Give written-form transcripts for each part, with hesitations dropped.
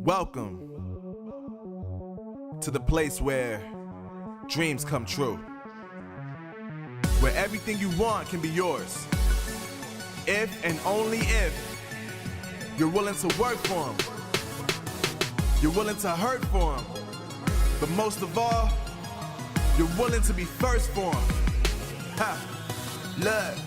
Welcome to the place where dreams come true, where everything you want can be yours, if and only if you're willing to work for them, you're willing to hurt for them, but most of all, you're willing to be first for them. Look,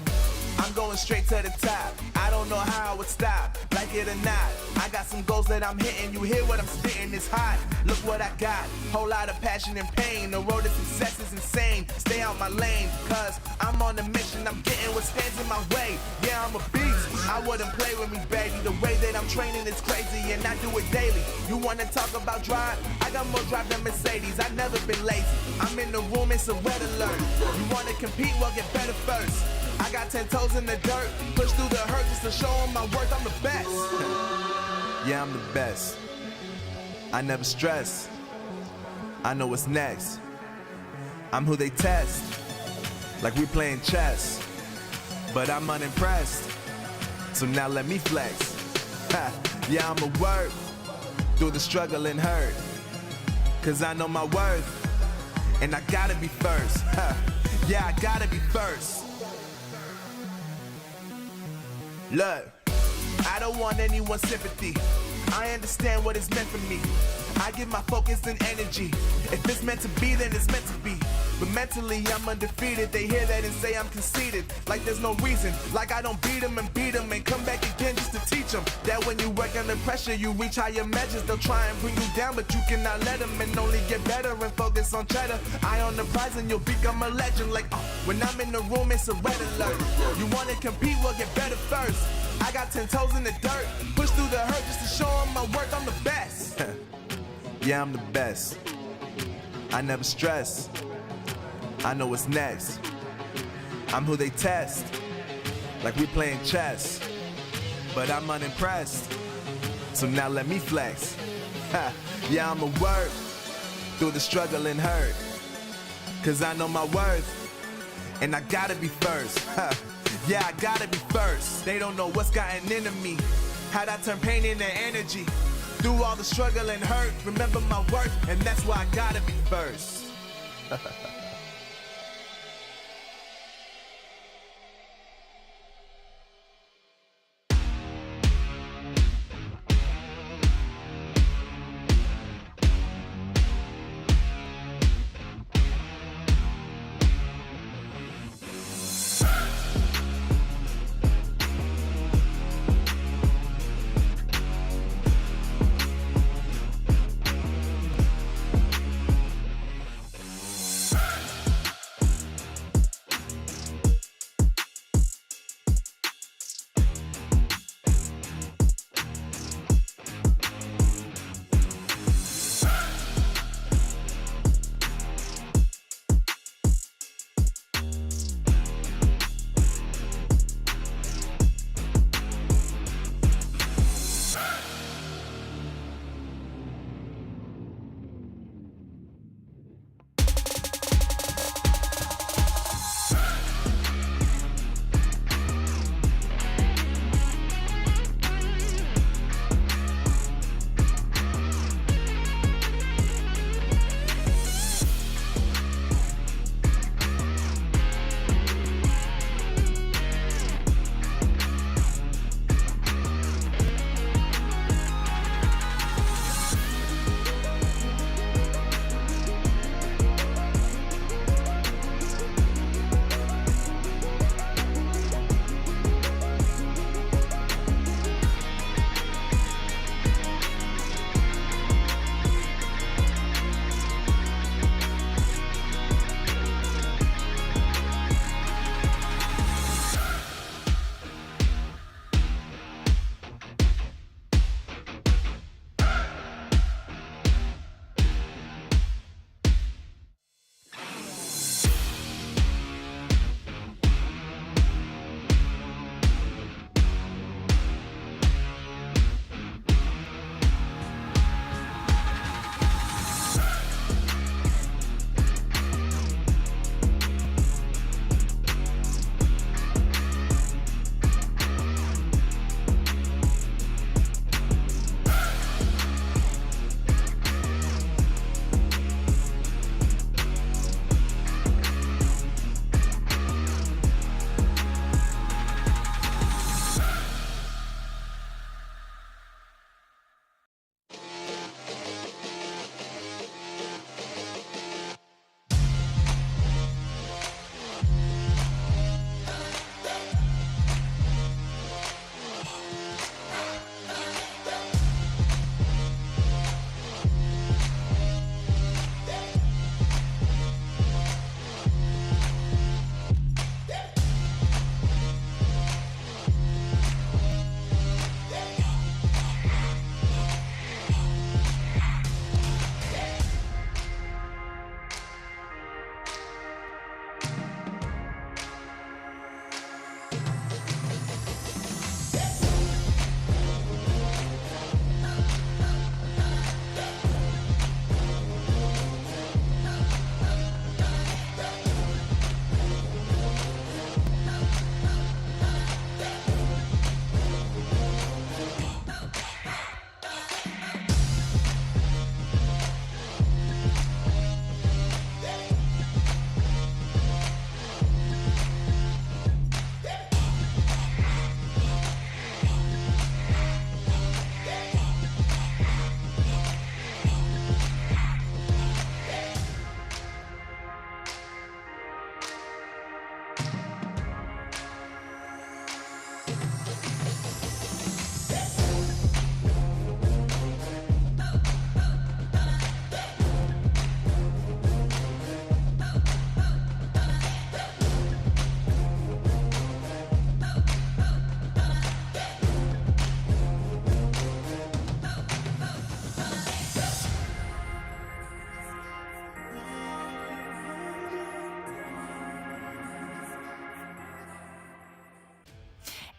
I'm going straight to the top. I don't know how I would stop, like it or not. I got some goals that I'm hitting. You hear what I'm spitting, it's hot. Look what I got, whole lot of passion and pain. The road to success is insane. Stay out my lane, cause I'm on a mission. I'm getting what stands in my way. Yeah, I'm a beast, I wouldn't play with me, baby. The way that I'm training is crazy, and I do it daily. You wanna talk about drive? I got more drive than Mercedes. I've never been lazy. I'm in the room, it's a red alert. You wanna compete? Well, get better first. I got 10 toes in the dirt, push through the hurt just to show them my worth. I'm the best. Yeah, I'm the best. I never stress. I know what's next. I'm who they test, like we playing chess. But I'm unimpressed, so now let me flex. Yeah, I'ma work through the struggle and hurt, cause I know my worth, and I gotta be first. Yeah, I gotta be first. Look, I don't want anyone's sympathy. I understand what it's meant for me. I give my focus and energy. If it's meant to be, then it's meant to be. But mentally, I'm undefeated. They hear that and say I'm conceited, like there's no reason. Like I don't beat them and come back again just to teach them that when you work under pressure, you reach higher measures. They'll try and bring you down, but you cannot let them, and only get better and focus on cheddar. Eye on the prize and you'll become a legend. Like, when I'm in the room, it's a red alert. You wanna compete? Well, get better first. I got 10 toes in the dirt, push through the hurt just to show them my worth. I'm the best. Yeah, I'm the best. I never stress. I know what's next. I'm who they test, like we playing chess. But I'm unimpressed, so now let me flex. Yeah, I'ma work through the struggle and hurt, cause I know my worth, and I gotta be first. Yeah, I gotta be first. They don't know what's gotten into me, how'd I turn pain into energy. Through all the struggle and hurt, remember my worth, and that's why I gotta be first.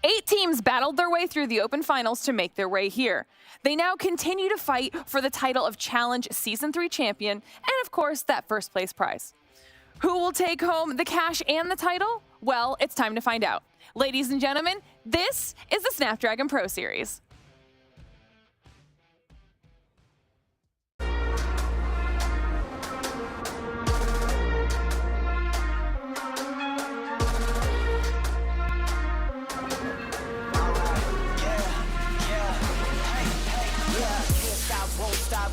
8 teams battled their way through the Open Finals to make their way here. They now continue to fight for the title of Challenge Season 3 champion and, of course, that first place prize. Who will take home the cash and the title? Well, it's time to find out. Ladies and gentlemen, this is the Snapdragon Pro Series.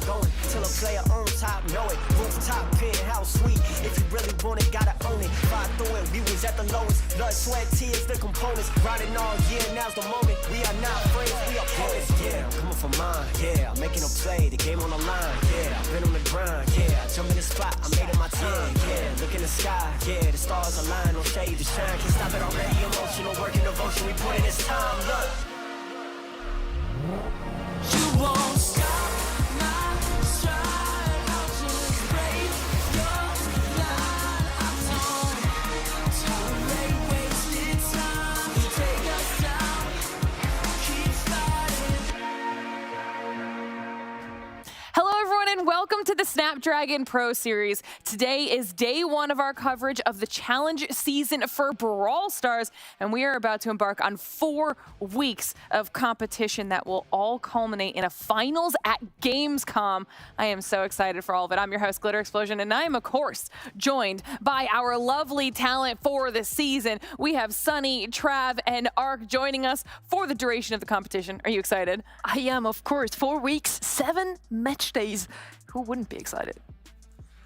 Going till a player on top, know it. Rooftop, penthouse suite. If you really want it, gotta own it. Fly through it, we was at the lowest. Blood, sweat, tears, the components. Riding all year, now's the moment. We are not friends, we are opponents. Yeah, I'm coming for mine. Yeah, I'm making a play, the game on the line. Yeah, I've been on the grind. Yeah, I jump in the spot, I made it my time. Yeah, look in the sky. Yeah, the stars align, no shade to shine. Can't stop it already. Emotional work and devotion. We put in this time. Look, you won't stop. Welcome to the Snapdragon Pro Series. Today is day 1 of our coverage of the challenge season for Brawl Stars, and we are about to embark on 4 weeks of competition that will all culminate in a finals at Gamescom. I am so excited for all of it. I'm your host, Glitter Explosion, and I am, of course, joined by our lovely talent for the season. We have Sunny, Trav, and Ark joining us for the duration of the competition. Are you excited? I am, of course. 4 weeks, 7 match days. Who wouldn't be excited?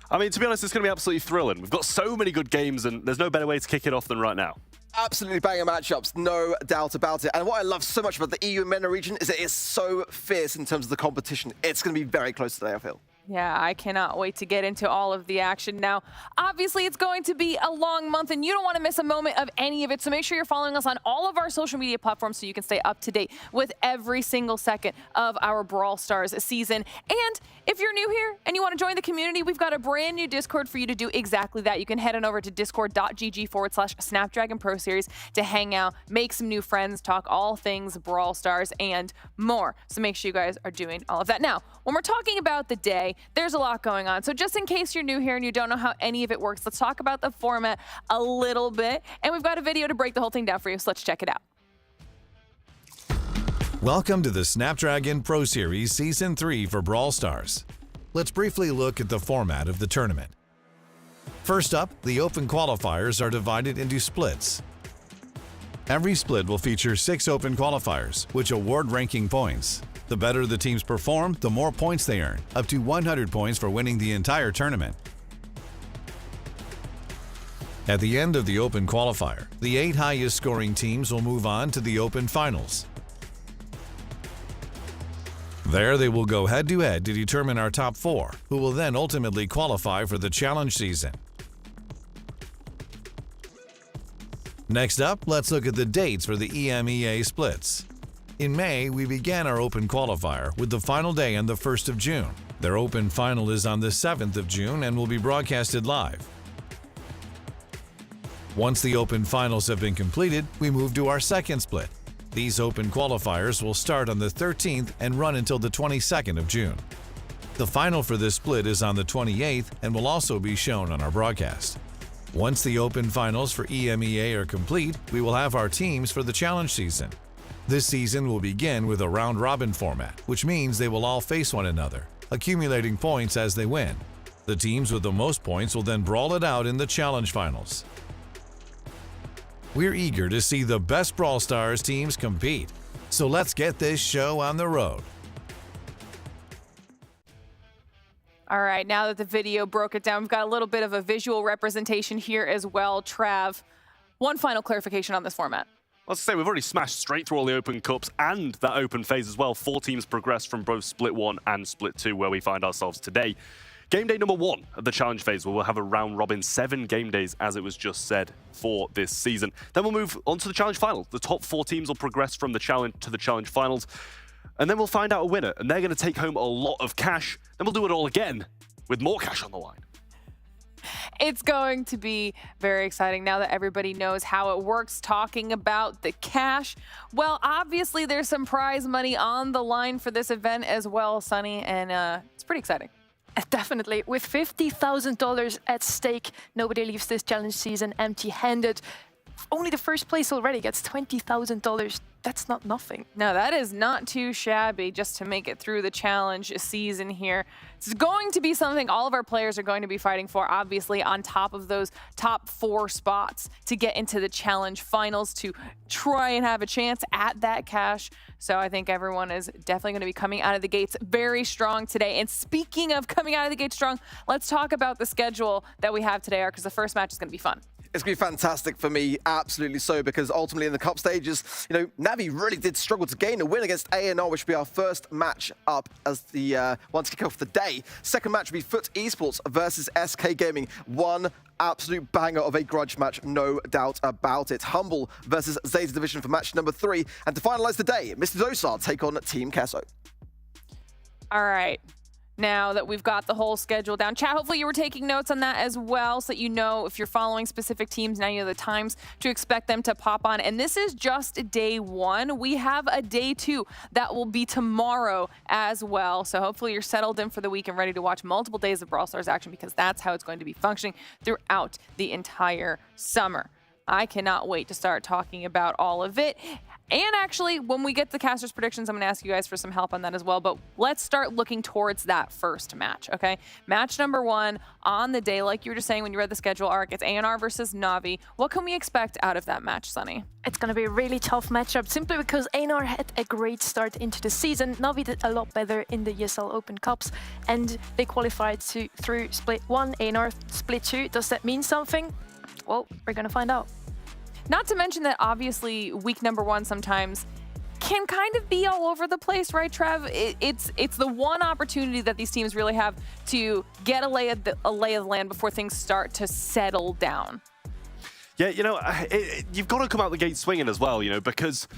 I mean, to be honest, it's going to be absolutely thrilling. We've got so many good games, and there's no better way to kick it off than right now. Absolutely banger matchups, no doubt about it. And what I love so much about the EU&MENA region is that it's so fierce in terms of the competition. It's going to be very close today, I feel. Yeah, I cannot wait to get into all of the action now. Obviously, it's going to be a long month, and you don't want to miss a moment of any of it, so make sure you're following us on all of our social media platforms so you can stay up to date with every single second of our Brawl Stars season. And if you're new here and you want to join the community, we've got a brand new Discord for you to do exactly that. You can head on over to discord.gg/Snapdragon Pro Series to hang out, make some new friends, talk all things Brawl Stars, and more. So make sure you guys are doing all of that. Now, when we're talking about the day, there's a lot going on. So just in case you're new here and you don't know how any of it works, let's talk about the format a little bit. And we've got a video to break the whole thing down for you, so let's check it out. Welcome to the Snapdragon Pro Series Season 3 for Brawl Stars. Let's briefly look at the format of the tournament. First up, the open qualifiers are divided into splits. Every split will feature 6 open qualifiers, which award ranking points. The better the teams perform, the more points they earn, up to 100 points for winning the entire tournament. At the end of the open qualifier, the 8 highest scoring teams will move on to the open finals. There they will go head-to-head to determine our top 4, who will then ultimately qualify for the challenge season. Next up, let's look at the dates for the EMEA splits. In May, we began our open qualifier with the final day on the 1st of June. Their open final is on the 7th of June and will be broadcasted live. Once the open finals have been completed, we move to our second split. These open qualifiers will start on the 13th and run until the 22nd of June. The final for this split is on the 28th and will also be shown on our broadcast. Once the open finals for EMEA are complete, we will have our teams for the challenge season. This season will begin with a round-robin format, which means they will all face one another, accumulating points as they win. The teams with the most points will then brawl it out in the challenge finals. We're eager to see the best Brawl Stars teams compete, so let's get this show on the road. All right, now that the video broke it down, we've got a little bit of a visual representation here as well. Trav, one final clarification on this format. Let's say we've already smashed straight through all the open cups and that open phase as well. 4 teams progressed from both Split 1 and Split 2, where we find ourselves today. Game day number 1 of the challenge phase, where we'll have a round robin, 7 game days, as it was just said, for this season. Then we'll move on to the challenge final. The top 4 teams will progress from the challenge to the challenge finals. And then we'll find out a winner, and they're going to take home a lot of cash. Then we'll do it all again with more cash on the line. It's going to be very exciting now that everybody knows how it works. Talking about the cash, well, obviously there's some prize money on the line for this event as well, Sunny, and it's pretty exciting. Definitely. With $50,000 at stake, nobody leaves this challenge season empty-handed. Only the first place already gets $20,000. That's not nothing. No, that is not too shabby just to make it through the challenge season here. It's going to be something all of our players are going to be fighting for, obviously, on top of those top 4 spots to get into the challenge finals to try and have a chance at that cash. So I think everyone is definitely going to be coming out of the gates very strong today. And speaking of coming out of the gates strong, let's talk about the schedule that we have today, because the first match is going to be fun. It's going to be fantastic for me, absolutely so, because ultimately in the cup stages, you know, Navi really did struggle to gain a win against A&R, which will be our first match up as the one to kick off the day. Second match will be Foot Esports versus SK Gaming. One absolute banger of a grudge match, no doubt about it. Humble versus Zeta Division for match number 3. And to finalize the day, Mr. Dosar take on Team Kesso. All right. Now that we've got the whole schedule down. Chat, hopefully you were taking notes on that as well, so that you know if you're following specific teams, now you know the times to expect them to pop on. And this is just day 1. We have a day 2 that will be tomorrow as well. So hopefully you're settled in for the week and ready to watch multiple days of Brawl Stars action, because that's how it's going to be functioning throughout the entire summer. I cannot wait to start talking about all of it. And actually, when we get the casters' predictions, I'm going to ask you guys for some help on that as well. But let's start looking towards that first match, okay? Match number 1 on the day, like you were just saying when you read the schedule arc, it's A&R versus Navi. What can we expect out of that match, Sunny? It's going to be a really tough matchup, simply because A&R had a great start into the season. Navi did a lot better in the ESL Open Cups, and they qualified through Split 1, A&R Split 2. Does that mean something? Well, we're going to find out. Not to mention that obviously week number 1 sometimes can kind of be all over the place, right, Trev? It's the one opportunity that these teams really have to get a lay of the land before things start to settle down. Yeah, you know, you've got to come out the gate swinging as well, you know, because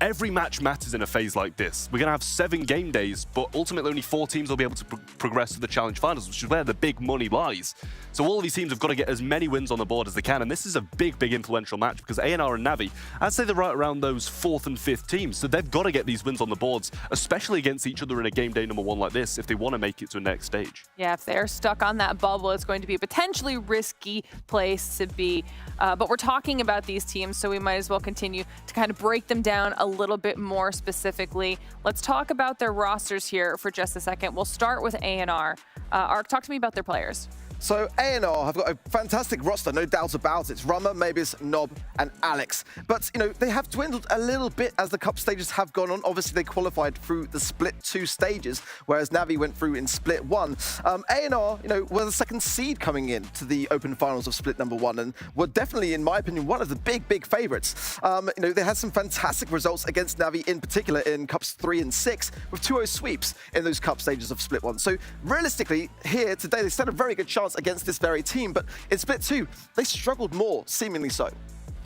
every match matters in a phase like this. We're going to have 7 game days, but ultimately only 4 teams will be able to progress to the challenge finals, which is where the big money lies. So all of these teams have got to get as many wins on the board as they can, and this is a big, big influential match because A&R and Navi, I'd say they're right around those 4th and 5th teams, so they've got to get these wins on the boards, especially against each other in a game day number 1 like this, if they want to make it to a next stage. Yeah, if they're stuck on that bubble, it's going to be a potentially risky place to be. But we're talking about these teams, so we might as well continue to kind of break them down a little bit more specifically. Let's talk about their rosters here for just a second. We'll start with A&R. Ark, talk to me about their players. So A&R have got a fantastic roster, no doubt about it. Rummer, Mavis, Nob, and Alex. But, you know, they have dwindled a little bit as the cup stages have gone on. Obviously, they qualified through the Split 2 stages, whereas Navi went through in Split 1. A&R, you know, were the 2nd seed coming in to the Open Finals of Split number 1, and were definitely, in my opinion, one of the big, big favorites. You know, they had some fantastic results against Navi, in particular in Cups 3 and 6, with 2-0 sweeps in those cup stages of Split 1. So, realistically, here today, they stand a very good chance against this very team, but in Split 2, they struggled more, seemingly so. All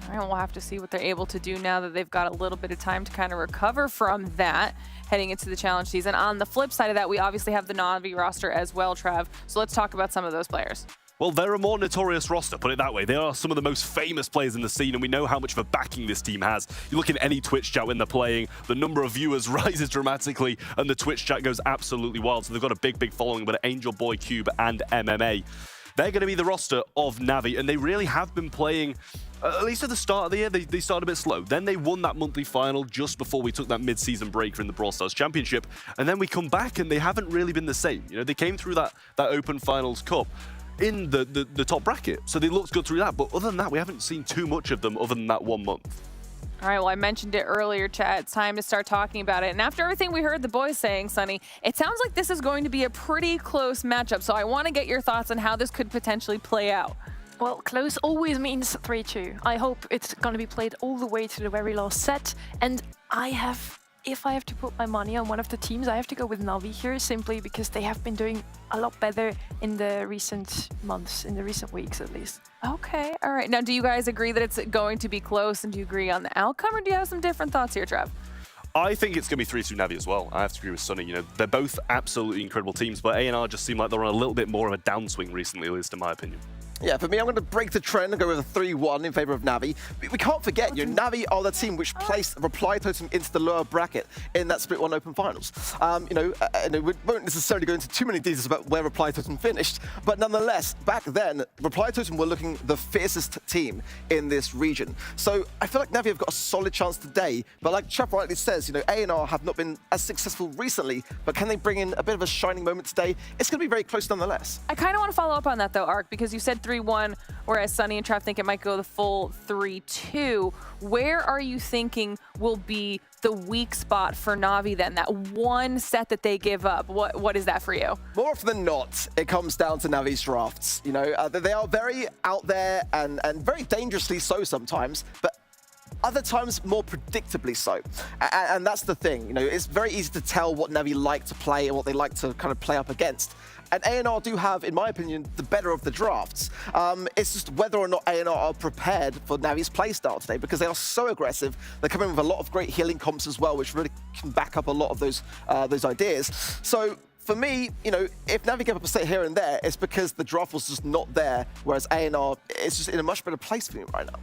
right, we'll have to see what they're able to do now that they've got a little bit of time to kind of recover from that heading into the challenge season. On the flip side of that, we obviously have the Navi roster as well, Trev. So let's talk about some of those players. Well, they're a more notorious roster, put it that way. They are some of the most famous players in the scene, and we know how much of a backing this team has. You look in any Twitch chat when they're playing, the number of viewers rises dramatically, and the Twitch chat goes absolutely wild. So they've got a big, big following with Angel Boy, Cube, and MMA. They're going to be the roster of Navi, and they really have been playing, at least at the start of the year, they started a bit slow. Then they won that monthly final just before we took that mid-season break in the Brawl Stars Championship, and then we come back and they haven't really been the same. You know, they came through that Open Finals Cup in the top bracket, so they looked good through that, but other than that, we haven't seen too much of them other than that 1 month. All right, well, I mentioned it earlier, chat. It's time to start talking about it. And after everything we heard the boys saying, Sunny, it sounds like this is going to be a pretty close matchup. So I want to get your thoughts on how this could potentially play out. Well, close always means 3-2. I hope it's going to be played all the way to the very last set. And if I have to put my money on one of the teams, I have to go with Navi here, simply because they have been doing a lot better in the recent months, in the recent weeks at least. Okay, all right. Now, do you guys agree that it's going to be close, and do you agree on the outcome, or do you have some different thoughts here, Trev? I think it's going to be 3-2 Navi as well. I have to agree with Sunny. You know, they're both absolutely incredible teams, but A&R just seem like they're on a little bit more of a downswing recently, at least in my opinion. Yeah, for me, I'm going to break the trend and go with a 3-1 in favor of Navi. We can't forget, Navi are the team which placed Reply Totem into the lower bracket in that Split 1 Open Finals. We won't necessarily go into too many details about where Reply Totem finished, but nonetheless, back then, Reply Totem were looking the fiercest team in this region. So I feel like Navi have got a solid chance today, but like Chap rightly says, A&R have not been as successful recently, but can they bring in a bit of a shining moment today? It's going to be very close nonetheless. I kind of want to follow up on that though, Ark, because you said 3-1, whereas Sunny and Trav think it might go the full 3-2. Where are you thinking will be the weak spot for Navi then? That one set that they give up, what is that for you? More often than not, it comes down to Navi's drafts. They are very out there and very dangerously so sometimes, but other times more predictably so. And that's the thing, it's very easy to tell what Navi like to play and what they like to kind of play up against. And A&R do have, in my opinion, the better of the drafts. It's just whether or not A&R are prepared for Navi's playstyle today, because they are so aggressive. They come in with a lot of great healing comps as well, which really can back up a lot of those ideas. So for me, if Navi gave up a set here and there, it's because the draft was just not there, whereas A&R is just in a much better place for me right now.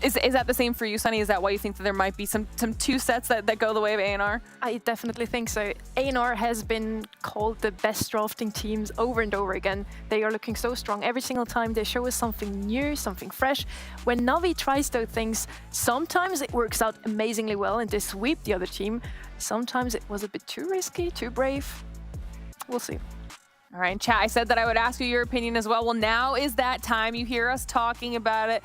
Is that the same for you, Sunny? Is that why you think that there might be some two sets that go the way of A&R? I definitely think so. A&R has been called the best drafting teams over and over again. They are looking so strong every single time. They show us something new, something fresh. When Navi tries those things, sometimes it works out amazingly well and they sweep the other team. Sometimes it was a bit too risky, too brave. We'll see. All right, chat, I said that I would ask you your opinion as well. Well, now is that time. You hear us talking about it.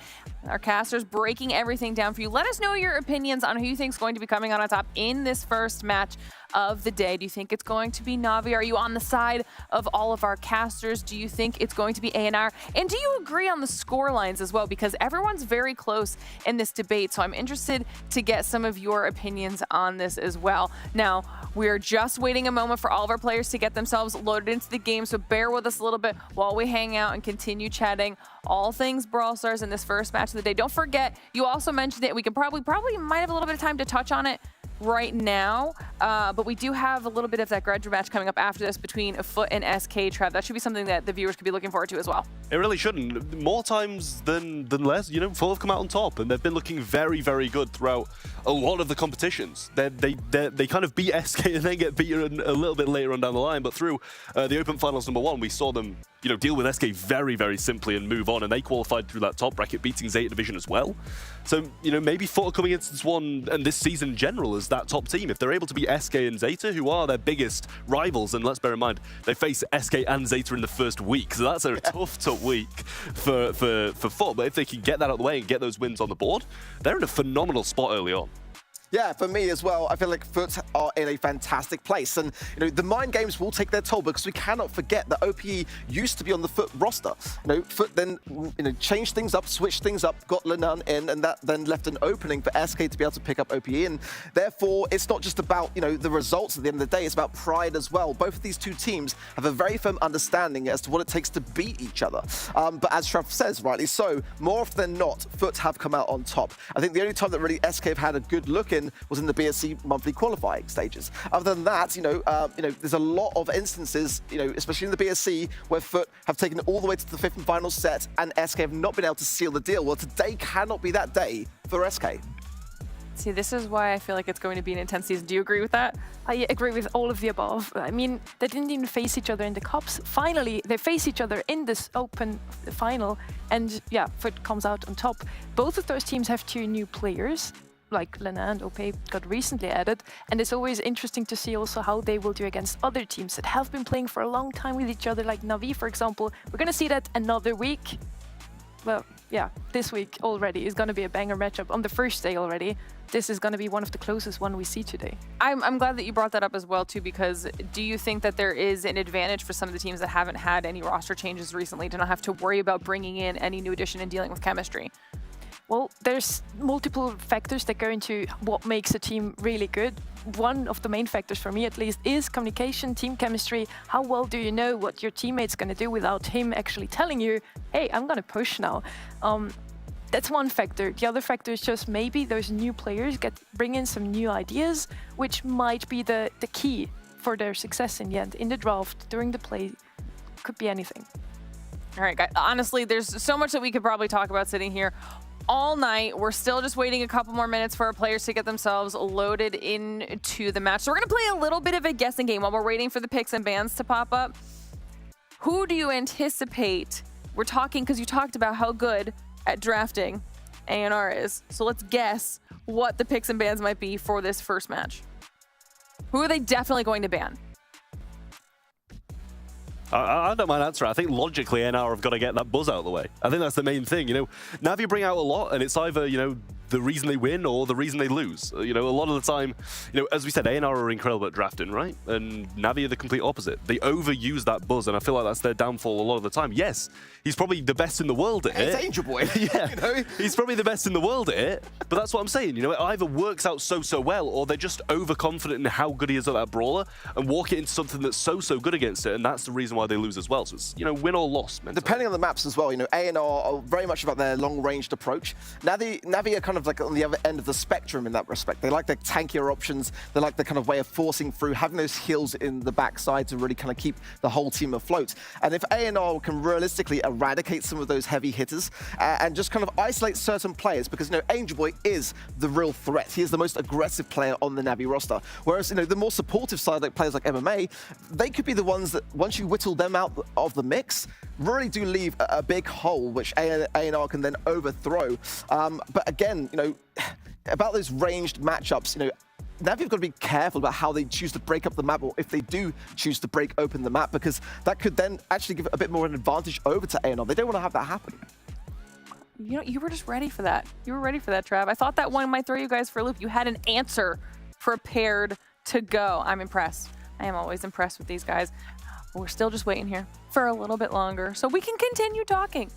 Our casters breaking everything down for you. Let us know your opinions on who you think is going to be coming out on top in this first match of the day. Do you think it's going to be Navi? Are you on the side of all of our casters? Do you think it's going to be A&R? And do you agree on the score lines as well? Because everyone's very close in this debate, so I'm interested to get some of your opinions on this as well. Now, we're just waiting a moment for all of our players to get themselves loaded into the game, so bear with us a little bit while we hang out and continue chatting all things Brawl Stars in this first match of the day. Don't forget, you also mentioned it. We can probably might have a little bit of time to touch on it right now, but we do have a little bit of that graduate match coming up after this between Foot and SK. Trev, that should be something that the viewers could be looking forward to as well. It really shouldn't. More times than less, Foot have come out on top, and they've been looking very, very good throughout a lot of the competitions. They kind of beat SK and then get beaten a little bit later on down the line, but through the Open Finals #1, we saw them deal with SK very, very simply and move on, and they qualified through that top bracket, beating Zeta Division as well. So, maybe Foot are coming into this one and this season in general as that top team. If they're able to beat SK and Zeta, who are their biggest rivals, and let's bear in mind, they face SK and Zeta in the first week, so that's a tough week for Foot. But if they can get that out of the way and get those wins on the board, they're in a phenomenal spot early on. Yeah, for me as well, I feel like Foot are in a fantastic place. And, the mind games will take their toll because we cannot forget that OPE used to be on the Foot roster. Foot then, changed things up, switched things up, got Lenan in, and that then left an opening for SK to be able to pick up OPE. And therefore, it's not just about, the results at the end of the day, it's about pride as well. Both of these two teams have a very firm understanding as to what it takes to beat each other. But as Trev says, rightly so, more often than not, Foot have come out on top. I think the only time that really SK have had a good look in was in the BSC monthly qualifying stages. Other than that, there's a lot of instances, especially in the BSC, where Foot have taken it all the way to the 5th and final set, and SK have not been able to seal the deal. Well, today cannot be that day for SK. See, this is why I feel like it's going to be an intense season. Do you agree with that? I agree with all of the above. I mean, they didn't even face each other in the cups. Finally, they face each other in this open final, and yeah, Foot comes out on top. Both of those teams have 2 new players, like Lena and OP got recently added, and it's always interesting to see also how they will do against other teams that have been playing for a long time with each other, like Navi, for example. We're going to see that another week. Well, yeah, this week already is going to be a banger matchup on the first day already. This is going to be one of the closest one we see today. I'm glad that you brought that up as well, too, because do you think that there is an advantage for some of the teams that haven't had any roster changes recently to not have to worry about bringing in any new addition and dealing with chemistry? Well, there's multiple factors that go into what makes a team really good. One of the main factors for me, at least, is communication, team chemistry. How well do you know what your teammate's going to do without him actually telling you, hey, I'm going to push now? That's one factor. The other factor is just maybe those new players bring in some new ideas, which might be the key for their success in the end. In the draft, during the play, could be anything. All right, guys. Honestly, there's so much that we could probably talk about sitting here all night. We're still just waiting a couple more minutes for our players to get themselves loaded into the match. So we're going to play a little bit of a guessing game while we're waiting for the picks and bans to pop up. Who do you anticipate? We're talking because you talked about how good at drafting A&R is. So let's guess what the picks and bans might be for this first match. Who are they definitely going to ban? I don't mind answering. I think logically NR have got to get that buzz out of the way. I think that's the main thing. You know, Navi bring out a lot, and it's either, you know, the reason they win or the reason they lose. You know, a lot of the time, you know, as we said, A&R are incredible at drafting, right? And Navi are the complete opposite. They overuse that buzz, and I feel like that's their downfall a lot of the time. Yes, he's probably the best in the world at it. He's Angel Boy. Yeah, you know? He's probably the best in the world at it, but that's what I'm saying. You know, it either works out so well, or they're just overconfident in how good he is at that brawler and walk it into something that's so good against it, and that's the reason why they lose as well. So it's, you know, win or loss. Mentally. Depending on the maps as well, you know, A&R are very much about their long-ranged approach. Navi are kind of like on the other end of the spectrum in that respect. They like their tankier options. They like the kind of way of forcing through, having those heals in the backside to really kind of keep the whole team afloat. And if A&R can realistically eradicate some of those heavy hitters and just kind of isolate certain players, because, you know, Angel Boy is the real threat. He is the most aggressive player on the Navi roster. Whereas, you know, the more supportive side, like players like MMA, they could be the ones that, once you whittle them out of the mix, really do leave a big hole, which A&R can then overthrow. But again, you know, about those ranged matchups, you know, Navi have got to be careful about how they choose to break up the map, or if they do choose to break open the map, because that could then actually give a bit more of an advantage over to A&R. They don't want to have that happen. You know, you were just ready for that. You were ready for that, Trav. I thought that one might throw you guys for a loop. You had an answer prepared to go. I'm impressed. I am always impressed with these guys. We're still just waiting here for a little bit longer so we can continue talking.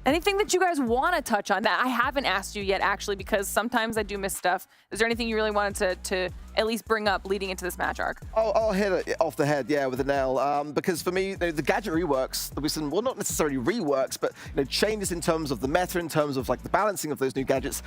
Anything that you guys want to touch on that I haven't asked you yet, actually, because sometimes I do miss stuff. Is there anything you really wanted to at least bring up leading into this match arc? I'll hit it off the head, yeah, with a nail. Because for me, you know, the gadget reworks that we've seen, well, not necessarily reworks, but, you know, changes in terms of the meta, in terms of like the balancing of those new gadgets.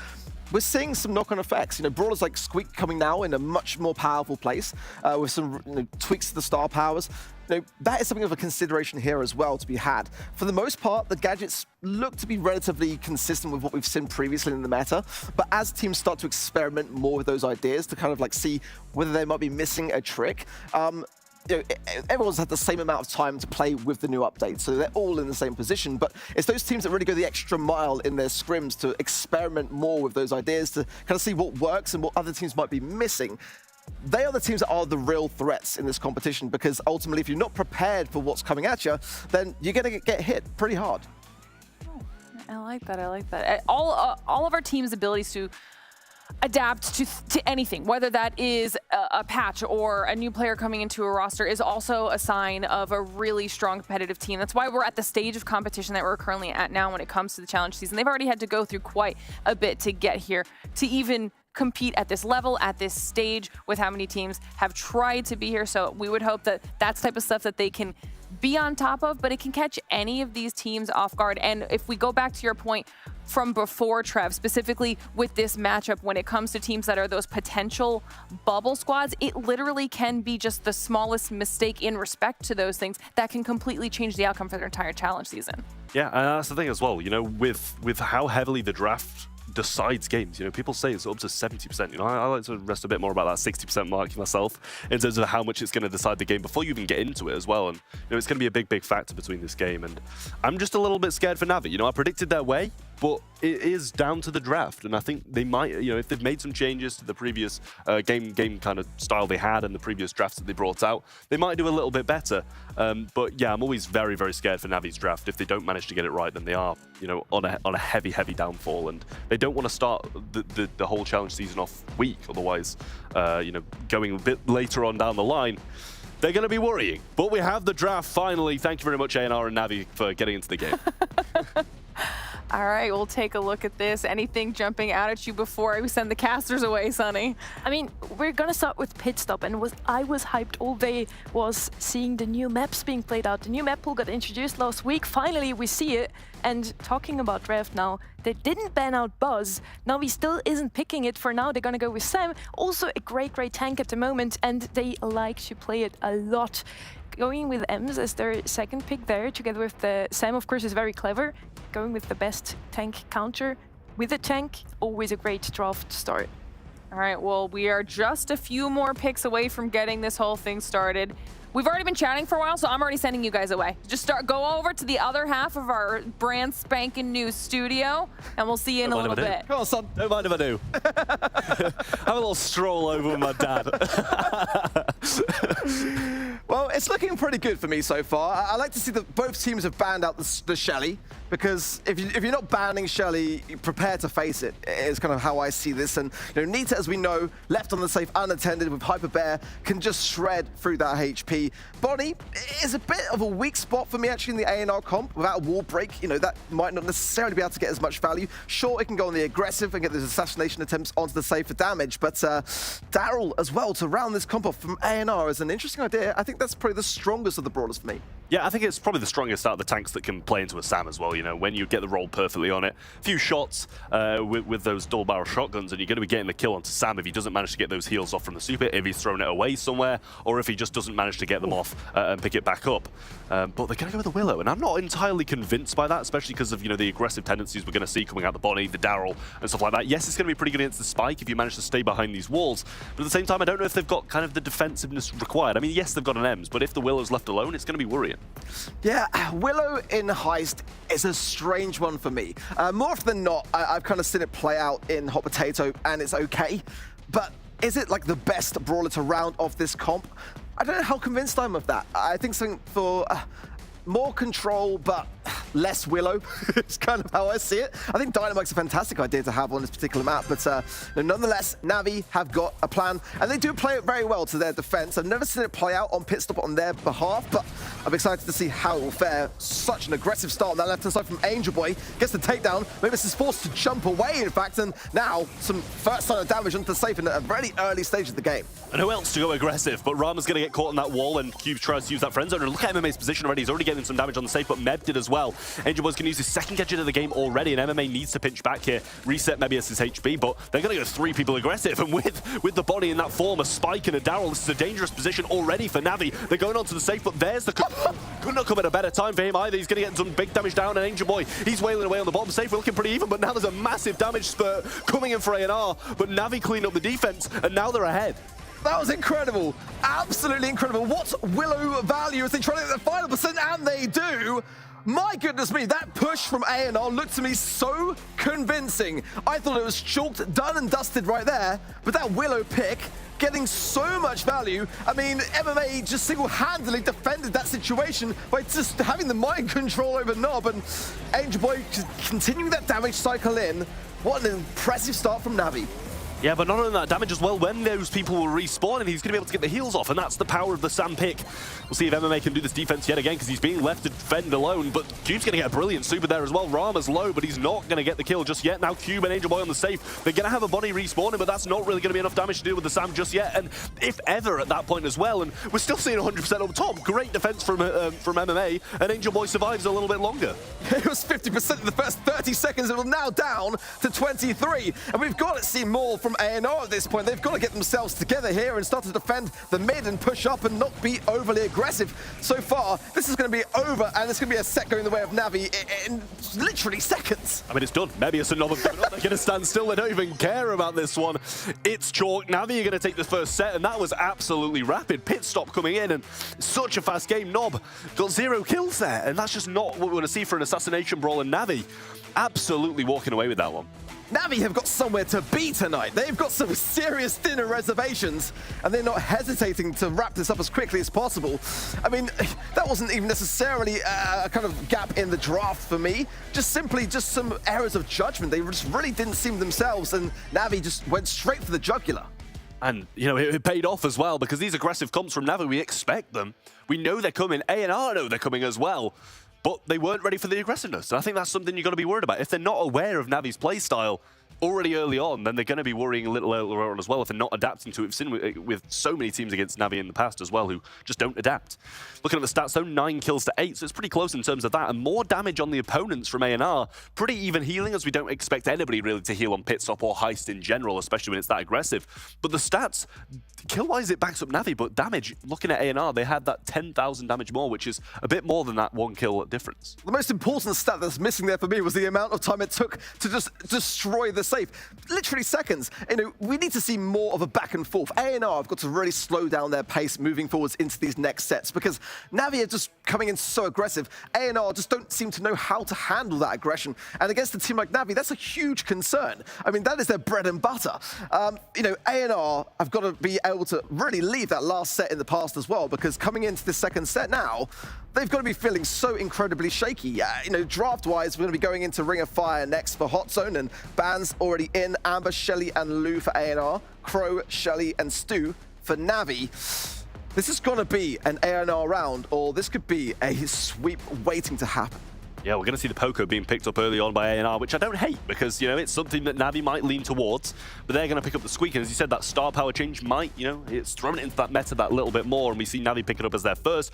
We're seeing some knock-on effects. You know, brawlers like Squeak coming now in a much more powerful place with some, you know, tweaks to the star powers. You know, that is something of a consideration here as well to be had. For the most part, the gadgets look to be relatively consistent with what we've seen previously in the meta, but as teams start to experiment more with those ideas to kind of like see whether they might be missing a trick, you know, everyone's had the same amount of time to play with the new update, so they're all in the same position, but it's those teams that really go the extra mile in their scrims to experiment more with those ideas to kind of see what works and what other teams might be missing. They are the teams that are the real threats in this competition, because ultimately, if you're not prepared for what's coming at you, then you're going to get hit pretty hard. Oh, I like that. I like that. All of our teams' abilities to adapt to anything, whether that is a patch or a new player coming into a roster, is also a sign of a really strong competitive team. That's why we're at the stage of competition that we're currently at now when it comes to the challenge season. They've already had to go through quite a bit to get here, to even compete at this level, at this stage, with how many teams have tried to be here. So we would hope that that's the type of stuff that they can be on top of, but it can catch any of these teams off guard. And if we go back to your point from before, Trev, specifically with this matchup, when it comes to teams that are those potential bubble squads, it literally can be just the smallest mistake in respect to those things that can completely change the outcome for their entire challenge season. Yeah, and that's the thing as well, you know, with how heavily the draft decides games. You know, people say it's up to 70%. You know, I like to rest a bit more about that 60% mark myself in terms of how much it's going to decide the game before you even get into it as well. And, you know, it's going to be a big factor between this game. And I'm just a little bit scared for Navi. You know, I predicted their way, but it is down to the draft. And I think they might, you know, if they've made some changes to the previous game kind of style they had and the previous drafts that they brought out, they might do a little bit better. But yeah, I'm always very very scared for Navi's draft. If they don't manage to get it right, then they are, you know, on a heavy downfall, and they don't want to start the whole challenge season off weak. Otherwise, you know, going a bit later on down the line, they're going to be worrying. But we have the draft finally. Thank you very much, A&R and Navi, for getting into the game. All right, we'll take a look at this. Anything jumping out at you before we send the casters away, Sonny? I mean, we're gonna start with Pit Stop, and what I was hyped all day was seeing the new maps being played out. The new map pool got introduced last week. Finally, we see it. And talking about draft now, they didn't ban out Buzz. Now he still isn't picking it for now. They're gonna go with Sam. Also a great tank at the moment, and they like to play it a lot. going with Ems as their second pick there, together with the Sam, of course, is very clever. Going with the best tank counter with a tank, always a great draft start. All right, well, we are just a few more picks away from getting this whole thing started. We've already been chatting for a while, so I'm already sending you guys away. Just go over to the other half of our brand spanking new studio, and we'll see you in a little bit. Come on, son. Don't mind if I do. Have a little stroll over with my dad. Well, it's looking pretty good for me so far. I like to see that both teams have banned out the Shelly, because if you're not banning Shelly, prepare to face it, is kind of how I see this. And Nita, as we know, left on the safe unattended with Hyper Bear, can just shred through that HP. Bonnie is a bit of a weak spot for me actually in the A&R comp. Without a wall break, that might not necessarily be able to get as much value. Sure, it can go on the aggressive and get those assassination attempts onto the safe for damage, but Daryl as well to round this comp off from A&R is an interesting idea. I think that's probably the strongest of the brawlers for me. Yeah, I think it's probably the strongest out of the tanks that can play into a Sam as well. When you get the roll perfectly on it. A few shots with those dual barrel shotguns, and you're going to be getting the kill onto Sam if he doesn't manage to get those heals off from the super, if he's thrown it away somewhere, or if he just doesn't manage to get them off and pick it back up. But they're going to go with the Willow, and I'm not entirely convinced by that, especially because of the aggressive tendencies we're going to see coming out the Bonnie, the Daryl, and stuff like that. Yes, it's going to be pretty good against the Spike if you manage to stay behind these walls, but at the same time, I don't know if they've got kind of the defensiveness required. I mean, yes, they've got an Ems, but if the Willow's left alone, it's going to be worrying. Yeah, Willow in Heist is a strange one for me. More often than not, I've kind of seen it play out in Hot Potato, and it's okay. But is it like the best brawler to round off this comp? I don't know how convinced I'm of that. I think something for more control, but less Willow. It's kind of how I see it. I think Dynamite's a fantastic idea to have on this particular map, but nonetheless, Navi have got a plan, and they do play it very well to their defense. I've never seen it play out on pit stop on their behalf, but I'm excited to see how it will fare. Such an aggressive start on that left-hand side from Angel Boy. Gets the takedown. Mavis is forced to jump away, in fact, and now some first sign of damage onto the safe in a very early stage of the game. And who else to go aggressive? But Rama's going to get caught on that wall, and Cube tries to use that friend zone. And look at MMA's position already. He's already getting some damage on the safe, but Meb did as well. Angel Boy's going to use his second gadget of the game already, and MMA needs to pinch back here, reset Mebius's HP, but they're going to go 3 people aggressive, and with the body in that form, a Spike and a Daryl, this is a dangerous position already for Navi. They're going onto the safe, but there's the... Could not come at a better time for him either. He's going to get some big damage down, and Angel Boy, he's wailing away on the bottom safe. We're looking pretty even, but now there's a massive damage spurt coming in for A&R, but Navi cleaned up the defense, and now they're ahead. That was incredible. Absolutely incredible. What Willow value as they try to get the final percent, and they do. My goodness me, that push from A&R looked to me so convincing. I thought it was chalked, done and dusted right there, but that Willow pick getting so much value. I mean, MMA just single-handedly defended that situation by just having the mind control over Nob, and Angel Boy continuing that damage cycle in. What an impressive start from Navi. Yeah, but not only that, damage as well, when those people will respawn, and he's going to be able to get the heals off, and that's the power of the Sam pick. We'll see if MMA can do this defense yet again, because he's being left to defend alone, but Cube's going to get a brilliant super there as well. Rama's low, but he's not going to get the kill just yet. Now Cube and Angel Boy on the safe. They're going to have a body respawning, but that's not really going to be enough damage to deal with the Sam just yet, and if ever at that point as well, and we're still seeing 100% up top. Great defense from MMA, and Angel Boy survives a little bit longer. It was 50% in the first 30 seconds. It will now down to 23, and we've got to see more from A&R at this point. They've got to get themselves together here and start to defend the mid and push up and not be overly aggressive. So far, this is going to be over, and it's going to be a set going the way of Navi in literally seconds. I mean, it's done. Mebius and Nob have given up. They're going to stand still. They don't even care about this one. It's chalk. Navi are going to take the first set, and that was absolutely rapid. Pit stop coming in, and such a fast game. Nob got 0 kills there, and that's just not what we want to see for an assassination brawl, and Navi absolutely walking away with that one. Navi have got somewhere to be tonight. They've got some serious dinner reservations, and they're not hesitating to wrap this up as quickly as possible. I mean, that wasn't even necessarily a kind of gap in the draft for me. Just simply some errors of judgment. They just really didn't seem themselves, and Navi just went straight for the jugular. And, it paid off as well, because these aggressive comps from Navi, we expect them. We know they're coming. A&R know they're coming as well. But they weren't ready for the aggressiveness. And I think that's something you've got to be worried about. If they're not aware of Navi's playstyle, already early on, then they're going to be worrying a little earlier on as well if they're not adapting to it. We've seen with so many teams against Navi in the past as well who just don't adapt. Looking at the stats though, 9 kills to 8, so it's pretty close in terms of that, and more damage on the opponents from A&R. Pretty even healing, as we don't expect anybody really to heal on pit stop or heist in general, especially when it's that aggressive. But the stats, kill-wise it backs up Navi, but damage, looking at A&R, they had that 10,000 damage more, which is a bit more than that 1 kill difference. The most important stat that's missing there for me was the amount of time it took to just destroy the safe. Literally seconds. You know, we need to see more of a back and forth. A&R have got to really slow down their pace moving forwards into these next sets because Navi are just coming in so aggressive. A&R just don't seem to know how to handle that aggression. And against a team like Navi, that's a huge concern. I mean, that is their bread and butter. You know, A&R have got to be able to really leave that last set in the past as well, because coming into this second set now, they've got to be feeling so incredibly shaky. You know, draft-wise, we're going to be going into Ring of Fire next for Hot Zone, and Ban's already in. Amber, Shelly, and Lou for A&R. Crow, Shelly, and Stu for Navi. This is going to be an A&R round, or this could be a sweep waiting to happen. Yeah, we're going to see the Poco being picked up early on by A&R, which I don't hate, because, you know, it's something that Navi might lean towards, but they're going to pick up the Squeak, and as you said, that star power change might, you know, it's thrown it into that meta that little bit more, and we see Navi pick it up as their first.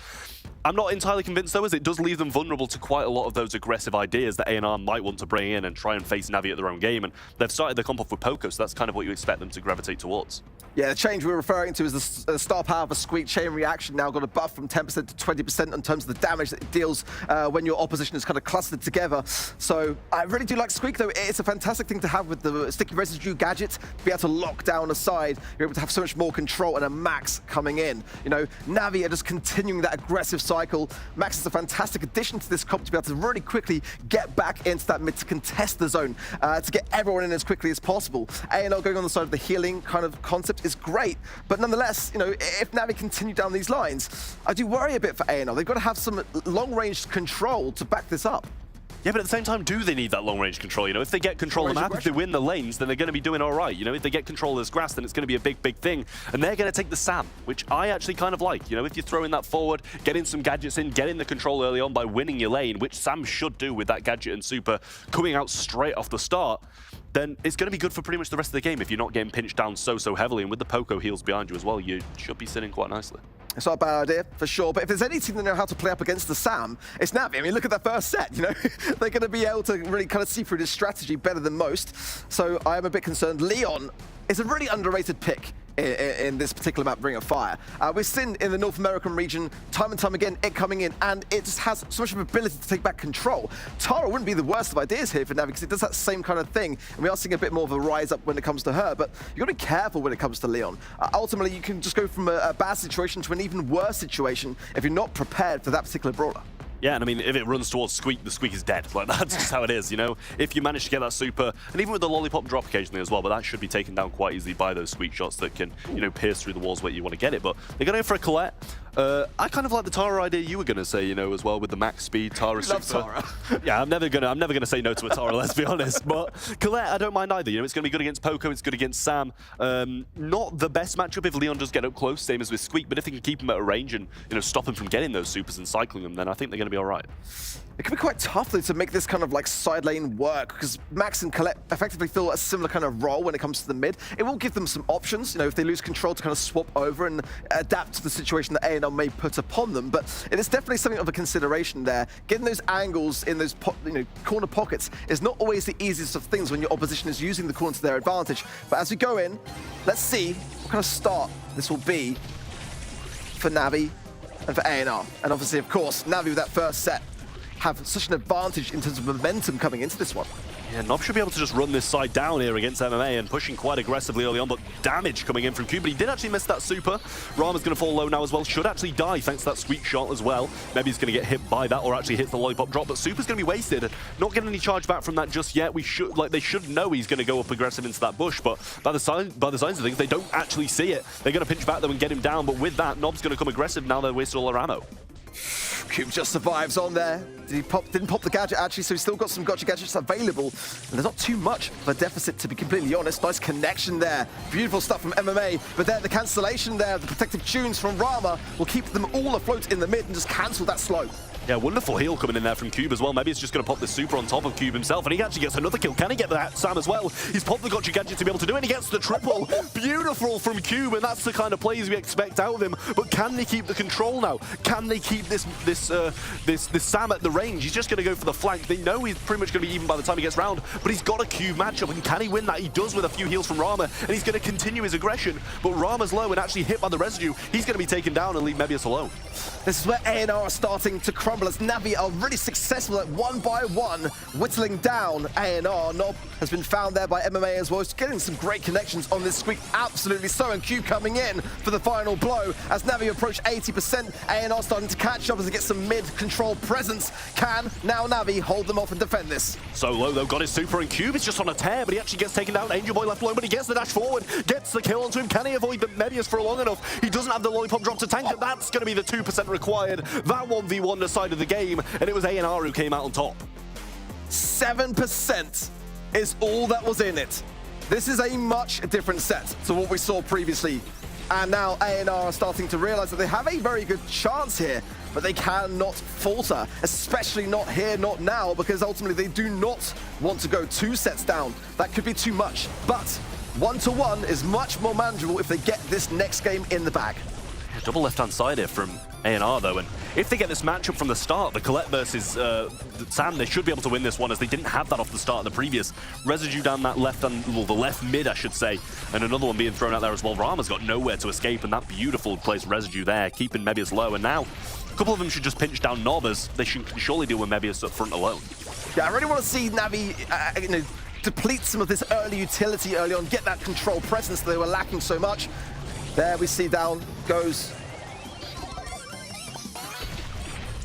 I'm not entirely convinced, though, as it does leave them vulnerable to quite a lot of those aggressive ideas that A&R might want to bring in and try and face Navi at their own game, and they've started the comp off with Poco, so that's kind of what you expect them to gravitate towards. Yeah, the change we're referring to is the star power of a Squeak chain reaction now got a buff from 10% to 20% in terms of the damage that it deals when your opposition is kind of clustered together. So I really do like Squeak, though. It's a fantastic thing to have with the sticky residue gadget, to be able to lock down a side. You're able to have so much more control and a Max coming in. You know, Navi are just continuing that aggressive cycle. Max is a fantastic addition to this comp to be able to really quickly get back into that mid to contest the zone, to get everyone in as quickly as possible. A&R going on the side of the healing kind of concept is great, but nonetheless, you know, if Navi continue down these lines, I do worry a bit for A&R. They've got to have some long-range control to back this up. Yeah, but at the same time, do they need that long-range control? You know, if they get control of the map, if they win the lanes, then they're going to be doing all right. You know, if they get control of this grass, then it's going to be a big, big thing. And they're going to take the Sam, which I actually kind of like. You know, if you're throwing that forward, getting some gadgets in, getting the control early on by winning your lane, which Sam should do with that gadget and super coming out straight off the start, then it's going to be good for pretty much the rest of the game if you're not getting pinched down so heavily. And with the Poco heals behind you as well, you should be sitting quite nicely. It's not a bad idea, for sure. But if there's any team that know how to play up against the Sam, it's Navi. I mean, look at that first set, you know? They're going to be able to really kind of see through this strategy better than most. So I am a bit concerned. Leon is a really underrated pick in this particular map, Ring of Fire. We've seen in the North American region, time and time again, it coming in, and it just has so much of ability to take back control. Tara wouldn't be the worst of ideas here for Navi, because it does that same kind of thing, and we are seeing a bit more of a rise up when it comes to her, but you've got to be careful when it comes to Leon. Ultimately, you can just go from a bad situation to an even worse situation if you're not prepared for that particular brawler. Yeah, and I mean, if it runs towards Squeak, the Squeak is dead. Like, that's just how it is, you know? If you manage to get that super, and even with the lollipop drop occasionally as well, but that should be taken down quite easily by those Squeak shots that can, you know, pierce through the walls where you want to get it. But they're going to go for a Colette. I kind of like the Tara idea you were going to say, you know, as well, with the max speed Tara super. Tara. Yeah, I'm never gonna say no to a Tara, let's be honest. But Colette, I don't mind either. You know, it's going to be good against Poco, it's good against Sam. Not the best matchup if Leon does get up close, same as with Squeak, but if they can keep him at a range and, you know, stop him from getting those supers and cycling them, then I think they're going to be all right. It can be quite tough, though, to make this kind of like side lane work, because Max and Colette effectively fill a similar kind of role when it comes to the mid. It will give them some options, you know, if they lose control, to kind of swap over and adapt to the situation that A&R may put upon them. But it is definitely something of a consideration there. Getting those angles in those corner pockets is not always the easiest of things when your opposition is using the corner to their advantage. But as we go in, let's see what kind of start this will be for Navi and for A&R. And obviously, of course, Navi with that first set have such an advantage in terms of momentum coming into this one. Yeah, Nob should be able to just run this side down here against MMA and pushing quite aggressively early on, but damage coming in from Q, but he did actually miss that super. Rama's going to fall low now as well, should actually die thanks to that Squeak shot as well. Maybe he's going to get hit by that or actually hits the lollipop drop, but super's going to be wasted. Not getting any charge back from that just yet. They should know he's going to go up aggressive into that bush, but by the signs of things, they don't actually see it. They're going to pinch back though and get him down, but with that, Nob's going to come aggressive now. They're wasted all their ammo. Cube just survives on there. Didn't pop the gadget actually, so he's still got some gotcha gadgets available. And there's not too much of a deficit, to be completely honest. Nice connection there. Beautiful stuff from MMA. But then the cancellation there, the protective tunes from Rama will keep them all afloat in the mid and just cancel that slow. Yeah, wonderful heal coming in there from Cube as well. Maybe it's just going to pop this super on top of Cube himself, and he actually gets another kill. Can he get that Sam as well? He's popped the gotcha gadget to be able to do it, and he gets the triple. Beautiful from Cube, and that's the kind of plays we expect out of him. But can they keep the control now? Can they keep this Sam at the range? He's just going to go for the flank. They know he's pretty much going to be even by the time he gets round, but he's got a Cube matchup, and can he win that? He does with a few heals from Rama, and he's going to continue his aggression. But Rama's low and actually hit by the residue. He's going to be taken down and leave Mebius alone. This is where A&R are starting to crumble as Navi are really successful at one by one, whittling down A&R. Nob has been found there by MMA as well. He's getting some great connections on this squeak, absolutely so. And Cube coming in for the final blow as Navi approach 80%. A&R starting to catch up as they get some mid-control presence. Can now Navi hold them off and defend this? So low though, got his super, and Cube is just on a tear, but he actually gets taken down. Angel Boy left alone, but he gets the dash forward, gets the kill onto him. Can he avoid the Mebius for long enough? He doesn't have the lollipop drop to tank it. That's going to be the 2% required. That 1v1 decided the game, and it was A&R who came out on top. 7% is all that was in it. This is a much different set to what we saw previously. And now A&R are starting to realize that they have a very good chance here, but they cannot falter, especially not here, not now, because ultimately they do not want to go 2 sets down. That could be too much, but 1-1 is much more manageable if they get this next game in the bag. Double left-hand side here from A&R though, and if they get this matchup from the start, the Colette versus Sam, they should be able to win this one, as they didn't have that off the start of the previous. Residue down that left-hand, well, the left mid, I should say, and another one being thrown out there as well. Rama's got nowhere to escape, and that beautiful placed Residue there, keeping Mebius low, and now a couple of them should just pinch down Nob, as they can surely deal with Mebius up front alone. Yeah, I really want to see Navi, deplete some of this early utility early on, get that control presence that they were lacking so much. There we see down goes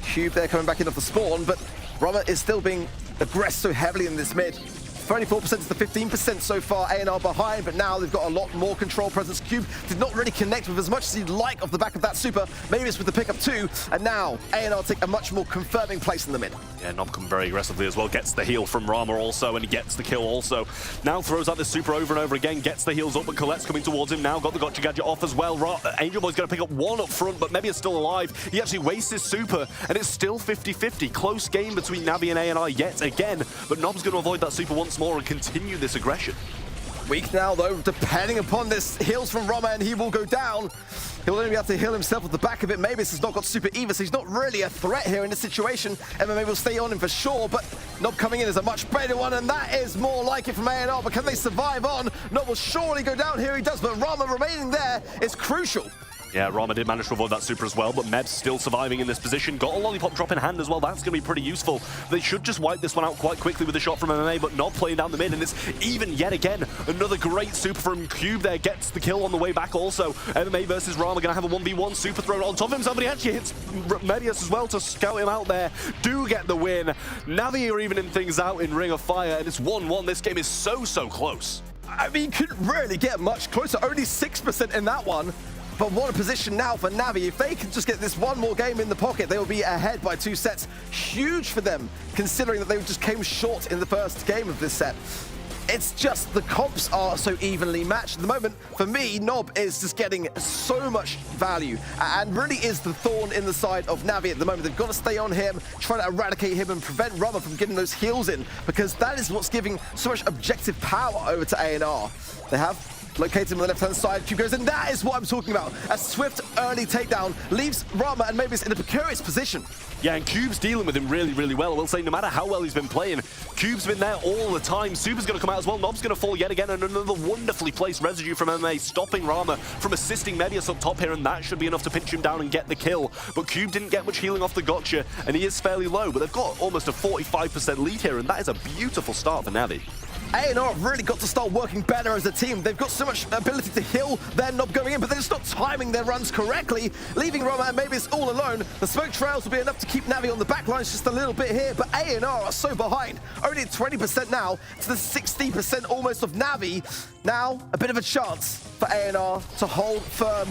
Cube there coming back in off the spawn, but Rama is still being aggressed so heavily in this mid. 34% to the 15% so far, A&R behind, but now they've got a lot more control presence. Cube did not really connect with as much as he'd like off the back of that super. Maybe it's with the pickup too, and now A&R take a much more confirming place in the mid. Yeah, Nob coming very aggressively as well, gets the heal from Rama also, and he gets the kill also. Now throws out this super over and over again, gets the heals up, but Colette's coming towards him now, got the gotcha gadget off as well. Angel Boy's going to pick up one up front, but maybe it's still alive. He actually wastes his super, and it's still 50-50. Close game between Navi and A&R yet again, but Nob's going to avoid that super once more and continue this aggression. Weak now though, depending upon this heals from Rama, and he will go down. He'll only be able to heal himself at the back of it. Mavis has not got super either, so he's not really a threat here in this situation. MMA will stay on him for sure, but Nob coming in is a much better one, and that is more like it from A&R, but can they survive on? Nob will surely go down here, he does, but Rama remaining there is crucial. Yeah, Rama did manage to avoid that super as well, but Meb's still surviving in this position. Got a lollipop drop in hand as well. That's going to be pretty useful. They should just wipe this one out quite quickly with a shot from MMA, but not playing down the mid, and it's even yet again. Another great super from Cube there. Gets the kill on the way back also. MMA versus Rama going to have a 1v1 super thrown on top of him. Somebody actually hits Mebius as well to scout him out there. Do get the win. Navi are evening things out in Ring of Fire, and it's 1-1. This game is so close. I mean, couldn't really get much closer. Only 6% in that one. But what a position now for Navi. If they can just get this one more game in the pocket, they will be ahead by 2 sets. Huge for them, considering that they just came short in the first game of this set. It's just the comps are so evenly matched. At the moment, for me, Nob is just getting so much value and really is the thorn in the side of Navi at the moment. They've got to stay on him, try to eradicate him and prevent Rama from getting those heals in, because that is what's giving so much objective power over to A&R. They have located him on the left-hand side. Cube goes, and that is what I'm talking about. A swift early takedown leaves Rama and Mavis in a precarious position. Yeah, and Cube's dealing with him really well. I will say, no matter how well he's been playing, Cube's been there all the time. Super's going to come out as well. Nob's going to fall yet again, and another wonderfully placed residue from MMA, stopping Rama from assisting Mebius up top here, and that should be enough to pinch him down and get the kill. But Cube didn't get much healing off the gotcha, and he is fairly low, but they've got almost a 45% lead here, and that is a beautiful start for Navi. A&R have really got to start working better as a team. They've got so much ability to heal their Nob going in, but they're just not timing their runs correctly, leaving Rama and Mavis all alone. The smoke trails will be enough to keep Navi on the back lines just a little bit here, but A&R are so behind. Only at 20% now to the 60% almost of Navi. Now, a bit of a chance for A&R to hold firm.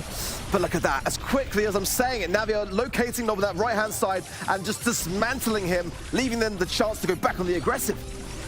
But look at that, as quickly as I'm saying it, Navi are locating Nob on that right-hand side and just dismantling him, leaving them the chance to go back on the aggressive.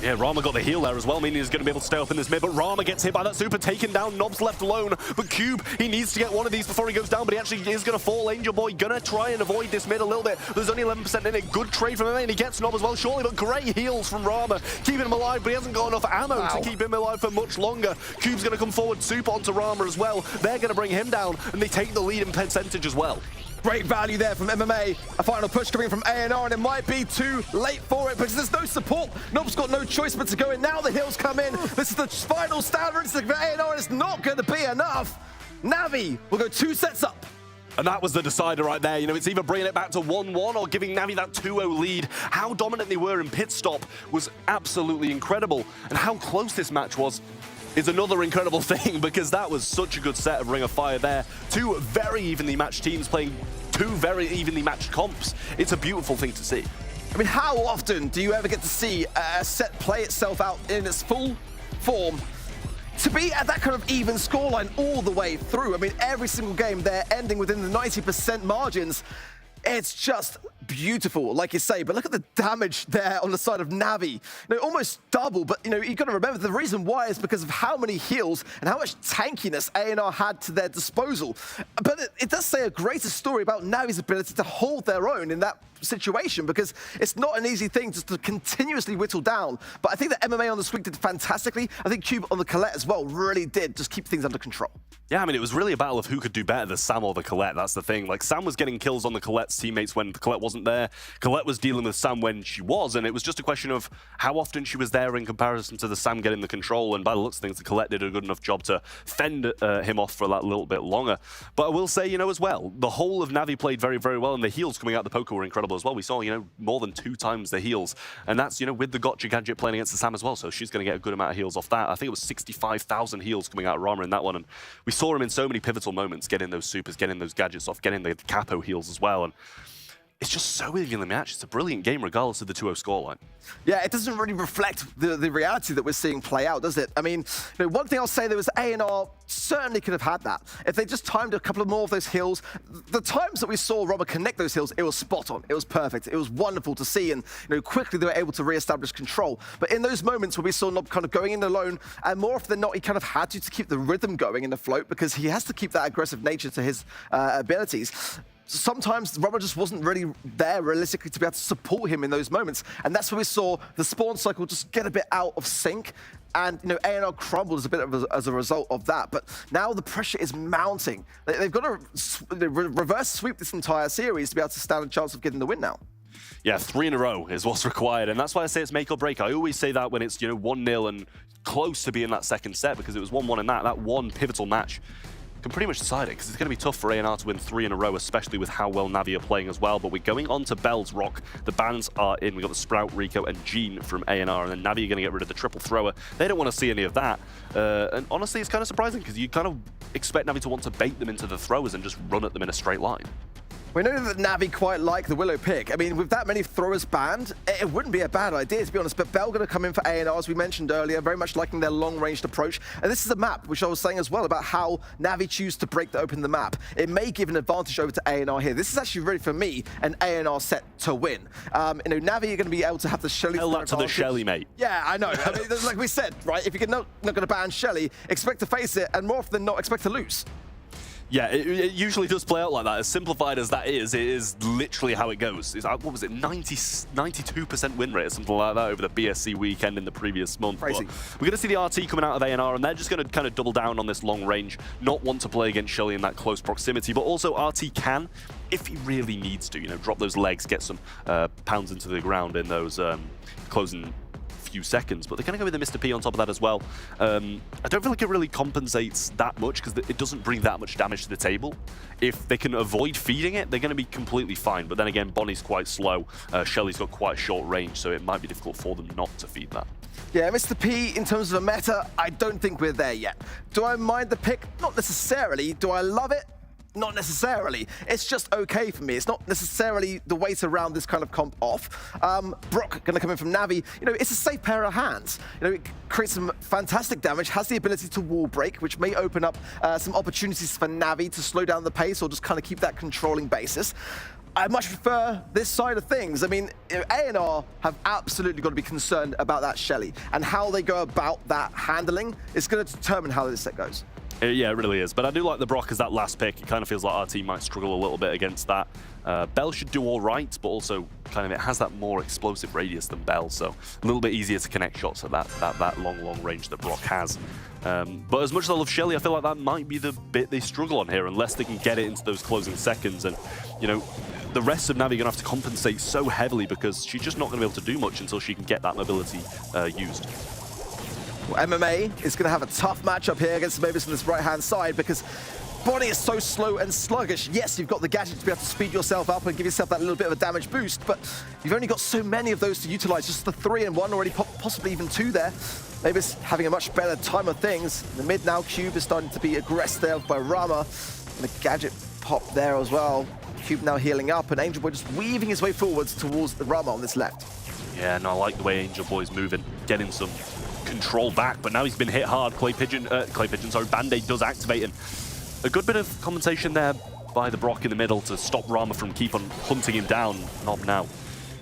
Yeah, Rama got the heal there as well, meaning he's going to be able to stay up in this mid, but Rama gets hit by that super, taken down, Nob's left alone, but Cube, he needs to get one of these before he goes down, but he actually is going to fall. Angel Boy gonna try and avoid this mid a little bit. There's only 11% in it. Good trade from him, and he gets Nob as well, surely, but great heals from Rama, keeping him alive, but he hasn't got enough ammo to keep him alive for much longer. Cube's going to come forward, super onto Rama as well. They're going to bring him down, and they take the lead in percentage as well. Great value there from MMA. A final push coming from A&R, and it might be too late for it because there's no support. Nob's got no choice but to go in. Now the heals come in. This is the final standard for A&R, and it's not going to be enough. Navi will go 2 sets up. And that was the decider right there. You know, it's either bringing it back to 1-1 or giving Navi that 2-0 lead. How dominant they were in pit stop was absolutely incredible. And how close this match was is another incredible thing, because that was such a good set of Ring of Fire there. 2 very evenly matched teams playing 2 very evenly matched comps. It's a beautiful thing to see. I mean, how often do you ever get to see a set play itself out in its full form to be at that kind of even scoreline all the way through? I mean, every single game they're ending within the 90% margins. It's just beautiful, like you say, but look at the damage there on the side of Navi. You know, almost double, but you know, you've got to remember the reason why is because of how many heals and how much tankiness A&R had to their disposal. But it does say a greater story about Navi's ability to hold their own in that situation, because it's not an easy thing just to continuously whittle down. But I think that MMA on the Swing did fantastically. I think Cube on the Colette as well really did just keep things under control. Yeah, I mean, it was really a battle of who could do better, the Sam or the Colette. That's the thing. Like, Sam was getting kills on the Colette's teammates when the Colette wasn't there. Colette was dealing with Sam when she was, and it was just a question of how often she was there in comparison to the Sam getting the control. And by the looks of things, the Colette did a good enough job to fend him off for that little bit longer. But I will say, you know, as well, the whole of Navi played very, very well, and the heals coming out the poker were incredible as well. We saw, you know, more than 2 times the heals. And that's, you know, with the Gotcha gadget playing against the Sam as well, so she's going to get a good amount of heals off that. I think it was 65,000 heals coming out of Rama in that one, and we saw him in so many pivotal moments, getting those supers, getting those gadgets off, getting the capo heals as well. And it's just so evenly matched. It's a brilliant game regardless of the 2-0 scoreline. Yeah, it doesn't really reflect the reality that we're seeing play out, does it? I mean, you know, one thing I'll say there was A&R certainly could have had that. If they just timed a couple of more of those heals, the times that we saw Robert connect those heals, it was spot on. It was perfect. It was wonderful to see, and you know, quickly they were able to re-establish control. But in those moments where we saw Nob kind of going in alone, and more often than not, he kind of had to keep the rhythm going in the float, because he has to keep that aggressive nature to his abilities. Sometimes Robert just wasn't really there realistically to be able to support him in those moments. And that's where we saw the spawn cycle just get a bit out of sync. And, you know, A&R crumbled as a result of that. But now the pressure is mounting. They've got to reverse sweep this entire series to be able to stand a chance of getting the win now. Yeah, 3 in a row is what's required, and that's why I say it's make or break. I always say that when it's, you know, 1-0 and close to being that second set, because it was 1-1 in that one pivotal match can pretty much decide it, because it's going to be tough for A&R to win 3 in a row, especially with how well Navi are playing as well. But we're going on to Bell's Rock. The bans are in. We've got the Sprout, Rico, and Gene from A&R, and then Navi are going to get rid of the triple thrower. They don't want to see any of that. And honestly, it's kind of surprising, because you kind of expect Navi to want to bait them into the throwers and just run at them in a straight line. We know that Navi quite like the Willow pick. I mean, with that many throwers banned, it wouldn't be a bad idea, to be honest. But Bell going to come in for A&R, as we mentioned earlier, very much liking their long-ranged approach. And this is a map, which I was saying as well, about how Navi choose to break open the map. It may give an advantage over to A&R here. This is actually really, for me, an A&R set to win. You know, Navi are going to be able to have the Shelly. Hell up to the Shelly, mate. Yeah, I know. I mean, like we said, right, if you're not going to ban Shelly, expect to face it, and more often than not, expect to lose. Yeah, it usually does play out like that. As simplified as that is, it is literally how it goes. It's, what was it, 92% win rate or something like that over the BSC weekend in the previous month. Crazy. But we're going to see the RT coming out of A&R, and they're just going to kind of double down on this long range, not want to play against Shelly in that close proximity. But also RT can, if he really needs to, you know, drop those legs, get some pounds into the ground in those closing few seconds, but they're going to go with the Mr. P on top of that as well. I don't feel like it really compensates that much, because it doesn't bring that much damage to the table. If they can avoid feeding it, they're going to be completely fine. But then again, Bonnie's quite slow. Shelly's got quite short range, so it might be difficult for them not to feed that. Yeah, Mr. P, in terms of a meta, I don't think we're there yet. Do I mind the pick? Not necessarily. Do I love it? Not necessarily. It's just okay for me. It's not necessarily the way to round this kind of comp off. Brock going to come in from Navi. You know, it's a safe pair of hands. You know, it creates some fantastic damage, has the ability to wall break, which may open up some opportunities for Navi to slow down the pace or just kind of keep that controlling basis. I much prefer this side of things. I mean, A&R have absolutely got to be concerned about that Shelly, and how they go about that handling is going to determine how this set goes. Yeah, it really is. But I do like the Brock as that last pick. It kind of feels like our team might struggle a little bit against that. Bell should do all right, but also kind of it has that more explosive radius than Bell, so a little bit easier to connect shots at that long range that Brock has. But as much as I love Shelly, I feel like that might be the bit they struggle on here, unless they can get it into those closing seconds. And, you know, the rest of Navi are going to have to compensate so heavily because she's just not going to be able to do much until she can get that mobility used. Well, MMA is going to have a tough matchup here against Mavis on this right-hand side because Bonnie is so slow and sluggish. Yes, you've got the gadget to be able to speed yourself up and give yourself that little bit of a damage boost, but you've only got so many of those to utilize. Just the 3 and 1 already, possibly even 2 there. Mavis having a much better time of things. In the mid now, Cube is starting to be aggressed there by Rama. And the gadget pop there as well. Cube now healing up, and Angel Boy just weaving his way forwards towards the Rama on this left. Yeah, no, I like the way Angel Boy's moving, getting some control back, but now he's been hit hard. Band-Aid does activate, and a good bit of compensation there by the Brock in the middle to stop Rama from keep on hunting him down. Nob now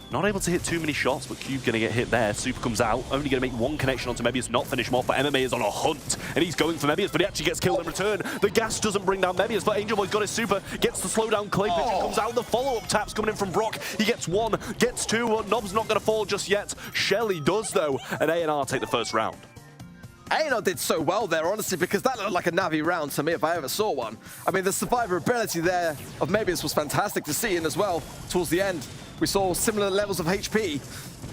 not able to hit too many shots, but Cube gonna get hit there. Super comes out, only gonna make one connection onto Mebius, not finish him off, but MMA is on a hunt, and he's going for Mebius, but he actually gets killed in return. The gas doesn't bring down Mebius, but Angel Boy's got his super, gets the slow down Clay Pigeon, comes out, the follow-up taps coming in from Brock. He gets 1, gets 2, Nob's not gonna fall just yet. Shelly does though, and A&R take the first round. A&R did so well there, honestly, because that looked like a Navi round to me if I ever saw one. I mean, the survivability there of Mebius was fantastic to see, and as well, towards the end, we saw similar levels of HP.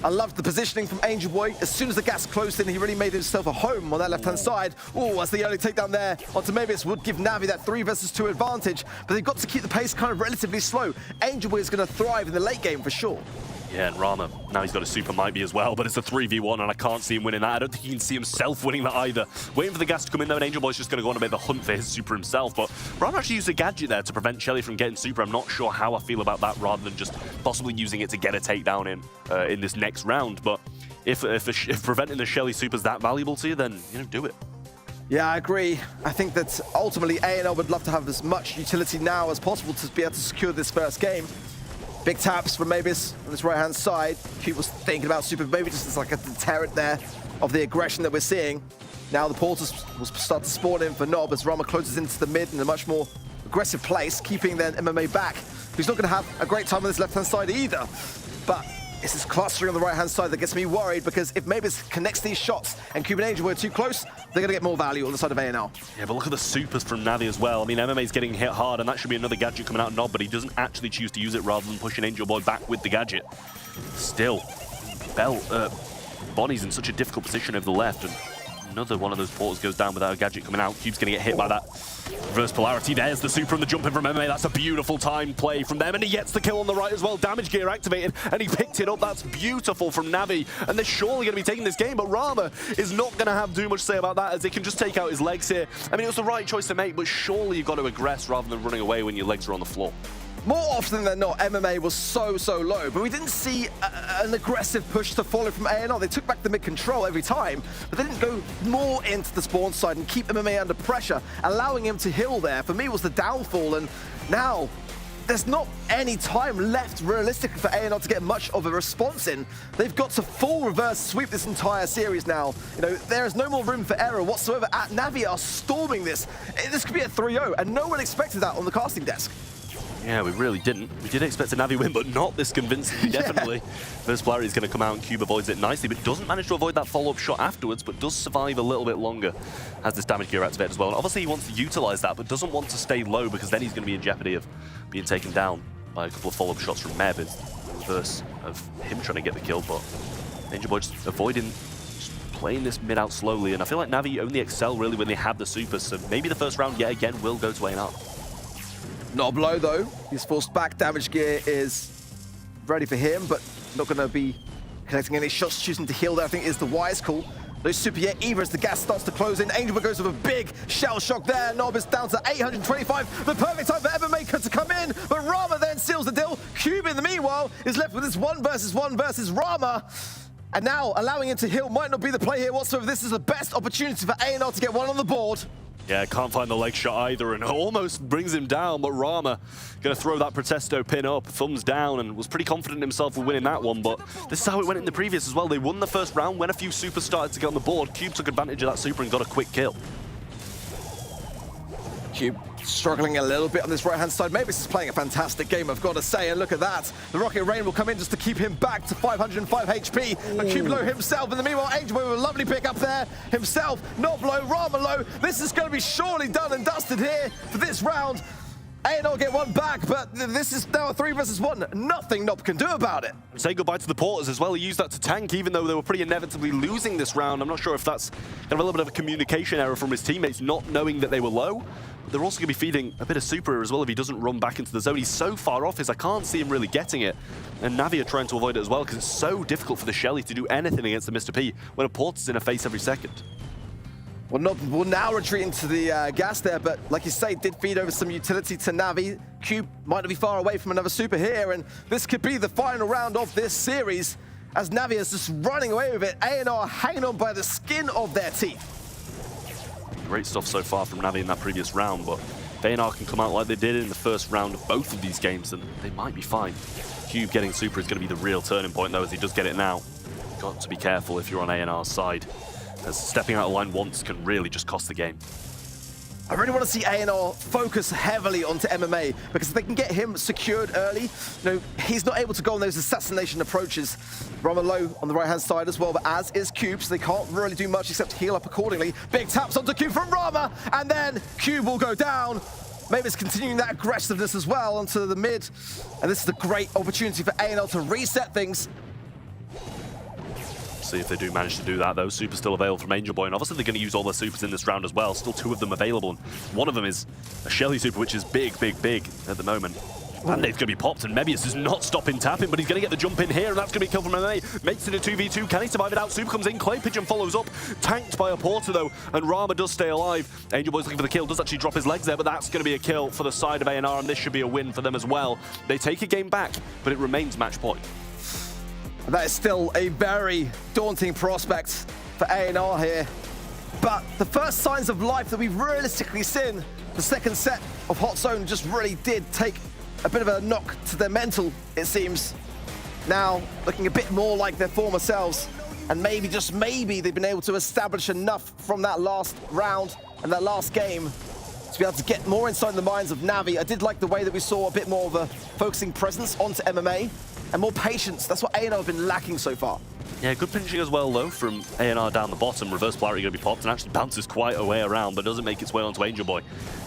I loved the positioning from Angel Boy. As soon as the gas closed in, he really made himself a home on that left-hand side. Oh, as the early takedown there onto Mebius would give Navi that 3 versus 2 advantage, but they've got to keep the pace kind of relatively slow. Angel Boy is going to thrive in the late game for sure. Yeah, and Rama, now he's got a super might be as well, but it's a 3v1 and I can't see him winning that. I don't think he can see himself winning that either. Waiting for the gas to come in though, and Angel Boy's just going to go on a bit of a hunt for his super himself, but Rama actually used a gadget there to prevent Shelly from getting super. I'm not sure how I feel about that rather than just possibly using it to get a takedown in this next round, but if preventing the Shelly super is that valuable to you, then, you know, do it. Yeah, I agree. I think that ultimately A&R would love to have as much utility now as possible to be able to secure this first game. Big taps from Mavis on his right-hand side. Cube was thinking about super, maybe just as like a deterrent there of the aggression that we're seeing. Now the portals will start to spawn in for Nob as Rama closes into the mid in a much more aggressive place, keeping then MMA back. He's not going to have a great time on this left-hand side either. But it's this clustering on the right-hand side that gets me worried, because if Mavis connects these shots and Cube and Angel were too close, they're going to get more value on the side of A&R. Yeah, but look at the supers from Navi as well. I mean, MMA's getting hit hard, and that should be another gadget coming out of Nob, but he doesn't actually choose to use it rather than pushing Angel Boy back with the gadget. Still, Bonnie's in such a difficult position over the left, and another one of those portals goes down without a gadget coming out. Cube's going to get hit by that reverse polarity. There's the super and the jump in from MMA. That's a beautiful time play from them, and he gets the kill on the right as well. Damage gear activated, and he picked it up. That's beautiful from Navi, and they're surely going to be taking this game, but Rama is not going to have too much to say about that, as they can just take out his legs here. I mean, it was the right choice to make, but surely you've got to aggress rather than running away when your legs are on the floor. More often than not, MMA was so low, but we didn't see an aggressive push to follow from A&R. They took back the mid-control every time, but they didn't go more into the spawn side and keep MMA under pressure. Allowing him to heal there, for me, was the downfall, and now there's not any time left realistically for A&R to get much of a response in. They've got to full reverse sweep this entire series now. You know, there is no more room for error whatsoever. Navi are storming this. This could be a 3-0, and no one expected that on the casting desk. Yeah, we really didn't. We did expect a Navi win, but not this convincingly, definitely. First polarity is going to come out, and Cube avoids it nicely, but doesn't manage to avoid that follow-up shot afterwards, but does survive a little bit longer. Has this damage gear activated as well. And obviously he wants to utilize that, but doesn't want to stay low, because then he's going to be in jeopardy of being taken down by a couple of follow-up shots from Meb. It's the reverse of him trying to get the kill, but Angel Boy just avoiding, just playing this mid out slowly. And I feel like Navi only excel really when they have the super, so maybe the first round yet again will go to A&R. Not low though. He's forced back. Damage gear is ready for him, but not going to be connecting any shots. Choosing to heal there, I think, is the wise call. No super yet either as the gas starts to close in. Angel goes with a big shell shock there. Nob is down to 825. The perfect time for Evermaker to come in, but Rama then seals the deal. Cube, in the meanwhile, is left with this 1 versus Rama. And now allowing him to heal might not be the play here whatsoever. This is the best opportunity for A&R to get one on the board. Yeah, can't find the leg shot either, and almost brings him down, but Rama going to throw that Protesto pin up, thumbs down, and was pretty confident in himself with winning that one, but this is how it went in the previous as well. They won the first round. When a few supers started to get on the board, Cube took advantage of that super and got a quick kill. Cube struggling a little bit on this right-hand side. Maybe this is playing a fantastic game, I've got to say, and look at that. The Rocket Rain will come in just to keep him back to 505 HP, but Cube low himself, in the meanwhile, Angel with a lovely pick up there himself. Nob low, Rama low. This is going to be surely done and dusted here for this round. A&R get one back, but this is now a 3 versus 1. Nothing Nob can do about it. Say goodbye to the porters as well. He used that to tank, even though they were pretty inevitably losing this round. I'm not sure if that's kind of a little bit of a communication error from his teammates, not knowing that they were low. But they're also going to be feeding a bit of super as well if he doesn't run back into the zone. He's so far off, I can't see him really getting it. And Navi are trying to avoid it as well, because it's so difficult for the Shelly to do anything against the Mr. P when a porter's in a face every second. Well, Nob will now retreat into the gas there, but like you say, did feed over some utility to Navi. Cube might not be far away from another super here, and this could be the final round of this series, as Navi is just running away with it. A&R hanging on by the skin of their teeth. Great stuff so far from Navi in that previous round, but if A&R can come out like they did in the first round of both of these games, then they might be fine. Cube getting super is going to be the real turning point, though, as he does get it now. Got to be careful if you're on A&R's side, as stepping out of line once can really just cost the game. I really want to see A&R focus heavily onto MMA, because if they can get him secured early, he's not able to go on those assassination approaches. Rama low on the right-hand side as well, but as is Cube, so they can't really do much except heal up accordingly. Big taps onto Cube from Rama, and then Cube will go down. Maybe it's continuing that aggressiveness as well onto the mid, and this is a great opportunity for A&R to reset things. See if they do manage to do that, though. Super still available from Angel Boy, and obviously they're going to use all their supers in this round as well. Still 2 of them available, and one of them is a Shelly super, which is big at the moment. Band-Aid's going to be popped, and Mebius is not stopping tapping, but he's going to get the jump in here, and that's going to be a kill from MMA. Makes it a 2v2. Can he survive it out? Super comes in. Clay Pigeon follows up. Tanked by a porter, though, and Rama does stay alive. Angel Boy's looking for the kill. Does actually drop his legs there, but that's going to be a kill for the side of A&R, and this should be a win for them as well. They take a game back, but it remains match point. That is still a very daunting prospect for A&R here. But the first signs of life that we've realistically seen, the second set of Hot Zone just really did take a bit of a knock to their mental, it seems. Now, looking a bit more like their former selves. And maybe, just maybe, they've been able to establish enough from that last round and that last game to be able to get more inside the minds of Navi. I did like the way that we saw a bit more of a focusing presence onto MMA and more patience. That's what A&R have been lacking so far. Yeah, good pinching as well, though, from A&R down the bottom. Reverse polarity going to be popped and actually bounces quite a way around, but doesn't make its way onto Angel Boy.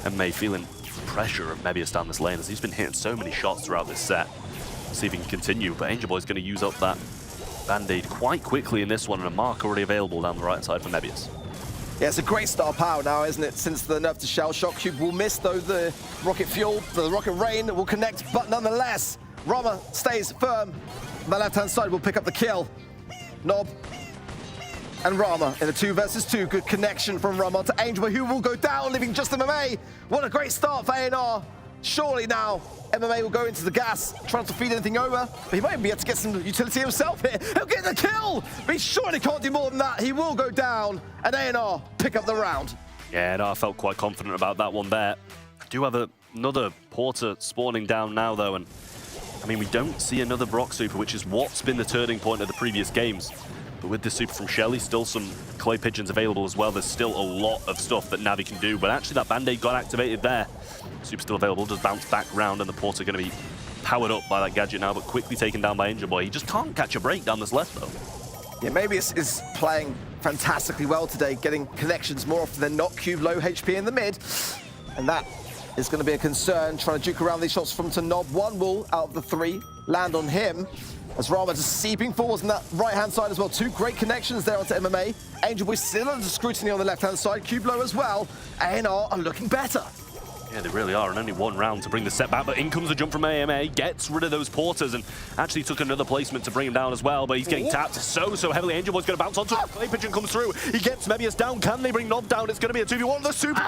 And May feeling pressure of Mebius down this lane, as he's been hitting so many shots throughout this set. See if he can continue, but Angel Boy's going to use up that Band-Aid quite quickly in this one, and a mark already available down the right side for Mebius. Yeah, it's a great star power now, isn't it? Since the nerf to Shell Shock, Cube will miss, though, the Rocket Fuel. The Rocket Rain will connect, but nonetheless, Rama stays firm. The left-hand side will pick up the kill. Nob and Rama in a 2 versus 2. Good connection from Rama to Angel, who will go down, leaving just MMA. What a great start for A&R. Surely now, MMA will go into the gas, trying to feed anything over, but he might be able to get some utility himself here. He'll get the kill, but he surely can't do more than that. He will go down, and A&R pick up the round. Yeah, and I felt quite confident about that one there. I do have another porter spawning down now, though, and I mean, we don't see another Brock super, which is what's been the turning point of the previous games. But with the super from Shelly, still some Clay Pigeons available as well. There's still a lot of stuff that Navi can do, but actually that Band-Aid got activated there. Super still available, does bounce back round, and the porter going to be powered up by that gadget now, but quickly taken down by Angel Boy. He just can't catch a break down this left, though. Yeah, Mebius is playing fantastically well today, getting connections more often than not. Cube low HP in the mid, and that is going to be a concern, trying to juke around these shots from to Nob. 1 will, out of the 3, land on him, as Rama just seeping forwards on that right-hand side as well. 2 great connections there onto MMA. Angel Boy still under scrutiny on the left-hand side. Cube low as well. A&R are looking better. Yeah, they really are, and only one round to bring the set back, but in comes a jump from AMA, gets rid of those porters, and actually took another placement to bring him down as well, but he's getting tapped so heavily. Angel Boy's going to bounce onto it. Clay Pigeon comes through, he gets Mebius down. Can they bring Nob down? It's going to be a 2v1. The Super,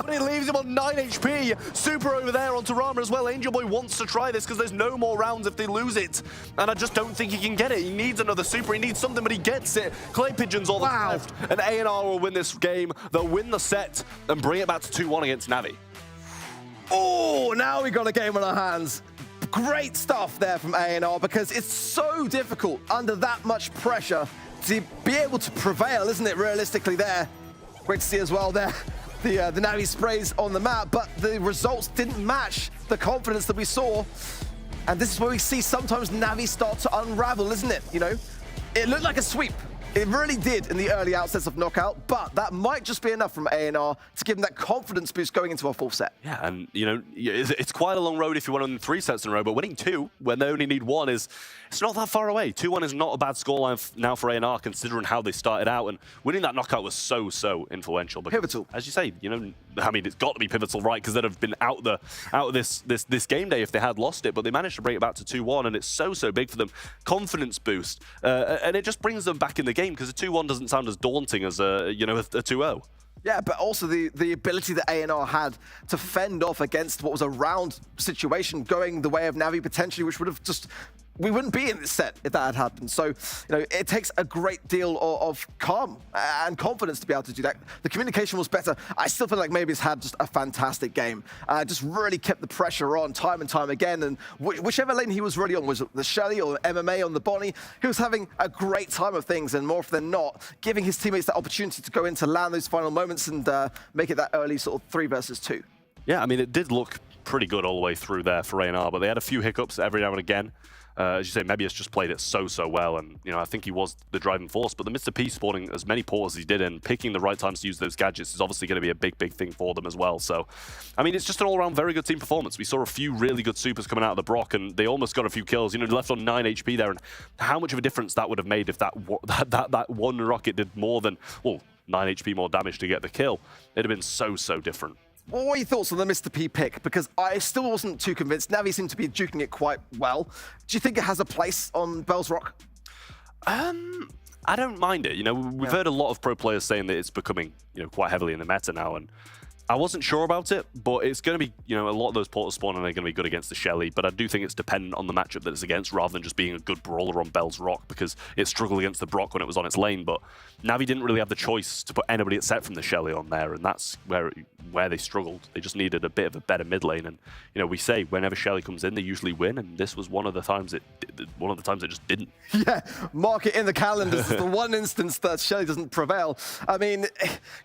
but it leaves him on 9 HP. Super over there onto Rama as well. Angel Boy wants to try this because there's no more rounds if they lose it, and I just don't think he can get it. He needs another Super, he needs something, but he gets it. Clay Pigeon's all that's left, and A&R will win this game. They'll win the set and bring it back to 2-1 against Navi. Oh, now we got a game on our hands. Great stuff there from A&R, because it's so difficult under that much pressure to be able to prevail, isn't it, realistically there. Great to see as well there, the Navi sprays on the map, but the results didn't match the confidence that we saw. And this is where we see sometimes Navi start to unravel, isn't it? You know, it looked like a sweep. It really did in the early outsets of Knockout, but that might just be enough from A&R to give them that confidence boost going into our fourth set. Yeah, and you know, it's quite a long road if you want to win 3 sets in a row, but winning 2 when they only need 1 it's not that far away. 2-1 is not a bad scoreline now for A&R considering how they started out, and winning that knockout was so influential. Because, pivotal. As you say, you know, I mean, it's got to be pivotal, right? Because they'd have been out of this game day if they had lost it, but they managed to bring it back to 2-1, and it's so big for them. Confidence boost, and it just brings them back in the game because a 2-1 doesn't sound as daunting as a 2-0. Yeah, but also the ability that A&R had to fend off against what was a round situation going the way of Navi potentially, which would have just... we wouldn't be in this set if that had happened. So, you know, it takes a great deal of calm and confidence to be able to do that. The communication was better. I still feel like maybe it's had just a fantastic game. Just really kept the pressure on time and time again. And whichever lane he was really on, was it the Shelly or MMA on the Bonnie, he was having a great time of things, and more often than not, giving his teammates that opportunity to go in to land those final moments and make it that early sort of 3 versus 2. Yeah, I mean, it did look pretty good all the way through there for A&R, but they had a few hiccups every now and again. As you say, Mebius just played it so well, and you know, I think he was the driving force. But the Mr. P spawning as many ports as he did and picking the right times to use those gadgets is obviously going to be a big thing for them as well. So, I mean, it's just an all-around very good team performance. We saw a few really good supers coming out of the Brock, and they almost got a few kills. You know, left on 9 HP there, and how much of a difference that would have made if that one rocket did more than 9 HP more damage to get the kill. It'd have been so different. What are your thoughts on the Mr. P pick? Because I still wasn't too convinced. Navi seemed to be duking it quite well. Do you think it has a place on Bell's Rock? I don't mind it. You know, we've heard a lot of pro players saying that it's becoming, you know, quite heavily in the meta now, and I wasn't sure about it, but it's going to be, you know, a lot of those portals spawning are going to be good against the Shelly, but I do think it's dependent on the matchup that it's against rather than just being a good brawler on Bell's Rock, because it struggled against the Brock when it was on its lane, but Navi didn't really have the choice to put anybody at set from the Shelly on there, and that's where they struggled. They just needed a bit of a better mid lane, and you know, we say whenever Shelly comes in, they usually win, and this was one of the times it just didn't. Yeah, mark it in the calendar. This is the one instance that Shelly doesn't prevail. I mean,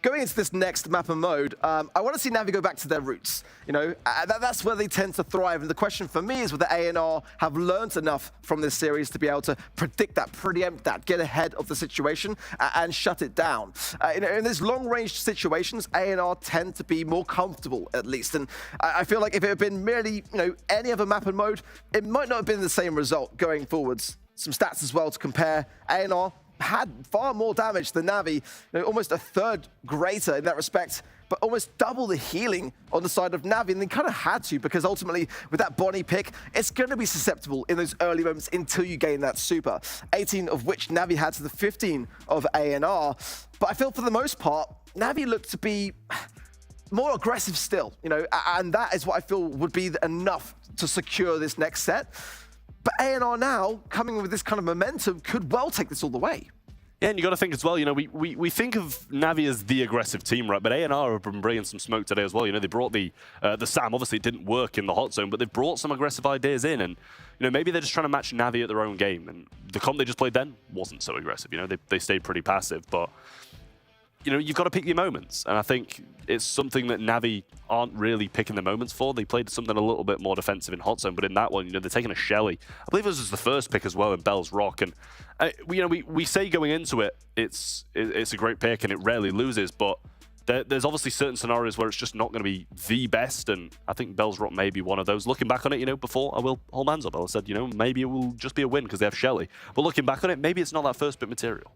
going into this next map and mode, I want to see Navi go back to their roots. You know, that's where they tend to thrive. And the question for me is whether A&R have learned enough from this series to be able to predict that, preempt that, get ahead of the situation and shut it down. You know, in these long-range situations, A&R tend to be more comfortable, at least. And I feel like if it had been merely, you know, any other map and mode, it might not have been the same result going forwards. Some stats as well to compare. A&R had far more damage than Navi, you know, almost a third greater in that respect, but almost double the healing on the side of Navi, and they kind of had to, because ultimately with that Bonnie pick, it's going to be susceptible in those early moments until you gain that super, 18 of which Navi had to the 15 of A&R. But I feel for the most part, Navi looked to be more aggressive still, you know, and that is what I feel would be enough to secure this next set. But A&R now, coming with this kind of momentum, could well take this all the way. Yeah, and you got to think as well, you know, we think of Navi as the aggressive team, right? But A&R have been bringing some smoke today as well. You know, they brought the SAM. Obviously, it didn't work in the hot zone, but they've brought some aggressive ideas in. And, you know, maybe they're just trying to match Navi at their own game. And the comp they just played then wasn't so aggressive. You know, they stayed pretty passive. But, you know, you've got to pick your moments. And I think it's something that Navi aren't really picking the moments for. They played something a little bit more defensive in hot zone, but in that one, you know, they're taking a Shelly. I believe this was the first pick as well in Bell's Rock. And, you know, we say going into it, it's a great pick and it rarely loses, but there's obviously certain scenarios where it's just not going to be the best, and I think Bell's Rock may be one of those. Looking back on it, you know, before, I will hold hands up. I said, you know, maybe it will just be a win because they have Shelly. But looking back on it, maybe it's not that first bit material.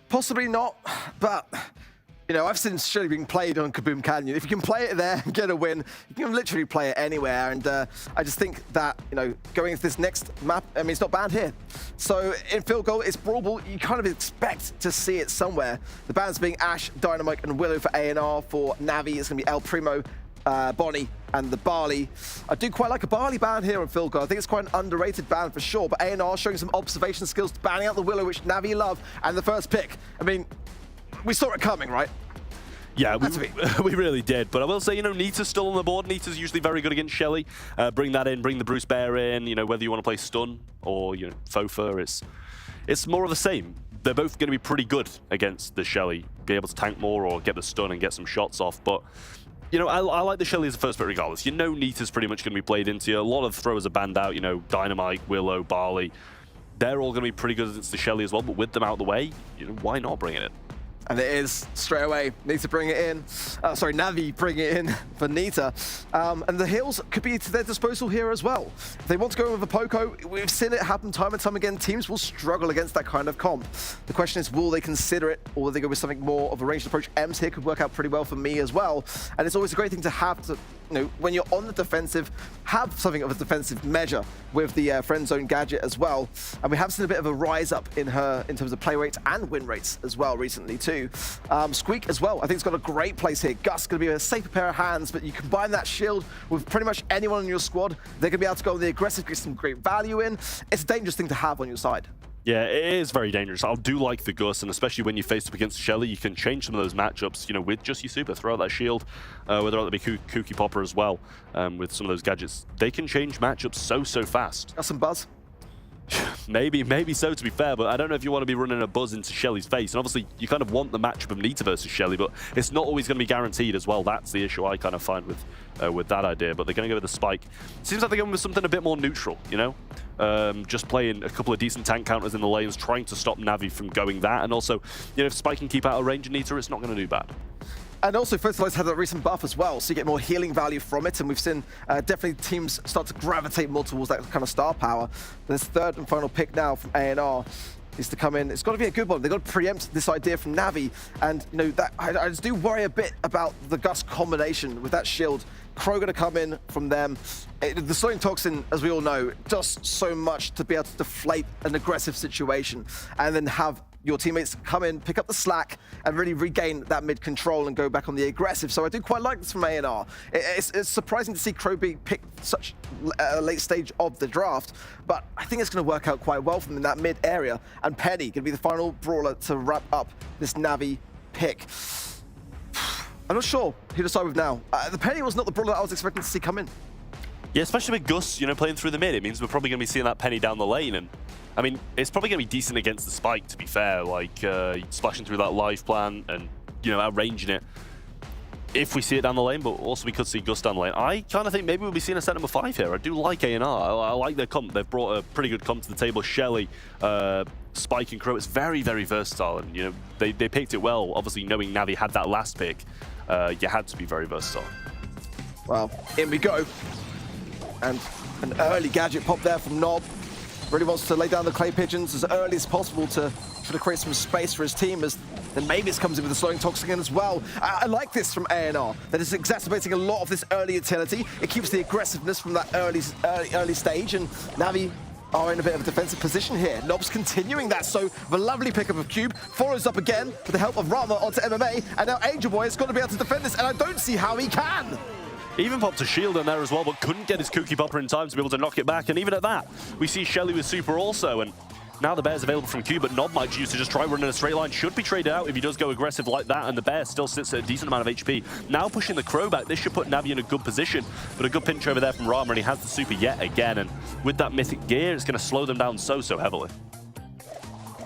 Possibly not, but You know, I've seen Shelly being played on Kaboom Canyon. If you can play it there and get a win, you can literally play it anywhere. And I just think that, you know, going into this next map, I mean, it's not banned here. So in field goal, it's Brawl Ball. You kind of expect to see it somewhere. The bans being Ash, Dynamite, and Willow for A&R. For Navi, it's going to be El Primo, Bonnie, and the Barley. I do quite like a Barley ban here on field goal. I think it's quite an underrated ban for sure. But A&R showing some observation skills, banning out the Willow, which Navi love, and the first pick. I mean, we saw it coming, right? Yeah, we really did. But I will say, you know, Nita's still on the board. Nita's usually very good against Shelly. Bring that in, bring the Bruce Bear in. You know, whether you want to play Stun or, you know, Fofa, it's more of the same. They're both going to be pretty good against the Shelly. Be able to tank more or get the stun and get some shots off. But, you know, I like the Shelly as a first pick regardless. You know Nita's pretty much going to be played into you. A lot of throwers are banned out, you know, Dynamite, Willow, Barley. They're all going to be pretty good against the Shelly as well. But with them out of the way, you know, why not bring it in? And it is straight away. Need to bring it in. Sorry, Navi bring it in for Nita. And the heals could be to their disposal here as well. If they want to go with a Poco, we've seen it happen time and time again. Teams will struggle against that kind of comp. The question is, will they consider it, or will they go with something more of a ranged approach? Ems here could work out pretty well for me as well. And it's always a great thing to have to, you know, when you're on the defensive, have something of a defensive measure with the friend zone gadget as well. And we have seen a bit of a rise up in her in terms of play rates and win rates as well recently too. Squeak as well, I think it's got a great place here. Gus going to be a safer pair of hands, but you combine that shield with pretty much anyone in your squad, they're going to be able to go on the aggressive, get some great value in. It's a dangerous thing to have on your side. Yeah, it is very dangerous. I do like the Gus, and especially when you face up against Shelly, you can change some of those matchups, you know, with just your super. Throw out that shield, whether that be Kooky Popper as well, with some of those gadgets. They can change matchups so fast. Got some buzz? Maybe so, to be fair, but I don't know if you want to be running a buzz into Shelly's face. And obviously, you kind of want the matchup of Nita versus Shelly, but it's not always going to be guaranteed as well. That's the issue I kind of find with that idea. But they're going to go with the spike. Seems like they're going with something a bit more neutral, you know? Just playing a couple of decent tank counters in the lanes, trying to stop Navi from going that. And also, you know, if Spike can keep out of range of Nita, it's not going to do bad. And also, Fertilize had that recent buff as well, so you get more healing value from it, and we've seen definitely teams start to gravitate more towards that kind of star power. This third and final pick now from A&R is to come in. It's got to be a good one. They've got to preempt this idea from Navi, and you know that I just do worry a bit about the Gus combination with that shield. Crow going to come in from them. The Slowing Toxin, as we all know, does so much to be able to deflate an aggressive situation, and then have your teammates come in, pick up the slack, and really regain that mid control and go back on the aggressive. So I do quite like this from A&R. It's surprising to see Crow being picked such a late stage of the draft, but I think it's going to work out quite well for them in that mid area. And Penny going to be the final brawler to wrap up this Navi pick. I'm not sure who to side with now. The Penny was not the brawler I was expecting to see come in. Yeah, especially with Gus, you know, playing through the mid, it means we're probably going to be seeing that Penny down the lane. And I mean, it's probably going to be decent against the Spike, to be fair, like splashing through that life plan and, you know, outranging it if we see it down the lane, but also we could see Gus down the lane. I kind of think maybe we'll be seeing a set number 5 here. I do like A&R. I like their comp. They've brought a pretty good comp to the table. Shelly, Spike and Crow, it's very versatile, and, you know, they picked it well. Obviously, knowing Navi had that last pick, you had to be very versatile. Well, in we go. And an early gadget pop there from Nob. Really wants to lay down the clay pigeons as early as possible to try to create some space for his team, as then Mavis comes in with a Slowing Toxin as well. I like this from A&R, that is exacerbating a lot of this early utility. It keeps the aggressiveness from that early stage, and Navi are in a bit of a defensive position here. Nob's continuing that, so the lovely pickup of Cube follows up again with the help of Rama onto MMA, and now Angel Boy has got to be able to defend this, and I don't see how he can. Even popped a shield in there as well, but couldn't get his Kooky Popper in time to be able to knock it back. And even at that, we see Shelly with super also. And now the Bear's available from Q, but Nob might choose to just try running a straight line. Should be traded out if he does go aggressive like that. And the Bear still sits at a decent amount of HP. Now pushing the Crow back, this should put Navi in a good position. But a good pinch over there from Rama, and he has the super yet again. And with that mythic gear, it's going to slow them down so heavily.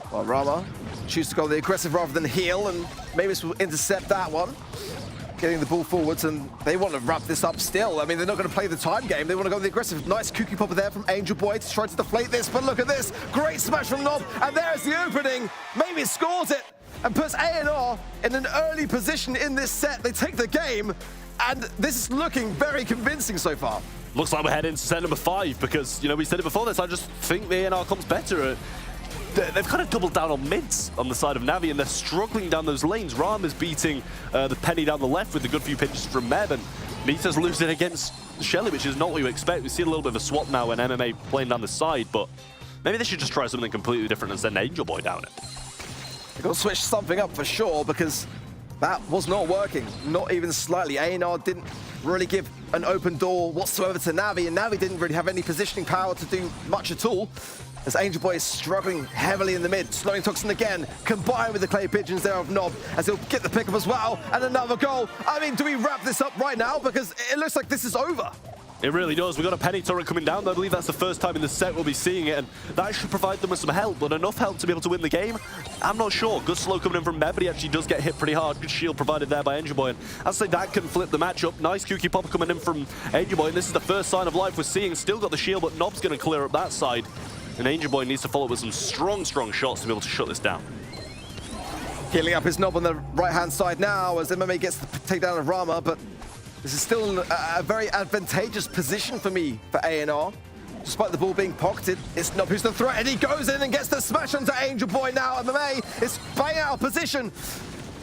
Well, Rama chooses to go the aggressive rather than heal, and Mavis will intercept that one. Getting the ball forwards, and they want to wrap this up still. I mean, they're not going to play the time game. They want to go the aggressive. Nice Kooky Popper there from Angel Boy to try to deflate this, but look at this. Great smash from Nob, and there's the opening. Maybe scores it and puts A&R in an early position in this set. They take the game, and this is looking very convincing so far. Looks like we're heading to set number 5 because, you know, we said it before this. I just think the A&R comes better at they've kind of doubled down on mids on the side of Navi, and they're struggling down those lanes. Ram is beating the Penny down the left with the good few pitches from Meb, and Nita's losing against Shelly, which is not what you expect. We see a little bit of a swap now when MMA playing down the side, but maybe they should just try something completely different and send Angel Boy down it. They've got to switch something up for sure, because that was not working, not even slightly. A&R didn't really give an open door whatsoever to Navi, and Navi didn't really have any positioning power to do much at all, as Angel Boy is struggling heavily in the mid. Slowing Toxin again, combined with the clay pigeons there of Nob, as he'll get the pickup as well, and another goal. I mean, do we wrap this up right now? Because it looks like this is over. It really does. We've got a Penny turret coming down. I believe that's the first time in the set we'll be seeing it, and that should provide them with some help, but enough help to be able to win the game? I'm not sure. Good slow coming in from Meb, but he actually does get hit pretty hard. Good shield provided there by Angel Boy, and I'd say that can flip the matchup. Nice QQ Popper coming in from Angel Boy, and this is the first sign of life we're seeing. Still got the shield, but Nob's going to clear up that side, and Angel Boy needs to follow up with some strong shots to be able to shut this down. Healing up his Nob on the right-hand side now, as MMA gets the takedown of Rama, but this is still a very advantageous position for me for A&R. Despite the ball being pocketed, it's Nob who's the threat, and he goes in and gets the smash onto Angel Boy now. MMA is bang out of position.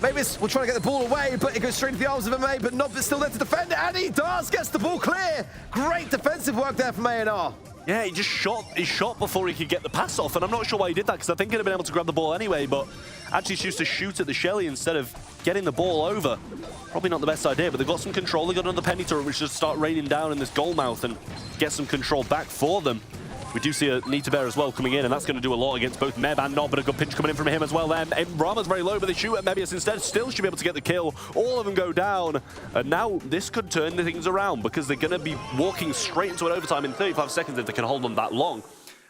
Maybe we're trying to get the ball away, but it goes straight into the arms of MMA, but Nob is still there to defend it, and he does, gets the ball clear. Great defensive work there from A&R. Yeah, he just shot before he could get the pass off, and I'm not sure why he did that, because I think he'd have been able to grab the ball anyway, but actually choose to shoot at the Shelly instead of getting the ball over. Probably not the best idea, but they've got some control. They've got another Penny turret, which should start raining down in this goal mouth and get some control back for them. We do see a Nita Bear as well coming in, and that's going to do a lot against both Meb and Nob, but a good pinch coming in from him as well. Then Rama's very low, but they shoot at Mebius instead. Still should be able to get the kill. All of them go down, and now this could turn the things around, because they're going to be walking straight into an overtime in 35 seconds if they can hold on that long.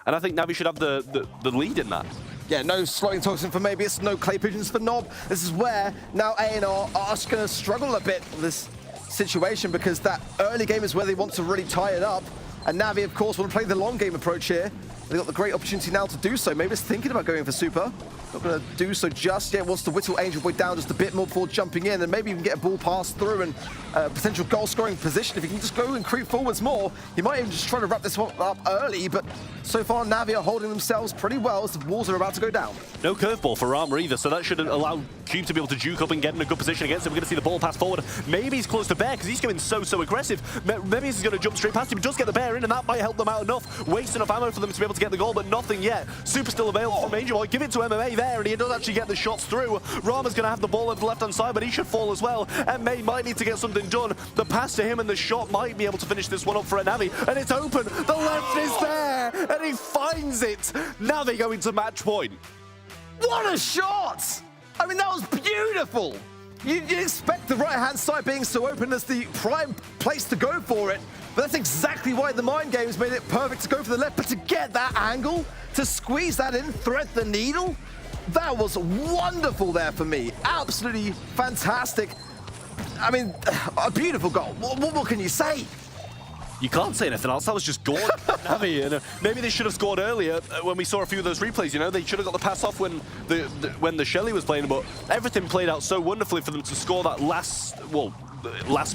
And I think Navi should have the lead in that. Yeah, no slowing toxin for Mebius, no clay pigeons for Nob. This is where now A&R are just going to struggle a bit in this situation, because that early game is where they want to really tie it up. And Navi, of course, want to play the long game approach here. They've got the great opportunity now to do so. Maybe it's thinking about going for super. Not going to do so just yet. Wants to whittle Angel Boy down just a bit more before jumping in, and maybe even get a ball pass through and potential goal-scoring position. If he can just go and creep forwards more, he might even just try to wrap this one up early, but so far Navi are holding themselves pretty well as the walls are about to go down. No curveball for Rama either, so that should allow Cube to be able to juke up and get in a good position against him. We're going to see the ball pass forward. Maybe he's close to Bear, because he's going so aggressive. Maybe he's going to jump straight past him, just get the Bear in, and that might help them out enough. Waste enough ammo for them to be able to get the goal, but nothing yet. Super still available from Angel Boy. Give it to MMA there, and he does actually get the shots through. Rama's going to have the ball on the left-hand side, but he should fall as well. And May might need to get something done. The pass to him and the shot might be able to finish this one up for a Navi, and it's open. The left is there, and he finds it. Now they go into match point. What a shot! I mean, that was beautiful. You'd expect the right-hand side being so open as the prime place to go for it, but that's exactly why the mind games made it perfect to go for the left. But to get that angle, to squeeze that in, thread the needle, that was wonderful there for me. Absolutely fantastic. I mean, a beautiful goal. What can you say? You can't say anything else. That was just gorgeous. Navi, and maybe they should have scored earlier when we saw a few of those replays. You know, they should have got the pass off when the Shelly was playing, but everything played out so wonderfully for them to score that last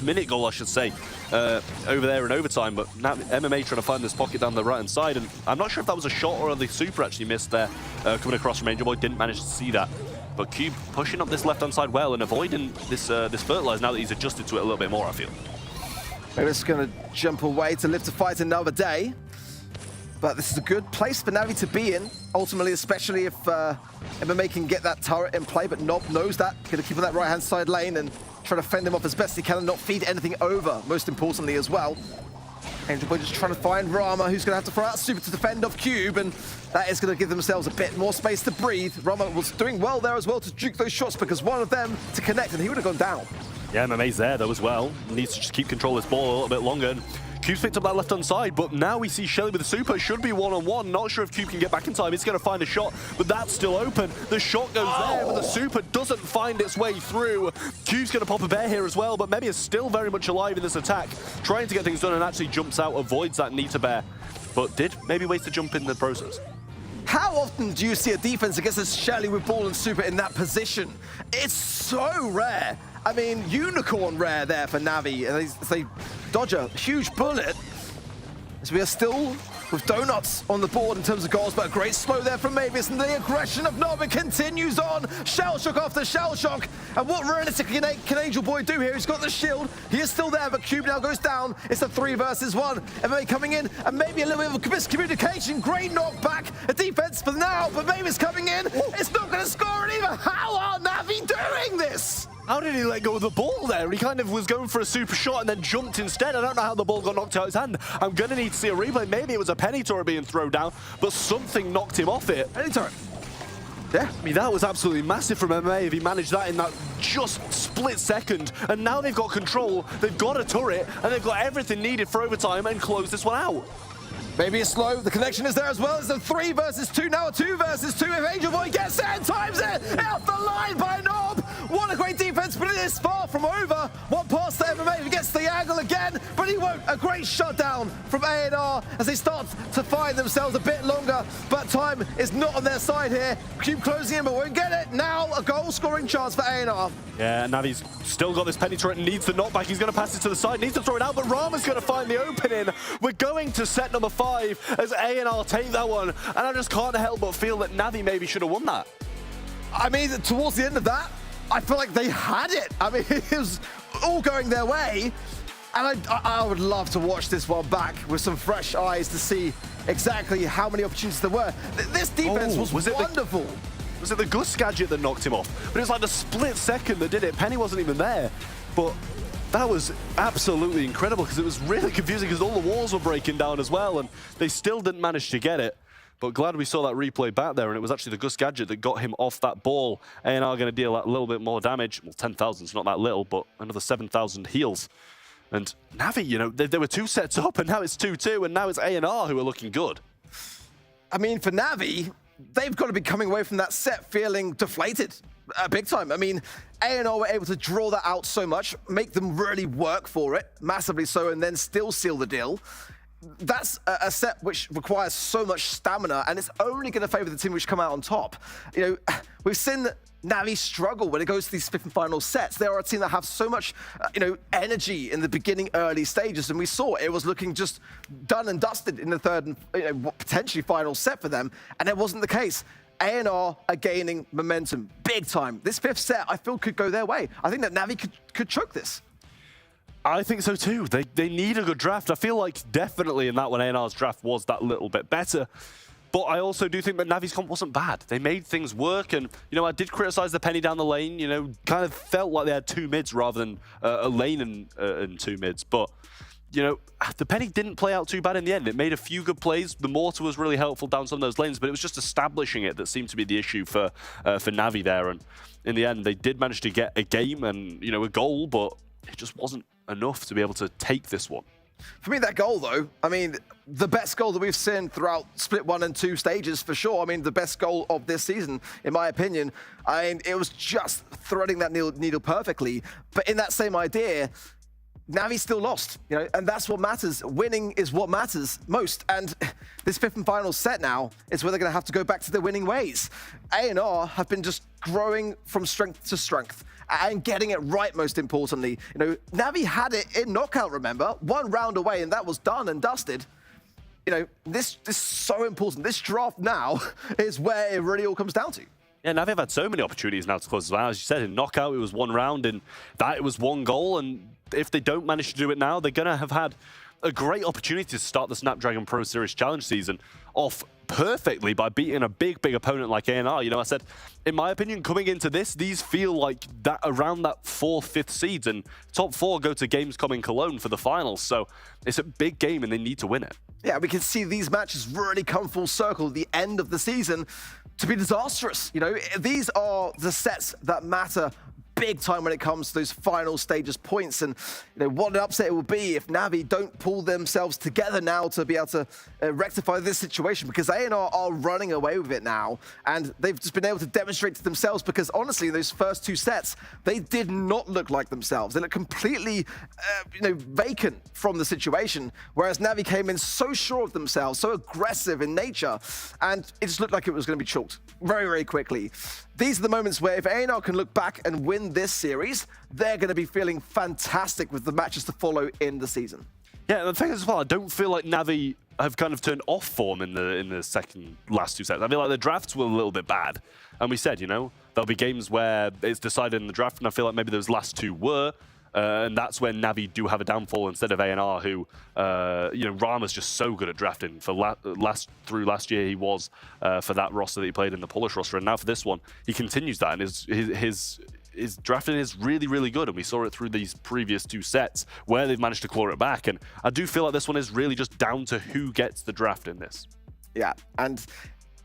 minute goal, I should say, over there in overtime. But now MMA trying to find this pocket down the right-hand side, and I'm not sure if that was a shot or the super actually missed there, coming across from Angel Boy. Didn't manage to see that. But Cube pushing up this left-hand side well and avoiding this fertilize now that he's adjusted to it a little bit more, I feel. Maybe it's going to jump away to live to fight another day. But this is a good place for Navi to be in, ultimately, especially if MMA can get that turret in play. But Nob knows that. Going to keep on that right-hand side lane and try to fend him off as best he can and not feed anything over, most importantly as well. Angel Boy just trying to find Rama, who's going to have to throw out super to defend off Cube, and that is going to give themselves a bit more space to breathe. Rama was doing well there as well to juke those shots, because one of them to connect, and he would have gone down. Yeah, MMA's there though as well. Needs to just keep control of this ball a little bit longer. And Cube's picked up that left-hand side, but now we see Shelly with the super. Should be one-on-one. Not sure if Cube can get back in time. He's going to find a shot, but that's still open. The shot goes there, but the super doesn't find its way through. Cube's going to pop a bear here as well, but maybe is still very much alive in this attack. Trying to get things done and actually jumps out, avoids that Nita bear, but did maybe waste a jump in the process. How often do you see a defense against a Shelly with ball and super in that position? It's so rare. I mean, unicorn rare there for Navi. And they dodge a huge bullet. As we are still with donuts on the board in terms of goals, but a great slow there from Mavis, and the aggression of Nob continues on. Shell shock after shell shock, and what realistically can Angel Boy do here? He's got the shield, he is still there, but Cube now goes down. It's a 3 versus 1. MMA coming in, and maybe a little bit of miscommunication. Great knockback, a defense for now, but Mavis coming in. It's not going to score it either. How are Navi doing this? How did he let go of the ball there? He kind of was going for a super shot and then jumped instead. I don't know how the ball got knocked out of his hand. I'm going to need to see a replay. Maybe it was a penny turret being thrown down, but something knocked him off it. Penny turret. Yeah. I mean, that was absolutely massive from MMA if he managed that in that just split second. And now they've got control, they've got a turret, and they've got everything needed for overtime and close this one out. Maybe it's slow. The connection is there as well. It's a 3 versus 2, now a 2 versus 2. If Angel Boy gets there and times it, out the line by Nob. What a great defense, but it is far from over. One pass to MMA, he gets the angle again, but he won't. A great shutdown from A&R as they start to find themselves a bit longer, but time is not on their side here. Cube closing in, but won't get it. Now a goal-scoring chance for A&R. Yeah, Navi's still got this penny turret and needs the knockback. He's going to pass it to the side, needs to throw it out, but Rama's going to find the opening. We're going to set number 5 as A&R take that one, and I just can't help but feel that Navi maybe should have won that. I mean, towards the end of that, I feel like they had it. I mean, it was all going their way, and I would love to watch this one back with some fresh eyes to see exactly how many opportunities there were. This defense was wonderful. Was it the Gus gadget that knocked him off? But it was like the split second that did it. Penny wasn't even there. But that was absolutely incredible because it was really confusing because all the walls were breaking down as well, and they still didn't manage to get it. But glad we saw that replay back there, and it was actually the Gus gadget that got him off that ball. A&R going to deal a little bit more damage. Well, 10,000 is not that little, but another 7,000 heals. And Navi, you know, they were 2 sets up, and now it's 2-2, and now it's A&R who are looking good. I mean, for Navi, they've got to be coming away from that set feeling deflated. Big time. I mean, A&R were able to draw that out so much, make them really work for it, massively so, and then still seal the deal. That's a set which requires so much stamina, and it's only going to favor the team which come out on top. You know, we've seen Navi struggle when it goes to these 5th and final sets. They are a team that have so much, energy in the beginning, early stages, and we saw it was looking just done and dusted in the 3rd and potentially final set for them, and it wasn't the case. A&R are gaining momentum big time. This 5th set, I feel, could go their way. I think that Navi could choke this. I think so too. They need a good draft. I feel like definitely in that one, A&R's draft was that little bit better. But I also do think that Navi's comp wasn't bad. They made things work, and, I did criticize the penny down the lane, kind of felt like they had 2 mids rather than a lane and 2 mids. But, the penny didn't play out too bad in the end. It made a few good plays. The mortar was really helpful down some of those lanes, but it was just establishing it that seemed to be the issue for Navi there. And in the end, they did manage to get a game and, a goal, but it just wasn't enough to be able to take this one. For me, that goal, though, I mean, the best goal that we've seen throughout split 1 and 2 stages, for sure. I mean, the best goal of this season, in my opinion. I mean, it was just threading that needle perfectly. But in that same idea, Navi still lost, and that's what matters. Winning is what matters most. And this 5th and final set now is where they're going to have to go back to their winning ways. A&R have been just growing from strength to strength and getting it right, most importantly. Navi had it in knockout, remember? 1 round away, and that was done and dusted. This is so important. This draft now is where it really all comes down to. Yeah, Navi have had so many opportunities now to close as well. As you said, in knockout, it was 1 round, and that it was 1 goal. And if they don't manage to do it now, they're going to have had a great opportunity to start the Snapdragon Pro Series Challenge season off perfectly by beating a big opponent like A&R. I said, in my opinion, coming into this, these feel like that around that 4th, 5th seeds, and top 4 go to Gamescom in Cologne for the finals. So it's a big game and they need to win it. Yeah, we can see these matches really come full circle at the end of the season to be disastrous. These are the sets that matter big time when it comes to those final stages points, and what an upset it will be if Navi don't pull themselves together now to be able to rectify this situation, because A&R are running away with it now, and they've just been able to demonstrate to themselves, because honestly, in those first 2 sets, they did not look like themselves. They looked completely, vacant from the situation, whereas Navi came in so sure of themselves, so aggressive in nature, and it just looked like it was going to be chalked very quickly. These are the moments where if A&R can look back and win this series, they're going to be feeling fantastic with the matches to follow in the season. Yeah, the thing is as well, I don't feel like Navi have kind of turned off form in the second last 2 sets. I feel like the drafts were a little bit bad. And we said, you know, there'll be games where it's decided in the draft, and I feel like maybe those last 2 were. And that's when Navi do have a downfall instead of ANR, who, you know, Rama's just so good at drafting. For last year, he was for that roster that he played in the Polish roster, and now for this one, he continues that, and his drafting is really, really good, and we saw it through these previous 2 sets where they've managed to claw it back. And I do feel like this one is really just down to who gets the draft in this. Yeah, and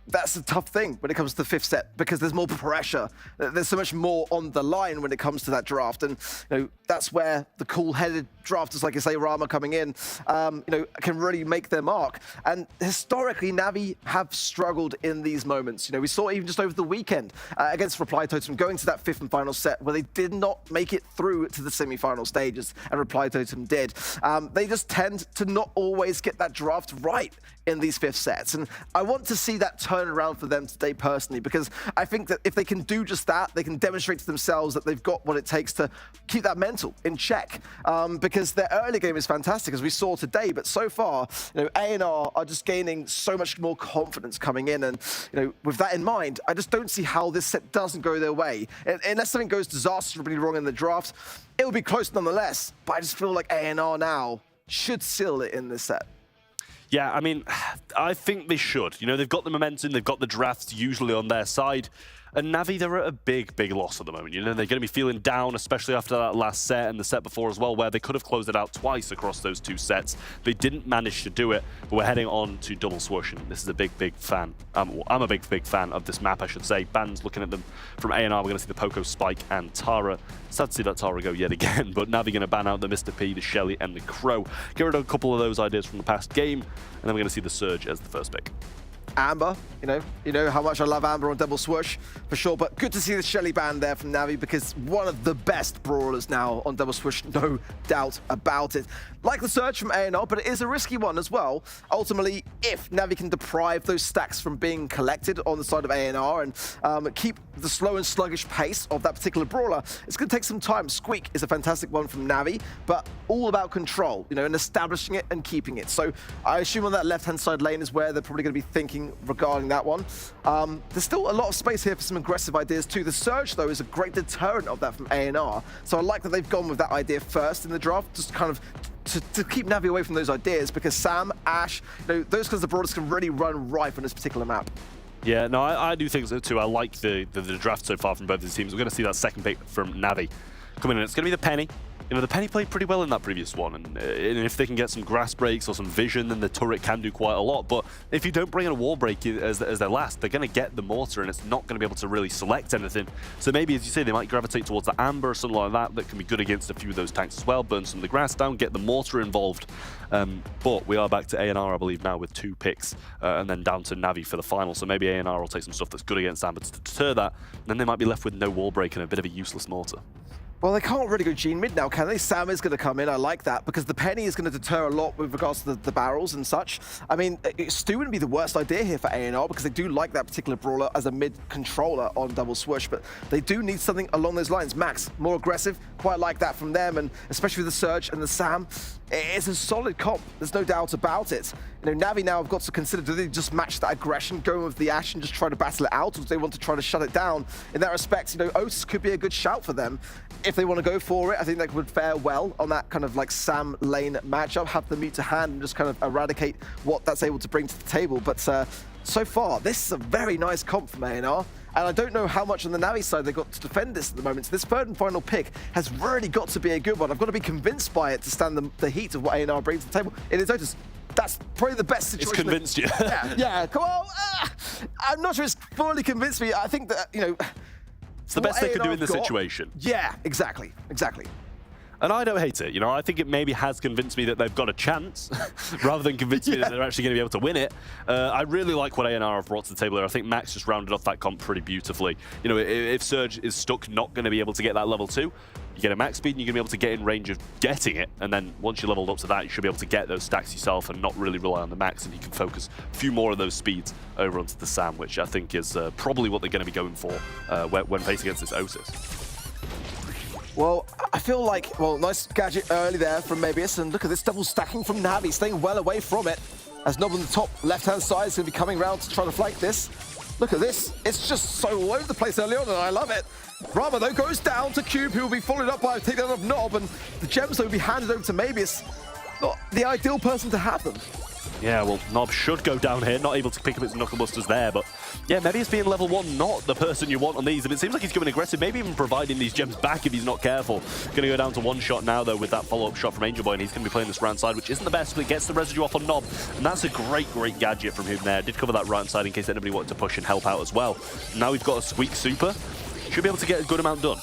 that's a tough thing when it comes to the 5th set, because there's more pressure. There's so much more on the line when it comes to that draft. And you know, that's where the cool-headed drafters, like you say, Rama coming in, you know, can really make their mark. And historically, Navi have struggled in these moments. You know, we saw even just over the weekend against Reply Totem going to that 5th and final set where they did not make it through to the semi-final stages, and Reply Totem did. They just tend to not always get that draft right in these 5th sets. And I want to see that turn around for them today personally, because I think that if they can do just that, they can demonstrate to themselves that they've got what it takes to keep that mental in check. Because their early game is fantastic, as we saw today, but so far, you know, ANR are just gaining so much more confidence coming in. And you know, with that in mind, I just don't see how this set doesn't go their way. Unless something goes disastrously wrong in the draft, it'll be close nonetheless. But I just feel like ANR now should seal it in this set. Yeah, I mean, I think they should. You know, they've got the momentum, they've got the drafts usually on their side. And Navi, they're at a big, big loss at the moment. You know, they're going to be feeling down, especially after that last set and the set before as well, where they could have closed it out twice across those 2 sets. They didn't manage to do it, but we're heading on to Double Swoosh, and this is a big, big fan. I'm a big, big fan of this map, I should say. Bans looking at them from ANR, we're going to see the Poco, Spike, and Tara. Sad to see that Tara go yet again, but Navi going to ban out the Mr. P, the Shelly, and the Crow. Get rid of a couple of those ideas from the past game, and then we're going to see the Surge as the first pick. Amber, you know how much I love Amber on Double Swoosh, for sure, but good to see the Shelly ban there from Navi, because one of the best brawlers now on Double Swoosh, no doubt about it. Like the Surge from ANR, but it is a risky one as well. Ultimately, if Navi can deprive those stacks from being collected on the side of ANR and keep the slow and sluggish pace of that particular brawler, it's going to take some time. Squeak is a fantastic one from Navi, but all about control, you know, and establishing it and keeping it. So I assume on that left-hand side lane is where they're probably going to be thinking regarding that one. There's still a lot of space here for some aggressive ideas too. The Surge, though, is a great deterrent of that from ANR. So I like that they've gone with that idea first in the draft, just kind of to keep Navi away from those ideas, because Sam, Ash, you know, those kinds of brawlers can really run rife on this particular map. Yeah, no, I do think so too. I like the draft so far from both of these teams. We're going to see that second pick from Navi coming in. It's going to be the Penny. You know, the Penny played pretty well in that previous one, and if they can get some grass breaks or some vision, then the turret can do quite a lot. But if you don't bring in a wall break as their last, they're going to get the mortar, and it's not going to be able to really select anything. So maybe, as you say, they might gravitate towards the Amber or something like that can be good against a few of those tanks as well, burn some of the grass down, get the mortar involved. But we are back to ANR, I believe, now with 2 picks, and then down to Navi for the final. So maybe ANR will take some stuff that's good against Amber to deter that, and then they might be left with no wall break and a bit of a useless mortar. Well, they can't really go Gene mid now, can they? Sam is going to come in. I like that, because the Penny is going to deter a lot with regards to the barrels and such. I mean, Stu wouldn't be the worst idea here for ANR, because they do like that particular brawler as a mid-controller on Double Swoosh, but they do need something along those lines. Max, more aggressive, quite like that from them, and especially with the Surge and the Sam, it's a solid comp. There's no doubt about it. You know, Navi now have got to consider, do they just match that aggression, go with the Ashe and just try to battle it out, or do they want to try to shut it down? In that respect, you know, Otis could be a good shout for them. If they want to go for it, I think they would fare well on that kind of like Sam lane matchup, have the meat to hand and just kind of eradicate what that's able to bring to the table. But so far, this is a very nice comp from ANR. And I don't know how much on the Navi side they've got to defend this at the moment. So this third and final pick has really got to be a good one. I've got to be convinced by it to stand the heat of what ANR brings to the table. It is Otis. That's probably the best situation. It's convinced you. Yeah. Well, I'm not sure it's fully convinced me. I think that, you know, it's the best they can do in the situation. Yeah, exactly. And I don't hate it. You know, I think it maybe has convinced me that they've got a chance rather than convince me that they're actually going to be able to win it. I really like what ANR have brought to the table here. I think Max just rounded off that comp pretty beautifully. You know, if Surge is stuck not going to be able to get that level 2, you get a max speed and you're going to be able to get in range of getting it. And then once you're leveled up to that, you should be able to get those stacks yourself and not really rely on the max. And you can focus a few more of those speeds over onto the Sam, which I think is probably what they're going to be going for when facing against this Otis. Well, I feel like, well, nice gadget early there from Mabius, and look at this double stacking from Navi, staying well away from it. as Nob on the top left-hand side is going to be coming around to try to flank this. Look at this. It's just so all over the place early on, and I love it. Rama, though, goes down to Cube, who will be followed up by a takedown of Nob, and the gems, though, will be handed over to Mabius. Not the ideal person to have them. Yeah, well, Nob should go down here, not able to pick up his Knuckle Busters there, but yeah, maybe it's being level 1, not the person you want on these, and it seems like he's going aggressive, maybe even providing these gems back if he's not careful. Going to go down to one shot now, though, with that follow-up shot from Angel Boy, and he's going to be playing this right side, which isn't the best, but it gets the residue off on Nob, and that's a great gadget from him there. Did cover that right side in case anybody wanted to push and help out as well. Now we've got a Squeak Super, should be able to get a good amount done.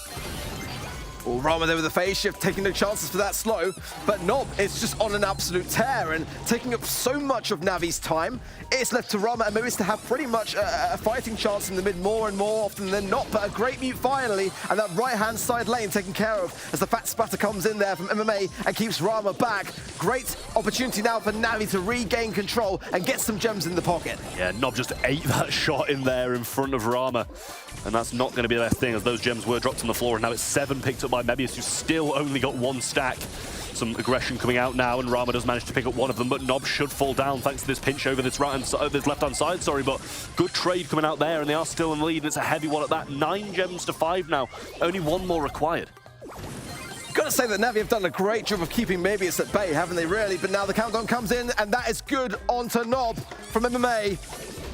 Well, Rama there with the phase shift, taking no chances for that slow, but Nob is just on an absolute tear and taking up so much of Navi's time. It's left to Rama and Mabius to have pretty much a fighting chance in the mid more and more often than not, but a great mute finally, and that right-hand side lane taken care of as the fat spatter comes in there from MMA and keeps Rama back. Great opportunity now for Navi to regain control and get some gems in the pocket. Yeah, Nob just ate that shot in there in front of Rama, and that's not going to be the best thing as those gems were dropped on the floor, and now it's 7 picked up by Mabius, who's still only got 1 stack. Some aggression coming out now, and Rama does manage to pick up one of them, but Nob should fall down thanks to this pinch over this this left-hand side, sorry, but good trade coming out there, and they are still in the lead, and it's a heavy one at that. 9 gems to 5 now, only 1 more required. Gotta say that Navi have done a great job of keeping Mabius at bay, haven't they really? But now the countdown comes in, and that is good onto Nob from MMA.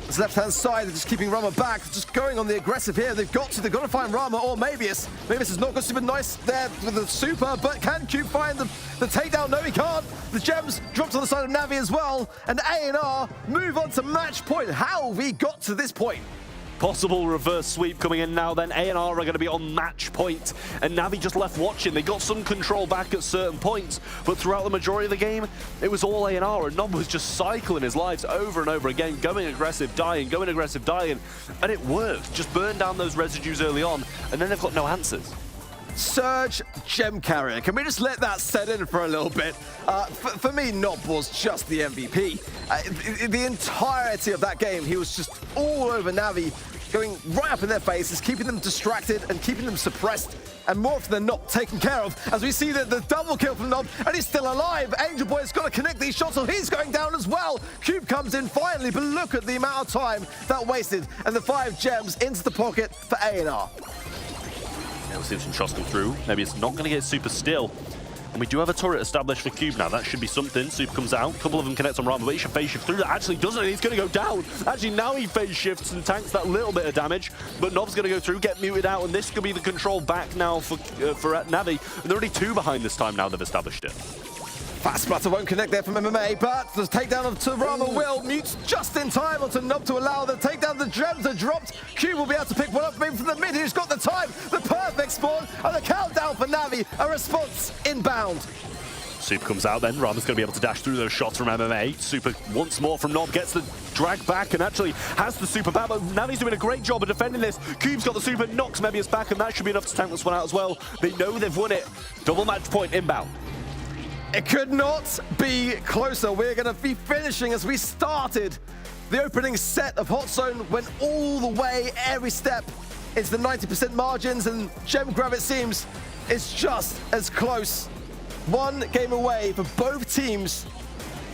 This left-hand side, they're just keeping Rama back, just going on the aggressive here. They've got to find Rama or Mabius. Mabius has not got super nice there with the super, but can Cube find the takedown? No, he can't. The gems dropped on the side of Navi as well, and A&R move on to match point. How have we got to this point? Possible reverse sweep coming in now, then A&R are going to be on match point, and Navi just left watching. They got some control back at certain points, but throughout the majority of the game, it was all A&R, and Nob was just cycling his lives over and over again, going aggressive, dying, and it worked. Just burn down those residues early on, and then they've got no answers. Surge Gem Carrier. Can we just let that set in for a little bit? For me, Nob was just the MVP. The entirety of that game, he was just all over Navi, going right up in their faces, keeping them distracted and keeping them suppressed, and more often than not taken care of, as we see the double kill from Nob, and he's still alive. Angel Boy's got to connect these shots, so he's going down as well. Cube comes in finally, but look at the amount of time that wasted, and the 5 gems into the pocket for A&R. Yeah, we'll see some shots come through. Maybe it's not going to get super still. And we do have a turret established for Cube now. That should be something. Super comes out. A couple of them connect on Rama, but he should phase shift through. That actually doesn't. He's going to go down. Actually, now he phase shifts and tanks that little bit of damage. But Nob's going to go through, get muted out, and this could be the control back now for Navi. And they're already 2 behind this time now they've established it. Fast Splatter won't connect there from MMA, but the takedown of Rama will. Mutes just in time onto Nob to allow the takedown. The gems are dropped. Cube will be able to pick one up maybe from the mid. He's got the time, the perfect spawn, and the countdown for Navi. A response inbound. Super comes out then. Rama's going to be able to dash through those shots from MMA. Super once more from Nob, gets the drag back and actually has the super back. But Navi's doing a great job of defending this. Cube's got the super, knocks Mebius back, and that should be enough to tank this one out as well. They know they've won it. Double match point inbound. It could not be closer. We're going to be finishing as we started the opening set of Hot Zone, went all the way, every step, into the 90% margins, and Gem Grab, it seems, is just as close. 1 game away for both teams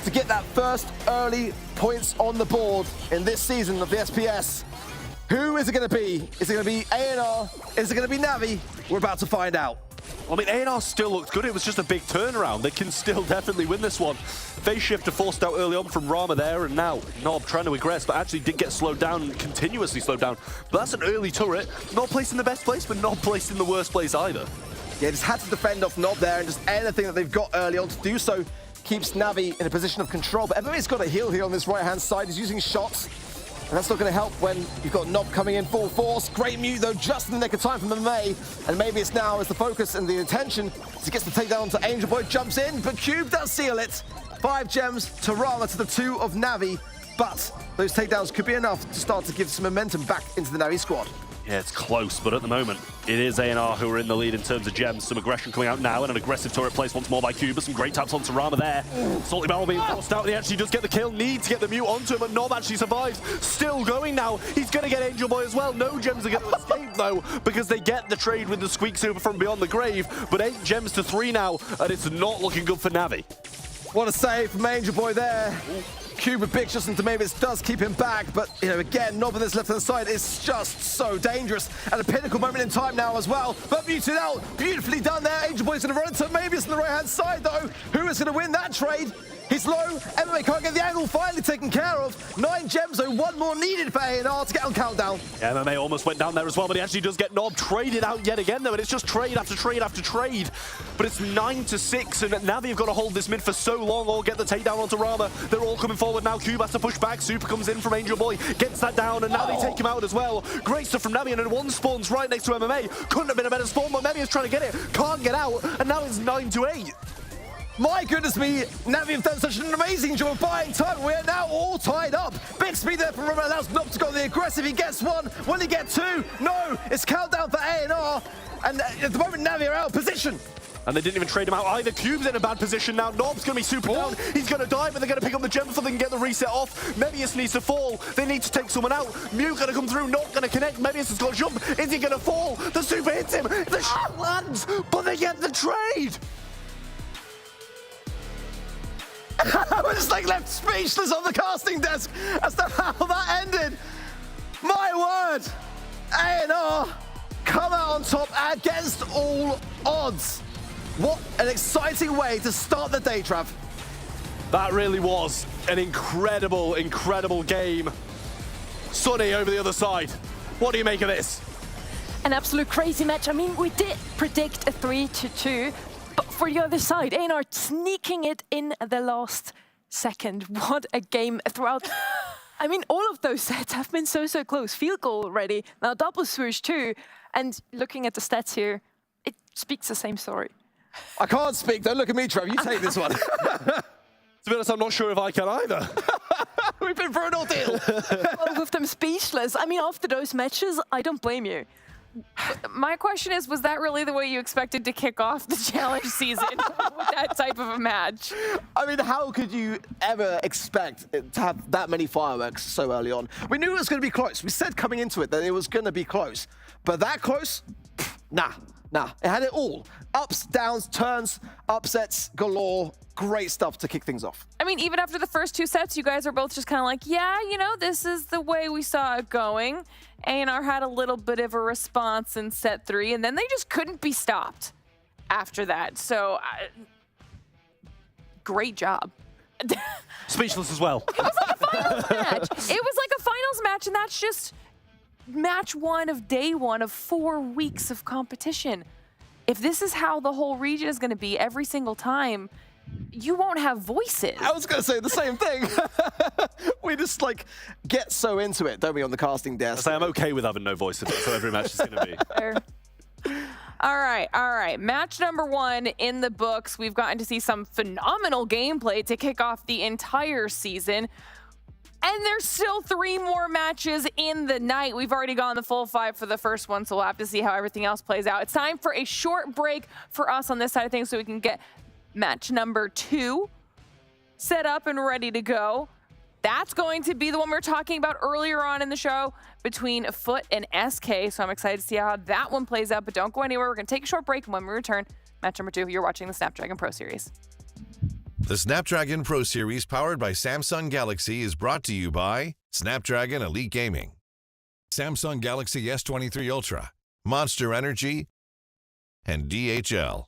to get that first early points on the board in this season of the SPS. Who is it going to be? Is it going to be A&R? Is it going to be Navi? We're about to find out. I mean, A&R still looked good. It was just a big turnaround. They can still definitely win this one. Phase shifter forced out early on from Rama there, and now Nob trying to aggress, but actually did get slowed down, continuously slowed down. But that's an early turret. Not placed in the best place, but not placed in the worst place either. Yeah, just had to defend off Nob there, and just anything that they've got early on to do so keeps Navi in a position of control. But MMA's got a heal here on this right-hand side. He's using shots. And that's not going to help when you've got Nob coming in full force. Great mute, though, just in the nick of time from MMA. And maybe it's now as the focus and the intention to get the takedown to Angel Boy, jumps in, but Cube does seal it. 5 gems to Rama to the 2 of Navi. But those takedowns could be enough to start to give some momentum back into the Navi squad. Yeah, it's close, but at the moment, it is A&R who are in the lead in terms of gems. Some aggression coming out now, and an aggressive turret placed once more by Cuba. Some great taps onto Rama there. Salty Barrel being forced out, and he actually does get the kill. Needs to get the mute onto him, but Nob actually survives. Still going now. He's going to get Angel Boy as well. No gems are going to escape, though, because they get the trade with the Squeak Super from beyond the grave. But 8 gems to 3 now, and it's not looking good for Navi. What a save from Angel Boy there. Cube with big shots into Mavis does keep him back, but you know, again, Nob on this left-hand side is just so dangerous. At a pinnacle moment in time now as well. But muted out, beautifully done there. Angel Boy's gonna run into Mavis on the right-hand side though. Who is gonna win that trade? He's low, MMA can't get the angle finally taken care of. 9 gems though, 1 more needed for A&R to get on countdown. Yeah, MMA almost went down there as well, but he actually does get Nob traded out yet again though, and it's just trade after trade after trade. But it's 9-6, and now they've got to hold this mid for so long or get the takedown onto Rama. They're all coming forward now. Cube has to push back. Super comes in from Angel Boy, gets that down, and now they take him out as well. Great stuff from Navi, and one spawns right next to MMA. Couldn't have been a better spawn, but Navi is trying to get it. Can't get out, and now it's 9-8. My goodness me, Navi have done such an amazing job of buying time. We are now all tied up. Big speed there from Rama, allows Nob to go the aggressive. He gets 1. Will he get 2? No, it's countdown for A&R. And at the moment, Navi are out of position. And they didn't even trade him out either. Cube's in a bad position now. Nob's going to be super down. He's going to die, but they're going to pick up the gem before they can get the reset off. Mebius needs to fall. They need to take someone out. Mew going to come through, not going to connect. Mebius has got to jump. Is he going to fall? The super hits him. The shot lands, but they get the trade. I was just like left speechless on the casting desk as to how that ended. My word, A&R come out on top against all odds. What an exciting way to start the day, Trav. That really was an incredible, incredible game. Sonny over the other side. What do you make of this? An absolute crazy match. I mean, we did predict a 3-2, but for the other side, A&R sneaking it in the last second. What a game throughout. I mean, all of those sets have been so close. Field goal already, now double swoosh too. And looking at the stats here, it speaks the same story. I can't speak, don't look at me, Trav, you take this one. To be honest, I'm not sure if I can either. We've been through an ordeal. Both of them speechless. I mean, after those matches, I don't blame you. My question is, was that really the way you expected to kick off the challenge season with that type of a match? I mean, how could you ever expect it to have that many fireworks so early on? We knew it was going to be close. We said coming into it that it was going to be close. But that close? Nah. It had it all. Ups, downs, turns, upsets, galore. Great stuff to kick things off. I mean, even after the first 2 sets, you guys are both just kind of like, yeah, you know, this is the way we saw it going. A&R had a little bit of a response in set 3, and then they just couldn't be stopped after that. So, great job. Speechless as well. It was like a finals match. It was like a finals match, and that's just match 1 of day 1 of 4 weeks of competition. If this is how the whole region is going to be every single time, you won't have voices. I was going to say the same thing. We just like get so into it, don't we, on the casting desk? I'm okay with having no voice, so every match is going to be. Fair. All right. Match number 1 in the books. We've gotten to see some phenomenal gameplay to kick off the entire season. And there's still 3 more matches in the night. We've already gone the full 5 for the first one, so we'll have to see how everything else plays out. It's time for a short break for us on this side of things so we can get match number 2 set up and ready to go. That's going to be the one we were talking about earlier on in the show between Foot and SK. So I'm excited to see how that one plays out, but don't go anywhere. We're going to take a short break, and when we return, match number 2, you're watching the Snapdragon Pro Series. The Snapdragon Pro Series powered by Samsung Galaxy is brought to you by Snapdragon Elite Gaming, Samsung Galaxy S23 Ultra, Monster Energy, and DHL.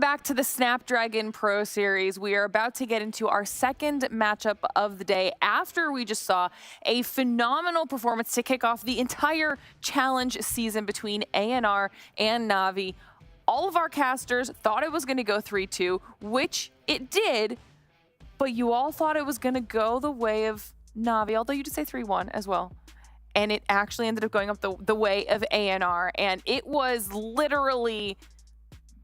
back to the Snapdragon Pro Series. We are about to get into our second matchup of the day after we just saw a phenomenal performance to kick off the entire challenge season between ANR and Na'Vi. All of our casters thought it was going to go 3-2, which it did, but you all thought it was going to go the way of Na'Vi, although you did say 3-1 as well. And it actually ended up going up the way of ANR, and it was literally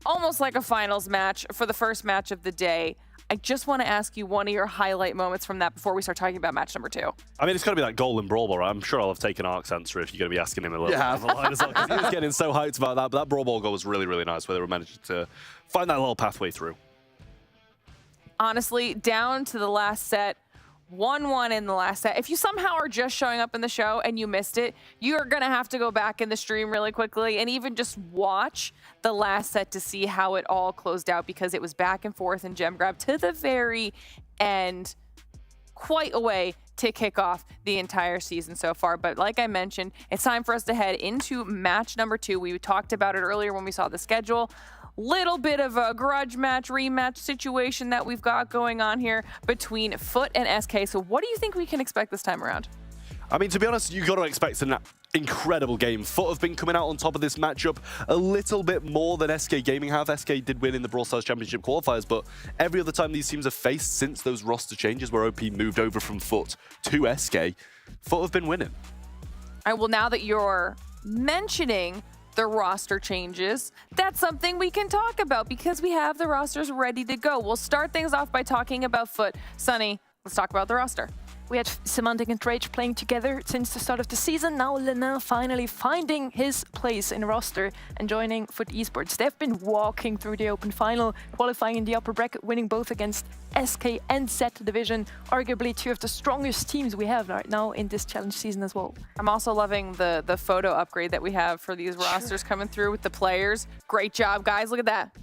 almost like a finals match for the first match of the day. I just want to ask you one of your highlight moments from that before we start talking about match number 2. I mean, it's got to be that goal in Brawl Ball, right? I'm sure I'll have taken Ark's answer if you're going to be asking him a little bit of a line as well, 'cause he was getting so hyped about that. But that Brawl Ball goal was really, really nice, where they were managing to find that little pathway through. Honestly, down to the last set, 1-1 in the last set. If you somehow are just showing up in the show and you missed it, you're going to have to go back in the stream really quickly and even just watch the last set to see how it all closed out, because it was back and forth and gem grab to the very end. Quite a way to kick off the entire season so far. But like I mentioned, it's time for us to head into match number 2. We talked about it earlier when we saw the schedule. Little bit of a grudge match, rematch situation that we've got going on here between Foot and SK. So what do you think we can expect this time around? I mean, to be honest, you've got to expect an incredible game. Foot have been coming out on top of this matchup a little bit more than SK Gaming have. SK did win in the Brawl Stars Championship qualifiers, but every other time these teams have faced since those roster changes where OP moved over from Foot to SK, Foot have been winning. All right, well, now that you're mentioning the roster changes, that's something we can talk about because we have the rosters ready to go. We'll start things off by talking about Foot. Sunny, let's talk about the roster. We had Semantic and Rage playing together since the start of the season. Now EUR&MENA finally finding his place in the roster and joining Foot Esports. They've been walking through the open final, qualifying in the upper bracket, winning both against SK and Z Division. Arguably 2 of the strongest teams we have right now in this challenge season as well. I'm also loving the photo upgrade that we have for these rosters coming through with the players. Great job, guys. Look at that.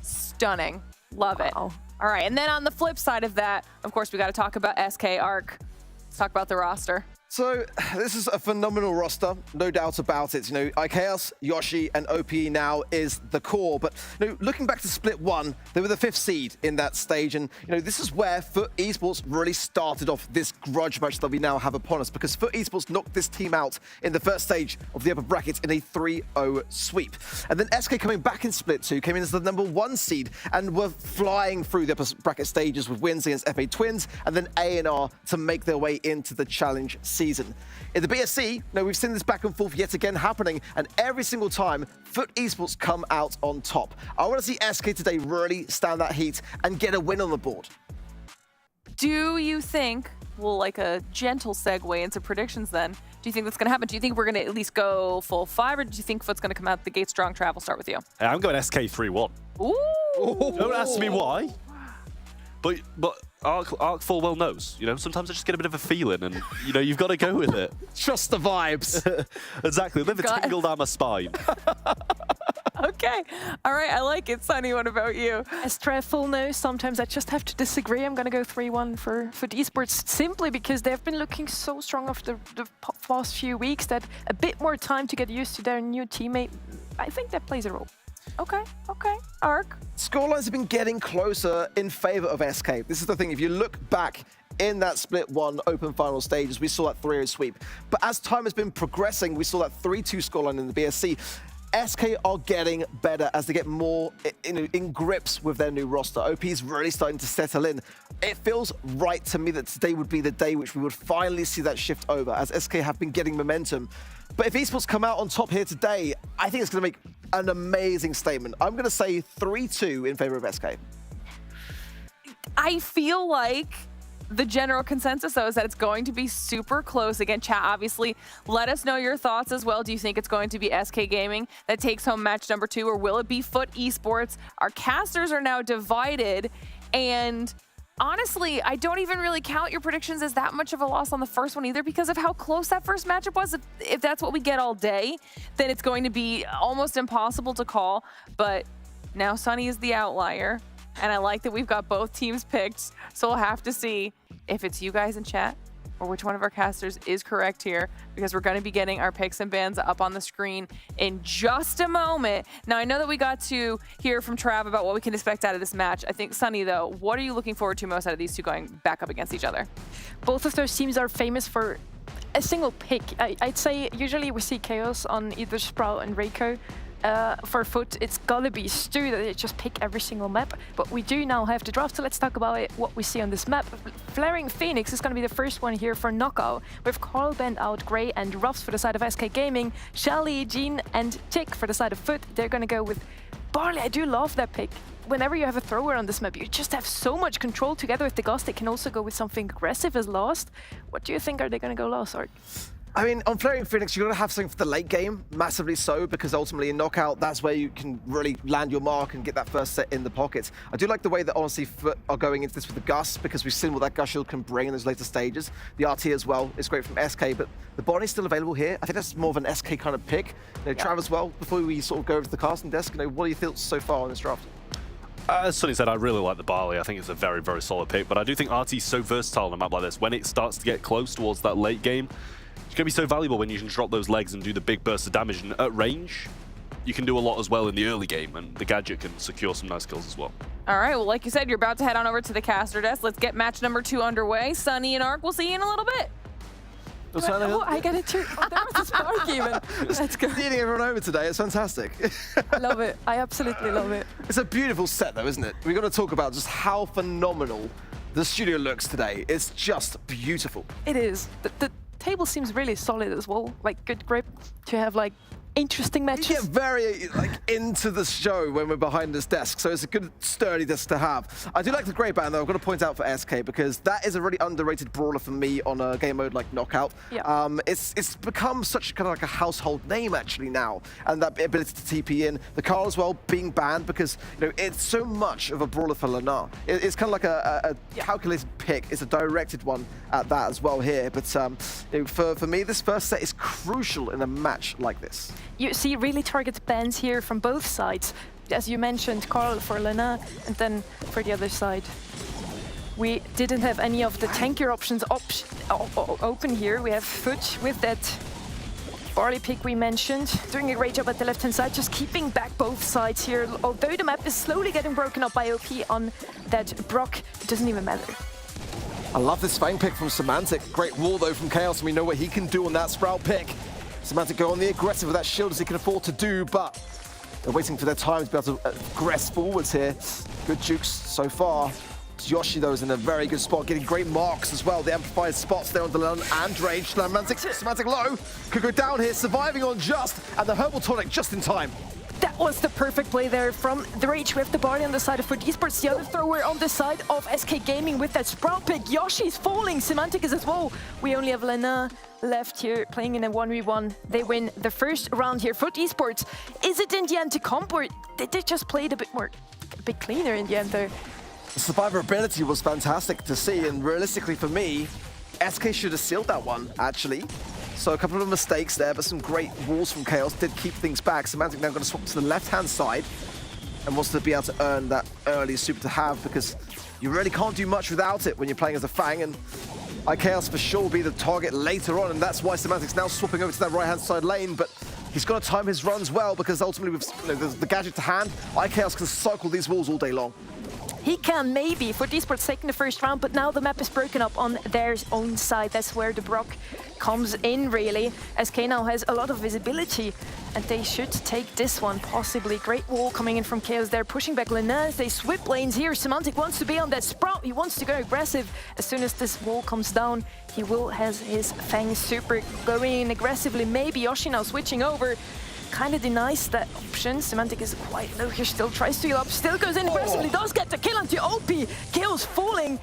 Stunning. Love it. All right, and then on the flip side of that, of course, we got to talk about SK Arc. Let's talk about the roster. So this is a phenomenal roster, no doubt about it. You know, IKEOS, Yoshi, and OP now is the core. But you know, looking back to Split 1, they were the 5th seed in that stage. And you know, this is where Foot Esports really started off this grudge match that we now have upon us, because Foot Esports knocked this team out in the first stage of the upper bracket in a 3-0 sweep. And then SK coming back in Split 2 came in as the number 1 seed and were flying through the upper bracket stages with wins against FA Twins and then ANR to make their way into the challenge season. In the BSC, no, we've seen this back and forth yet again happening, and every single time, Foot Esports come out on top. I want to see SK today really stand that heat and get a win on the board. Do you think, well, like a gentle segue into predictions then, do you think that's going to happen? Do you think we're going to at least go full 5, or do you think Foot's going to come out the gate strong? Trav, we'll start with you. Hey, I'm going SK 3-1. Ooh! Don't ask me why. But Ark full well knows, you know, sometimes I just get a bit of a feeling and, you know, you've got to go with it. Trust the vibes. Exactly, live a tingle down my spine. Okay, all right, I like it. Sunny, what about you? As Trev full knows, sometimes I just have to disagree. I'm going to go 3-1 for Esports, simply because they've been looking so strong over the past few weeks that a bit more time to get used to their new teammate, I think that plays a role. Okay. Arc? Scorelines have been getting closer in favor of SK. This is the thing, if you look back in that Split 1 open final stages, we saw that 3-0 sweep. But as time has been progressing, we saw that 3-2 scoreline in the BSC. SK are getting better as they get more in grips with their new roster. OP is really starting to settle in. It feels right to me that today would be the day which we would finally see that shift over, as SK have been getting momentum. But if Esports come out on top here today, I think it's going to make an amazing statement. I'm going to say 3-2 in favor of SK. I feel like the general consensus, though, is that it's going to be super close. Again, chat, obviously, let us know your thoughts as well. Do you think it's going to be SK Gaming that takes home match number 2, or will it be Foot Esports? Our casters are now divided, and honestly, I don't even really count your predictions as that much of a loss on the first one either, because of how close that first matchup was. If that's what we get all day, then it's going to be almost impossible to call. But now Sunny is the outlier, and I like that we've got both teams picked, so we'll have to see if it's you guys in chat or which one of our casters is correct here, because we're going to be getting our picks and bans up on the screen in just a moment. Now, I know that we got to hear from Trav about what we can expect out of this match. I think, Sunny, though, what are you looking forward to most out of these two going back up against each other? Both of those teams are famous for a single pick. I'd say usually we see Chaos on either Sprout and Reiko. For Foot, it's gotta be Stu that they just pick every single map, but we do now have the draft, so let's talk about what we see on this map. Flaring Phoenix is gonna be the first one here for Knockout, with Carl bent out, Gray and Ruffs for the side of SK Gaming, Shelly, Jean and Tick for the side of Foot. They're gonna go with Barley. I do love that pick. Whenever you have a thrower on this map, you just have so much control together with the Ghost. They can also go with something aggressive as Lost. What do you think? Are they gonna go Lost, or? I mean, on Flaring Phoenix, you're going to have something for the late game, massively so, because ultimately in Knockout, that's where you can really land your mark and get that first set in the pocket. I do like the way that honestly Foot are going into this with the Gus, because we've seen what that Gus shield can bring in those later stages. The RT as well is great from SK, but the Bonnie's still available here. I think that's more of an SK kind of pick. Trav as well, before we sort of go over to the casting desk, what are your thoughts so far on this draft? As Sonny said, I really like the Barley. I think it's a very, very solid pick, but I do think RT's so versatile on a map like this. When it starts to get close towards that late game, it's going to be so valuable when you can drop those legs and do the big burst of damage. And at range, you can do a lot as well in the early game, and the gadget can secure some nice kills as well. All right, well, like you said, you're about to head on over to the caster desk. Let's get match number 2 underway. Sunny and Ark, we'll see you in a little bit. Oh, I get it too. Oh, there was a spark even. Let's go. Leading everyone over today, it's fantastic. I love it. I absolutely love it. It's a beautiful set though, isn't it? We've got to talk about just how phenomenal the studio looks today. It's just beautiful. It is. The table seems really solid as well. Like good grip to have like interesting matches. You get very into the show when we're behind this desk, so it's a good sturdy desk to have. I do like the grey band though. I've got to point out for SK, because that is a really underrated brawler for me on a game mode like Knockout. Yeah. It's become such kind of like a household name actually now, and that ability to TP in. The Carl as well being banned because it's so much of a brawler for Lena. It's kind of like a calculated pick. It's a directed one at that as well here. But for me, this first set is crucial in a match like this. You see really targeted bans here from both sides. As you mentioned, Carl for Lena, and then for the other side. We didn't have any of the tankier options open here. We have Foot with that Barley pick we mentioned, doing a great job at the left-hand side, just keeping back both sides here. Although the map is slowly getting broken up by OP on that Brock, it doesn't even matter. I love this Fang pick from Semantic. Great wall though from Chaos, and we know what he can do on that Sprout pick. Semantic go on the aggressive with that shield as he can afford to do, but they're waiting for their time to be able to aggress forwards here. Good jukes so far. Yoshi though is in a very good spot, getting great marks as well. The amplified spots there on the Lun and Rage. Semantic low, could go down here, surviving on Just, and the Herbal Tonic just in time. That was the perfect play there from the Rage with the Barley on the side of Foot Esports. The other thrower on the side of SK Gaming with that Sprout pick. Yoshi's falling, Semantic is as well. We only have Lena left here playing in a 1v1. They win the first round here. Foot Esports, is it in the end to comp, or did they just play it a bit cleaner in the end there? The survivability was fantastic to see, and realistically for me, SK should have sealed that one, actually. So a couple of mistakes there, but some great walls from Chaos did keep things back. Semantic now going to swap to the left-hand side and wants to be able to earn that early super to have, because you really can't do much without it when you're playing as a Fang, and Chaos for sure will be the target later on, and that's why Semantic's now swapping over to that right-hand side lane, but he's got to time his runs well, because ultimately with the gadget to hand, Chaos can cycle these walls all day long. He can maybe, for Esports taking the first round, but now the map is broken up on their own side. That's where the Brock comes in, really. SK now has a lot of visibility, and they should take this one, possibly. Great wall coming in from Chaos. They're pushing back Lena. They swip lanes here. Semantic wants to be on that Sprout. He wants to go aggressive. As soon as this wall comes down, he will has his Fang super going in aggressively. Maybe Yoshi now switching over. Kind of denies that option. Semantic is quite low here, still tries to heal up, still goes in aggressively, does get the kill onto OP. Chaos falling.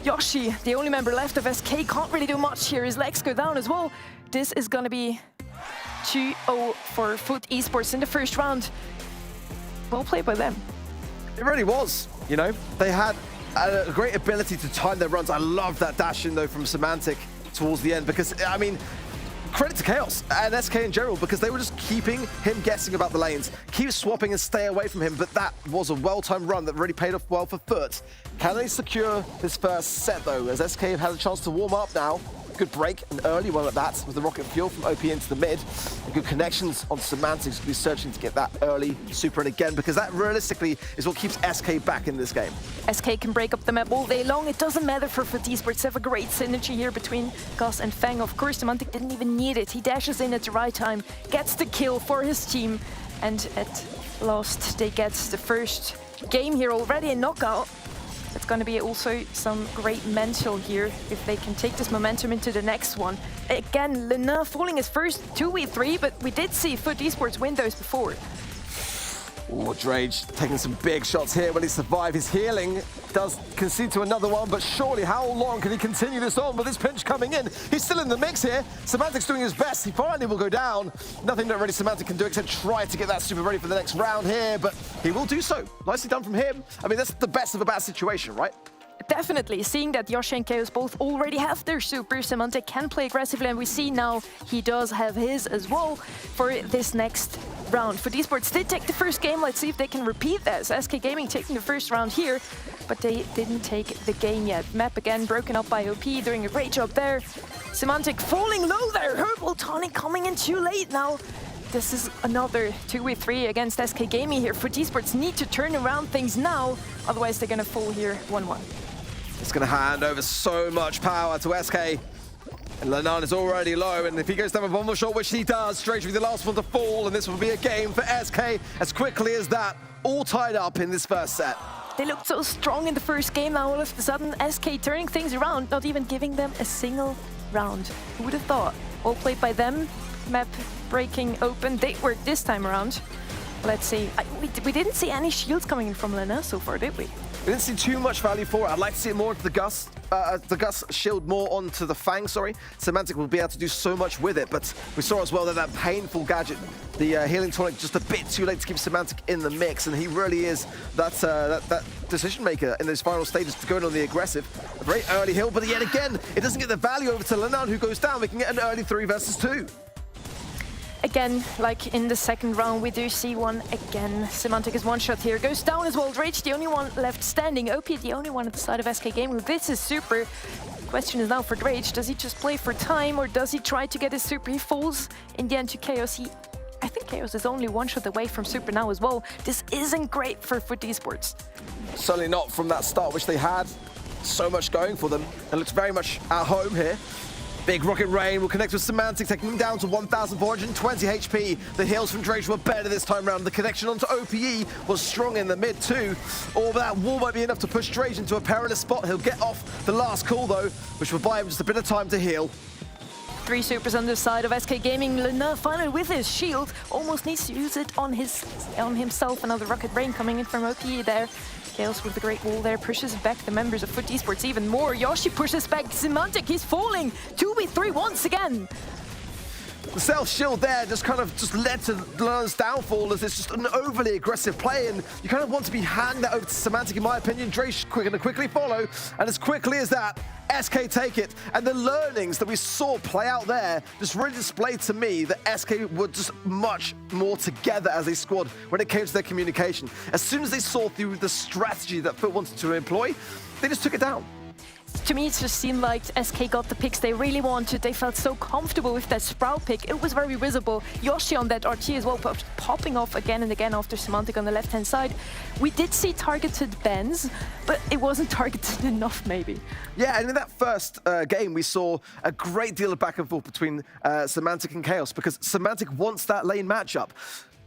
Yoshi, the only member left of SK, can't really do much here. His legs go down as well. This is gonna be 2-0 for Foot Esports in the first round. Well played by them. It really was, They had a great ability to time their runs. I love that dash in though from Semantic towards the end, because, I mean, credit to Chaos and SK in general, because they were just keeping him guessing about the lanes, keep swapping and stay away from him, but that was a well-timed run that really paid off well for Foot. Can they secure this first set though, as SK have had a chance to warm up now? Good break, an early one at that, with the rocket fuel from OP into the mid. And good connections on Semantics to be searching to get that early super in again, because that realistically is what keeps SK back in this game. SK can break up the map all day long. It doesn't matter for FUT Esports. They have a great synergy here between Gus and Fang. Of course, Semantic didn't even need it. He dashes in at the right time, gets the kill for his team, and at last they get the first game here already in knockout. It's going to be also some great mental here if they can take this momentum into the next one. Again, EUR&MENA falling his first 2v3, but we did see FUT Esports win those before. Oh, Drage taking some big shots here. Will he survive? His healing does concede to another one, but surely how long can he continue this on with this pinch coming in? He's still in the mix here. Semantic's doing his best. He finally will go down. Nothing that really Semantic can do except try to get that super ready for the next round here, but he will do so. Nicely done from him. I mean, that's the best of a bad situation, right? Definitely, seeing that Yoshi and Chaos both already have their super, Semantic can play aggressively, and we see now he does have his as well for this next round. FUT Esports did take the first game. Let's see if they can repeat this. SK Gaming taking the first round here, but they didn't take the game yet. Map again broken up by OP, doing a great job there. Semantic falling low there. Herbal Tonic coming in too late now. This is another 2v3 against SK Gaming here. FUT Esports need to turn around things now, otherwise they're going to fall here 1-1. It's going to hand over so much power to SK. And EUR&MENA is already low, and if he goes down with one more shot, which he does, straight will be the last one to fall, and this will be a game for SK as quickly as that, all tied up in this first set. They looked so strong in the first game, now all of a sudden SK turning things around, not even giving them a single round. Who would have thought? All played by them, map breaking open, they worked this time around. Let's see, we didn't see any shields coming in from EUR&MENA so far, did we? We didn't see too much value for it. I'd like to see it more into the Gus shield more onto the Fang, sorry. Semantic will be able to do so much with it, but we saw as well that painful gadget, the healing tonic, just a bit too late to keep Semantic in the mix, and he really is that decision maker in those final stages to go in on the aggressive. A very early heal, but yet again, it doesn't get the value over to EUR&MENA, who goes down. We can get an early 3 versus 2. Again, like in the second round, we do see one again. Semantic is one shot here, goes down as well. Drage, the only one left standing. OP, the only one at the side of SK Gaming. This is super. Question is now for Drage, does he just play for time or does he try to get his super? He falls in the end to Chaos. I think Chaos is only one shot away from super now as well. This isn't great for FUT Esports. Certainly not from that start, which they had so much going for them. It looks very much at home here. Big Rocket Rain will connect with Semantic, taking him down to 1,420 HP. The heals from Drage were better this time around. The connection onto OPE was strong in the mid too. All that wall might be enough to push Drage into a perilous spot. He'll get off the last call though, which will buy him just a bit of time to heal. 3 supers on the side of SK Gaming. EUR&MENA finally with his shield, almost needs to use it on himself. Another Rocket Rain coming in from OPE there. Chaos with the great wall there pushes back the members of FUT Esports even more. Yoshi pushes back Semantic, he's falling. 2v3 once again. The self-shield there just led to EUR&MENA's downfall as it's just an overly aggressive play, and you kind of want to be handing that over to Semantic in my opinion. Drage gonna quickly follow, and as quickly as that, SK take it, and the learnings that we saw play out there just really displayed to me that SK were just much more together as a squad when it came to their communication. As soon as they saw through the strategy that FUT wanted to employ, they just took it down. To me, it just seemed like SK got the picks they really wanted. They felt so comfortable with that Sprout pick. It was very visible. Yoshi on that RT as well, popping off again and again after Semantic on the left-hand side. We did see targeted bans, but it wasn't targeted enough, maybe. Yeah, and in that first game, we saw a great deal of back and forth between Semantic and Chaos, because Semantic wants that lane matchup.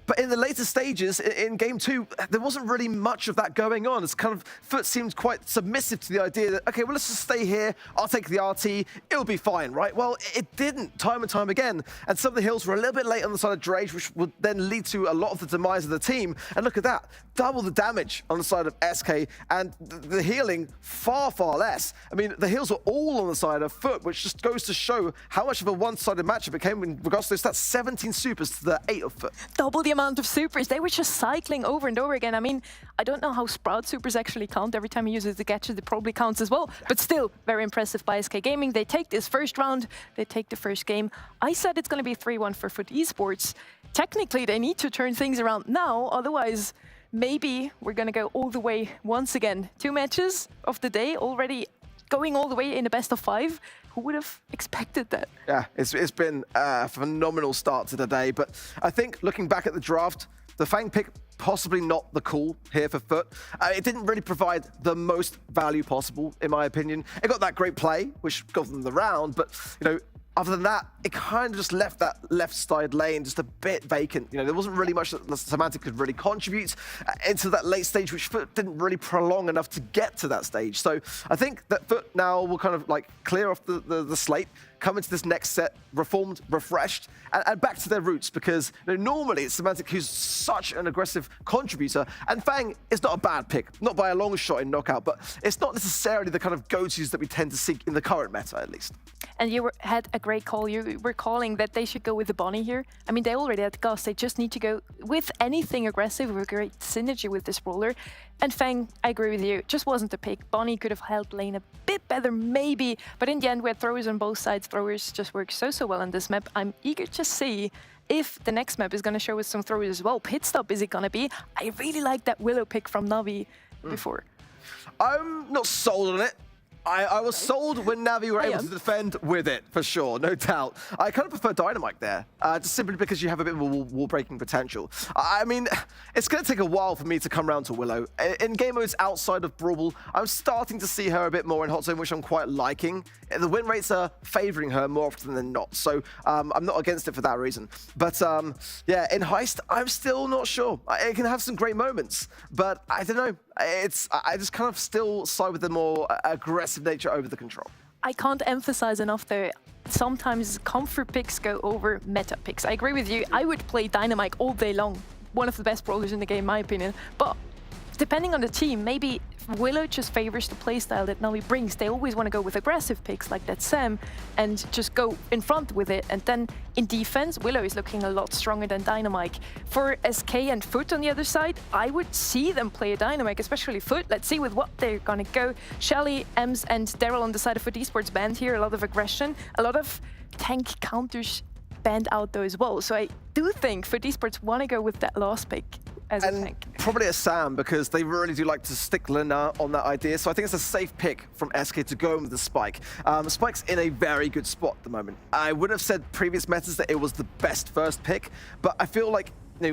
But in the later stages, in Game 2, there wasn't really much of that going on. It's kind of, FUT seemed quite submissive to the idea that, okay, well, let's just stay here. I'll take the RT. It'll be fine, right? Well, it didn't, time and time again. And some of the hills were a little bit late on the side of Drage, which would then lead to a lot of the demise of the team. And look at that, double the damage on the side of SK, and the healing far, far less. I mean, the heals were all on the side of FUT, which just goes to show how much of a one-sided matchup it became in regards to those stats. 17 supers to the 8 of FUT. Double the amount of supers. They were just cycling over and over again. I mean, I don't know how Sprout supers actually count. Every time he uses the gadget, it probably counts as well. But still, very impressive by SK Gaming. They take this first round. They take the first game. I said it's going to be 3-1 for FUT Esports. Technically, they need to turn things around now. Otherwise, maybe we're going to go all the way once again. 2 matches of the day already going all the way in a best of 5. Who would have expected that? Yeah, it's been a phenomenal start to the day, but I think looking back at the draft, the Fang pick possibly not the call here for Foot. It didn't really provide the most value possible, in my opinion. It got that great play, which got them the round, but other than that, it kind of just left that left side lane just a bit vacant. There wasn't really much that Semantic could really contribute into that late stage, which Foot didn't really prolong enough to get to that stage. So I think that Foot now will kind of like clear off the slate, come into this next set reformed, refreshed, and back to their roots, because normally it's Semantic who's such an aggressive contributor, and Fang is not a bad pick, not by a long shot in Knockout, but it's not necessarily the kind of go-tos that we tend to seek in the current meta, at least. And you had a great call. You were calling that they should go with the Bonnie here. I mean, they already had Gus. They just need to go with anything aggressive with a great synergy with this brawler. And Fang, I agree with you, just wasn't the pick. Bonnie could have held lane a bit better, maybe. But in the end, we had throwers on both sides. Throwers just work so well on this map. I'm eager to see if the next map is going to show us some throwers as well. Pit stop is it going to be? I really like that Willow pick from Navi before. I'm not sold on it. I was sold when Navi were able to defend with it, for sure, no doubt. I kind of prefer Dynamite there, just simply because you have a bit of a wall-breaking potential. I mean, it's going to take a while for me to come around to Willow. In game modes outside of Brawl, I'm starting to see her a bit more in Hot Zone, which I'm quite liking. The win rates are favoring her more often than not, so I'm not against it for that reason. But yeah, in Heist, I'm still not sure. It can have some great moments, but I don't know. I just kind of still side with the more aggressive nature over the control. I can't emphasize enough though, sometimes comfort picks go over meta picks. I agree with you, I would play Dynamite all day long. One of the best brawlers in the game, in my opinion. But depending on the team, maybe Willow just favors the playstyle that Navi brings. They always want to go with aggressive picks like that Sam and just go in front with it. And then in defense, Willow is looking a lot stronger than Dynamite. For SK and Foot on the other side, I would see them play a Dynamite, especially Foot. Let's see with what they're going to go. Shelly, Ems and Daryl on the side of Foot Esports banned here. A lot of aggression, a lot of tank counters banned out though as well. So I do think Foot Esports want to go with that last pick. And probably a Sam, because they really do like to stick Lina on that idea. So I think it's a safe pick from SK to go in with the Spike. Spike's in a very good spot at the moment. I would have said previous metas that it was the best first pick, but I feel like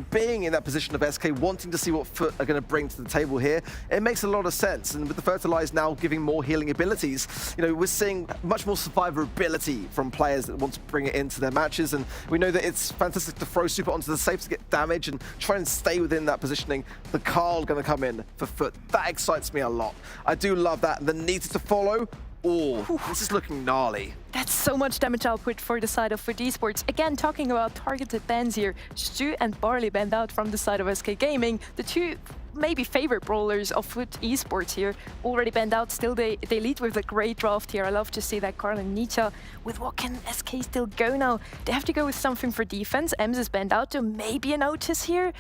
being in that position of SK, wanting to see what Foot are going to bring to the table here, it makes a lot of sense. And with the Fertilize now giving more healing abilities, we're seeing much more survivability from players that want to bring it into their matches. And we know that it's fantastic to throw super onto the safe to get damage and try and stay within that positioning. The Carl going to come in for Foot. That excites me a lot. I do love that. The needed to follow. Oh, this is looking gnarly. That's so much damage output for the side of Foot Esports. Again, talking about targeted bans here, Stu and Barley banned out from the side of SK Gaming. The two maybe favorite brawlers of Foot Esports here already banned out. Still, they lead with a great draft here. I love to see that. Karl and Nita. With what can SK still go now? They have to go with something for defense. Ems is banned out, so maybe a Otis here?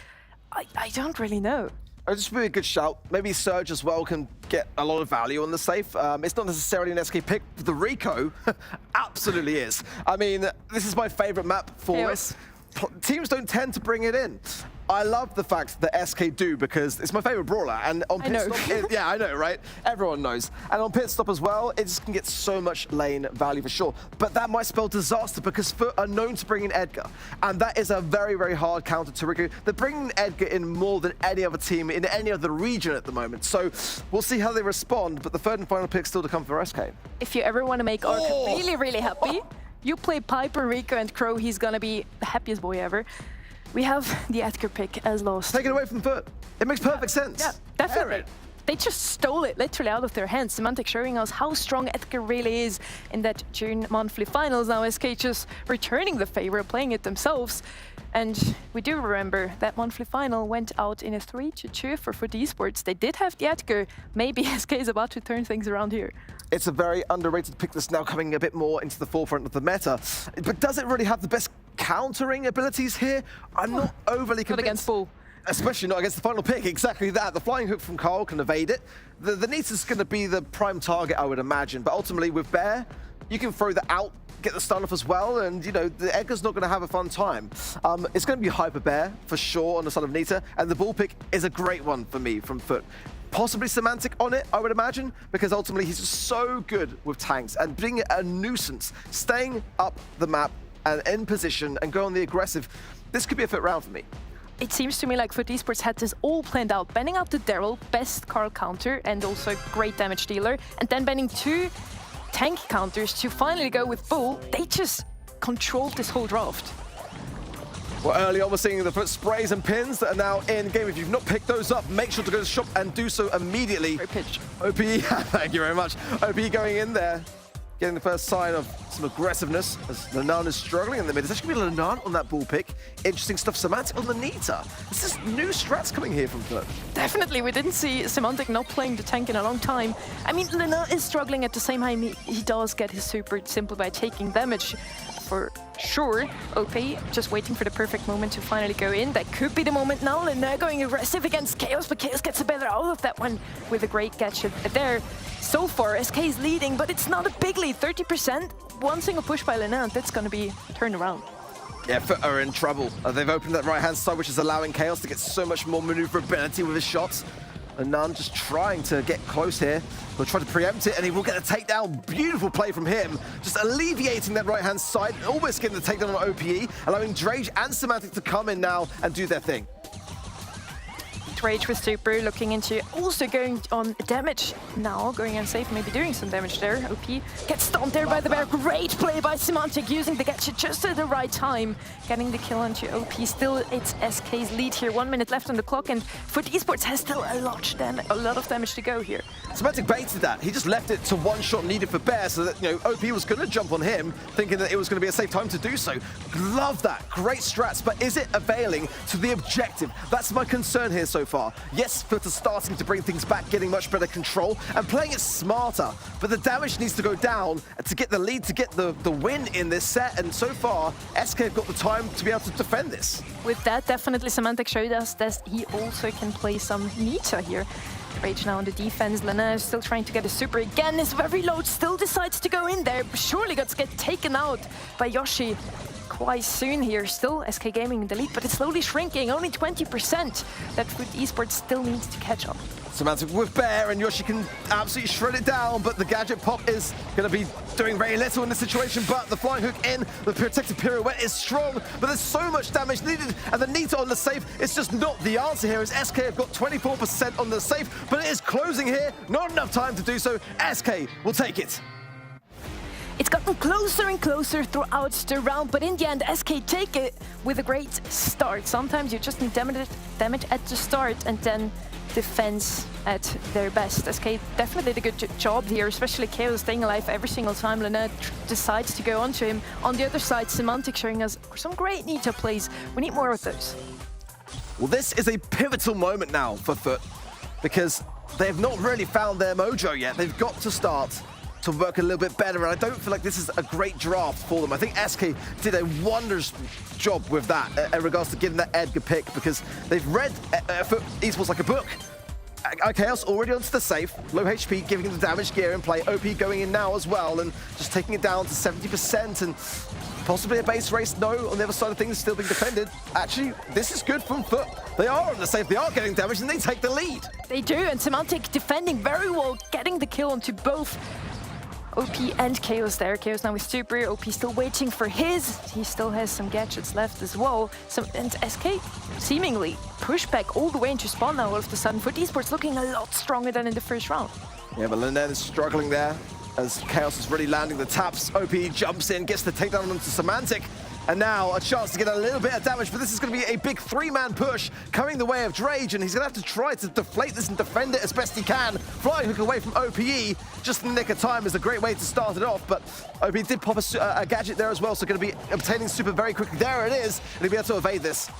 I don't really know. It's just really a good shout. Maybe Surge as well can get a lot of value on the safe. It's not necessarily an SK pick, but the Rico absolutely is. I mean, this is my favorite map for us. Teams don't tend to bring it in. I love the fact that SK do, because it's my favorite brawler, and on pit stop, yeah, I know, right? Everyone knows. And on pit stop as well, it just can get so much lane value for sure. But that might spell disaster, because Foot are known to bring in Edgar, and that is a very, very hard counter to Rico. They're bringing Edgar in more than any other team in any other region at the moment. So we'll see how they respond, but the third and final pick still to come for SK. If you ever want to make Ark really, really happy, you play Piper, Rico, and Crow. He's gonna be the happiest boy ever. We have the Edgar pick as lost. Take it away from Foot. It makes perfect sense. Yeah, definitely. They just stole it literally out of their hands. Semantic showing us how strong Edgar really is in that June monthly finals. Now SK just returning the favor, playing it themselves. And we do remember that monthly final went out in a 3-2 for Foot Esports. They did have the Edgar. Maybe SK is about to turn things around here. It's a very underrated pick that's now coming a bit more into the forefront of the meta. But does it really have the best countering abilities here? I'm not overly convinced. Not against Bull. Especially not against the final pick, exactly that. The flying hook from Carl can evade it. The Nita's going to be the prime target, I would imagine. But ultimately with Bear, you can throw that out, get the stun off as well, and the Edgar's not going to have a fun time. It's going to be Hyper Bear for sure on the side of Nita, and the Bull pick is a great one for me from Foot. Possibly Semantic on it, I would imagine, because ultimately he's just so good with tanks and being a nuisance, staying up the map and in position and going on the aggressive. This could be a fit round for me. It seems to me like Foot Esports had this all planned out, banning out the Daryl, best Carl counter, and also great damage dealer, and then banning 2 tank counters to finally go with Bull. They just controlled this whole draft. Well, early on, we're seeing the foot sprays and pins that are now in game. If you've not picked those up, make sure to go to the shop and do so immediately. Great pitch. OP, thank you very much. OP going in there, getting the first sign of some aggressiveness as Lenan is struggling in the mid. It's actually going to be Lenan on that ball pick. Interesting stuff. Semantic on the Nita. This is new strats coming here from Foot. Definitely, we didn't see Semantic not playing the tank in a long time. I mean, Lenan is struggling at the same time. He does get his super simply by taking damage. For sure, OP just waiting for the perfect moment to finally go in. That could be the moment now. Lenan going aggressive against Chaos, but Chaos gets the better out of that one with a great gadget there. So far, SK is leading, but it's not a big lead, 30%. One single push by Lenan, that's going to be turned around. Yeah, Foot are in trouble. They've opened that right-hand side, which is allowing Chaos to get so much more maneuverability with his shots. Lenan just trying to get close here. He'll try to preempt it, and he will get a takedown. Beautiful play from him. Just alleviating that right-hand side, almost getting the takedown on OPE, allowing Drage and Semantic to come in now and do their thing. Rage with super, looking into also going on damage now, going unsafe, maybe doing some damage there. OP gets stomped there by the bear. Great play by Semantic, using the gadget just at the right time, getting the kill onto OP. Still, it's SK's lead here. 1 minute left on the clock, and Foot Esports has still a lot of damage to go here. Semantic baited that. He just left it to one shot needed for Bear, so that, you know, OP was going to jump on him, thinking that it was going to be a safe time to do so. Love that. Great strats, but is it availing to the objective? That's my concern here so far. Yes, Foot are starting to bring things back, getting much better control and playing it smarter, but the damage needs to go down to get the lead, to get the win in this set, and so far, SK have got the time to be able to defend this. With that, definitely Semantic showed us that he also can play some Nita here. Rage now on the defense. Lenan is still trying to get a super again. His very low still decides to go in there. Surely got to get taken out by Yoshi quite soon here. Still SK Gaming in the lead, but it's slowly shrinking. Only 20% that Foot Esports still needs to catch up. Semantic with Bear, and Yoshi can absolutely shred it down, but the gadget pop is going to be doing very little in this situation, but the flying hook in, the protective pirouette is strong, but there's so much damage needed, and the Nita on the safe is just not the answer here, as SK have got 24% on the safe, but it is closing here, not enough time to do so. SK will take it. It's gotten closer and closer throughout the round, but in the end, SK take it with a great start. Sometimes you just need damage at the start and then defense at their best. SK definitely did a good job here, especially Chaos staying alive every single time Lenan decides to go onto him. On the other side, Semantic showing us some great Nita plays. We need more of those. Well, this is a pivotal moment now for Foot, because they have not really found their mojo yet. They've got to start to work a little bit better, and I don't feel like this is a great draft for them. I think SK did a wondrous job with that in regards to getting that Edgar pick, because they've read Foot Esports like a book. Chaos already onto the safe, low HP, giving the damage gear in play. OP going in now as well, and just taking it down to 70%, and possibly a base race. No, on the other side of things, still being defended. Actually, this is good from Foot. They are on the safe, they are getting damage, and they take the lead. They do, and Semantic defending very well, getting the kill onto both OP and Chaos there. Chaos now with super. OP still waiting for his. He still has some gadgets left as well. And SK seemingly push back all the way into spawn now all of a sudden. Foot Esports looking a lot stronger than in the first round. Yeah, but Lenan is struggling there as Chaos is really landing the taps. OP jumps in, gets the takedown onto Semantic. And now a chance to get a little bit of damage, but this is going to be a big 3-man push coming the way of Drage, and he's going to have to try to deflate this and defend it as best he can. Flying hook away from OPE, just in the nick of time, is a great way to start it off, but OPE did pop a gadget there as well, so going to be obtaining super very quickly. There it is, and he'll be able to evade this.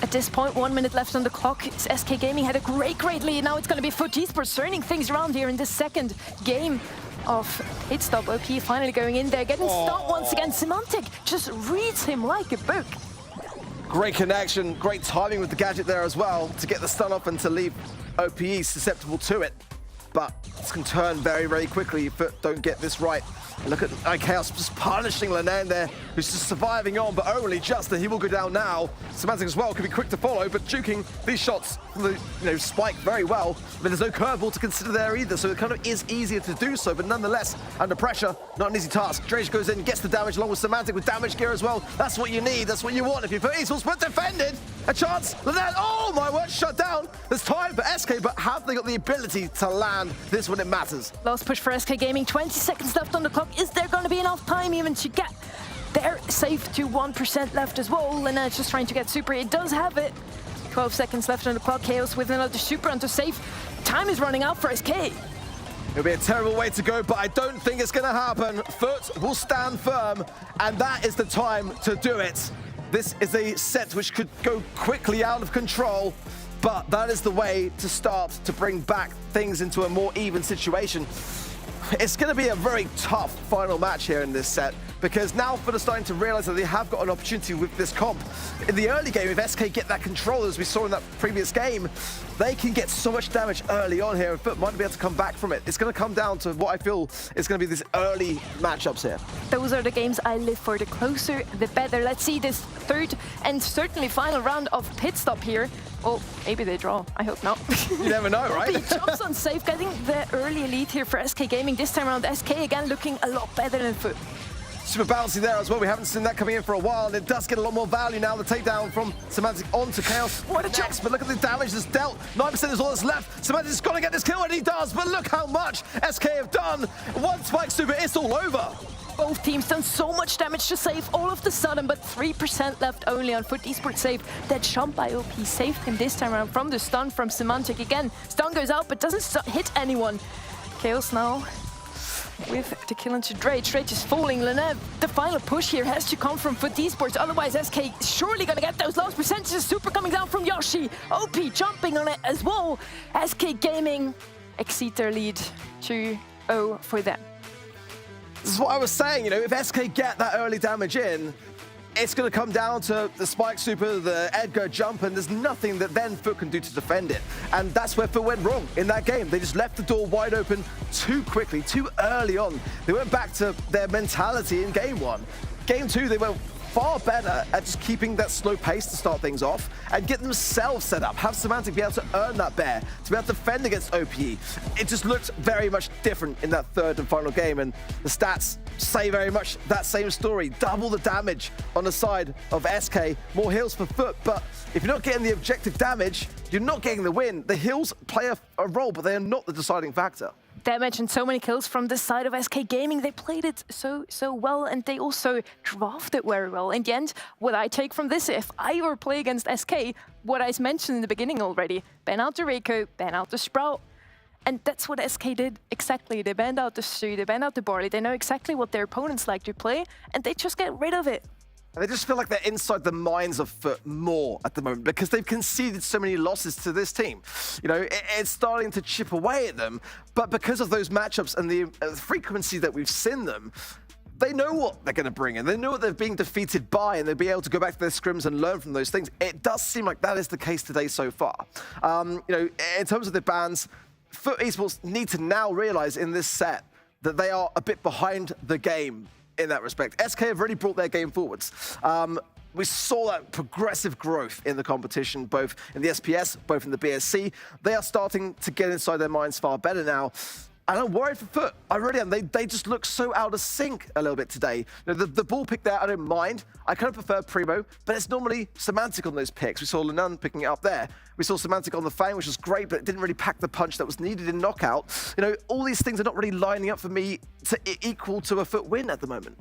At this point, 1 minute left on the clock. SK Gaming had a great lead. Now it's going to be Foot Esports turning things around here in this second game of hit stop. OP finally going in there, getting stopped once again. Semantic just reads him like a book. Great connection, great timing with the gadget there as well to get the stun off and to leave OPE susceptible to it. but this can turn very, very quickly if Foot don't get this right. Look at Chaos just punishing Lenan there, who's just surviving on, but only just that he will go down now. Semantic as well can be quick to follow, but juking these shots from the spike very well. But there's no curveball to consider there either, so it kind of is easier to do so, but nonetheless, under pressure, not an easy task. Drage goes in, gets the damage along with Semantic with damage gear as well. That's what you need, that's what you want if you're Esports, but defended. A chance, Lenan, oh my word, shut down. There's time for SK, but have they got the ability to land this when it matters? Last push for SK Gaming, 20 seconds left on the clock. Is there going to be enough time even to get there? Safe to 1% left as well. Lena is just trying to get super. It does have it. 12 seconds left on the clock. Chaos with another super onto safe. Time is running out for SK. It'll be a terrible way to go, but I don't think it's going to happen. Foot will stand firm, and that is the time to do it. This is a set which could go quickly out of control, but that is the way to start to bring back things into a more even situation. It's going to be a very tough final match here in this set, because now Foot are starting to realize that they have got an opportunity with this comp. In the early game, if SK get that control, as we saw in that previous game, they can get so much damage early on here, and Foot might be able to come back from it. It's going to come down to what I feel is going to be these early matchups here. Those are the games I live for. The closer, the better. Let's see this third and certainly final round of pit stop here. Oh, maybe they draw. I hope not. You never know, right? He jumps on safe, getting the early lead here for SK Gaming. This time around, SK again looking a lot better than Foot. Super bouncy there as well. We haven't seen that coming in for a while, and it does get a lot more value now. The takedown from Semantic onto Chaos. What a next, but look at the damage that's dealt. 9% is all that's left. Semantic's got to get this kill, and he does, but look how much SK have done. One spike super, it's all over. Both teams done so much damage to save all of the sudden, but 3% left only on Foot Esports save. That jump by OP saved him this time around from the stun from Semantic. Again, stun goes out, but doesn't hit anyone. Chaos now with the kill into Drage. Drage is falling. Lenev, the final push here has to come from Foot Esports. Otherwise, SK surely gonna get those last percentages. Super coming down from Yoshi. OP jumping on it as well. SK Gaming exceed their lead 2-0 for them. This is what I was saying, you know, if SK get that early damage in, it's going to come down to the spike super, the Edgar jump, and there's nothing that then Foot can do to defend it. And that's where Foot went wrong in that game. They just left the door wide open too quickly, too early on. They went back to their mentality in game one. Game two, they went far better at just keeping that slow pace to start things off and get themselves set up, have Semantic be able to earn that bear, to be able to defend against OPE. It just looked very much different in that third and final game, and the stats say very much that same story. Double the damage on the side of SK, more heals for Foot, but if you're not getting the objective damage, you're not getting the win. The heals play a role, but they are not the deciding factor. Damage and so many kills from this side of SK Gaming. They played it so well, and they also drafted very well. In the end, what I take from this, if I were play against SK, what I mentioned in the beginning already, ban out the Reiko, ban out the Sprout. And that's what SK did exactly. They banned out the Stu, they banned out the Barley. They know exactly what their opponents like to play, and they just get rid of it. And they just feel like they're inside the minds of Foot more at the moment because they've conceded so many losses to this team. You know, it's starting to chip away at them, but because of those matchups and the frequency that we've seen them, they know what they're going to bring in. They know what they're being defeated by, and they'll be able to go back to their scrims and learn from those things. It does seem like that is the case today so far. You know, in terms of the bans, Foot Esports need to now realize in this set that they are a bit behind the game in that respect. SK have already brought their game forwards. We saw that progressive growth in the competition, both in the SPS, both in the BSC. They are starting to get inside their minds far better now. And I'm worried for Foot. I really am. They just look so out of sync a little bit today. You know, the ball pick there, I don't mind. I kind of prefer Primo, but it's normally Semantic on those picks. We saw Lenan picking it up there. We saw Semantic on the Fang, which was great, but it didn't really pack the punch that was needed in knockout. You know, all these things are not really lining up for me to equal to a Foot win at the moment.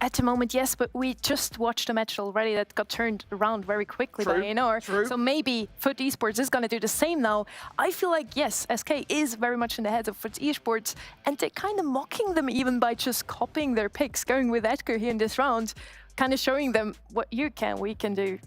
At the moment, yes, but we just watched a match already that got turned around very quickly by ANR. So maybe Foot Esports is going to do the same now. I feel like, yes, SK is very much in the head of Foot Esports, and they're kind of mocking them even by just copying their picks, going with Edgar here in this round, kind of showing them what you can, we can do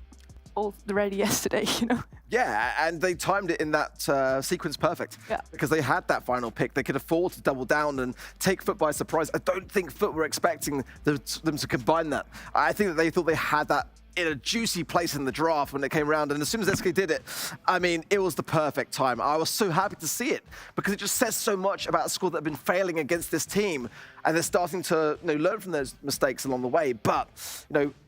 already yesterday, you know? Yeah, and they timed it in that sequence perfect. Yeah. Because they had that final pick. They could afford to double down and take Foot by surprise. I don't think Foot were expecting them to combine that. I think that they thought they had that in a juicy place in the draft when it came around, and as soon as SK did it, I mean, it was the perfect time. I was so happy to see it because it just says so much about a squad that have been failing against this team, and they're starting to learn from those mistakes along the way. But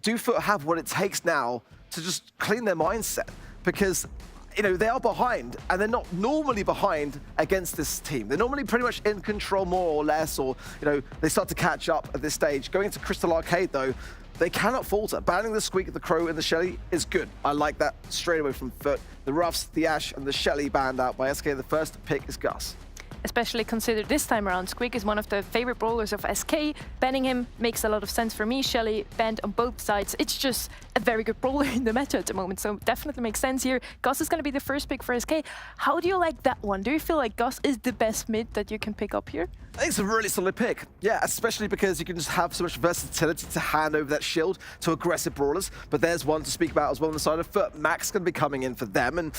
do Foot have what it takes now to just clean their mindset? Because they are behind, and they're not normally behind against this team. They're normally pretty much in control more or less, or they start to catch up at this stage. Going into Crystal Arcade though, they cannot falter. Banning the Squeak, the Crow, and the Shelly is good. I like that straight away from Foot. The Ruffs, the Ashe, and the Shelly banned out by SK. The first pick is Gus. Especially considered this time around, Squeak is one of the favorite brawlers of SK. Banning him makes a lot of sense for me. Shelly banned on both sides. It's just a very good brawler in the meta at the moment, so definitely makes sense here. Gus is going to be the first pick for SK. How do you like that one? Do you feel like Gus is the best mid that you can pick up here? I think it's a really solid pick. Yeah, especially because you can just have so much versatility to hand over that shield to aggressive brawlers. But there's one to speak about as well on the side of Foot. Max going to be coming in for them. And,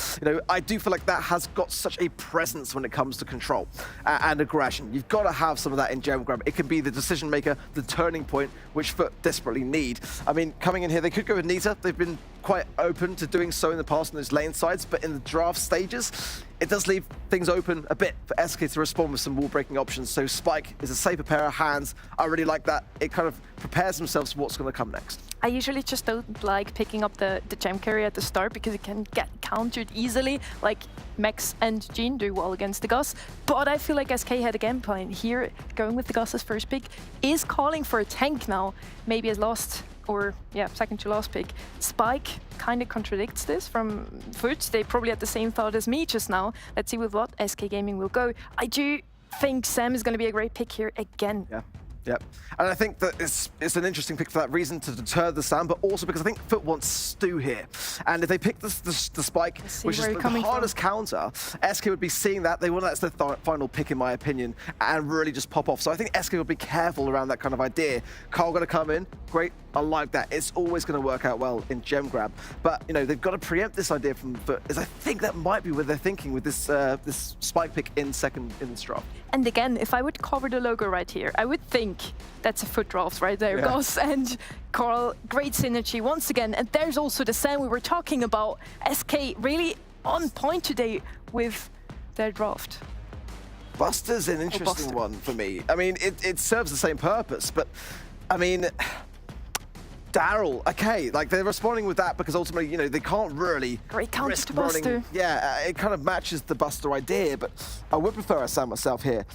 I do feel like that has got such a presence when it comes to control and aggression. You've got to have some of that in Gem Grab. It can be the decision maker, the turning point, which Foot desperately need. I mean, coming in here, they could go with Nita. They've been quite open to doing so in the past on those lane sides, but in the draft stages, it does leave things open a bit for SK to respond with some wall-breaking options. So Spike is a safer pair of hands. I really like that. It kind of prepares themselves for what's going to come next. I usually just don't like picking up the gem carry at the start because it can get countered easily, like Max and Jean do well against the Gus. But I feel like SK had a game plan here. Going with the Gus as first pick is calling for a tank now, maybe as last, or yeah, second to last pick. Spike kind of contradicts this from Foot. They probably had the same thought as me just now. Let's see with what SK Gaming will go. I do think Sam is going to be a great pick here again. Yeah. Yep. And I think that it's an interesting pick for that reason, to deter the Sam, but also because I think Foot wants Stu here. And if they pick the Spike, which is the hardest counter, SK would be seeing that. They want that's their final pick, in my opinion, and really just pop off. So I think SK would be careful around that kind of idea. Carl going to come in. Great. I like that. It's always going to work out well in Gem Grab. But, they've got to preempt this idea from Foot, as I think that might be what they're thinking with this this Spike pick in second in this draft. And again, if I would cover the logo right here, I would think that's a Foot draft right there. Yeah. Gus and Carl, great synergy once again. And there's also the Sam we were talking about. SK really on point today with their draft. Buster's an interesting one for me. I mean, it serves the same purpose, but I mean, Daryl, okay, like they're responding with that because ultimately, they can't really great counter risk to Buster. Running. Yeah, it kind of matches the Buster idea, but I would prefer a Sam myself here.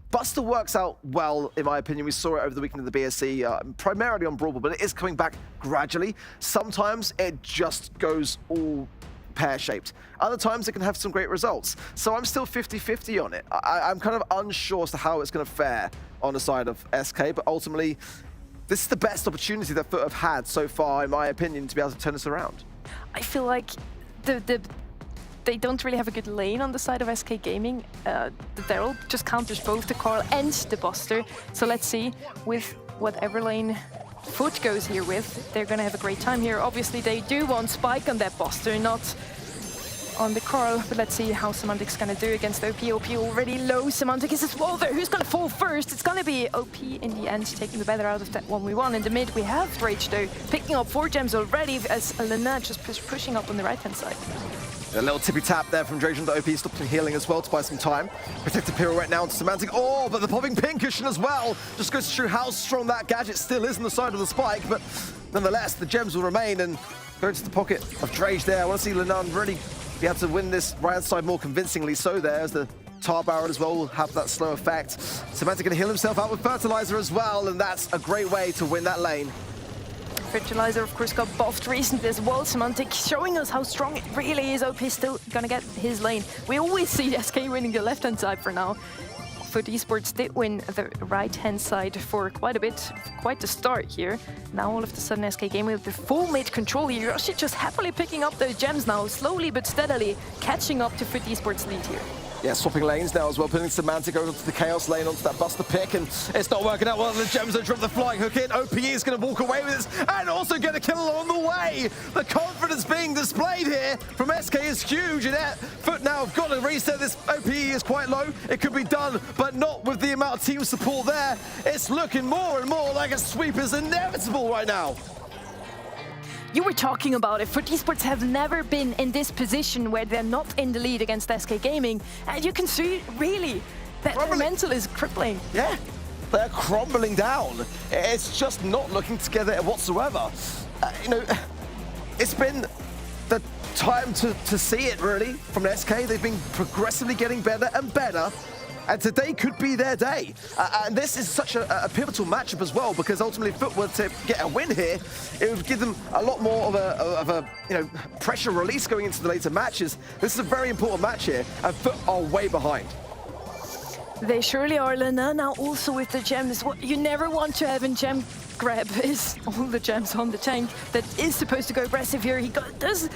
Buster works out well, in my opinion. We saw it over the weekend of the BSC, primarily on Brawl Ball, but it is coming back gradually. Sometimes it just goes all pear-shaped. Other times it can have some great results. So I'm still 50-50 on it. I'm kind of unsure as to how it's going to fare on the side of SK, but ultimately, this is the best opportunity that Foot have had so far, in my opinion, to be able to turn this around. I feel like they don't really have a good lane on the side of SK Gaming. The Daryl just counters both the Carl and the Buster. So let's see, with whatever lane Foot goes here with, they're going to have a great time here. Obviously, they do want Spike on that Buster, not on the Carl, but let's see how Semantic's going to do against OP. OP already low. Semantic is as well there. Who's going to fall first? It's going to be OP in the end, taking the better out of that 1v1. In the mid, we have Rage though, picking up 4 gems already as EUR&MENA just pushing up on the right-hand side. A little tippy tap there from Drajan, but OP stopped him healing as well to buy some time. Protective pirouette now to Semantic. Oh, but the popping pincushion as well. Just goes to show how strong that gadget still is on the side of the Spike, but nonetheless, the gems will remain and go into the pocket of Drage there. I want to see EUR&MENA really be able to win this right-hand side more convincingly so there, as the Tar Barrel as well will have that slow effect. Semantic can heal himself out with Fertilizer as well, and that's a great way to win that lane. Fertilizer, of course, got buffed recently as well. Semantic showing us how strong it really is. OP still gonna get his lane. We always see SK winning the left-hand side for now. Foot Esports did win the right-hand side for quite a bit, quite the start here. Now all of a sudden SK Gaming with the full mid control here. Yoshi just happily picking up those gems now, slowly but steadily catching up to Foot Esports lead here. Yeah, swapping lanes now as well, putting Semantic over to the Chaos lane onto that Buster pick, and it's not working out well. The Gems have dropped the flying hook in. OPE is going to walk away with this and also get a kill along the way. The confidence being displayed here from SK is huge, and Foot now have got to reset this. OPE is quite low. It could be done, but not with the amount of team support there. It's looking more and more like a sweep is inevitable right now. You were talking about it. Foot Esports have never been in this position where they're not in the lead against SK Gaming. And you can see, really, that their mental is crippling. Yeah, they're crumbling down. It's just not looking together whatsoever. You know, it's been the time to see it, really, from SK. They've been progressively getting better and better. And today could be their day. And this is such a pivotal matchup as well, because ultimately if Foot were to get a win here, it would give them a lot more of a you know, pressure release going into the later matches. This is a very important match here, and Foot are way behind. They surely are. Lena now also with the gems. What you never want to have in gem grab is all the gems on the tank that is supposed to go aggressive here. He does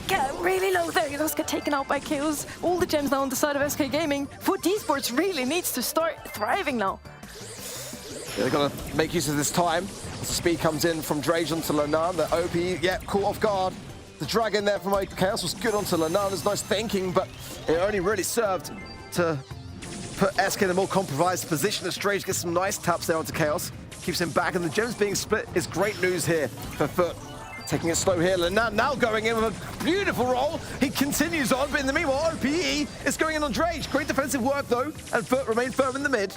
get really low there. He does get taken out by kills. All the gems now on the side of SK Gaming. Foot Esports really needs to start thriving now. Yeah, they've got to make use of this time. As the speed comes in from Drage onto Lenan. The OP, yeah, caught off guard. The drag in there from Chaos was good onto Lenan. There's nice thinking, but it only really served to put SK in a more compromised position as Drage gets some nice taps there onto Chaos. Keeps him back, and the gems being split is great news here for Foot. Taking it slow here, Lenan now going in with a beautiful roll. He continues on, but in the meanwhile, OPE is going in on Drage. Great defensive work though, and Foot remain firm in the mid.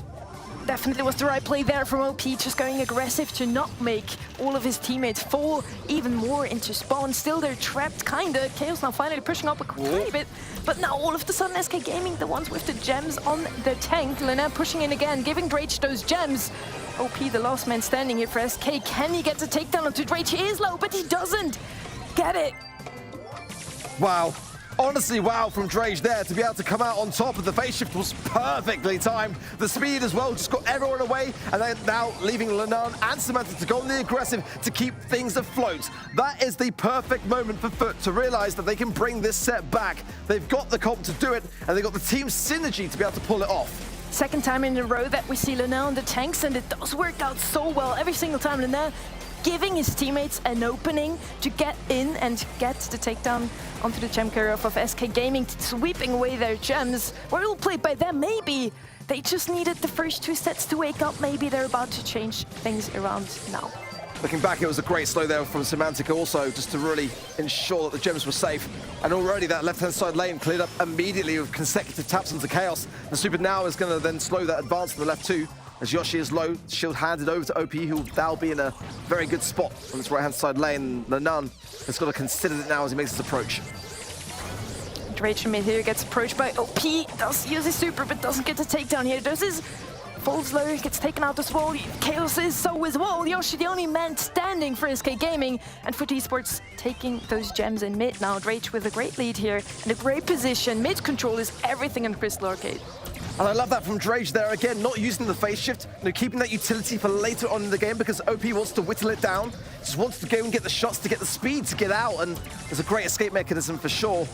Definitely was the right play there from OP, just going aggressive to not make all of his teammates fall even more into spawn. Still, they're trapped, kinda. Chaos now finally pushing up a tiny bit, but now all of a sudden SK Gaming, the ones with the gems on the tank. Lenan pushing in again, giving Drage those gems. OP, the last man standing here for SK. Can he get the takedown onto Drage? He is low, but he doesn't get it. Wow. Honestly, wow from Drage there to be able to come out on top of the phase shift was perfectly timed. The speed as well just got everyone away, and then now leaving Lenan and Samantha to go on the aggressive to keep things afloat. That is the perfect moment for Foot to realize that they can bring this set back. They've got the comp to do it, and they've got the team synergy to be able to pull it off. Second time in a row that we see Lenan on the tanks, and it does work out so well every single time. Lenan giving his teammates an opening to get in and get the takedown onto the gem carrier of SK Gaming, sweeping away their gems. Well played by them, maybe. They just needed the first two sets to wake up. Maybe they're about to change things around now. Looking back, it was a great slow there from Semantic also, just to really ensure that the gems were safe. And already that left-hand side lane cleared up immediately with consecutive taps into Chaos. The Super now is going to then slow that advance to the left too, as Yoshi is low, shield handed over to OP, who will now be in a very good spot on this right-hand side lane. Lenan has got to consider it now as he makes his approach. Drage mid here gets approached by OP, does use his super, but doesn't get the takedown here. Does his falls low, gets taken out as well. Chaos is so as well. Yoshi, the only man standing for SK Gaming, and Foot Esports taking those gems in mid now. Drage with a great lead here and a great position. Mid control is everything in Crystal Arcade. And I love that from Drage there again, not using the phase shift, keeping that utility for later on in the game because OP wants to whittle it down, just wants to go and get the shots to get the speed to get out, and there's a great escape mechanism for sure.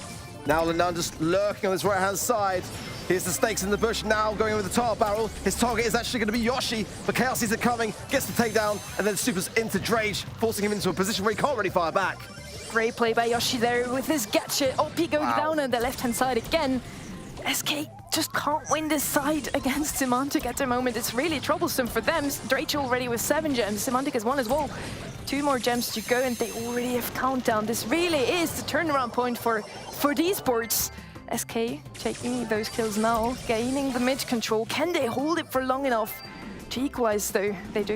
Now Lenan just lurking on his right-hand side. Here's the stakes in the bush, now going in with the tar barrel. His target is actually going to be Yoshi, but Chaos sees it coming, gets the takedown, and then supers into Drage, forcing him into a position where he can't really fire back. Great play by Yoshi there with his gadget. OP going down on the left-hand side again. SK just can't win this side against Semantic at the moment. It's really troublesome for them. Drage already with 7 gems. Semantic has 1 as well. 2 more gems to go, and they already have countdown. This really is the turnaround point for Esports. SK taking those kills now, gaining the mid control. Can they hold it for long enough to equalize, though? They do.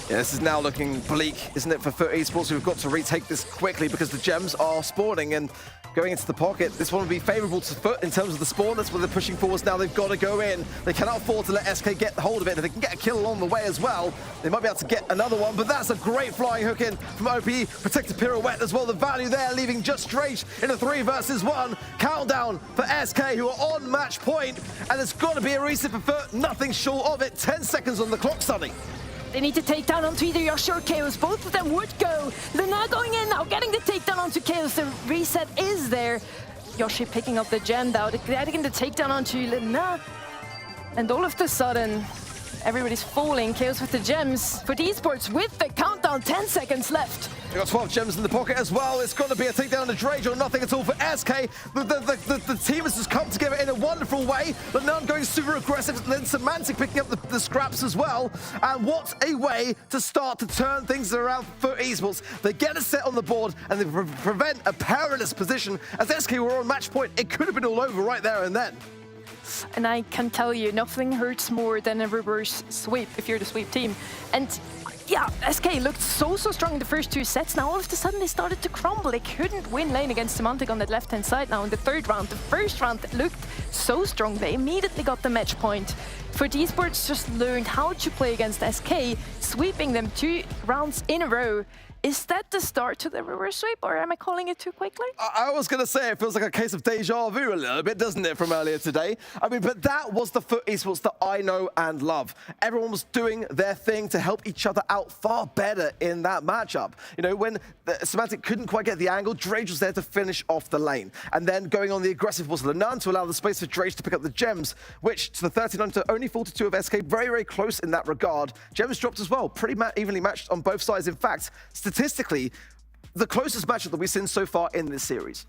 Yeah, this is now looking bleak, isn't it, for Foot Esports, who've got to retake this quickly because the gems are spawning and going into the pocket. This one will be favorable to Foot in terms of the spawn. That's what they're pushing forwards now. They've got to go in. They cannot afford to let SK get hold of it. If they can get a kill along the way as well, they might be able to get another one, but that's a great flying hook in from OPE. Protected pirouette as well. The value there, leaving just Drage in a 3 versus 1. Countdown for SK, who are on match point, and it's got to be a reset for Foot. Nothing short of it. 10 seconds on the clock, Sonny. They need to take down onto either Yoshi or Chaos. Both of them would go. They're now going in now, getting the takedown onto Chaos. The reset is there. Yoshi picking up the gem now, getting the takedown onto EUR&MENA. And all of a sudden, everybody's falling. Chaos with the gems for esports with the countdown, 10 seconds left. They've got 12 gems in the pocket as well. It's got to be a takedown to Drage or nothing at all for SK. The team has just come together in a wonderful way. But none going super aggressive. Then Semantic picking up the scraps as well. And what a way to start to turn things around for esports. They get a set on the board and they prevent a perilous position. As SK were on match point, it could have been all over right there and then. And I can tell you, nothing hurts more than a reverse sweep if you're the sweep team. And yeah, SK looked so strong in the first 2 sets. Now all of a sudden they started to crumble. They couldn't win lane against Semantic on that left-hand side now in the 3rd round. The first round looked so strong. They immediately got the match point. For esports just learned how to play against SK, sweeping them 2 rounds in a row. Is that the start to the reverse sweep, or am I calling it too quickly? I was going to say, it feels like a case of deja vu a little bit, doesn't it, from earlier today? I mean, but that was the FUT esports that I know and love. Everyone was doing their thing to help each other out far better in that matchup. You know, when Semantic couldn't quite get the angle, Drage was there to finish off the lane. And then going on the aggressive was Lenan to allow the space for Drage to pick up the gems, which to the 39 to only 42 of SK, very close in that regard. Gems dropped as well, pretty evenly matched on both sides. In fact, statistically, the closest matchup that we've seen so far in this series.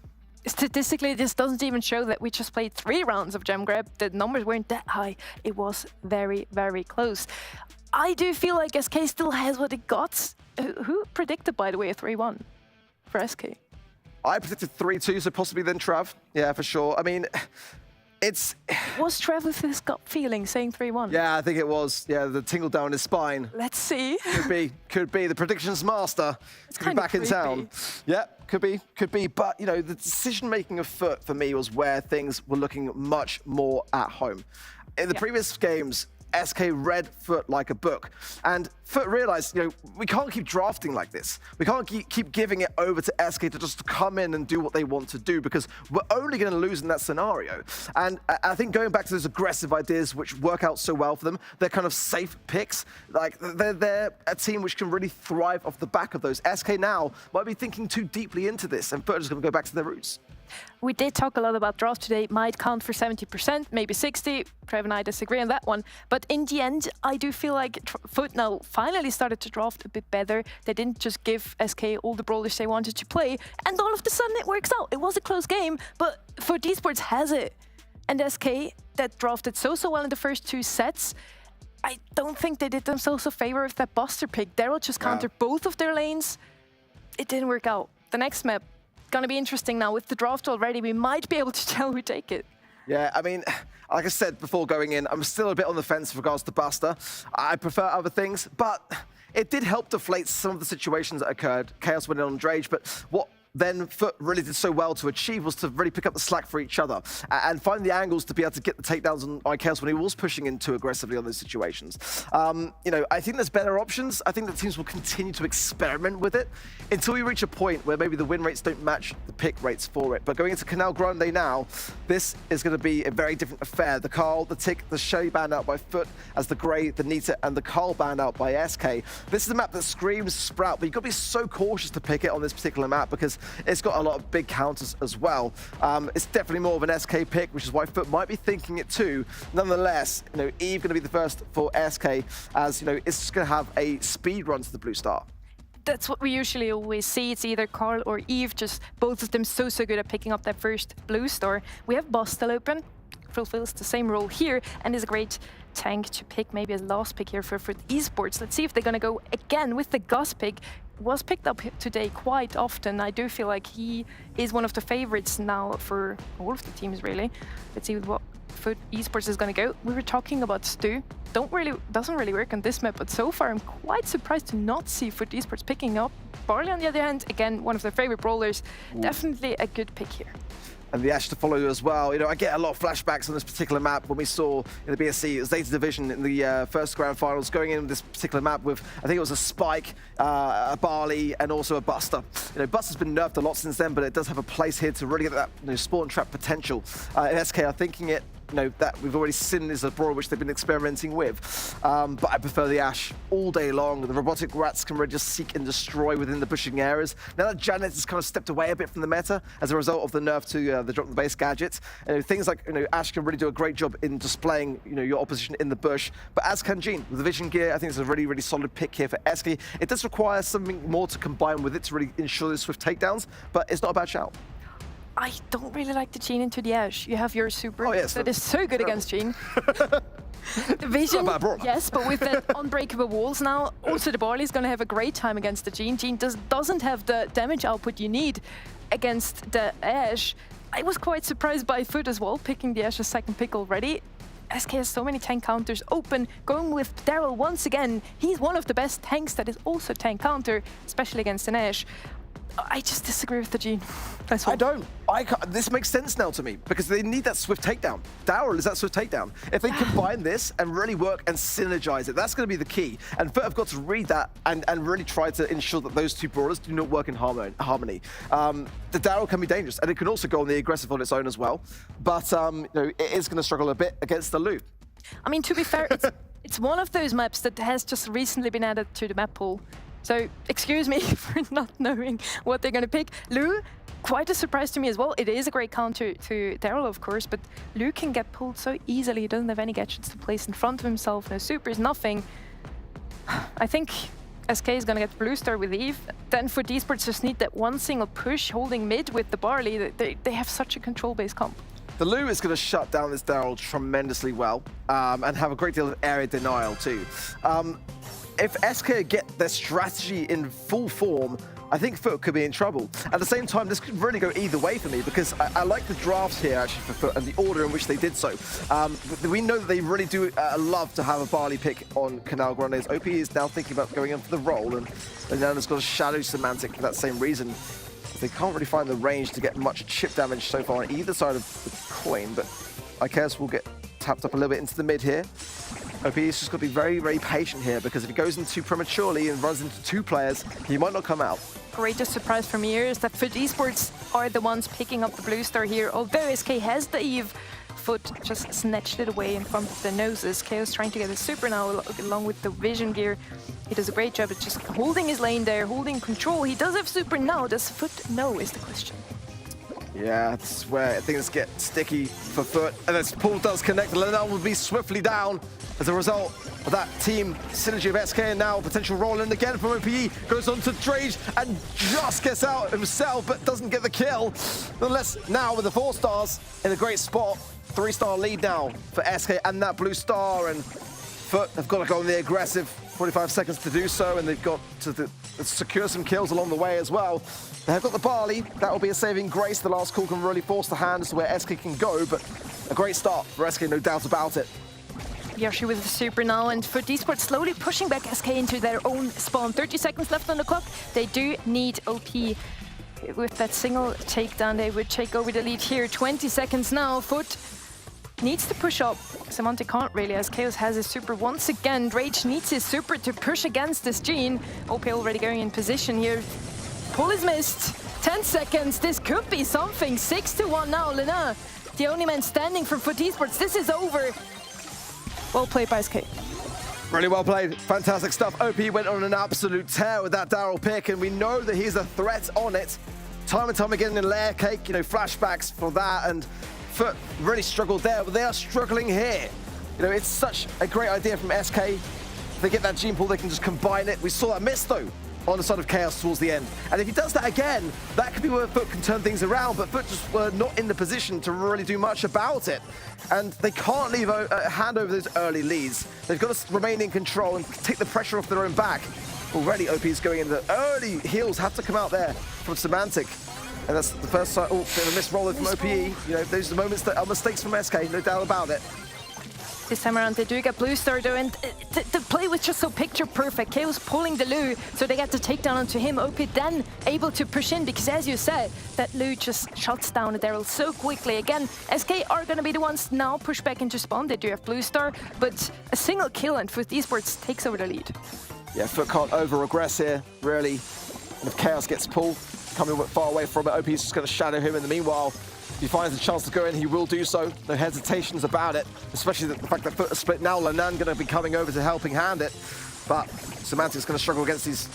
Statistically, this doesn't even show that we just played 3 rounds of gem grab. The numbers weren't that high. It was very close. I do feel like SK still has what it got. Who predicted, by the way, a 3-1 for SK? I predicted 3-2, so possibly then Trav. Yeah, for sure. I mean, Was Trav with his gut feeling saying 3-1? Yeah, I think it was. Yeah, the tingle down his spine. Let's see. Could be. The predictions master. It's going to be back in town. Yeah, could be. But, you know, the decision-making of FUT for me was where things were looking much more at home. In the previous games, SK read FUT like a book. And FUT realized, you know, we can't keep drafting like this. We can't keep giving it over to SK to just come in and do what they want to do, because we're only going to lose in that scenario. And I think going back to those aggressive ideas which work out so well for them, they're kind of safe picks. Like, they're a team which can really thrive off the back of those. SK now might be thinking too deeply into this, and FUT is going to go back to their roots. We did talk a lot about draft today. Might count for 70%, maybe 60%. Trev and I disagree on that one. But in the end, I do feel like FUT now finally started to draft a bit better. They didn't just give SK all the brawlers they wanted to play, and all of a sudden it works out. It was a close game, but FUT esports has it. And SK, that drafted so well in the first 2 sets, I don't think they did themselves a favor with that Buster pick. Daryl just countered both of their lanes. It didn't work out. The next map, gonna be interesting now. With the draft already, we might be able to tell who take it. Yeah, I mean, like I said before going in, I'm still a bit on the fence with regards to Buster. I prefer other things, but it did help deflate some of the situations that occurred. Chaos went in on Drage, but what then FUT really did so well to achieve was to really pick up the slack for each other and find the angles to be able to get the takedowns on Chaos when he was pushing in too aggressively on those situations. You know, I think there's better options. I think that teams will continue to experiment with it until we reach a point where maybe the win rates don't match the pick rates for it. But going into Canal Grande now, this is going to be a very different affair. The Carl, the Tick, the Shelly banned out by FUT, as the Grey, the Nita, and the Carl banned out by SK. This is a map that screams Sprout, but you've got to be so cautious to pick it on this particular map because it's got a lot of big counters as well. It's definitely more of an SK pick, which is why FUT might be thinking it too. Nonetheless, you know, Eve going to be the first for SK, as you know, it's just going to have a speed run to the blue star. That's what we usually always see. It's either Carl or Eve, just both of them so good at picking up that first blue star. We have Boss still open, fulfills the same role here, and is a great tank to pick, maybe as last pick here for esports. Let's see if they're going to go again with the Gus pick. Was picked up today quite often. I do feel like he is one of the favorites now for all of the teams, really. Let's see what FUT esports is going to go. We were talking about Stu. Doesn't really work on this map, but so far I'm quite surprised to not see FUT esports picking up. Barley, on the other hand, again, one of their favorite brawlers. Definitely a good pick here. And the Ashe to follow as well. You know, I get a lot of flashbacks on this particular map when we saw in the BSC Zeta Division in the first grand finals going in this particular map with, I think it was a Spike, a Barley, and also a Buster. You know, Buster's been nerfed a lot since then, but it does have a place here to really get that, you know, spawn trap potential. In SK are thinking it that we've already seen is a brawler which they've been experimenting with. But I prefer the Ashe all day long. The robotic rats can really just seek and destroy within the pushing areas. Now that Janet has kind of stepped away a bit from the meta as a result of the nerf to the drop the base gadgets, things like Ashe can really do a great job in displaying your opposition in the bush. But as can Jean with the vision gear, I think it's a really, really solid pick here for SK. It does require something more to combine with it to really ensure the swift takedowns, but it's not a bad shout. I don't really like the Jean into the Ashe. You have your super that is so good against Jean. The vision, yes, but with the unbreakable walls now, also the Barley's going to have a great time against the Jean. Jean doesn't have the damage output you need against the Ashe. I was quite surprised by Foot as well, picking the Ashe's second pick already. SK has so many tank counters open, going with Daryl once again. He's one of the best tanks that is also tank counter, especially against an Ashe. I just disagree with the Jean. That's all. I don't. This makes sense now to me because they need that swift takedown. Daryl is that swift takedown. If they combine this and really work and synergize it, that's going to be the key. And Foot have got to read that and really try to ensure that those two brawlers do not work in harmony. The Daryl can be dangerous, and it can also go on the aggressive on its own as well. But it is going to struggle a bit against the Lu. I mean, to be fair, it's one of those maps that has just recently been added to the map pool. So, excuse me for not knowing what they're going to pick. Lu, quite a surprise to me as well. It is a great counter to Daryl, of course, but Lu can get pulled so easily. He doesn't have any gadgets to place in front of himself, no supers, nothing. I think SK is going to get the Blue Star with Eve. Then for Esports, just need that one single push holding mid with the Barley. They have such a control-based comp. The Lu is going to shut down this Daryl tremendously well and have a great deal of area denial too. If SK get their strategy in full form, I think Foot could be in trouble. At the same time, this could really go either way for me because I like the drafts here actually for Foot and the order in which they did so. We know that they really do love to have a Barley pick on Canal Grandes. OP is now thinking about going in for the role, and Nana's got a shadow semantic for that same reason. They can't really find the range to get much chip damage so far on either side of the coin, but IKES will get tapped up a little bit into the mid here. OP is just got to be very, very patient here because if he goes in too prematurely and runs into two players, he might not come out. Greatest surprise from here is that Foot Esports are the ones picking up the Blue Star here. Although SK has the Eve, Foot just snatched it away in front of their noses. Chaos trying to get a super now along with the vision gear. He does a great job at just holding his lane there, holding control. He does have super now. Does Foot know is the question. Yeah, this is where things get sticky for Foot. And as pull does connect, Lenel will be swiftly down as a result of that team synergy of SK, and now potential roll in again from OPE. Goes on to Drage and just gets out himself, but doesn't get the kill. Nonetheless, now with the 4 stars in a great spot, 3-star lead now for SK and that Blue Star, and Foot have got to go on the aggressive. 45 seconds to do so, and they've got to secure some kills along the way as well. They have got the Barley. That will be a saving grace. The last call can really force the hand as to where SK can go, but a great start for SK, no doubt about it. Yoshi with the super now, and for Esports slowly pushing back SK into their own spawn. 30 seconds left on the clock. They do need OP. With that single takedown, they would take over the lead here. 20 seconds now. Foot needs to push up. Semantic can't really, as Chaos has his super once again. Rage needs his super to push against this Jean. OP already going in position here. Pull is missed. 10 seconds. This could be something. 6-1 now. Lena, the only man standing for Foot Esports. This is over. Well played by SK. Really well played. Fantastic stuff. OP went on an absolute tear with that Daryl pick, and we know that he's a threat on it. Time and time again in Layer Cake, flashbacks for that, and Foot really struggled there, but they are struggling here. It's such a great idea from SK. If they get that gene pool, they can just combine it. We saw that miss, though, on the side of Chaos towards the end. And if he does that again, that could be where Foot can turn things around, but Foot just were not in the position to really do much about it. And they can't leave a hand over those early leads. They've got to remain in control and take the pressure off their own back. Already OP is going in. The early heals have to come out there from Semantic. And that's the first side. Oh, bit of a miss roller from OPE. Those are the moments that are mistakes from SK, no doubt about it. This time around, they do get Blue Star though, and the play was just so picture perfect. Chaos pulling the Lu, so they get to take down onto him. OP then able to push in, because as you said, that Lu just shuts down a Daryl so quickly. Again, SK are going to be the ones now push back into spawn. They do have Blue Star, but a single kill and Foot Esports takes over the lead. Yeah, Foot can't over-regress here, really. And if Chaos gets pulled, coming far away from it. OP's just going to shadow him in the meanwhile. If he finds a chance to go in, he will do so. No hesitations about it, especially the fact that Foot is split now. Lenan going to be coming over to helping hand it. But Semantic's going to struggle against these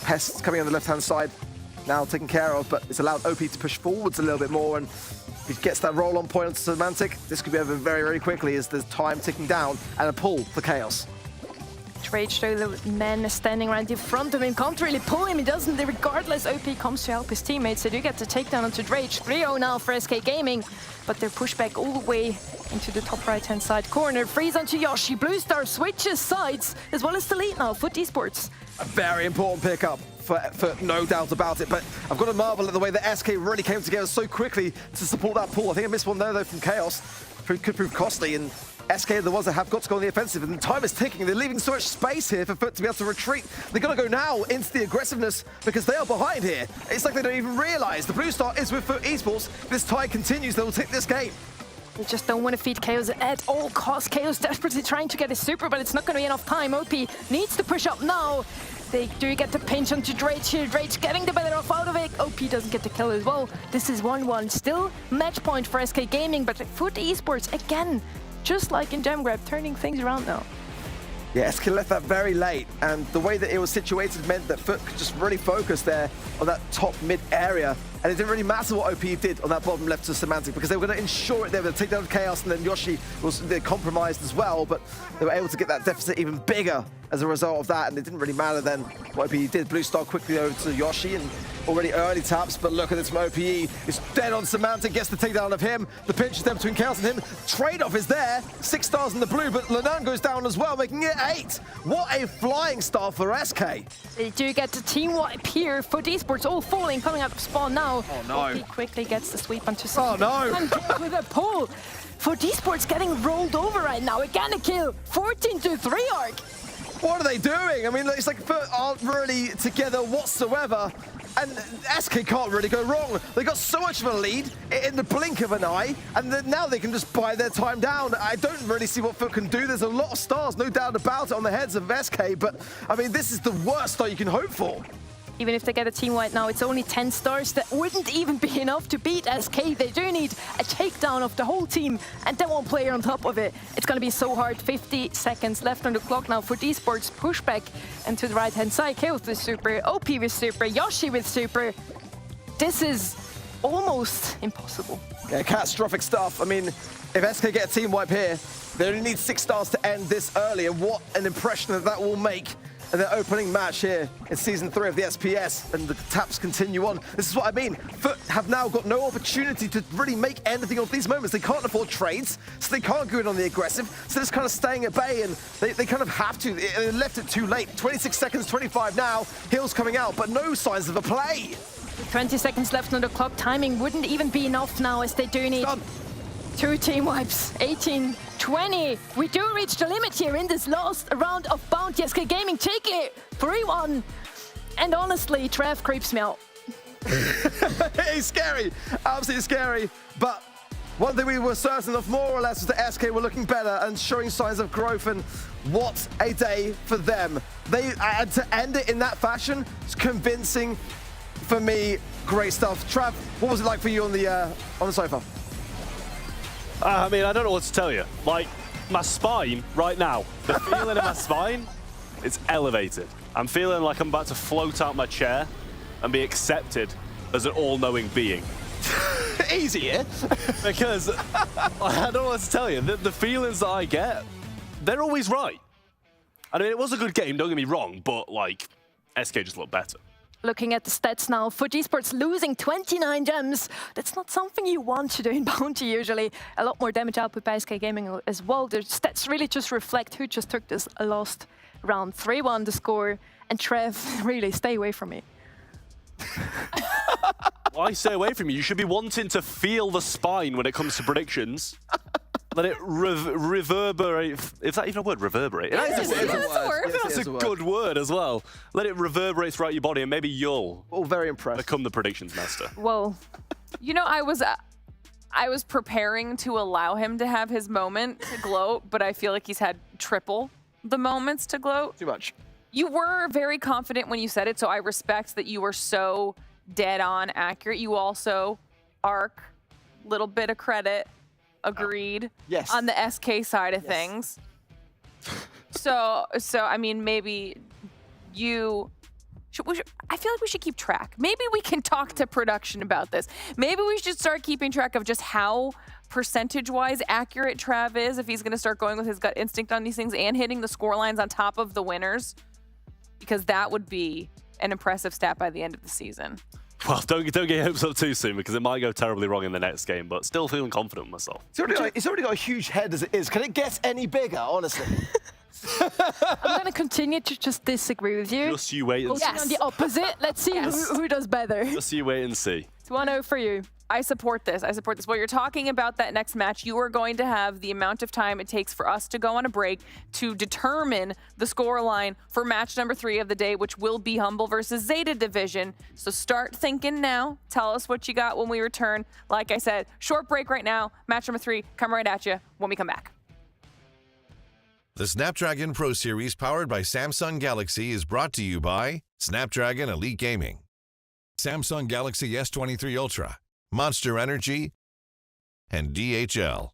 pests coming on the left-hand side. Now taken care of, but it's allowed OP to push forwards a little bit more. And if he gets that roll on point on Semantic, this could be over very, very quickly as there's time ticking down and a pull for Chaos. Rage, though, the man is standing right in front of him, can't really pull him, he doesn't. Regardless, OP comes to help his teammates. They do get the takedown onto Rage. 3-0 now for SK Gaming, but they're pushed back all the way into the top right-hand side corner. Freeze onto Yoshi. Blue Star switches sides, as well as the lead now. Foot Esports. A very important pickup for no doubt about it, but I've got to marvel at the way that SK really came together so quickly to support that pull. I think I missed one there, though, from Chaos. Could prove costly, and SK are the ones that have got to go on the offensive, and time is ticking. They're leaving so much space here for Foot to be able to retreat. They're going to go now into the aggressiveness because they are behind here. It's like they don't even realize the Blue Star is with Foot Esports. If this tie continues, they will take this game. They just don't want to feed Chaos at all costs. Chaos desperately trying to get his super, but it's not going to be enough time. OP needs to push up now. They do get the pinch onto Drake here. Drake's getting the better off out of it. OP doesn't get the kill as well. This is 1-1. Still match point for SK Gaming, but Foot Esports again, just like in Gem Grab, turning things around now. Yeah, SK left that very late, and the way that it was situated meant that Foot could just really focus there on that top mid area, and it didn't really matter what OP did on that bottom left to Semantic because they were going to ensure it. They were going to take down Chaos, and then Yoshi was compromised as well, but they were able to get that deficit even bigger as a result of that, and it didn't really matter then what OPE did. Blue Star quickly over to Yoshi, and already early taps, but look at this from OPE. It's dead on Semantic, gets the takedown of him. The pinch is there between Chaos and him. Trade-off is there. 6 stars in the blue, but Lenan goes down as well, making it 8. What a flying star for SK. They do get the team wipe here. Foot Esports all falling, coming out of spawn now. Oh no. OP quickly gets the sweep onto Oh no. with a pull. Foot Esports getting rolled over right now. Again a kill. 14-3 arc. What are they doing? I mean, it's like Foot aren't really together whatsoever, and SK can't really go wrong. They got so much of a lead in the blink of an eye, and then now they can just buy their time down. I don't really see what Foot can do. There's a lot of stars, no doubt about it, on the heads of SK, but I mean, this is the worst star you can hope for. Even if they get a team wipe now, it's only 10 stars. That wouldn't even be enough to beat SK. They do need a takedown of the whole team and then one player on top of it. It's going to be so hard. 50 seconds left on the clock now for Esports. Pushback and to the right-hand side. Chaos with super, OP with super, Yoshi with super. This is almost impossible. Yeah, catastrophic stuff. I mean, if SK get a team wipe here, they only need 6 stars to end this early, and what an impression that will make in their opening match here in Season 3 of the SPS, and the taps continue on. This is what I mean. Foot have now got no opportunity to really make anything of these moments. They can't afford trades, so they can't go in on the aggressive, so they're just kind of staying at bay, and they kind of have to. They left it too late. 26 seconds, 25 now. Heals coming out, but no signs of a play. 20 seconds left on the clock. Timing wouldn't even be enough now, as they do need Done. 2 team wipes. 18-20. We do reach the limit here in this last round of Bounty. SK Gaming taking it 3-1. And honestly, Trev creeps me out. It's scary, absolutely scary. But one thing we were certain of more or less was that SK were looking better and showing signs of growth, and what a day for them. They had to end it in that fashion. It's convincing for me. Great stuff. Trav, what was it like for you on the sofa? I mean, I don't know what to tell you. Like, my spine right now, the feeling in my spine, it's elevated. I'm feeling like I'm about to float out my chair and be accepted as an all-knowing being. Easy, yeah? Because I don't know what to tell you. The feelings that I get, they're always right. I mean, it was a good game, don't get me wrong, but, like, SK just looked better. Looking at the stats now, Foot Esports losing 29 gems. That's not something you want to do in Bounty usually. A lot more damage output by SK Gaming as well. The stats really just reflect who just took this last round. 3-1 the score. And Trev, really, stay away from me. Why stay away from you? You should be wanting to feel the spine when it comes to predictions. Let it reverberate. Is that even a word? Reverberate? Yes, it's a word. That's a good word as well. Let it reverberate throughout your body, and maybe you'll All very impressed. become the predictions master. Whoa. You know, I was preparing to allow him to have his moment to gloat, but I feel like he's had triple the moments to gloat. Too much. You were very confident when you said it, so I respect that you were so dead on accurate. You also, Arc, little bit of credit, agreed. Yes. On the SK side of things. So I mean, maybe you. I feel like we should keep track. Maybe we can talk to production about this. Maybe we should start keeping track of just how percentage-wise accurate Trav is if he's going to start going with his gut instinct on these things and hitting the score lines on top of the winners, because that would be an impressive stat by the end of the season. Well, don't get your hopes up too soon, because it might go terribly wrong in the next game, but still feeling confident with myself. It's already got a huge head as it is. Can it get any bigger, honestly? I'm going to continue to just disagree with you. Just you wait and see. On the opposite. Let's see who does better. Just you wait and see. It's 1-0 for you. I support this. I support this. While you're talking about that next match, you are going to have the amount of time it takes for us to go on a break to determine the score line for match number 3 of the day, which will be Humble versus Zeta Division. So start thinking now. Tell us what you got when we return. Like I said, short break right now. Match number 3, come right at you when we come back. The Snapdragon Pro Series powered by Samsung Galaxy is brought to you by Snapdragon Elite Gaming, Samsung Galaxy S23 Ultra, Monster Energy, and DHL.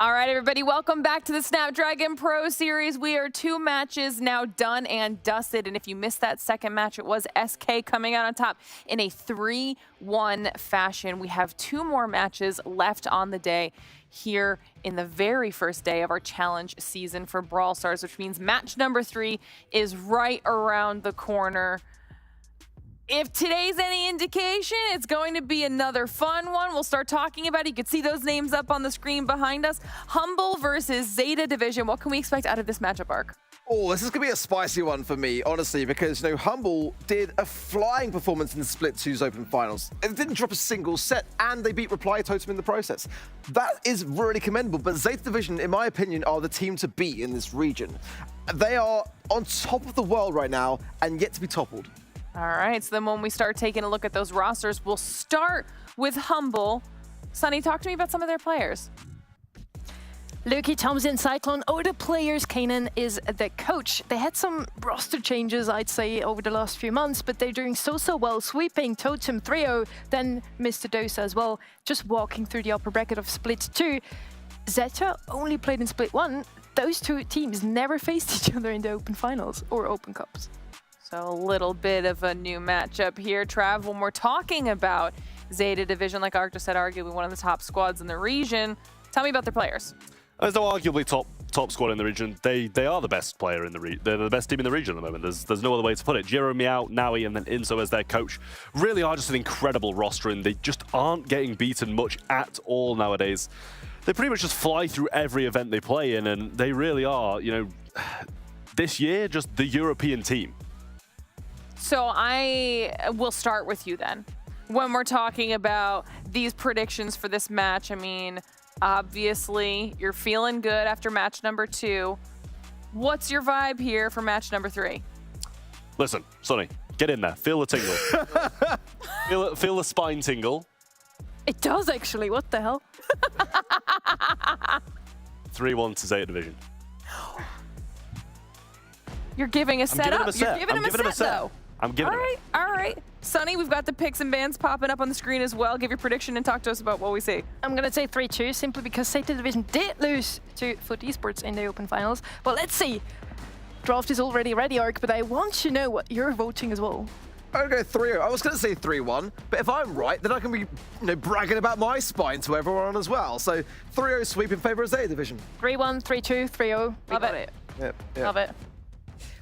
All right, everybody, welcome back to the Snapdragon Pro Series. We are 2 matches now done and dusted. And if you missed that second match, it was SK coming out on top in a 3-1 fashion. We have 2 more matches left on the day here in the very first day of our challenge season for Brawl Stars, which means match number 3 is right around the corner. If today's any indication, it's going to be another fun one. We'll start talking about it. You can see those names up on the screen behind us. Humble versus Zeta Division. What can we expect out of this matchup, Arc? Oh, this is going to be a spicy one for me, honestly, because, you know, Humble did a flying performance in the Split 2's Open Finals. It didn't drop a single set, and they beat Reply Totem in the process. That is really commendable, but Zeta Division, in my opinion, are the team to beat in this region. They are on top of the world right now, and yet to be toppled. All right, so then when we start taking a look at those rosters, we'll start with Humble. Sunny, talk to me about some of their players. Luki, Thompson, Cyclone, the players. Kanan is the coach. They had some roster changes, I'd say, over the last few months, but they're doing so well, sweeping Totem 3-0, then Mr. Dosa as well, just walking through the upper bracket of Split 2. Zeta only played in Split 1. Those 2 teams never faced each other in the Open Finals or Open Cups. So a little bit of a new matchup here, Trav. When we're talking about Zeta Division, like Arc just said, arguably one of the top squads in the region. Tell me about their players. There's no arguably top squad in the region. They are the best player in the region. They're the best team in the region at the moment. There's no other way to put it. Jiro, Meow, Naui, and then Inso as their coach really are just an incredible roster, and they just aren't getting beaten much at all nowadays. They pretty much just fly through every event they play in, and they really are, you know, this year, just the European team. So I will start with you then. When we're talking about these predictions for this match, I mean, obviously you're feeling good after match number 2. What's your vibe here for match number 3? Listen, Sonny, get in there. Feel the tingle. feel the spine tingle. It does actually, what the hell? 3-1 to Zeta Division. You're giving a set up. You're giving him a set, though. I'm giving him. All right. Sonny, we've got the picks and bans popping up on the screen as well. Give your prediction and talk to us about what we see. I'm going to say 3-2, simply because Zeta Division did lose to Foot Esports in the Open Finals. Well, let's see. Draft is already ready, Arc, but I want to know what you're voting as well. I'm going to go 3-0. I was going to say 3-1, but if I'm right, then I can be, you know, bragging about my spine to everyone as well. So 3-0 sweep in favor of Zeta Division. 3-1, 3-2, 3-0. Love it. Yep. Love it.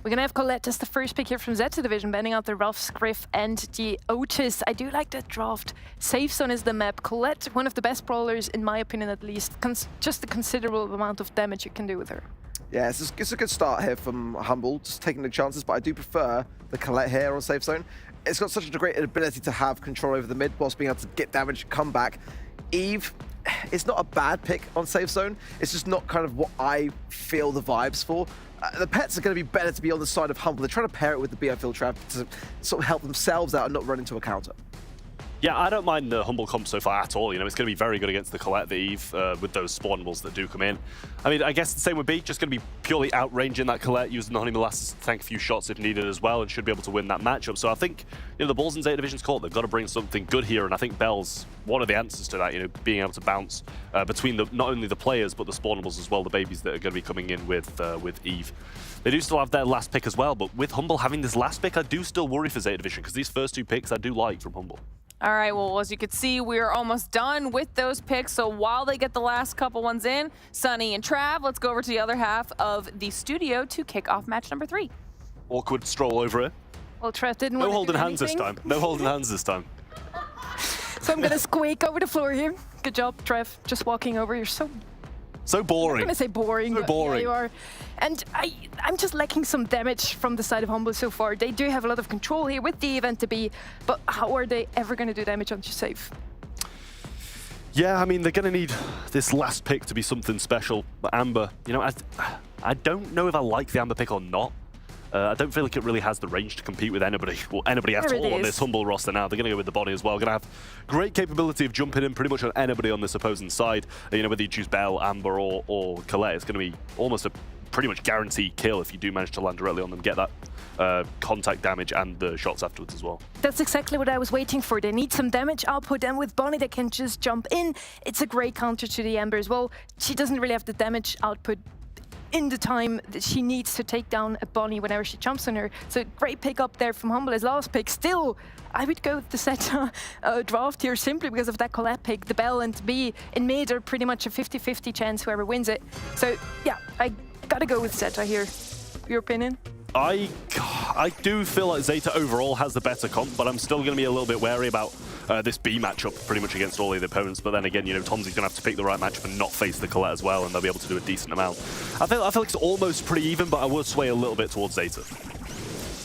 We're going to have Colette as the first pick here from Zeta Division, banning out the Ruffs, Griff, and the Otis. I do like that draft. Safe Zone is the map. Colette, one of the best brawlers, in my opinion at least. Just a considerable amount of damage you can do with her. Yeah, it's a good start here from Humble, just taking the chances, but I do prefer the Colette here on Safe Zone. It's got such a great ability to have control over the mid whilst being able to get damage, come back. Eve, it's not a bad pick on Safe Zone. It's just not kind of what I feel the vibes for. The pets are going to be better to be on the side of Humble. They're trying to pair it with the BI field trap to sort of help themselves out and not run into a counter. Yeah, I don't mind the Humble comp so far at all. You know, it's going to be very good against the Colette, the Eve, with those spawnables that do come in. I mean, I guess the same would be just going to be purely outranging that Colette, using the Honey Molasses to tank a few shots if needed as well, and should be able to win that matchup. So I think, you know, the balls in Zeta Division's court, they've got to bring something good here, and I think Bell's one of the answers to that, you know, being able to bounce between not only the players, but the spawnables as well, the babies that are going to be coming in with Eve. They do still have their last pick as well, but with Humble having this last pick, I do still worry for Zeta Division, because these first 2 picks I do like from Humble. All right, well, as you can see, we're almost done with those picks. So while they get the last couple ones in, Sunny and Trav, let's go over to the other half of the studio to kick off match number 3. Awkward stroll over it. Well, Trav didn't No want to holding do hands anything. this time. No holding hands this time. So I'm going to squeak over the floor here. Good job, Trev. Just walking over. You're so boring. I'm going to say boring. So but boring. Yeah, you are. And I'm just lacking some damage from the side of Humble so far. They do have a lot of control here with the event to be, but how are they ever going to do damage onto Safe? Yeah, I mean, they're going to need this last pick to be something special. But Amber, you know, I don't know if I like the Amber pick or not. I don't feel like it really has the range to compete with anybody, well, anybody at all on this Humble roster now. They're going to go with the body as well. Going to have great capability of jumping in pretty much on anybody on this opposing side. You know, whether you choose Belle, Amber, or Colette, it's going to be almost a pretty much guaranteed kill if you do manage to land directly on them, get that contact damage and the shots afterwards as well. That's exactly what I was waiting for. They need some damage output, and with Bonnie they can just jump in. It's a great counter to the Ember as well. She doesn't really have the damage output in the time that she needs to take down a Bonnie whenever she jumps on her. So great pick up there from Humble as last pick. Still, I would go with the Zeta draft here simply because of that Colette pick. The Bell and B in mid are pretty much a 50-50 chance whoever wins it. So yeah, I gotta go with Zeta here. Your opinion? I do feel like Zeta overall has the better comp, but I'm still going to be a little bit wary about this B matchup pretty much against all of the opponents. But then again, you know, Tomzi's going to have to pick the right matchup and not face the Colette as well, and they'll be able to do a decent amount. I feel like it's almost pretty even, but I would sway a little bit towards Zeta.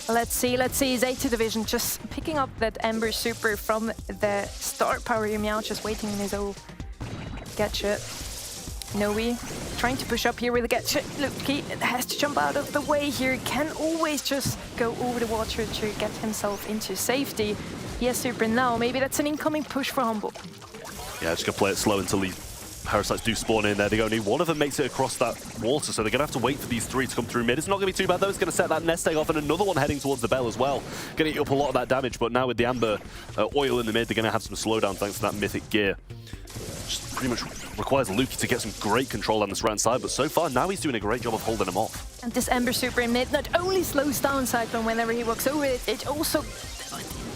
Let's see. Zeta Division just picking up that Ember Super from the star power. Meow just waiting in his own Getcha. Noe trying to push up here with a Getcha. Luki has to jump out of the way here. Can always just go over the water to get himself into safety. He has Super now. Maybe that's an incoming push for Humble. Yeah, just gonna play it slow until these parasites do spawn in there. They only one of them makes it across that water, so they're gonna have to wait for these three to come through mid. It's not gonna be too bad though. It's gonna set that nest egg off, and another one heading towards the Bell as well. Gonna eat up a lot of that damage, but now with the Amber oil in the mid, they're gonna have some slowdown thanks to that mythic gear. Just pretty much requires Luki to get some great control on this right side, but so far now he's doing a great job of holding him off. And this Ember Super in mid not only slows down Cyclone whenever he walks over it, it also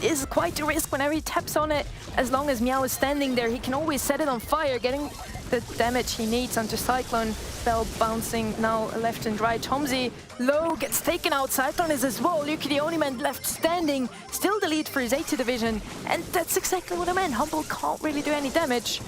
is quite a risk whenever he taps on it. As long as Meow is standing there, he can always set it on fire, getting the damage he needs onto Cyclone. Bell bouncing now left and right. Tomzi low gets taken out. Cyclone is as well. Luki, the only man left standing. Still the lead for Zeta Division. And that's exactly what I meant. Humble can't really do any damage.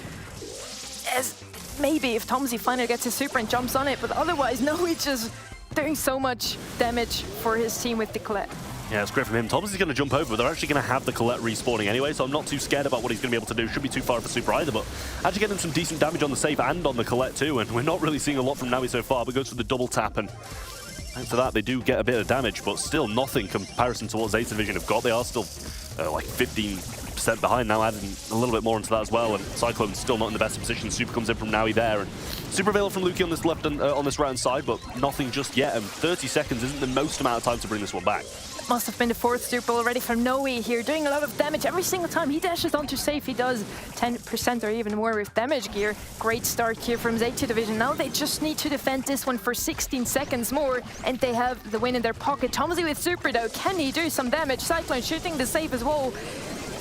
As maybe if Tomzi finally gets his super and jumps on it, but otherwise, no, he's just doing so much damage for his team with the Colette. Yeah, it's great from him. Tomzi's going to jump over, but they're actually going to have the Colette respawning anyway, so I'm not too scared about what he's going to be able to do. Shouldn't be too far of a super either, but actually getting some decent damage on the save and on the Colette too, and we're not really seeing a lot from Nawi so far, but goes for the double tap, and thanks to that, they do get a bit of damage, but still nothing comparison to what Zeta Division have got. They are still like 15% behind now, adding a little bit more into that as well, and Cyclone's still not in the best position. Super comes in from Nawi there, and super available from Luki on this left and on this right hand side, but nothing just yet, and 30 seconds isn't the most amount of time to bring this one back. Must have been the fourth super already from Noe here, doing a lot of damage every single time he dashes onto safe. He does 10% or even more with damage gear. Great start here from Zeta Division. Now they just need to defend this one for 16 seconds more, and they have the win in their pocket. Tomzi with super though, can he do some damage? Cyclone shooting the safe as well.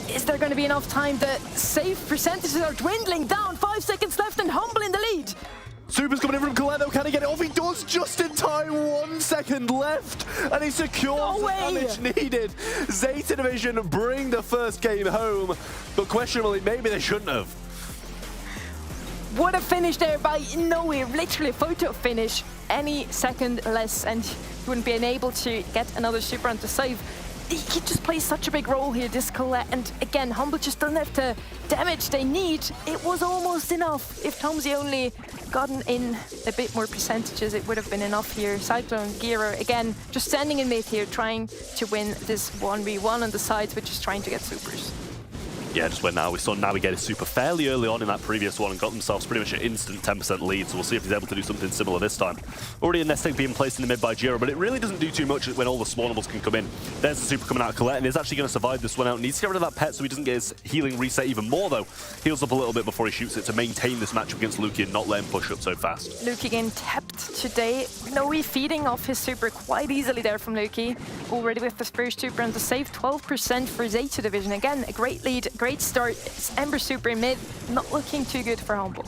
Is there going to be enough time? The safe percentages are dwindling down. 5 seconds left and Humble in the lead. Super's coming in from Coletto. Can he get it off? He does just in time. 1 second left, and he secures the damage needed. Zeta Division bring the first game home, but questionably, maybe they shouldn't have. What a finish there by Noe. Literally a photo finish. Any second less, and he wouldn't be able to get another super on to save. He just plays such a big role here, this Colette, and again, Humble just doesn't have the damage they need. It was almost enough. If Tomzi only gotten in a bit more percentages, it would have been enough here. Cyclone, Giro, again, just standing in mid here, trying to win this 1v1 on the sides, which is trying to get supers. Yeah, just went now. We saw Nawi get his super fairly early on in that previous one and got themselves pretty much an instant 10% lead, so we'll see if he's able to do something similar this time. Already a nest egg being placed in the mid by Giro, but it really doesn't do too much when all the spawnables can come in. There's the super coming out of Colette, and he's actually going to survive this one out. Needs to get rid of that pet so he doesn't get his healing reset even more, though. Heals up a little bit before he shoots it to maintain this matchup against Luki and not let him push up so fast. Luki again tapped today. Noe feeding off his super quite easily there from Luki. Already with the first super and the save, 12% for Zeta Division. Again, a great lead, great start. Ember super in mid, not looking too good for Humble.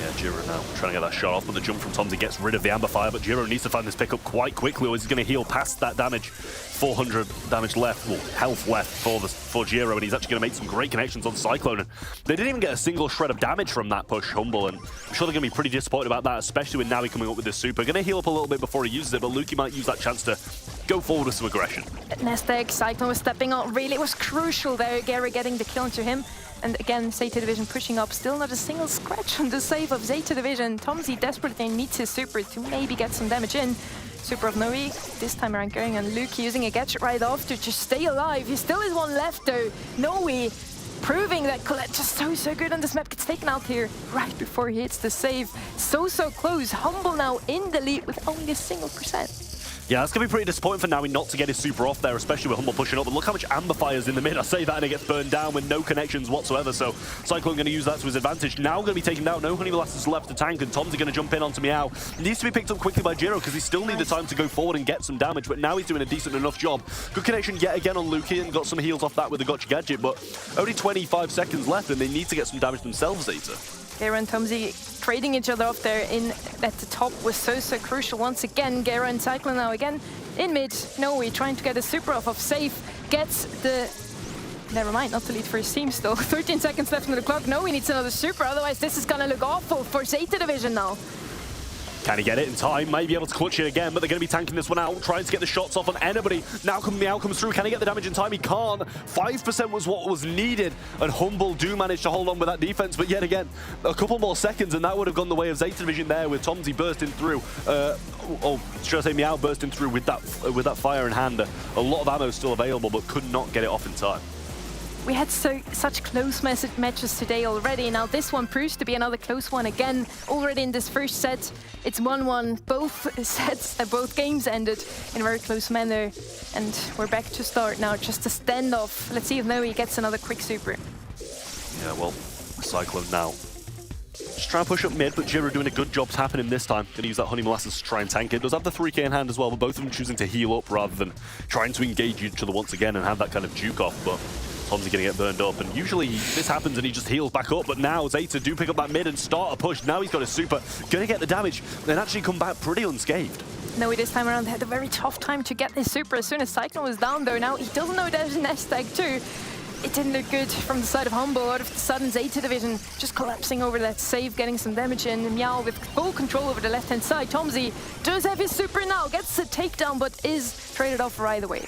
Yeah, Giro now trying to get that shot off, but the jump from Tomzi gets rid of the Amber Fire, but Giro needs to find this pickup quite quickly or he's going to heal past that damage. 400 damage left, well, health left for Giro, and he's actually going to make some great connections on Cyclone. And they didn't even get a single shred of damage from that push, Humble, and I'm sure they're going to be pretty disappointed about that, especially with Nawi coming up with this super. Going to heal up a little bit before he uses it, but Luki might use that chance to go forward with some aggression. Nest egg, Cyclone was stepping on, really, it was crucial there, Gary getting the kill into him. And again, Zeta Division pushing up, still not a single scratch on the save of Zeta Division. Tomzi desperately needs his super to maybe get some damage in. Super of Noe, this time around going on Luki, using a gadget right off to just stay alive. He still has one left though. Noe proving that Colette just so good on this map. Gets taken out here right before he hits the save. So close. Humble now in the lead with only a single %. Yeah, that's going to be pretty disappointing for Naui not to get his super off there, especially with Humble pushing up. But look how much Amber Fire's in the mid. I say that and it gets burned down with no connections whatsoever. So Cyclone going to use that to his advantage. Now going to be taken down. No Honey Molasses left to tank, and Tom's going to jump in onto Meow. Needs to be picked up quickly by Jiro because he still needed time to go forward and get some damage. But now he's doing a decent enough job. Good connection yet again on Lukey and got some heals off that with the Gotcha Gadget. But only 25 seconds left and they need to get some damage themselves, Zeta. Gera and Tomzy trading each other off there at the top was so crucial once again. Gera and Cyclone now again in mid. Noe trying to get a super off of Safe. Gets the... Never mind, not the lead for his team still. 13 seconds left on the clock. Noe needs another super, otherwise this is gonna look awful for Zeta Division now. Can he get it in time? Might be able to clutch it again, but they're going to be tanking this one out, trying to get the shots off on anybody. Now Meow comes through. Can he get the damage in time? He can't. 5% was what was needed, and Humble do manage to hold on with that defense, but yet again, a couple more seconds, and that would have gone the way of Zeta Division there, with Tomzy bursting through. Should I say Meow bursting through with that fire in hand. A lot of ammo still available, but could not get it off in time. We had such close matches today already. Now this one proves to be another close one again. Already in this first set, it's 1-1. Both sets, both games ended in a very close manner. And we're back to start now, just a standoff. Let's see if Noe gets another quick super. Yeah, well, Cyclone now. Just trying to push up mid, but Jiro doing a good job tapping him this time. Going to use that Honey Molasses to try and tank it. Does have the 3k in hand as well, but both of them choosing to heal up rather than trying to engage each other once again and have that kind of juke off. But Tom's going to get burned up, and usually this happens and he just heals back up, but now Zeta do pick up that mid and start a push. Now he's got a super, going to get the damage, and actually come back pretty unscathed. Noe this time around had a very tough time to get this super as soon as Cyclone was down though. Now he doesn't know there's an S-tag too. It didn't look good from the side of Humble. Out of the sudden, Zeta Division just collapsing over that save, getting some damage in. Meow with full control over the left-hand side. Tomzy does have his super now, gets the takedown, but is traded off right away.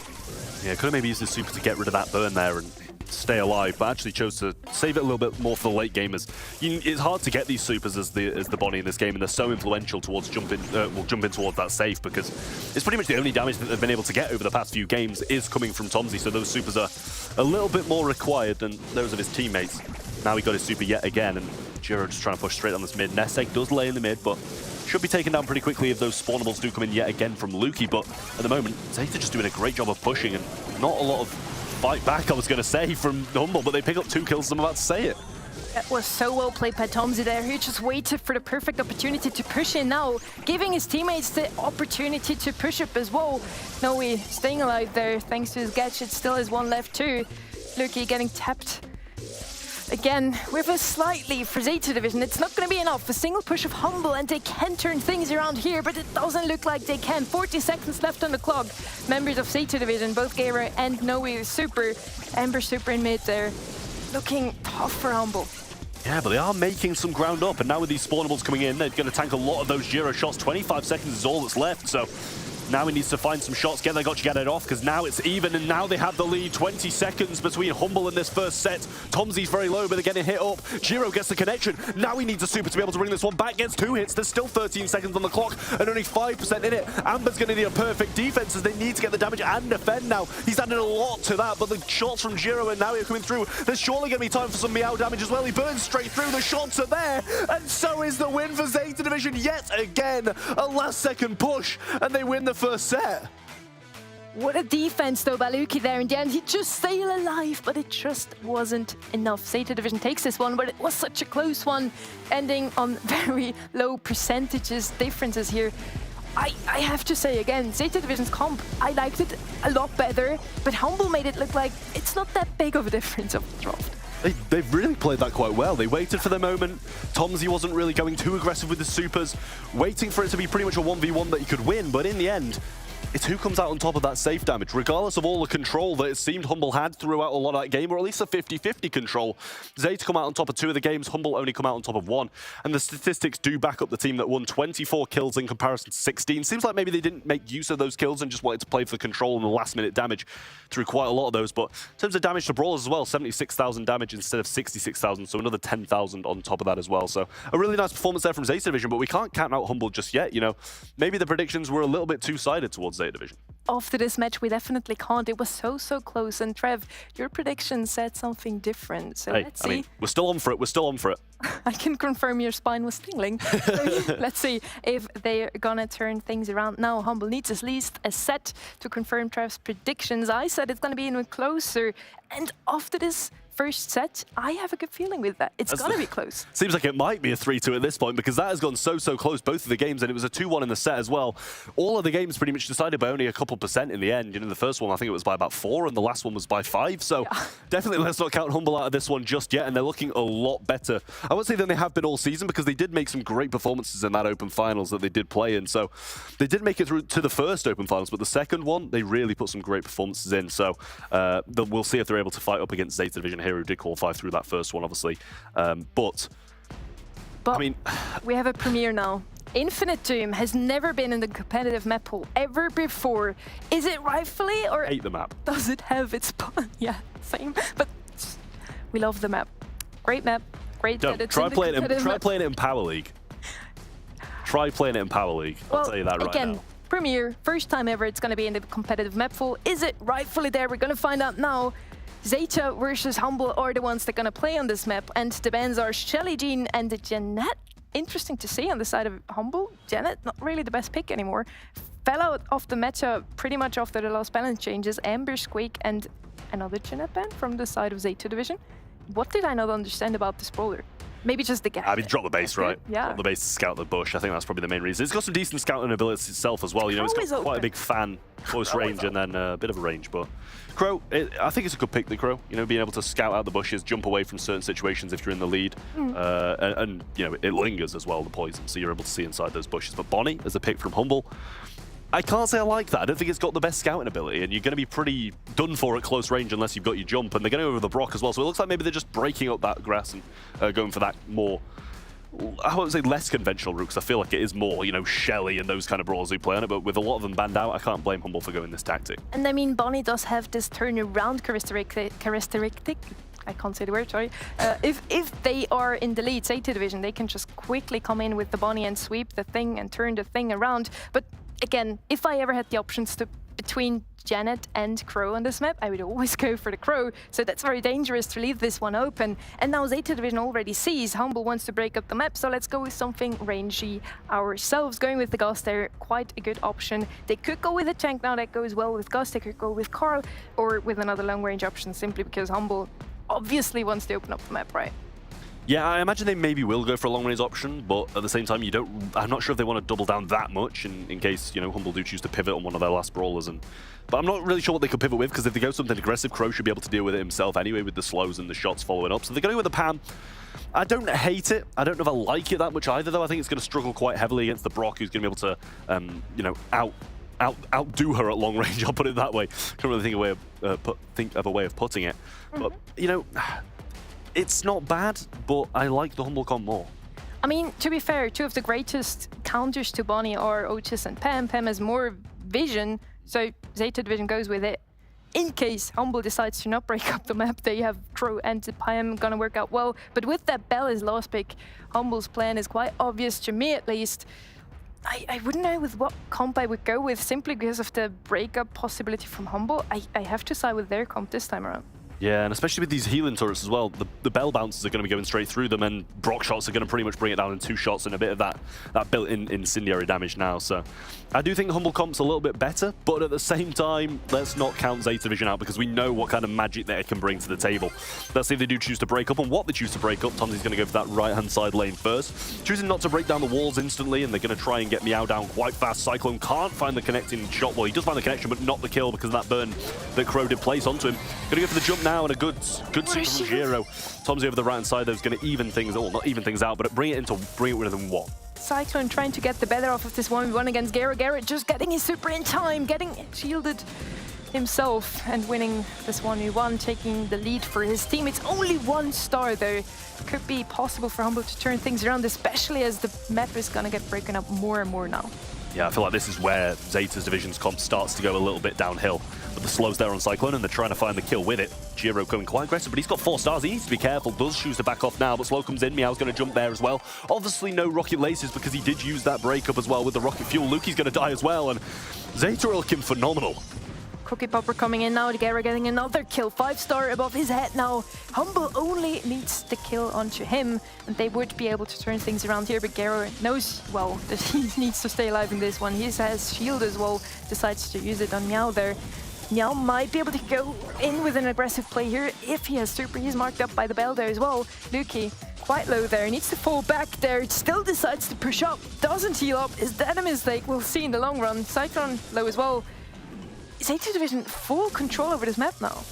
Yeah, could have maybe used his super to get rid of that burn there and stay alive, but actually chose to save it a little bit more for the late gamers. It's hard to get these supers as the Bonnie in this game, and they're so influential towards jumping towards that safe, because it's pretty much the only damage that they've been able to get over the past few games is coming from Tomzy, so those supers are a little bit more required than those of his teammates. Now he got his super yet again, and Jiro just trying to push straight on this mid. Nest Egg does lay in the mid, but should be taken down pretty quickly if those spawnables do come in yet again from Lukey, but at the moment, Zeta just doing a great job of pushing, and not a lot of fight back, I was going to say, from Humble, but they pick up 2 kills, I'm about to say it. That was so well played by Tomzy there. He just waited for the perfect opportunity to push in now, giving his teammates the opportunity to push up as well. Noe staying alive there thanks to his gadget, still has 1 left too. Lukey getting tapped. Again, with a slight lead for Zeta Division, it's not going to be enough. A single push of Humble and they can turn things around here, but it doesn't look like they can. 40 seconds left on the clock. Members of Zeta Division, both Gera and Noe super. Amber super in mid there. Looking tough for Humble. Yeah, but they are making some ground up, and now with these spawnables coming in, they're going to tank a lot of those Jiro shots. 25 seconds is all that's left, so now he needs to find some shots, get it off, because now it's even, and now they have the lead. 20 seconds between Humble and this first set. Tomzy's very low, but they're getting hit up. Jiro gets the connection. Now he needs a super to be able to bring this one back. Gets 2 hits. There's still 13 seconds on the clock, and only 5% in it. Amber's going to need a perfect defense as they need to get the damage and defend now. He's added a lot to that, but the shots from Jiro and Naui are coming through. There's surely going to be time for some Meow damage as well. He burns straight through. The shots are there, and so is the win for Zeta Division yet again. A last-second push, and they win the first set. What a defense though by Lukey there in the end. He just stayed alive, but it just wasn't enough. Zeta Division takes this one, but it was such a close one, ending on very low differences here. I have to say again, Zeta Division's comp, I liked it a lot better, but Humble made it look like it's not that big of a difference of the draft. They've really played that quite well. They waited for their moment. Tomzy wasn't really going too aggressive with the supers, waiting for it to be pretty much a 1v1 that he could win, but in the end, it's who comes out on top of that safe damage, regardless of all the control that it seemed Humble had throughout a lot of that game, or at least a 50-50 control. Zeta come out on top of 2 of the games, Humble only come out on top of 1. And the statistics do back up the team that won 24 kills in comparison to 16. Seems like maybe they didn't make use of those kills and just wanted to play for the control and the last-minute damage through quite a lot of those. But in terms of damage to Brawlers as well, 76,000 damage instead of 66,000, so another 10,000 on top of that as well. So a really nice performance there from Zeta Division, but we can't count out Humble just yet, you know. Maybe the predictions were a little bit two-sided towards Zeta Division. after this match, we definitely can't. It was so close. And Trev, your prediction said something different. So Hey, let's see. I mean, we're still on for it. We're still on for it. I can confirm your spine was tingling. So let's see if they're gonna turn things around now. Humble needs at least a set to confirm Trev's predictions. I said it's gonna be even closer. And after this first set, I have a good feeling with that. It's gonna be close. Seems like it might be a 3-2 at this point because that has gone so close, both of the games, and it was a 2-1 in the set as well. All of the games pretty much decided by only a couple % in the end. You know, the first one, I think it was by about 4, and the last one was by 5. So definitely let's not count Humble out of this one just yet, and they're looking a lot better. I won't say than they have been all season because they did make some great performances in that Open Finals that they did play in. So they did make it through to the first Open Finals, but the second one, they really put some great performances in. So we'll see if they're able to fight up against Zeta Division here, who did qualify through that first one, obviously. But I mean, we have a premiere now. Infinite Doom has never been in the competitive map pool ever before. Is it rightfully, or hate the map. does it have its... Yeah, same. But we love the map. Great map. Great that it's try in the playing it. competitive Try map. playing it in Power League. Try playing it in Power League. I'll tell you that right again, now. premiere, first time ever it's going to be in the competitive map pool. Is it rightfully there? We're going to find out now. Zeta versus Humble are the ones that are going to play on this map, and the bans are Shelly, Jean, and Jeanette. Interesting to see on the side of Humble. Jeanette, not really the best pick anymore. Fell out of the matchup pretty much after the last balance changes. Amber, Squeak, and another Jeanette ban from the side of Zeta Division. What did I not understand about this brawler? Maybe just the gap. I mean, drop the base, right? Yeah. Drop the base to scout the bush. I think that's probably the main reason. It's got some decent scouting abilities itself as well. You know, it's got quite a big fan, close range, and then a bit of a range. But Crow, I think it's a good pick, the Crow. You know, being able to scout out the bushes, jump away from certain situations if you're in the lead. And you know, it lingers as well, the poison, so you're able to see inside those bushes. But Bonnie, as a pick from Humble, I can't say I like that. I don't think it's got the best scouting ability, and you're going to be pretty done for at close range unless you've got your jump. And they're going over the Brock as well, so it looks like maybe they're just breaking up that grass and going for that more, I won't say less conventional route, because I feel like it is more, you know, Shelly and those kind of brawlers who play on it, but with a lot of them banned out, I can't blame Humble for going this tactic. And I mean, Bonnie does have this turnaround characteristic. I can't say the word, sorry. If they are in the lead, Zeta Division, they can just quickly come in with the Bonnie and sweep the thing and turn the thing around. But again, if I ever had the options to between Janet and Crow on this map, I would always go for the Crow. So that's very dangerous to leave this one open. And now Zeta Division already sees Humble wants to break up the map, so let's go with something rangy ourselves. Going with the Ghost there, quite a good option. They could go with a tank now that goes well with Ghost. They could go with Carl or with another long range option, simply because Humble obviously wants to open up the map, right? Yeah, I imagine they maybe will go for a long-range option, but at the same time, I'm not sure if they want to double down that much in case, you know, Humble do choose to pivot on one of their last brawlers. But I'm not really sure what they could pivot with, because if they go something aggressive, Crow should be able to deal with it himself anyway with the slows and the shots following up. So they're going with the Pam. I don't hate it. I don't know if I like it that much either, though. I think it's going to struggle quite heavily against the Brock, who's going to be able to, you know, outdo her at long range. I'll put it that way. Can't really think of a way of putting it. But you know, it's not bad, but I like the Humble comp more. I mean, to be fair, two of the greatest counters to Bonnie are Otis and Pam. Pam has more vision, so Zeta Division goes with it. In case Humble decides to not break up the map, they have Crow and Pam gonna work out well. But with that Bell as last pick, Humble's plan is quite obvious to me at least. I wouldn't know with what comp I would go with, simply because of the breakup possibility from Humble. I have to side with their comp this time around. Yeah, and especially with these healing turrets as well, the bell bounces are going to be going straight through them, and Brock shots are going to pretty much bring it down in 2 shots and a bit of that built-in incendiary damage now. So I do think Humble comp's a little bit better, but at the same time, let's not count Zeta Division out, because we know what kind of magic that it can bring to the table. Let's see if they do choose to break up, and what they choose to break up. Tomsy's going to go for that right-hand side lane first, choosing not to break down the walls instantly, and they're going to try and get Meow down quite fast. Cyclone can't find the connecting shot. Well, he does find the connection, but not the kill because of that burn that Crow did place onto him. Going to go for the jump now, and a good super from Giro. Tomsy over the right-hand side, though, is going to even things, well, not even things out, but bring it within 1. Cyclone trying to get the better off of this 1v1 against Garrett. Garrett just getting his super in time, getting shielded himself and winning this 1v1, taking the lead for his team. It's only 1 star, though. Could be possible for Humble to turn things around, especially as the map is going to get broken up more and more now. Yeah, I feel like this is where Zeta's division's comp starts to go a little bit downhill. But the slow's there on Cyclone, and they're trying to find the kill with it. Giro coming quite aggressive, but he's got 4 stars. He needs to be careful. Does choose to back off now, but Slow comes in. Meow's going to jump there as well. Obviously, no rocket laces because he did use that breakup as well with the rocket fuel. Luki's going to die as well, and Zeta are looking phenomenal. Cookie Popper coming in now, Gera getting another kill, 5-star above his head now. Humble only needs the kill onto him, and they would be able to turn things around here, but Gera knows, well, that he needs to stay alive in this one. He has shield as well, decides to use it on Meow there. Meow might be able to go in with an aggressive play here if he has super. He's marked up by the bell there as well. Luki, quite low there, needs to fall back there, still decides to push up, doesn't heal up. Is that a mistake? We'll see in the long run. Cyclone low as well. Zeta Division full control over this map now.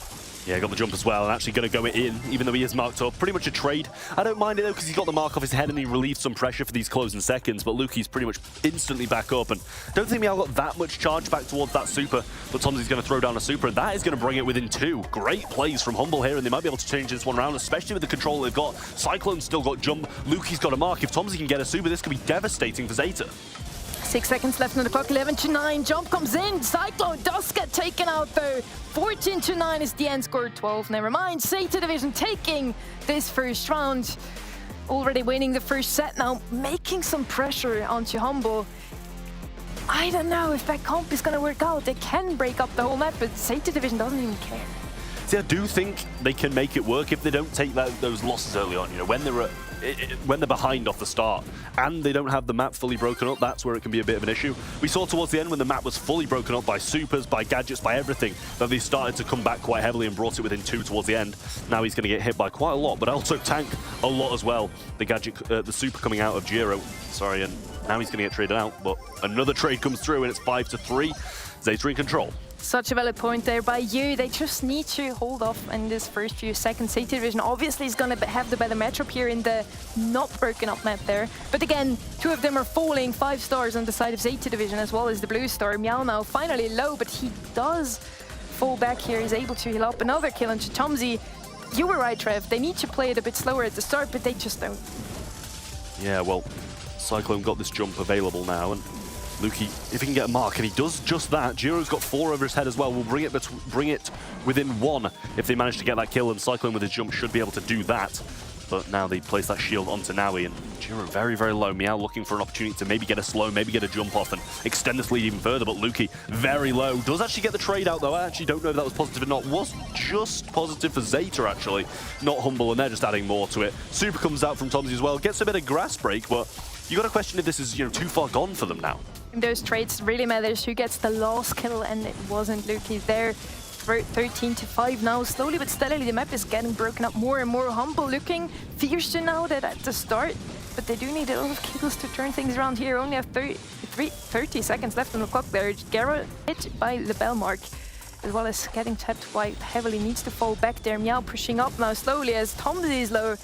Yeah, got the jump as well, and actually going to go it in, even though he is marked up. Pretty much a trade. I don't mind it, though, because he's got the mark off his head and he relieved some pressure for these closing seconds, but Luki's pretty much instantly back up, and don't think Meow got that much charge back towards that super, but Tomsy's going to throw down a super, and that is going to bring it within 2. Great plays from Humble here, and they might be able to change this one around, especially with the control they've got. Cyclone's still got jump, Luki's got a mark. If Tomsy can get a super, this could be devastating for Zeta. 6 seconds left on the clock, 11-9, jump comes in, Cyclone does get taken out though. 14-9 is the end score, 12, never mind. Zeta Division taking this first round. Already winning the first set now, making some pressure onto Humble. I don't know if that comp is gonna work out. They can break up the whole map, but Zeta Division doesn't even care. See, I do think they can make it work if they don't take those losses early on. You know, when they're behind off the start and they don't have the map fully broken up, that's where it can be a bit of an issue. We saw towards the end when the map was fully broken up by supers, by gadgets, by everything, that they started to come back quite heavily and brought it within 2 towards the end. Now he's going to get hit by quite a lot, but also tank a lot as well. The gadget, the super coming out of Giro, sorry, and now he's going to get traded out, but another trade comes through and it's 5-3. Zeta in control. Such a valid point there by you. They just need to hold off in this first few seconds. Zeta Division obviously is going to have the better matchup here in the not broken up map there. But again, 2 of them are falling, 5 stars on the side of Zeta Division as well as the blue star. Meow now finally low, but he does fall back here. He's able to heal up. Another kill onto Tomsy. You were right, Trev. They need to play it a bit slower at the start, but they just don't. Yeah, well, Cyclone got this jump available now, and Luki, if he can get a mark, and he does just that. Giro's got 4 over his head as well. We'll bring it within 1 if they manage to get that kill, and Cyclone with his jump should be able to do that. But now they place that shield onto Naui, and Giro very, very low. Meow looking for an opportunity to maybe get a slow, maybe get a jump off and extend this lead even further, but Luki very low. Does actually get the trade out, though. I actually don't know if that was positive or not. Was just positive for Zeta, actually. Not Humble, and they're just adding more to it. Super comes out from Tomsy as well. Gets a bit of grass break, but you got to question if this is, you know, too far gone for them now. Those trades really matters. Who gets the last kill, and it wasn't Luki there. 13-5 now. Slowly but steadily, the map is getting broken up more and more. Humble looking fiercer now than at the start, but they do need a lot of kills to turn things around here. Only have 30 seconds left on the clock there. Gera hit by the bell mark, as well as getting tapped quite heavily. Needs to fall back there. Meow pushing up now slowly as Tomsy is low.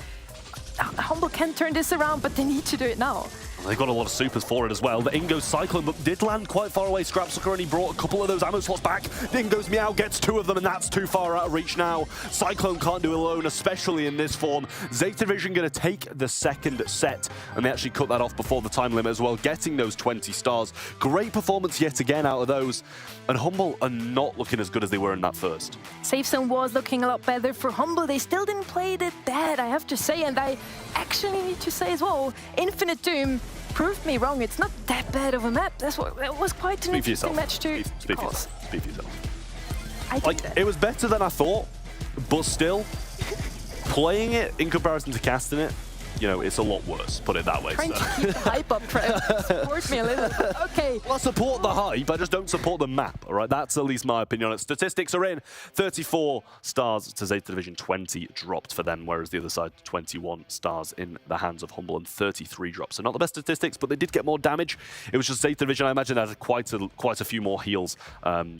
Humble can turn this around, but they need to do it now. They've got a lot of supers for it as well. The in goes Cyclone, but did land quite far away. Scrapsucker only brought a couple of those ammo slots back. The in goes Meow, gets 2 of them, and that's too far out of reach now. Cyclone can't do it alone, especially in this form. Zeta Division going to take the second set, and they actually cut that off before the time limit as well, getting those 20 stars. Great performance yet again out of those, and Humble are not looking as good as they were in that first. Safe zone was looking a lot better for Humble. They still didn't play that bad, I have to say, and I actually need to say as well, Infinite Doom proved me wrong. It's not that bad of a map. That's what it was quite an interesting match too. Speak for yourself. I Like, it was better than I thought, but still, playing it in comparison to casting it, you know, it's a lot worse, put it that way. Trying to keep the hype up, Trev. Support me a little bit. Okay. Well, I support the hype, I just don't support the map, all right? That's at least my opinion on it. Statistics are in. 34 stars to Zeta Division, 20 dropped for them, whereas the other side, 21 stars in the hands of Humble and 33 drops. So not the best statistics, but they did get more damage. It was just Zeta Division, I imagine, had quite a few more heals,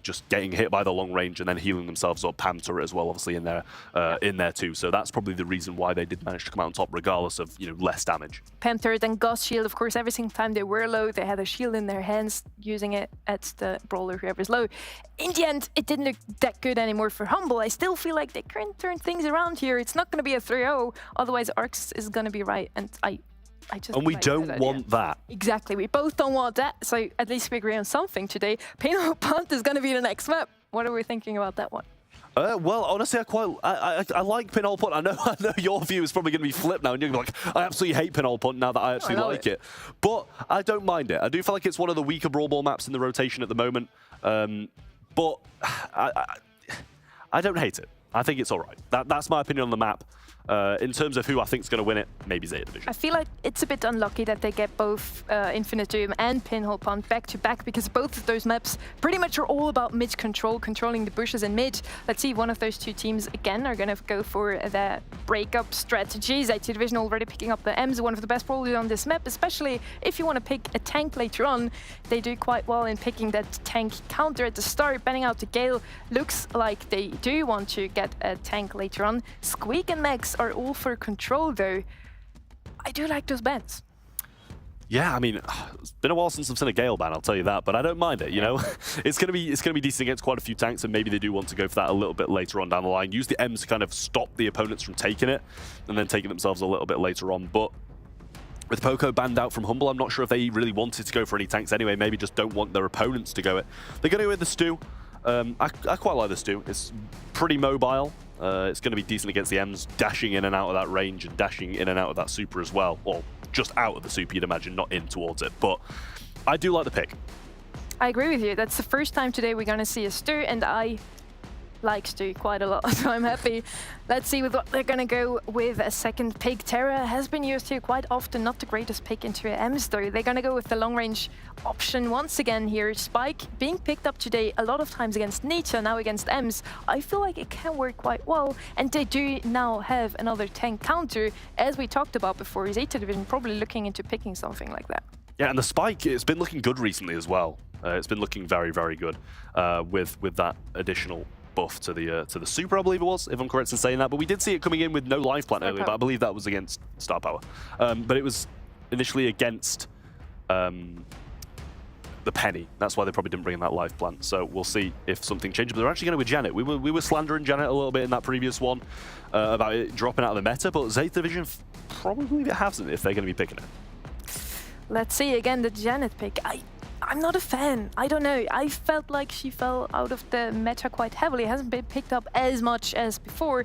just getting hit by the long range and then healing themselves up. Pam turret as well, obviously, in there too. So that's probably the reason why they did manage to come out on top, regardless of, you know, less damage. Pam turret and Ghost shield, of course, every single time they were low, they had a shield in their hands, using it at the brawler, whoever's low. In the end, it didn't look that good anymore for Humble. I still feel like they can turn things around here. It's not going to be a 3-0, otherwise Arx is going to be right, and I And we like don't that idea. want that. Exactly, we both don't want that. So at least we agree on something today. Penal Punt is going to be the next map. What are we thinking about that one? Well, honestly, I like Pinhole Punt. I know your view is probably going to be flipped now, and you're going to be like, I absolutely hate Pinhole Punt now that I actually like it. But I don't mind it. I do feel like it's one of the weaker Brawl Ball maps in the rotation at the moment. But I don't hate it. I think it's all right. That's my opinion on the map. In terms of who I think is going to win it, maybe Zeta Division. I feel like it's a bit unlucky that they get both Infinite Doom and Pinhole Punt back to back, because both of those maps pretty much are all about mid control, controlling the bushes in mid. Let's see if one of those two teams again are going to go for the breakup strategies. Zeta Division already picking up the M's, one of the best brawlers on this map, especially if you want to pick a tank later on. They do quite well in picking that tank counter at the start, banning out the Gale. Looks like they do want to get a tank later on. Squeak and Max are all for control though. I do like those bans. Yeah, I mean, it's been a while since I've seen a Gale ban, I'll tell you that, but I don't mind it, you know? It's gonna be decent against quite a few tanks, and maybe they do want to go for that a little bit later on down the line. Use the M's to kind of stop the opponents from taking it, and then taking themselves a little bit later on. But with Poco banned out from Humble, I'm not sure if they really wanted to go for any tanks anyway. Maybe just don't want their opponents to go it. They're gonna go with the Stu. I quite like the Stu. It's pretty mobile. It's going to be decent against the M's, dashing in and out of that range and dashing in and out of that super as well. Well, just out of the super, you'd imagine, not in towards it. But I do like the pick. I agree with you. That's the first time today we're going to see a Stu, and I like Stu quite a lot, so I'm happy. Let's see with what they're going to go with. A second pick. Terra has been used here quite often, not the greatest pick into M's though. They're going to go with the long range option once again here. Spike being picked up today a lot of times against Nietzsche, now against M's. I feel like it can work quite well, and they do now have another tank counter, as we talked about before. Zeta Division probably looking into picking something like that. Yeah, and the Spike, it's been looking good recently as well. It's been looking very, very good with that additional buff to the super, I believe it was, if I'm correct in saying that. But we did see it coming in with no life plant earlier, but I believe that was against Star Power. But it was initially against the Penny. That's why they probably didn't bring in that life plant. So we'll see if something changes. But they're actually going to with Janet. We were slandering Janet a little bit in that previous one about it dropping out of the meta, but Zeta Division probably hasn't if they're going to be picking it. Let's see again the Janet pick. I'm not a fan. I don't know. I felt like she fell out of the meta quite heavily. Hasn't been picked up as much as before.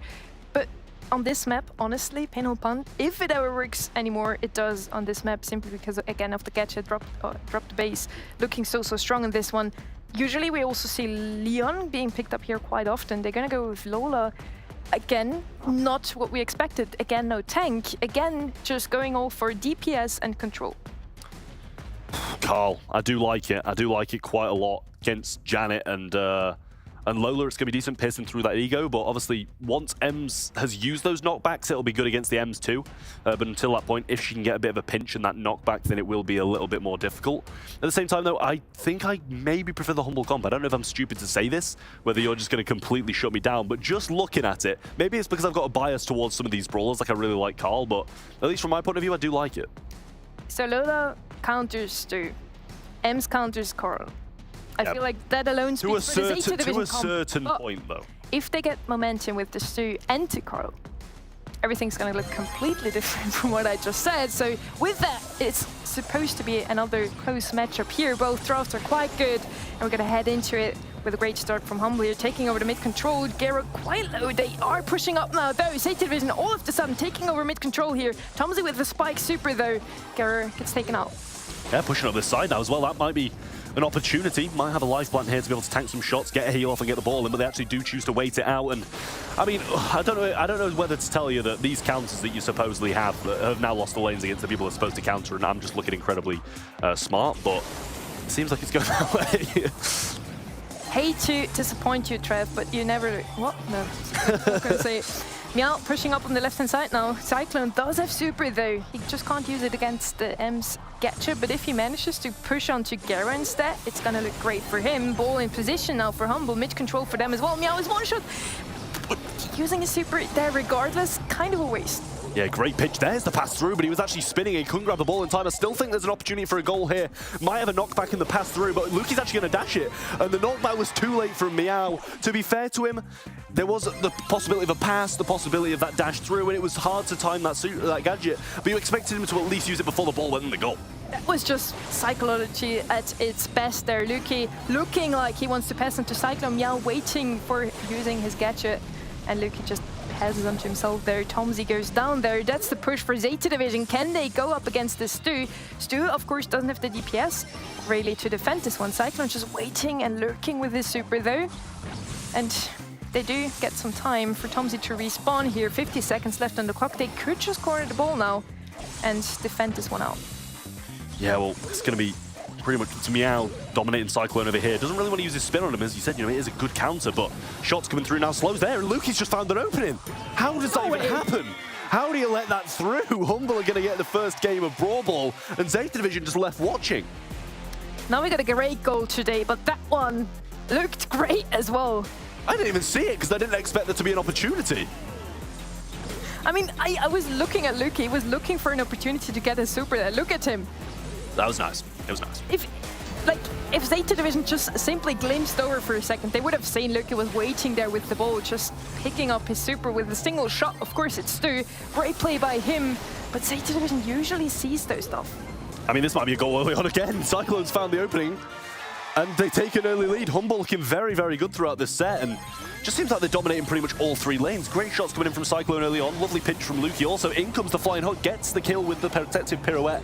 But on this map, honestly, Pinhole Punt, if it ever works anymore, it does on this map, simply because, again, of the gadget dropped the base, looking so strong in this one. Usually we also see Leon being picked up here quite often. They're going to go with Lola. Again, not what we expected. Again, no tank. Again, just going all for DPS and control. Carl, I do like it. I do like it quite a lot against Janet and Lola. It's going to be decent piercing through that ego, but obviously once Ems has used those knockbacks, it'll be good against the Ems too. But until that point, if she can get a bit of a pinch in that knockback, then it will be a little bit more difficult. At the same time though, I think I maybe prefer the Humble comp. I don't know if I'm stupid to say this, whether you're just going to completely shut me down, but just looking at it, maybe it's because I've got a bias towards some of these brawlers, like I really like Carl, but at least from my point of view, I do like it. So Lola counters Stu. Ems counters Carl. I feel like that alone speaks for the Zeta Division to a certain point, though. If they get momentum with the Stu and to Carl, everything's going to look completely different from what I just said. So with that, it's supposed to be another close matchup here. Both drafts are quite good, and we're going to head into it with a great start from Humble here, taking over the mid-control. Gera quite low. They are pushing up now, though. Zeta Division all of a sudden taking over mid-control here. Tomsy with the spike super, though. Gera gets taken out. Yeah, pushing up this side now as well. That might be an opportunity. Might have a life plant here to be able to tank some shots, get a heal off and get the ball in, but they actually do choose to wait it out. And I mean, I don't know whether to tell you that these counters that you supposedly have now lost the lanes against the people they're supposed to counter, and I'm just looking incredibly smart, but it seems like it's going that way. Hate to disappoint you, Trev, but you never... What? No. I was going to say... Meow pushing up on the left-hand side now. Cyclone does have super, though. He just can't use it against the Ems Getcha, but if he manages to push onto Gera instead, it's going to look great for him. Ball in position now for Humble. Mid-control for them as well. Meow is one-shot. Using a super there regardless, kind of a waste. Yeah, great pitch. There's the pass through, but he was actually spinning. He couldn't grab the ball in time. I still think there's an opportunity for a goal here. Might have a knockback in the pass through, but Luki's actually going to dash it. And the knockback was too late from Meow. To be fair to him, there was the possibility of a pass, the possibility of that dash through, and it was hard to time that gadget. But you expected him to at least use it before the ball went in the goal. That was just psychology at its best there. Luki looking like he wants to pass into Cyclone, Meow waiting for using his gadget, and Luki just passes onto himself there. Tomzy goes down there. That's the push for Zeta Division. Can they go up against the Stu? Stu, of course, doesn't have the DPS really to defend this one. Cyclone just waiting and lurking with his super though. And they do get some time for Tomzy to respawn here. 50 seconds left on the clock. They could just corner the ball now and defend this one out. Yeah, well, it's going to be pretty much it's Meow dominating Cyclone over here. Doesn't really want to use his spin on him, as you said. You know, it is a good counter, but shots coming through now. Slows there, and Luki's just found an opening. How does that even happen? How do you let that through? Humble are going to get the first game of Brawl Ball, and Zeta Division just left watching. Now we got a great goal today, but that one looked great as well. I didn't even see it because I didn't expect there to be an opportunity. I mean, I was looking at Luki. He was looking for an opportunity to get a super there. Look at him. That was nice. It was nice. If Zeta Division just simply glimpsed over for a second, they would have seen Luki was waiting there with the ball, just picking up his super with a single shot. Of course, it's Stu. Great play by him, but Zeta Division usually sees those stuff. I mean, this might be a goal early on again. Cyclones found the opening, and they take an early lead. Humble looking very, very good throughout this set, and just seems like they're dominating pretty much all three lanes. Great shots coming in from Cyclone early on. Lovely pitch from Luki. Also, in comes the flying hook, gets the kill with the protective pirouette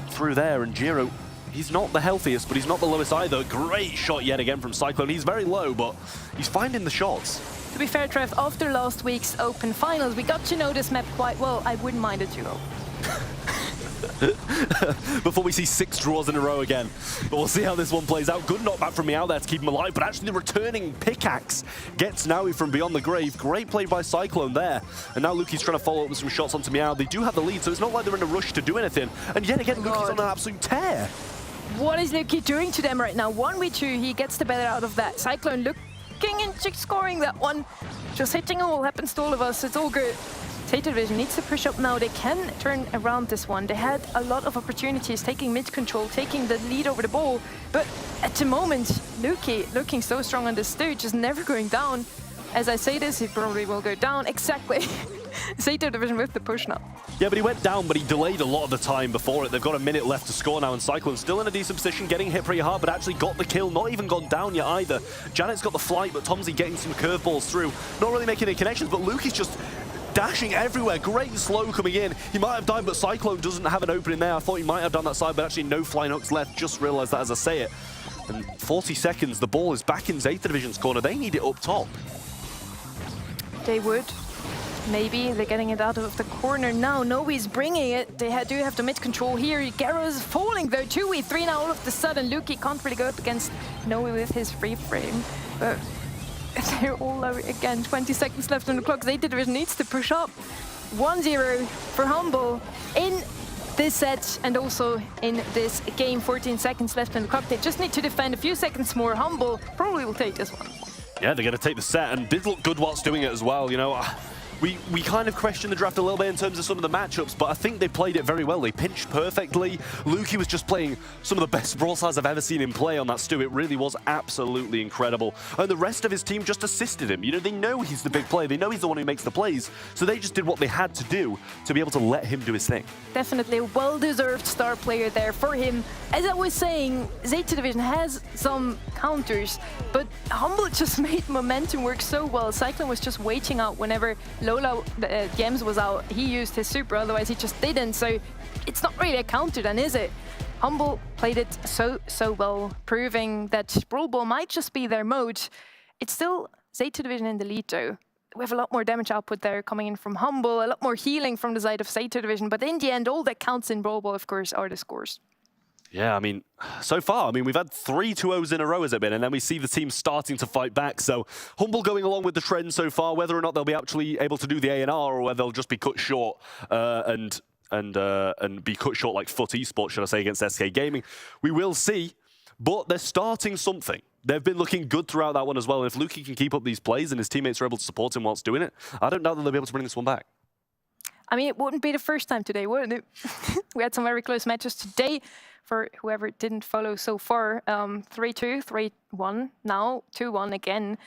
through there, and Giro, he's not the healthiest, but he's not the lowest either. Great shot yet again from Cyclone. He's very low, but he's finding the shots. To be fair, Trev, after last week's Open Finals, we got to know this map quite well. I wouldn't mind a duo. Before we see 6 draws in a row again. But we'll see how this one plays out. Good knockback from Meow there to keep him alive, but actually the returning pickaxe gets Naui from beyond the grave. Great play by Cyclone there. And now Luki's trying to follow up with some shots onto Meow. They do have the lead, so it's not like they're in a rush to do anything. And yet again, Luki's on an absolute tear. What is Luki doing to them right now? 1v2, he gets the better out of that. Cyclone looking into scoring that one. Just hitting a wall happens to all of us, it's all good. Zeta Division needs to push up now. They can turn around this one. They had a lot of opportunities taking mid control, taking the lead over the ball. But at the moment, Luki looking so strong on this stage, just never going down. As I say this, he probably will go down. Exactly. Zeta Division with the push now. Yeah, but he went down, but he delayed a lot of the time before it. They've got a minute left to score now, and Cyclone's still in a decent position, getting hit pretty hard, but actually got the kill, not even gone down yet either. Janet's got the flight, but Tomzy getting some curveballs through. Not really making any connections, but Luki's just dashing everywhere. Great slow coming in. He might have died, but Cyclone doesn't have an opening there. I thought he might have done that side, but actually no flying hooks left. Just realized that as I say it. And 40 seconds, the ball is back in Zeta Division's corner. They need it up top. They would. Maybe they're getting it out of the corner now. Noe's bringing it. They do have the mid control here. Garrow's falling though. 2v3 now all of the sudden. Luki can't really go up against Noe with his free frame. But they're all low again. 20 seconds left on the clock. Zeta Division needs to push up. 1-0 for Humble in this set and also in this game. 14 seconds left on the clock. They just need to defend a few seconds more. Humble probably will take this one. Yeah, they're going to take the set, and did look good whilst doing it as well. You know, we kind of questioned the draft a little bit in terms of some of the matchups, but I think they played it very well. They pinched perfectly. Luki was just playing some of the best Brawl Stars I've ever seen him play on that Stu. It really was absolutely incredible. And the rest of his team just assisted him. You know, they know he's the big player. They know he's the one who makes the plays. So they just did what they had to do to be able to let him do his thing. Definitely a well-deserved star player there for him. As I was saying, Zeta Division has some counters, but Humble just made momentum work so well. Cyclone was just waiting out whenever Lola Gems was out. He used his super, otherwise he just didn't. So it's not really a counter then, is it? Humble played it so well, proving that Brawl Ball might just be their mode. It's still Zeta Division in the lead though. We have a lot more damage output there coming in from Humble, a lot more healing from the side of Zeta Division, but in the end, all that counts in Brawl Ball, of course, are the scores. Yeah, I mean, so far, we've had 3 2-0s in a row, has it been? And then we see the team starting to fight back. So Humble going along with the trend so far, whether or not they'll be actually able to do the A&R or whether they'll just be cut short and be cut short like FUT Esports, should I say, against SK Gaming. We will see, but they're starting something. They've been looking good throughout that one as well. And if Luki can keep up these plays and his teammates are able to support him whilst doing it, I don't doubt that they'll be able to bring this one back. I mean, it wouldn't be the first time today, wouldn't it? We had some very close matches today. For whoever didn't follow so far, 3-2, 3-1, now 2-1 again.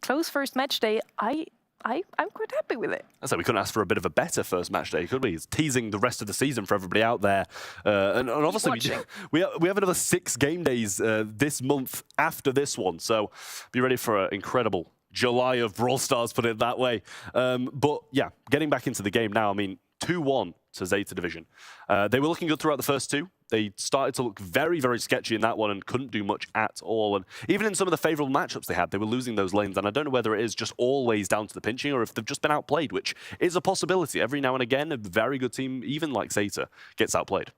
Close first match day. I'm quite happy with it. I said we couldn't ask for a bit of a better first match day, could we? It's teasing the rest of the season for everybody out there. And obviously we have another 6 game days this month after this one. So be ready for an incredible July of Brawl Stars, put it that way. But yeah, getting back into the game now, I mean, 2-1 to Zeta Division. They were looking good throughout the first 2. They started to look very, very sketchy in that one and couldn't do much at all. And even in some of the favourable matchups they had, they were losing those lanes. And I don't know whether it is just always down to the pinching or if they've just been outplayed, which is a possibility. Every now and again, a very good team, even like Zeta, gets outplayed.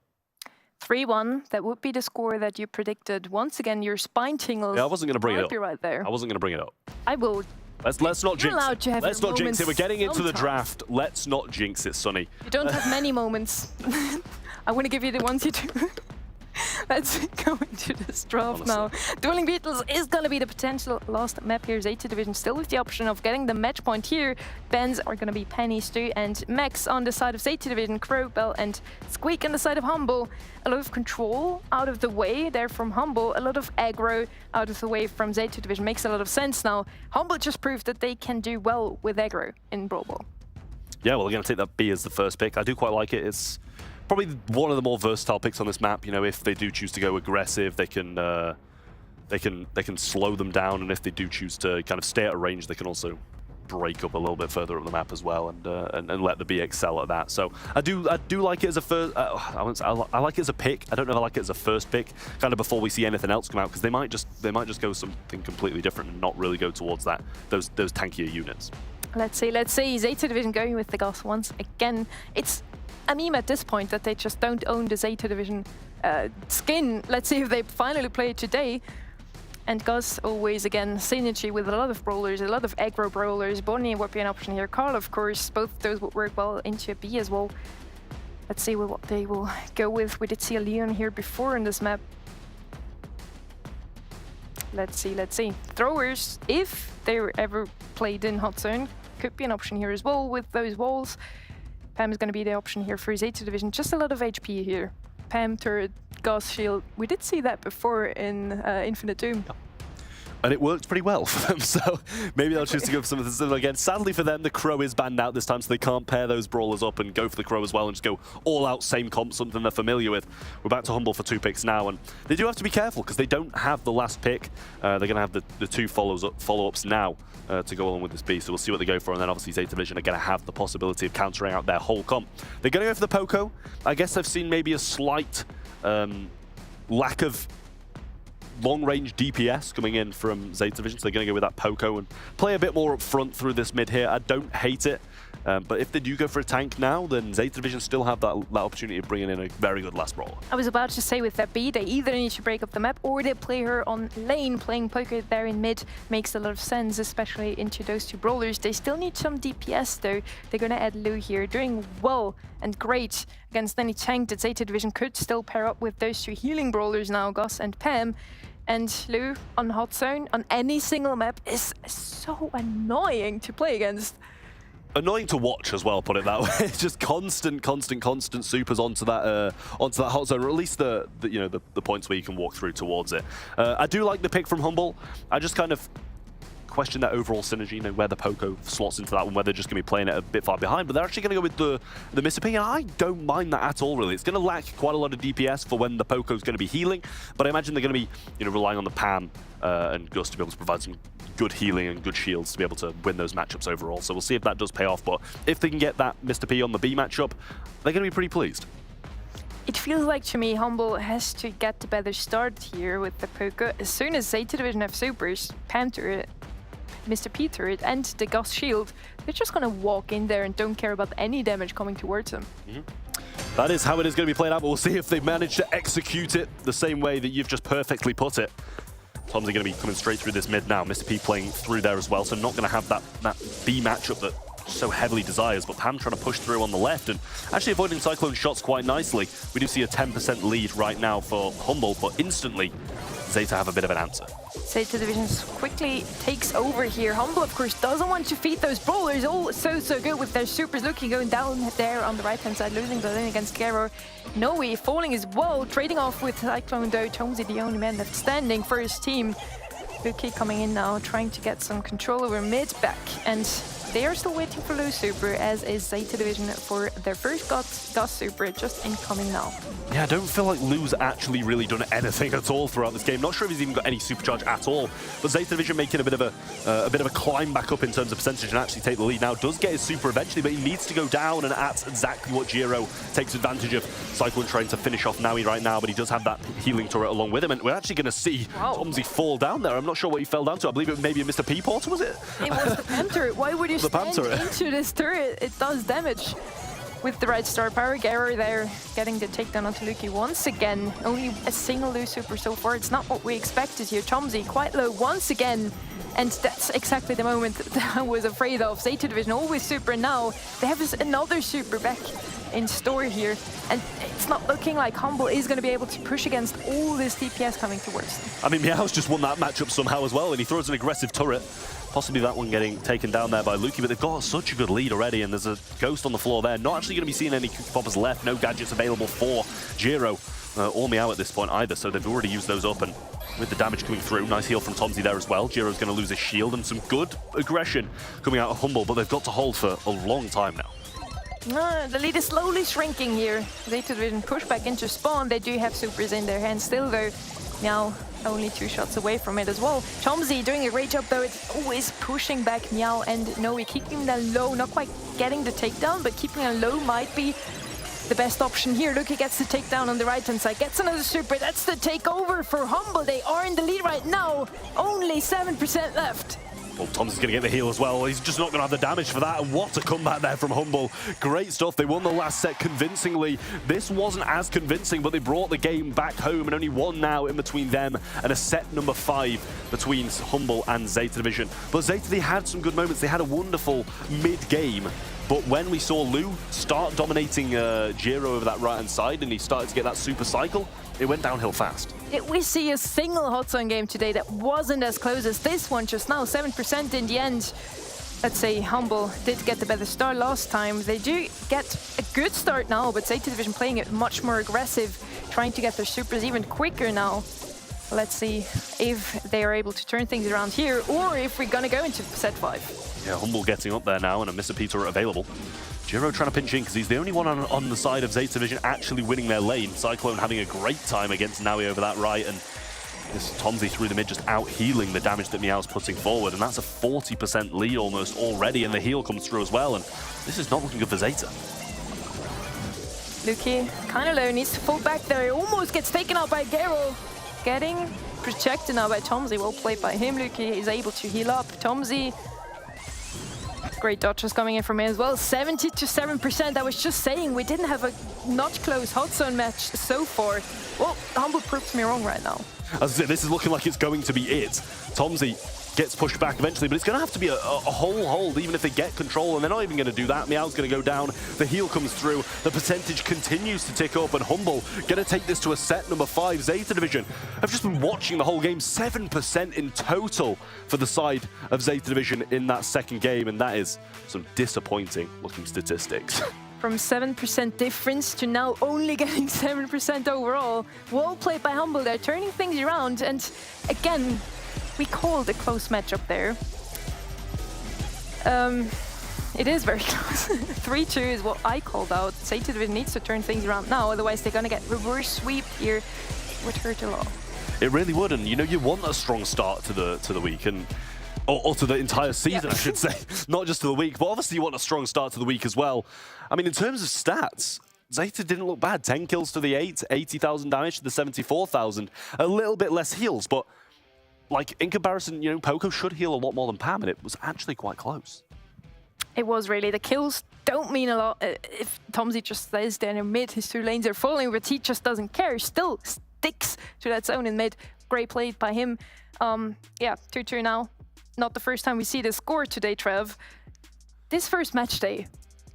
3-1, that would be the score that you predicted. Once again, your spine tingles. Yeah, I wasn't going to bring it up. Right there. I wasn't going to bring it up. I will. Let's not jinx it. Let's not jinx it. We're getting into the draft. Let's not jinx it, Sonny. You don't have many moments. I want to give you the ones you do. Let's go into this draft now. Dueling Beetles is going to be the potential last map here. Zeta Division still with the option of getting the match point here. Bens are going to be Penny, Stu, and Max on the side of Zeta Division. Crow, Bell, and Squeak on the side of Humble. A lot of control out of the way there from Humble. A lot of aggro out of the way from Zeta Division. Makes a lot of sense now. Humble just proved that they can do well with aggro in Brawl Ball. Yeah, well, we're going to take that B as the first pick. I do quite like it. It's probably one of the more versatile picks on this map. You know, if they do choose to go aggressive, they can slow them down, and if they do choose to kind of stay at a range, they can also break up a little bit further up the map as well, and let the B excel at that. So I do like it as a first. I like it as a pick. I don't know if I like it as a first pick, kind of before we see anything else come out, because they might just go something completely different and not really go towards those tankier units. Let's see. Zeta Division going with the Gus once again. It's a meme at this point that they just don't own the Zeta Division skin. Let's see if they finally play it today. And Gus always, again, synergy with a lot of brawlers, a lot of aggro brawlers. Bonnie would be an option here. Carl, of course, both of those would work well into a B as well. Let's see what they will go with. We did see a Leon here before in this map. Let's see. Throwers, if they were ever played in hot zone, could be an option here as well with those walls. Pam is going to be the option here for Zeta Division. Just a lot of HP here. Pam, turret, Gus, shield. We did see that before in Infinite Doom. And it worked pretty well for them, so maybe they'll choose to go for some of this again. Sadly for them, the Crow is banned out this time, so they can't pair those brawlers up and go for the Crow as well and just go all out same comp, something they're familiar with. We're back to Humble for 2 picks now, and they do have to be careful because they don't have the last pick. They're going to have the 2 follow-ups now to go along with this B, so we'll see what they go for, and then obviously Zeta Division are going to have the possibility of countering out their whole comp. They're going to go for the Poco. I guess I've seen maybe a slight lack of long-range DPS coming in from Zeta Division, so they're going to go with that Poco and play a bit more up front through this mid here. I don't hate it, but if they do go for a tank now, then Zeta Division still have that opportunity of bringing in a very good last brawler. I was about to say with that B, they either need to break up the map or they play her on lane. Playing Poco there in mid makes a lot of sense, especially into those 2 brawlers. They still need some DPS though. They're going to add Lou here, doing well and great against any tank that Zeta Division could still pair up with those 2 healing brawlers now, Gus and Pam. And Lou on hot zone on any single map is so annoying to play against. Annoying to watch as well, put it that way. It's just constant supers onto that hot zone, or at least the points where you can walk through towards it. I do like the pick from Humble. I just kind of question that overall synergy, where the Poco slots into that one, where they're just going to be playing it a bit far behind, but they're actually going to go with the Mr. P, and I don't mind that at all, really. It's going to lack quite a lot of DPS for when the Poco's going to be healing, but I imagine they're going to be relying on the Pam and Gus to be able to provide some good healing and good shields to be able to win those matchups overall. So we'll see if that does pay off, but if they can get that Mr. P on the B matchup, they're going to be pretty pleased. It feels like to me Humble has to get the better start here with the Poco. As soon as Zeta Division have supers, Pam turret, Mr. P turret and the Gus shield, they're just going to walk in there and don't care about any damage coming towards them. That is how it is going to be played out, but we'll see if they manage to execute it the same way that you've just perfectly put it. Tom's going to be coming straight through this mid now. Mr. P playing through there as well, so not going to have that B matchup that so heavily desires, but Pam trying to push through on the left and actually avoiding Cyclone shots quite nicely. We do see a 10% lead right now for Humble, but instantly Zeta have a bit of an answer. Zeta Division quickly takes over here. Humble, of course, doesn't want to feed those brawlers. All so good with their supers. Looking going down there on the right-hand side, losing the lane against Gero. Noe falling as well, trading off with Cyclone though. Tomsy, the only man left standing for his team. Luki coming in now, trying to get some control over mid back. And they are still waiting for Lou's super, as is Zeta Division for their first Gus super, just incoming now. Yeah, I don't feel like Lou's actually really done anything at all throughout this game. Not sure if he's even got any supercharge at all. But Zeta Division making a bit of a climb back up in terms of percentage and actually take the lead now. Does get his super eventually, but he needs to go down, and that's exactly what Giro takes advantage of. Cyclone trying to finish off Naui right now, but he does have that healing turret along with him, and we're actually going to see Tomsy fall down there. I'm not sure what he fell down to. I believe it maybe a Mr. P porter, was it? It was the Pam turret. Why would you stand turret into this turret? It does damage. With the right star power, Gero there getting the takedown onto Luki once again. Only a single Lu super so far. It's not what we expected here. Tomsy quite low once again. And that's exactly the moment that I was afraid of. Zeta Division always super, and now they have another super back in store here. And it's not looking like Humble is going to be able to push against all this DPS coming towards them. I mean, Meow's just won that matchup somehow as well, and he throws an aggressive turret. Possibly that one getting taken down there by Luki, but they've got such a good lead already, and there's a ghost on the floor there. Not actually going to be seeing any cookie poppers left. No gadgets available for Giro or Meow at this point either, so they've already used those up, and with the damage coming through, nice heal from Tomsy there as well. Giro's going to lose his shield, and some good aggression coming out of Humble, but they've got to hold for a long time now. The lead is slowly shrinking here. Zeta Division push back into spawn. They do have supers in their hands still though. Meow only 2 shots away from it as well. Tomsy doing a great job though. It's always pushing back Meow and Noe, keeping them low. Not quite getting the takedown, but keeping them low might be the best option here. Luki gets the takedown on the right-hand side, gets another super. That's the takeover for Humble. They are in the lead right now. Only 7% left. Well, Tomsy's going to get the heal as well. He's just not going to have the damage for that. And what a comeback there from Humble. Great stuff. They won the last set convincingly. This wasn't as convincing, but they brought the game back home, and only one now in between them and a set number 5 between Humble and Zeta Division. But Zeta, they had some good moments. They had a wonderful mid-game. But when we saw Lu start dominating Giro over that right-hand side, and he started to get that super cycle, it went downhill fast. Did we see a single hot zone game today that wasn't as close as this one just now? 7% in the end. Let's say Humble did get the better start last time. They do get a good start now, but Zeta Division playing it much more aggressive, trying to get their supers even quicker now. Let's see if they are able to turn things around here, or if we're gonna go into set 5. Yeah, Humble getting up there now, and a Mr. P turret available. Giro trying to pinch in because he's the only one on the side of Zeta Division actually winning their lane. Cyclone having a great time against Naui over that right, and this Tomsy through the mid just out healing the damage that Meow's putting forward, and that's a 40% lead almost already, and the heal comes through as well, and this is not looking good for Zeta. Luki kind of low, needs to fall back there. He almost gets taken out by Gero. Getting protected now by Tomsy. Well played by him. Luki is able to heal up. Tomsy. Great dodges coming in from him as well. 70% I was just saying, we didn't have a not close hot zone match so far. Well, Humble proves me wrong right now. As I said, this is looking like it's going to be it. Tomsy gets pushed back eventually, but it's going to have to be a whole hold, even if they get control, and they're not even going to do that. Meow's going to go down, the heal comes through, the percentage continues to tick up, and Humble going to take this to a set number 5. Zeta Division, I've just been watching the whole game, 7% in total for the side of Zeta Division in that second game, and that is some disappointing looking statistics. From 7% difference to now only getting 7% overall. Well played by Humble there, turning things around, and again, we called a close matchup there. It is very close. 3-2 is what I called out. Zeta Division needs to turn things around now, otherwise they're gonna get reverse sweep here. It would hurt a lot. It really would, and you know, you want a strong start to the week, and or to the entire season, I should say. Not just to the week, but obviously you want a strong start to the week as well. I mean, in terms of stats, Zeta didn't look bad. 10 kills to the 8, 80,000 damage to the 74,000. A little bit less heals, but like in comparison, you know, Poco should heal a lot more than Pam, and it was actually quite close. It was really. The kills don't mean a lot if Tomsy just stays there in mid. His 2 lanes are falling, but he just doesn't care. Still sticks to that zone in mid. Great play by him. Yeah, 2-2 now. Not the first time we see the score today, Trev. This first match day,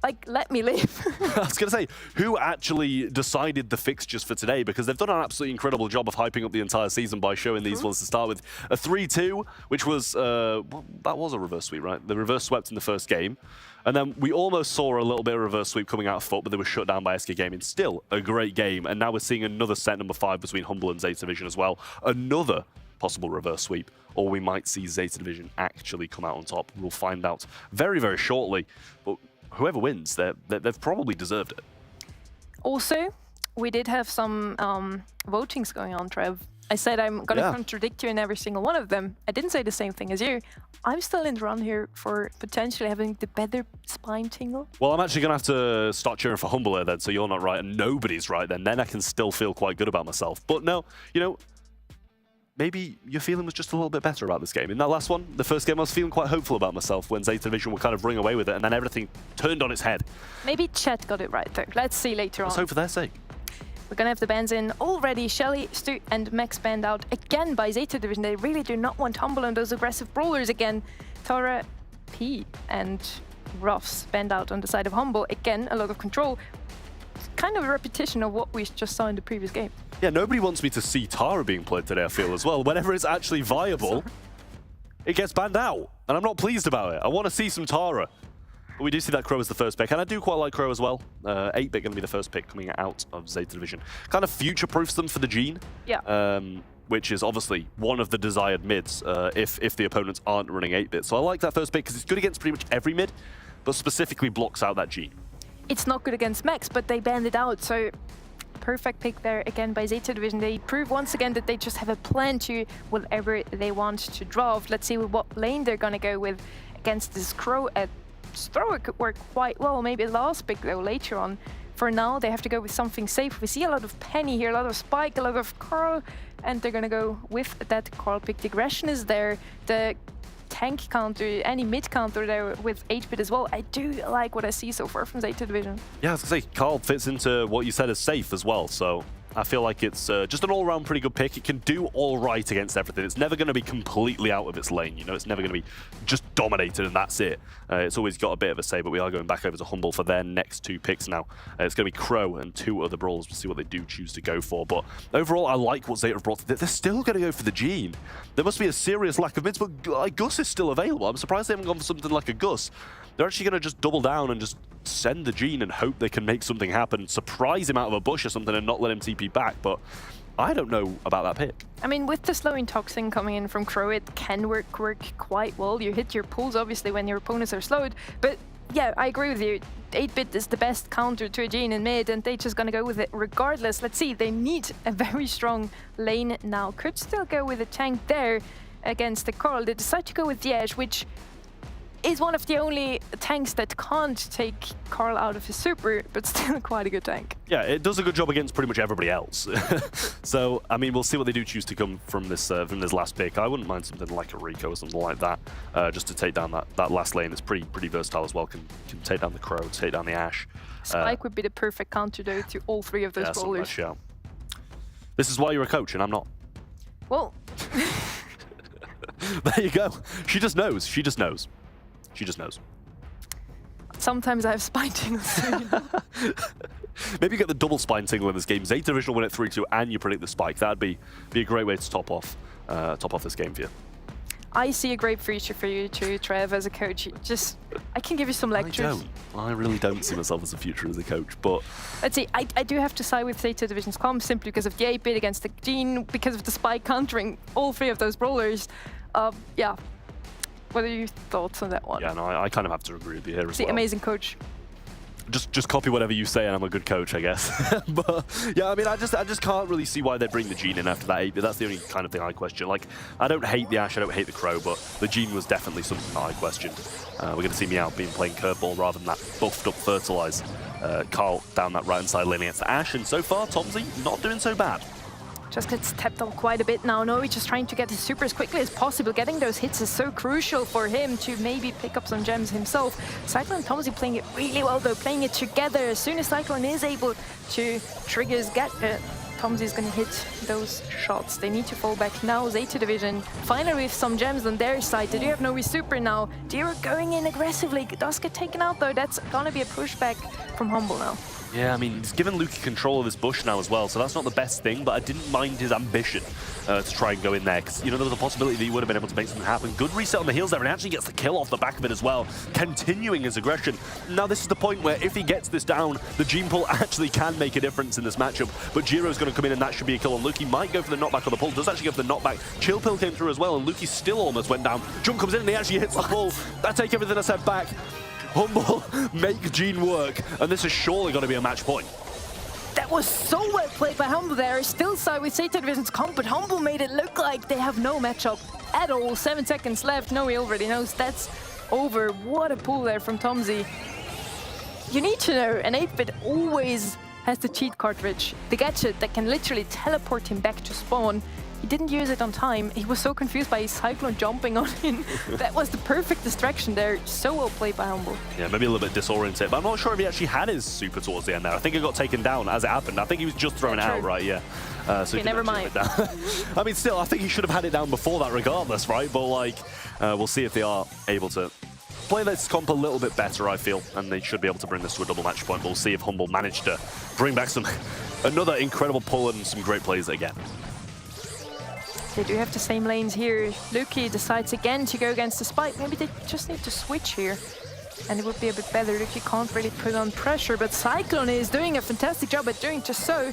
Like, let me live. I was going to say, who actually decided the fixtures for today? Because they've done an absolutely incredible job of hyping up the entire season by showing these ones to start with. A 3-2, which was, well, that was a reverse sweep, right? The reverse swept in the first game. And then we almost saw a little bit of reverse sweep coming out of FUT, but they were shut down by SK Gaming. Still a great game. And now we're seeing another set number 5 between Humble and Zeta Division as well. Another possible reverse sweep, or we might see Zeta Division actually come out on top. We'll find out very, very shortly. But whoever wins, they've probably deserved it. Also, we did have some votings going on, Trev. I said I'm going to contradict you in every single one of them. I didn't say the same thing as you. I'm still in the run here for potentially having the better spine tingle. Well, I'm actually going to have to start cheering for Humble here then, so you're not right and nobody's right then. Then I can still feel quite good about myself. But no, you know, maybe your feeling was just a little bit better about this game. In that last one, the first game, I was feeling quite hopeful about myself when Zeta Division would kind of ring away with it, and then everything turned on its head. Maybe chat got it right though. Let's see later on. Let's hope for their sake. We're going to have the bans in already. Shelly, Stu and Max banned out again by Zeta Division. They really do not want Humble and those aggressive brawlers again. Tara, P and Ruffs banned out on the side of Humble. Again, a lot of control. It's kind of a repetition of what we just saw in the previous game. Yeah, nobody wants me to see Tara being played today, I feel, as well. Whenever it's actually viable, it gets banned out. And I'm not pleased about it. I want to see some Tara. But we do see that Crow as the first pick, and I do quite like Crow as well. 8-bit going to be the first pick coming out of Zeta Division. Kind of future-proofs them for the Gene, which is obviously one of the desired mids if the opponents aren't running 8-bit. So I like that first pick because it's good against pretty much every mid, but specifically blocks out that Gene. It's not good against Max, but they banned it out, so perfect pick there again by Zeta Division. They prove once again that they just have a plan to whatever they want to draft. Let's see what lane they're going to go with against this Crow at Thrower could work quite well, maybe last pick though later on. For now, they have to go with something safe. We see a lot of Penny here, a lot of Spike, a lot of Carl, and they're gonna go with that Carl pick. The aggression is there, the tank counter, any mid counter there with 8-bit as well. I do like what I see so far from Zeta Division. Yeah, I was gonna say, Carl fits into what you said as safe as well, so I feel like it's just an all-around pretty good pick. It can do all right against everything. It's never going to be completely out of its lane, you know? It's never going to be just dominated and that's it. It's always got a bit of a say, but we are going back over to Humble for their next 2 picks now. It's going to be Crow and 2 other brawlers. We'll see what they do choose to go for. But overall, I like what Zeta have brought. They're still going to go for the Gene. There must be a serious lack of mids, but Gus is still available. I'm surprised they haven't gone for something like a Gus. They're actually going to just double down and just send the Gene and hope they can make something happen, surprise him out of a bush or something and not let him TP back, but I don't know about that pick. I mean, with the slowing toxin coming in from Crow, it can work quite well. You hit your pulls, obviously, when your opponents are slowed, but yeah, I agree with you. 8-bit is the best counter to a Gene in mid, and they're just gonna go with it regardless. Let's see, they need a very strong lane now. Could still go with a tank there against the Carl. They decide to go with Diege, which is one of the only tanks that can't take Carl out of his super, but still quite a good tank. Yeah, it does a good job against pretty much everybody else. So, I mean, we'll see what they do choose to come from this last pick. I wouldn't mind something like a Rico or something like that, just to take down that last lane. It's pretty versatile as well. Can take down the Crow, take down the Ashe. Spike would be the perfect counter though to all 3 of those brawlers. Yeah. This is why you're a coach and I'm not. Well, there you go. She just knows. She just knows. She just knows. Sometimes I have spine tingles. So you know. Maybe you get the double spine tingle in this game. Zeta Division will win at 3-2 and you predict the spike. That'd be a great way to top off this game for you. I see a great future for you too, Trev, as a coach. I can give you some lectures. I really don't see myself as a future as a coach, but... Let's see, I do have to side with Zeta Division's comms simply because of the 8-bit against the Gene, because of the spike countering all 3 of those brawlers. Yeah. What are your thoughts on that one? Yeah, no, I kind of have to agree with you here as well. Amazing coach. Just copy whatever you say and I'm a good coach, I guess. But yeah, I mean, I just can't really see why they bring the Gene in after that 8-bit. That's the only kind of thing I question. Like, I don't hate the Ashe, I don't hate the Crow, but the Gene was definitely something that I questioned. We're going to see me out playing curveball rather than that buffed up fertilize. Carl down that right-hand side lane against the Ashe, and so far, Tomsy not doing so bad. Just gets tapped on quite a bit now. Noe just trying to get his super as quickly as possible. Getting those hits is so crucial for him to maybe pick up some gems himself. Cyclone and Tomsy playing it really well though, playing it together. As soon as Cyclone is able to trigger his Tomzi's gonna hit those shots. They need to fall back now. Zeta Division finally with some gems on their side. They do have no super now. Jiro going in aggressively. Does get taken out though. That's gonna be a pushback from Humble now. Yeah, I mean, he's given Luki control of this bush now as well, so that's not the best thing, but I didn't mind his ambition to try and go in there, because, you know, there was a possibility that he would have been able to make something happen. Good reset on the heels there, and he actually gets the kill off the back of it as well, continuing his aggression. Now, this is the point where if he gets this down, the gene pull actually can make a difference in this matchup, but Jiro's going to come in, and that should be a kill on Luki. Might go for the knockback on the pull, does actually go for the knockback. Chill Pill came through as well, and Luki still almost went down. Jump comes in, and he actually hits the pull. That take everything I said back. Humble make Gene work, and this is surely going to be a match point. That was so well played by Humble there. Still side with Zeta Division's comp, but Humble made it look like they have no matchup at all. 7 seconds left. No, he already knows that's over. What a pull there from Tomzi. You need to know, an 8-bit always has the cheat cartridge, the gadget that can literally teleport him back to spawn. He didn't use it on time. He was so confused by his Cyclone jumping on him. That was the perfect distraction there. So well played by Humble. Yeah, maybe a little bit disoriented, but I'm not sure if he actually had his super towards the end there. I think it got taken down as it happened. I think he was just throwing it out, right? Yeah. So okay, never mind. I mean, still, I think he should have had it down before that regardless, right? But, like, we'll see if they are able to play this comp a little bit better, I feel, and they should be able to bring this to a double match point. But we'll see if Humble managed to bring back another incredible pull and some great plays again. They do have the same lanes here. Luki decides again to go against the spike. Maybe they just need to switch here, and it would be a bit better. Luki can't really put on pressure, but Cyclone is doing a fantastic job at doing just so.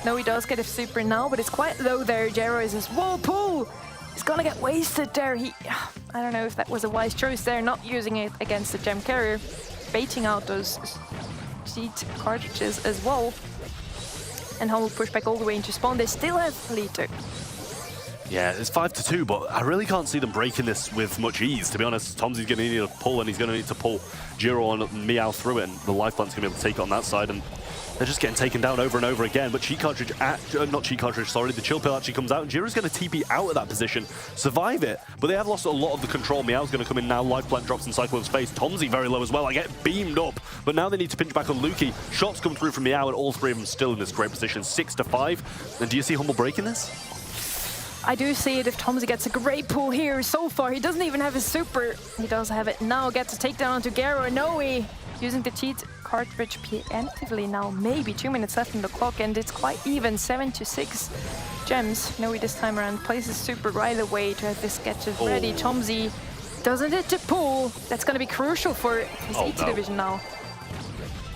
No, he does get a super now, but it's quite low there. Jero is his wall pull. He's gonna get wasted there. I don't know if that was a wise choice there, not using it against the gem carrier, baiting out those seed cartridges as well. And Humble push back all the way into spawn. They still have Lito. Yeah, it's 5-2, but I really can't see them breaking this with much ease, to be honest. Tomzi's going to need a pull, and he's going to need to pull Jiro and Meow through it, and the life plant's going to be able to take it on that side, and they're just getting taken down over and over again. But cheat cartridge, not cheat cartridge, sorry, the chill pill actually comes out, and Jiro's going to TP out of that position, survive it, but they have lost a lot of the control. Meow's going to come in now, life plant drops in Cyclone's face. Tomzi very low as well, I get beamed up, but now they need to pinch back on Luki. Shots come through from Meow, and all three of them still in this great position, 6-5. And do you see Humble breaking this? I do see it if Tomzi gets a great pull here so far. He doesn't even have his super. He does have it now. Gets a takedown onto Garo and Noe. Using the cheat cartridge preemptively now. Maybe 2 minutes left on the clock, and it's quite even. 7-6 gems. Noe this time around places super right away to have this sketches ready. Tomzi doesn't hit the pull. That's going to be crucial for his 8th division now.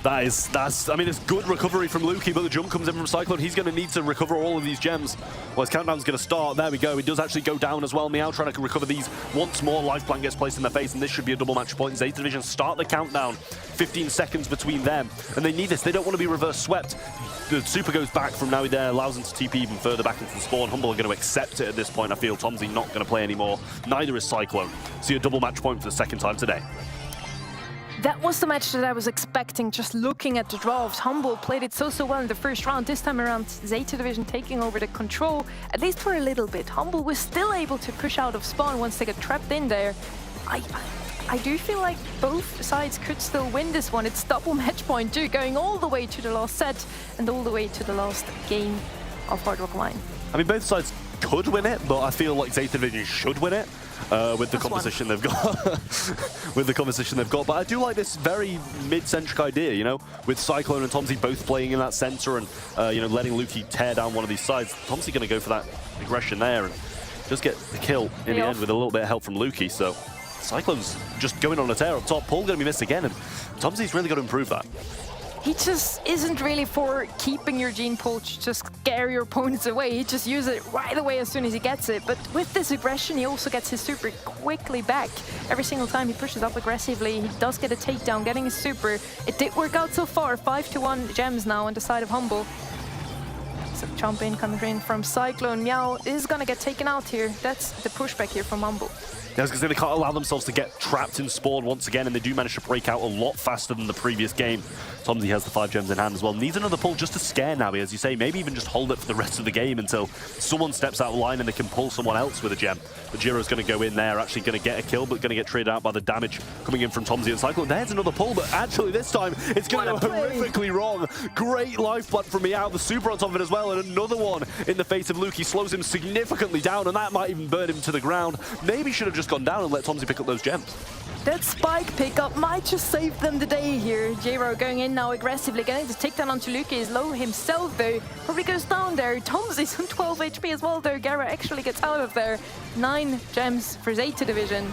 That's, I mean, it's good recovery from Luki, but the jump comes in from Cyclone. He's going to need to recover all of these gems. Well, his countdown's going to start. There we go. He does actually go down as well. Meow trying to recover these. Once more, life plant gets placed in their face, and this should be a double match point. Zeta Division start the countdown. 15 seconds between them, and they need this. They don't want to be reverse swept. The super goes back from now there, allows them to TP even further back into the spawn. Humble are going to accept it at this point. I feel Tomzi not going to play anymore. Neither is Cyclone. See a double match point for the second time today. That was the match that I was expecting, just looking at the draft. Humble played it so well in the first round. This time around, Zeta Division taking over the control, at least for a little bit. Humble was still able to push out of spawn once they got trapped in there. I do feel like both sides could still win this one. It's double match point too, going all the way to the last set and all the way to the last game of Hard Rock Line. I mean, both sides could win it, but I feel like Zeta Division should win it. With the composition they've got. With the composition they've got. But I do like this very mid-centric idea, you know, with Cyclone and Tomzi both playing in that center and, you know, letting Luki tear down one of these sides. Tomzi going to go for that aggression there and just get the kill in the end with a little bit of help from Luki. So Cyclone's just going on a tear up top. Paul going to be missed again, and Tomzi's really got to improve that. He just isn't really for keeping your gene pull to just scare your opponents away. He just uses it right away as soon as he gets it. But with this aggression, he also gets his super quickly back. Every single time he pushes up aggressively, he does get a takedown, getting his super. It did work out so far. 5-1 gems now on the side of Humble. So jump in coming in from Cyclone. Meow is going to get taken out here. That's the pushback here from Humble. Yeah, I was going to say, they can't allow themselves to get trapped in spawn once again, and they do manage to break out a lot faster than the previous game. Tomzi has the 5 gems in hand as well. Needs another pull just to scare Navi, as you say. Maybe even just hold it for the rest of the game until someone steps out of line and they can pull someone else with a gem. But Jiro's going to go in there, actually going to get a kill, but going to get traded out by the damage coming in from Tomzi and Cyclone. There's another pull, but actually this time it's going to go horrifically wrong. Great life plant from Meow, the super on top of it as well. and another one in the face of Luke. He slows him significantly down, and that might even burn him to the ground. Maybe should have just gone down and let Tomsy pick up those gems. That spike pickup might just save them the day here. J-Ro going in now aggressively, getting to take down onto Luke. He's low himself though, probably goes down there. Tomsy's on 12 HP as well though. Gara actually gets out of there. 9 gems for Zeta Division.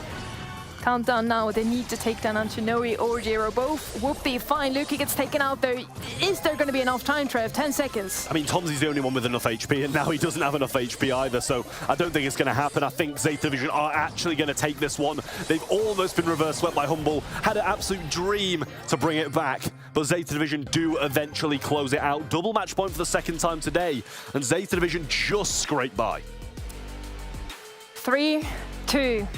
Countdown now, they need to take down Antonoe or J-Ro both. Whoopie, fine, Luki gets taken out there. Is there going to be enough time, Trev? 10 seconds. I mean, Tomsy's the only one with enough HP, and now he doesn't have enough HP either, so I don't think it's going to happen. I think Zeta Division are actually going to take this one. They've almost been reverse swept by Humble. Had an absolute dream to bring it back, but Zeta Division do eventually close it out. Double match point for the second time today, and Zeta Division just scraped by. 3, 2.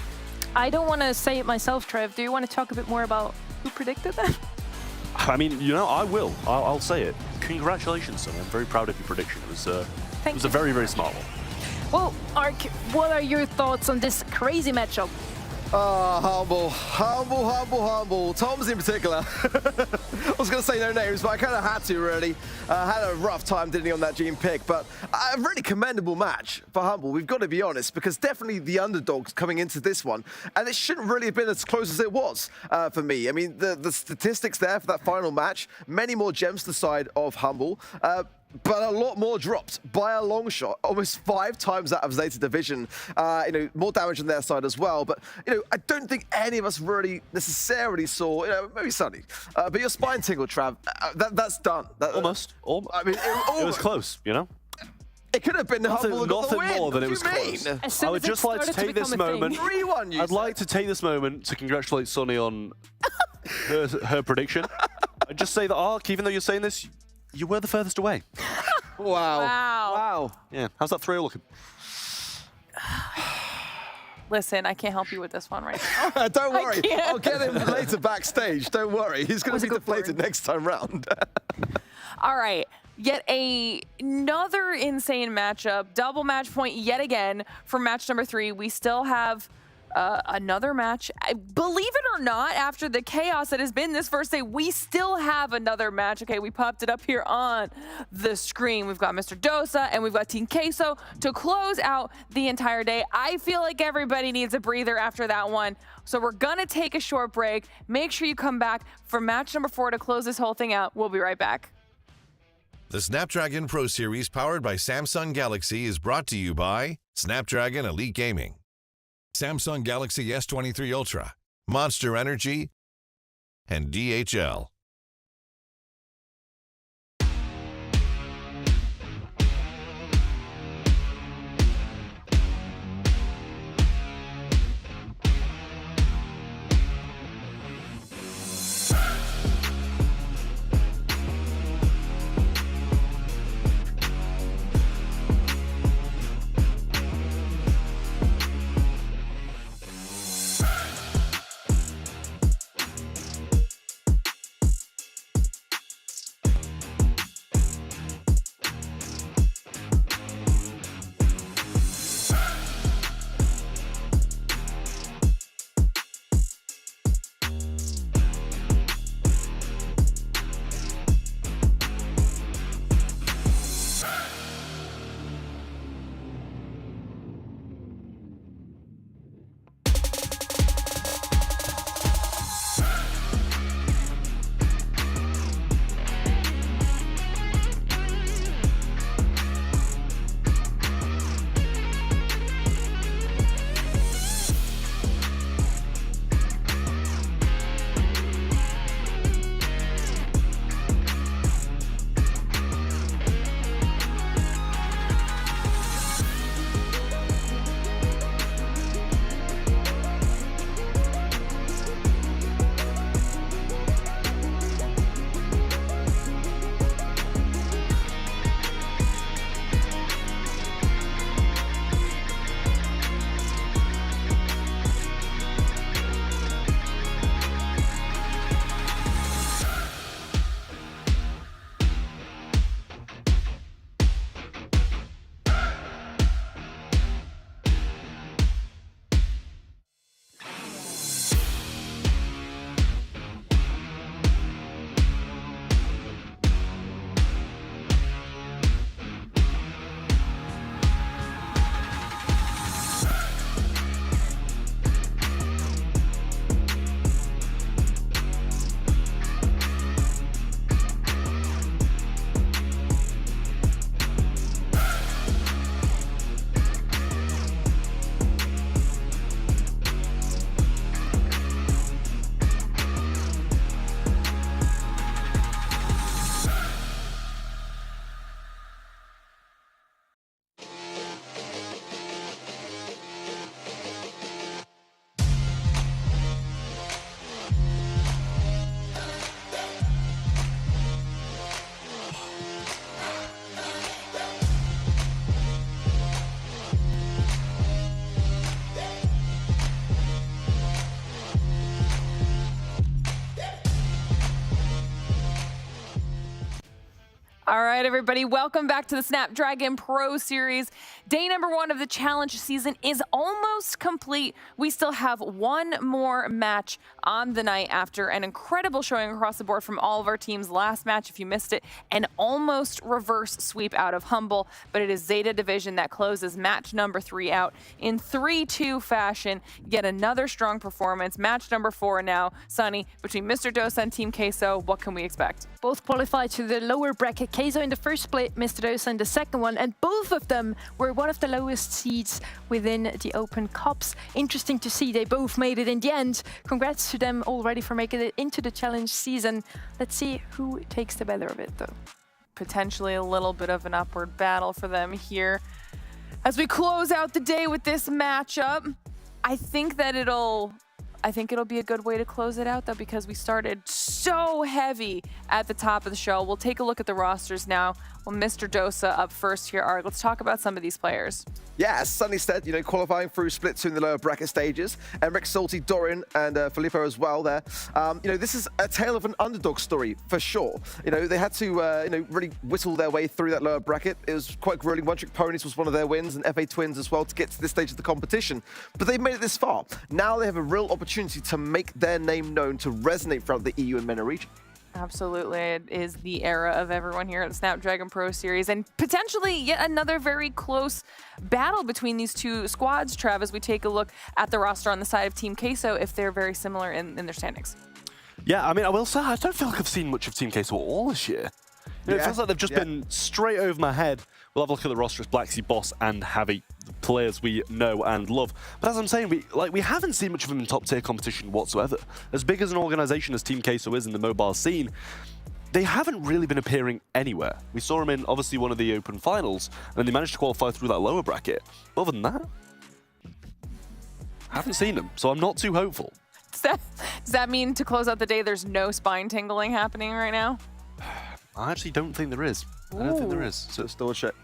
I don't want to say it myself, Trev. Do you want to talk a bit more about who predicted that? I mean, you know, I will. I'll say it. Congratulations, son. I'm very proud of your prediction. It was a very, very smart one. Well, Ark, what are your thoughts on this crazy matchup? Humble. Tom's in particular. I was going to say no names, but I kind of had to, really. Had a rough time, didn't he, on that Gene pick, but a really commendable match for Humble, we've got to be honest, because definitely the underdogs coming into this one, and it shouldn't really have been as close as it was for me. I mean, the statistics there for that final match, many more gems to the side of Humble, but a lot more dropped by a long shot, almost 5 times that of Zeta Division. You know, more damage on their side as well. But you know, I don't think any of us really necessarily saw. You know, maybe Sunny, but your spine tingle, Trav. That's done. Almost. I mean, it was close. You know. It could have been Humble that got the win. More than it was what do you close. mean? I would just like to take this moment. 3-1, I'd like to take this moment to congratulate Sunny on her prediction. I'd just say that, Ark, even though you're saying this, you were the furthest away. Wow. Yeah. How's that 3 looking? Listen, I can't help you with this one right now. Don't worry. I'll get him later backstage. Don't worry. He's going to be deflated next time round. All right. Yet another insane matchup. Double match point yet again for match number 3. We still have another match. Believe it or not, after the chaos that has been this first day, we still have another match. Okay, we popped it up here on the screen. We've got Mr. Dosa and we've got Team Queso to close out the entire day. I feel like everybody needs a breather after that one. So we're gonna take a short break. Make sure you come back for match number 4 to close this whole thing out. We'll be right back. The Snapdragon Pro Series powered by Samsung Galaxy is brought to you by Snapdragon Elite Gaming, Samsung Galaxy S23 Ultra, Monster Energy, and DHL. All right, everybody, welcome back to the Snapdragon Pro Series. Day number 1 of the challenge season is almost complete. We still have one more match on the night after an incredible showing across the board from all of our teams. Last match, if you missed it, an almost reverse sweep out of Humble, but it is Zeta Division that closes match number 3 out in 3-2 fashion. Yet another strong performance. Match number 4 now, Sunny, between Mr. Dosa and Team Queso. What can we expect? Both qualified to the lower bracket. Queso in the first split, Mr. Dosa in the second one, and both of them were one of the lowest seeds within the Open Cups. Interesting to see they both made it in the end. Congrats to them already for making it into the challenge season. Let's see who takes the better of it, though. Potentially a little bit of an upward battle for them here. As we close out the day with this matchup, I think it'll be a good way to close it out, though, because we started so heavy at the top of the show. We'll take a look at the rosters now. Well, Mr. Dosa up first here. Art, let's talk about some of these players. Yeah, as Sunny said, qualifying through split 2 in the lower bracket stages. Emric, Salty, Dorin, and Filippo as well there. This is a tale of an underdog story for sure. They had to, really whittle their way through that lower bracket. It was quite grueling. One Trick Ponies was one of their wins, and FA Twins as well to get to this stage of the competition. But they've made it this far. Now they have a real opportunity to make their name known, to resonate throughout the EU and MENA region. Absolutely. It is the era of everyone here at the Snapdragon Pro Series, and potentially yet another very close battle between these two squads, Trav, as we take a look at the roster on the side of Team Queso, if they're very similar in their standings. Yeah, I mean, I will say, I don't feel like I've seen much of Team Queso at all this year. It feels like they've just been straight over my head. We'll have a look at the roster as Blacksea, Boss, and Javi, the players we know and love. But as I'm saying, we haven't seen much of them in top-tier competition whatsoever. As big as an organization as Team Queso is in the mobile scene, they haven't really been appearing anywhere. We saw them in, obviously, one of the Open finals, and then they managed to qualify through that lower bracket. Other than that, I haven't seen them, so I'm not too hopeful. Does that mean, to close out the day, there's no spine tingling happening right now? I actually don't think there is. I don't think there is. So it's still a shit.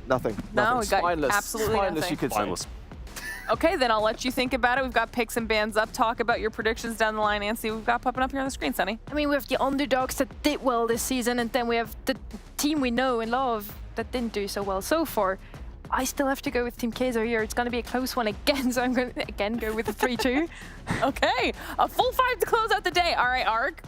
Nothing. No, we got Spineless. absolutely Spineless, nothing. you could Spineless. Okay, then I'll let you think about it. We've got picks and bans up. Talk about your predictions down the line, and see what we've got popping up here on the screen, Sunny. I mean, we have the underdogs that did well this season, and then we have the team we know and love that didn't do so well so far. I still have to go with Team Queso here. It's going to be a close one again, so I'm going to again go with the 3-2. Okay, a full 5 to close out the day. All right, Ark.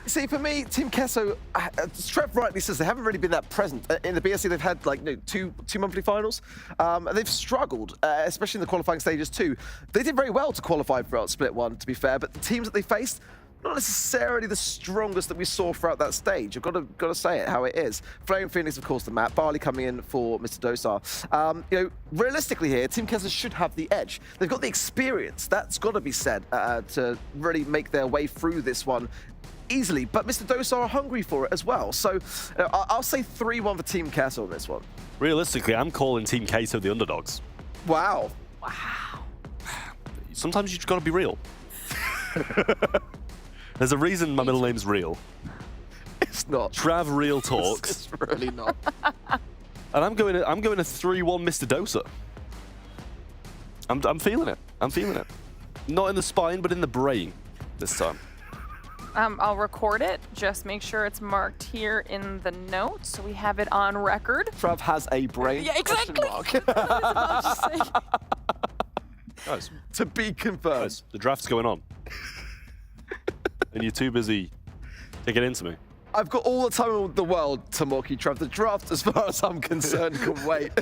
See, for me, Team Queso, as Trev rightly says, they haven't really been that present. In the BSC, they've had two monthly finals. And they've struggled, especially in the qualifying stages too. They did very well to qualify throughout Split 1, to be fair, but the teams that they faced, not necessarily the strongest that we saw throughout that stage. I've got to say it how it is. Flaring Phoenix, of course, the map. Barley coming in for Mr. Dosa. Realistically here, Team Queso should have the edge. They've got the experience. That's got to be said to really make their way through this one easily. But Mr. Dosa are hungry for it as well. So I'll say 3-1 for Team Queso on this one. Realistically, I'm calling Team Queso the underdogs. Wow. Wow. Sometimes you just got to be real. There's a reason my middle name's Real. It's not. Trav Real Talks. It's really not. And I'm going a 3-1 Mr. Dosa. I'm feeling it. I'm feeling it. Not in the spine, but in the brain this time. I'll record it. Just make sure it's marked here in the notes so we have it on record. Trav has a brain. Yeah, exactly. Guys, To be confirmed. the draft's going on. And you're too busy taking it into me. I've got all the time in the world to mock you, Trav. The draft, as far as I'm concerned, can wait.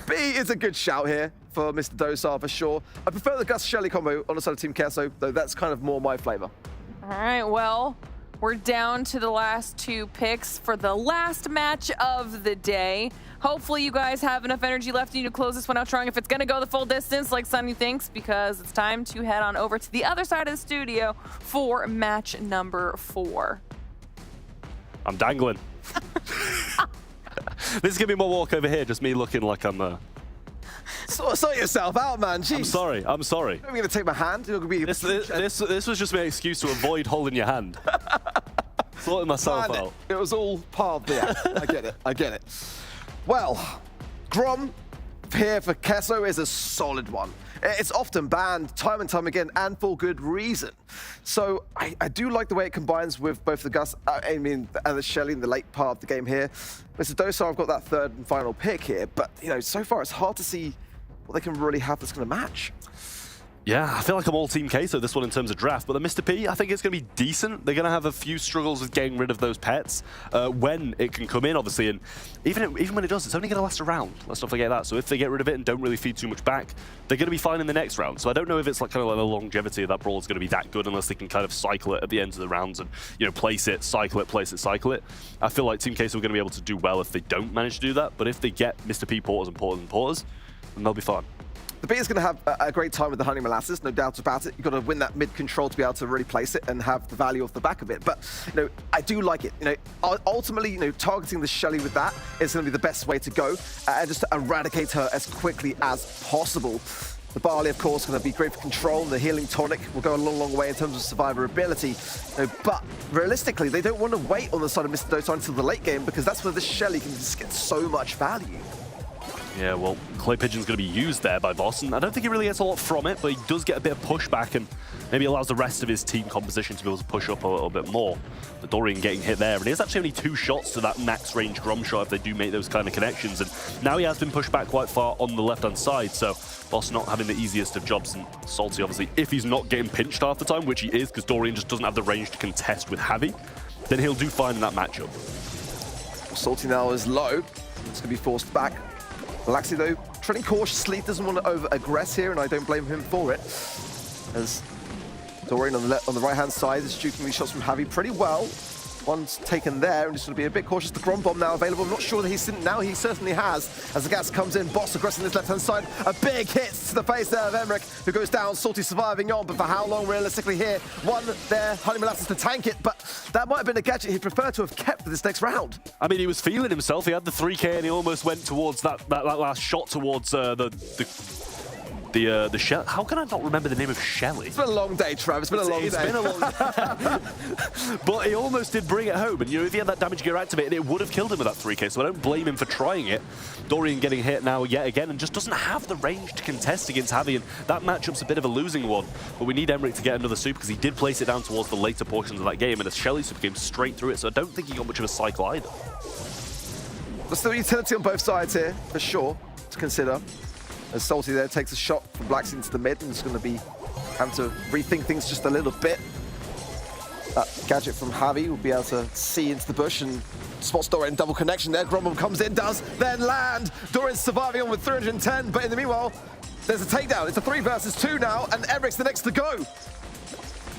B is a good shout here for Mr. Dosa, for sure. I prefer the Gus Shelley combo on the side of Team Queso, though that's kind of more my flavor. All right, well, we're down to the last 2 picks for the last match of the day. Hopefully you guys have enough energy left in you to close this one out strong if it's going to go the full distance like Sunny thinks, because it's time to head on over to the other side of the studio for match number 4. I'm dangling. This is going to be my walk over here, just me looking like I'm... Sort yourself out, man. Jeez. I'm sorry. I'm sorry. I'm going to take my hand. You're going to be... This was just my excuse to avoid holding your hand. Sorting myself out. It was all part of the act. I get it. I get it. Well, Grom, here for Kesso is a solid one. It's often banned time and time again, and for good reason. So I do like the way it combines with both the Gus, and the Shelly in the late part of the game here. Mr. Dosar, I've got that third and final pick here, but you know, so far it's hard to see what they can really have that's going to match. Yeah, I feel like I'm all Team Queso this one in terms of draft, but the Mr. P, I think it's going to be decent. They're going to have a few struggles with getting rid of those pets when it can come in, obviously, and even when it does, it's only going to last a round. Let's not forget that. So if they get rid of it and don't really feed too much back, they're going to be fine in the next round. So I don't know if it's like kind of like the longevity of that brawl is going to be that good unless they can kind of cycle it at the end of the rounds and, you know, place it, cycle it, place it, cycle it. I feel like Team Queso are going to be able to do well if they don't manage to do that, but if they get Mr. P porters and porters and porters, then they'll be fine. The B is going to have a great time with the Honey Molasses, no doubt about it. You've got to win that mid control to be able to really place it and have the value off the back of it. But, you know, I do like it. You know, ultimately, you know, targeting the Shelly with that is going to be the best way to go and just to eradicate her as quickly as possible. The Barley, of course, going to be great for control, and the healing tonic will go a long, long way in terms of survivability. You know, but realistically, they don't want to wait on the side of Mr. Dota until the late game because that's where the Shelly can just get so much value. Yeah, well, Clay Pigeon's going to be used there by Voss, and I don't think he really gets a lot from it, but he does get a bit of pushback and maybe allows the rest of his team composition to be able to push up a little bit more. The Dorian getting hit there, and he has actually only 2 shots to that max range Grom shot if they do make those kind of connections, and now he has been pushed back quite far on the left-hand side, so Voss not having the easiest of jobs, and Salty, obviously, if he's not getting pinched half the time, which he is, because Dorian just doesn't have the range to contest with Javi, then he'll do fine in that matchup. Salty now is low. It's going to be forced back. Galaxy, though, treading cautiously, doesn't want to over-aggress here, and I don't blame him for it. As Dorian on the right-hand side is shooting these shots from Javi pretty well. One's taken there, and just going to be a bit cautious. The Grom Bomb now available. I'm not sure that he's seen. Now he certainly has. As the gas comes in, Boss aggressing this left-hand side. A big hit to the face there of Emmerich, who goes down. Salty surviving on, but for how long realistically here? One there, Honey Molasses to tank it, but that might have been a gadget he'd prefer to have kept for this next round. I mean, he was feeling himself. He had the 3K, and he almost went towards that last shot towards the Shell. How can I not remember the name of Shelly? It's been a long day, Trav. It's been a long day. It's been a long day. But he almost did bring it home. And, you know, if he had that damage gear activated, it would have killed him with that 3K. So I don't blame him for trying it. Dorian getting hit now yet again and just doesn't have the range to contest against Javi. And that matchup's a bit of a losing one. But we need Emmerich to get another super because he did place it down towards the later portions of that game. And a Shelly super came straight through it. So I don't think he got much of a cycle either. There's still utility on both sides here, for sure, to consider. As Salty there takes a shot from Blacks into the mid and is going to be having to rethink things just a little bit. That gadget from Javi will be able to see into the bush and spots Dorian double connection there. Grombom comes in, does then land. Dorian's surviving on with 310, but in the meanwhile, there's a takedown. It's a 3 versus 2 now, and Emmerich's the next to go.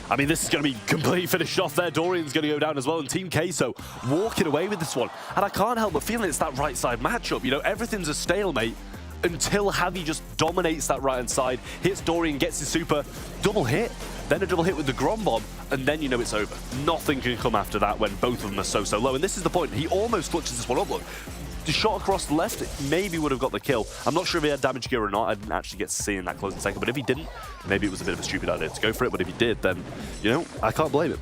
I mean, this is going to be completely finished off there. Dorian's going to go down as well, and Team Queso walking away with this one. And I can't help but feeling it's that right side matchup. You know, everything's a stalemate until Javi just dominates that right-hand side, hits Dorian, gets his super, double hit, then a double hit with the Grom Bomb, and then you know it's over. Nothing can come after that when both of them are so low. And this is the point. He almost clutches this one up. Look, the shot across the left maybe would have got the kill. I'm not sure if he had damage gear or not. I didn't actually get to see in that closing second. But if he didn't, maybe it was a bit of a stupid idea to go for it. But if he did, then, you know, I can't blame him.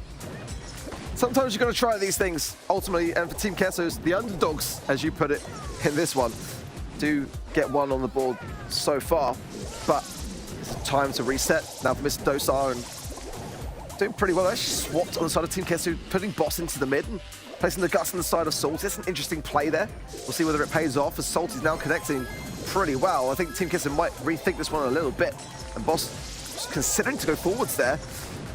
Sometimes you've got to try these things, ultimately. And for Team Quesos, the underdogs, as you put it in this one, do get one on the board so far, but it's time to reset now for Mr. Dosar, and doing pretty well. Actually swapped on the side of Team Queso, putting Boss into the mid and placing the Gus on the side of Salty. That's an interesting play there. We'll see whether it pays off as Salty's now connecting pretty well. I think Team Queso might rethink this one a little bit, and Boss just considering to go forwards there.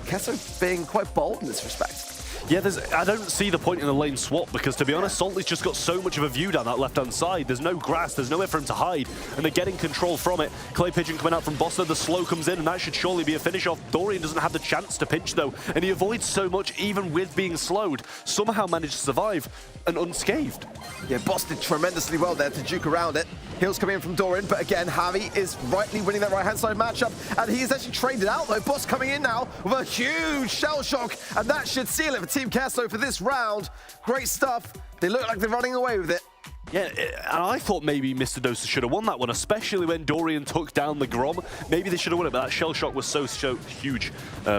Queso being quite bold in this respect. Yeah, I don't see the point in the lane swap because, to be honest, Salty's just got so much of a view down that left-hand side. There's no grass, there's nowhere for him to hide, and they're getting control from it. Clay Pigeon coming out from Bossa, the slow comes in, and that should surely be a finish-off. Dorian doesn't have the chance to pinch, though, and he avoids so much even with being slowed. Somehow managed to survive and unscathed. Yeah, Boss did tremendously well there to juke around it. Heals coming in from Dorian, but again, Javi is rightly winning that right-hand side matchup, and he is actually traded out, though. Boss coming in now with a huge shell shock, and that should seal it for Team Queso for this round. Great stuff. They look like they're running away with it. Yeah, and I thought maybe Mr. Dosa should have won that one, especially when Dorian took down the Grom. Maybe they should have won it, but that shell shock was so huge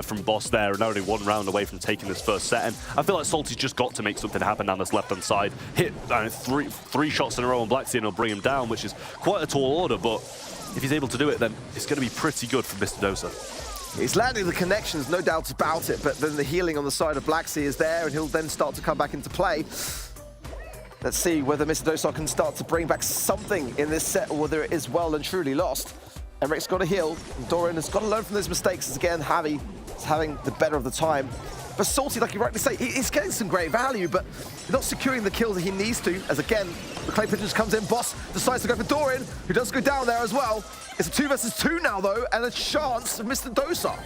from Boss there, and only 1 round away from taking this first set. And I feel like Salty's just got to make something happen down this left-hand side. Hit three shots in a row on Blacksea and he'll bring him down, which is quite a tall order, but if he's able to do it, then it's going to be pretty good for Mr. Dosa. He's landing the connections, no doubt about it, but then the healing on the side of Blacksea is there, and he'll then start to come back into play. Let's see whether Mr. Dosa can start to bring back something in this set, or whether it is well and truly lost. Emmerich's got to heal. Dorian has got to learn from those mistakes, as again, Javi is having the better of the time. But Salty, like you rightly say, he's getting some great value, but not securing the kills that he needs to, as again, the Clay Pigeons comes in, Boss decides to go for Dorian, who does go down there as well. It's a 2 versus 2 now, though, and a chance of Mr. Dosa.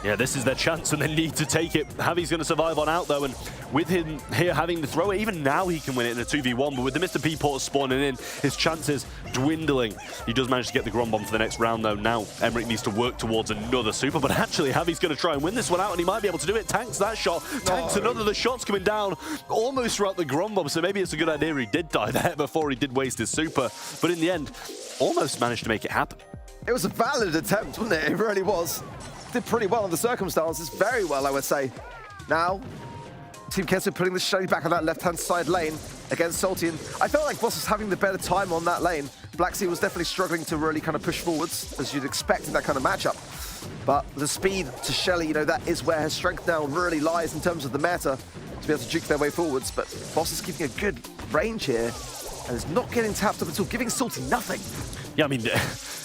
Yeah, this is their chance and they need to take it. Javi's going to survive on out, though, and with him here having to throw it, even now he can win it in a 2v1, but with the Mr. P porter spawning in, his chances dwindling. He does manage to get the Grom Bomb for the next round, though. Now Emmerich needs to work towards another super, but actually Javi's going to try and win this one out, and he might be able to do it. Tanks that shot, tanks another. The shot's coming down almost throughout the Grom Bomb, so maybe it's a good idea he did die there before he did waste his super, but in the end, almost managed to make it happen. It was a valid attempt, wasn't it? It really was. Did pretty well in the circumstances, very well, I would say. Now, Team Kesso putting the Shelly back on that left-hand side lane against Salty, and I felt like Boss was having the better time on that lane. Blacksea was definitely struggling to really kind of push forwards, as you'd expect in that kind of matchup. But the speed to Shelly, you know, that is where her strength now really lies in terms of the meta, to be able to juke their way forwards. But Boss is keeping a good range here, and is not getting tapped up at all, giving Salty nothing. Yeah, I mean,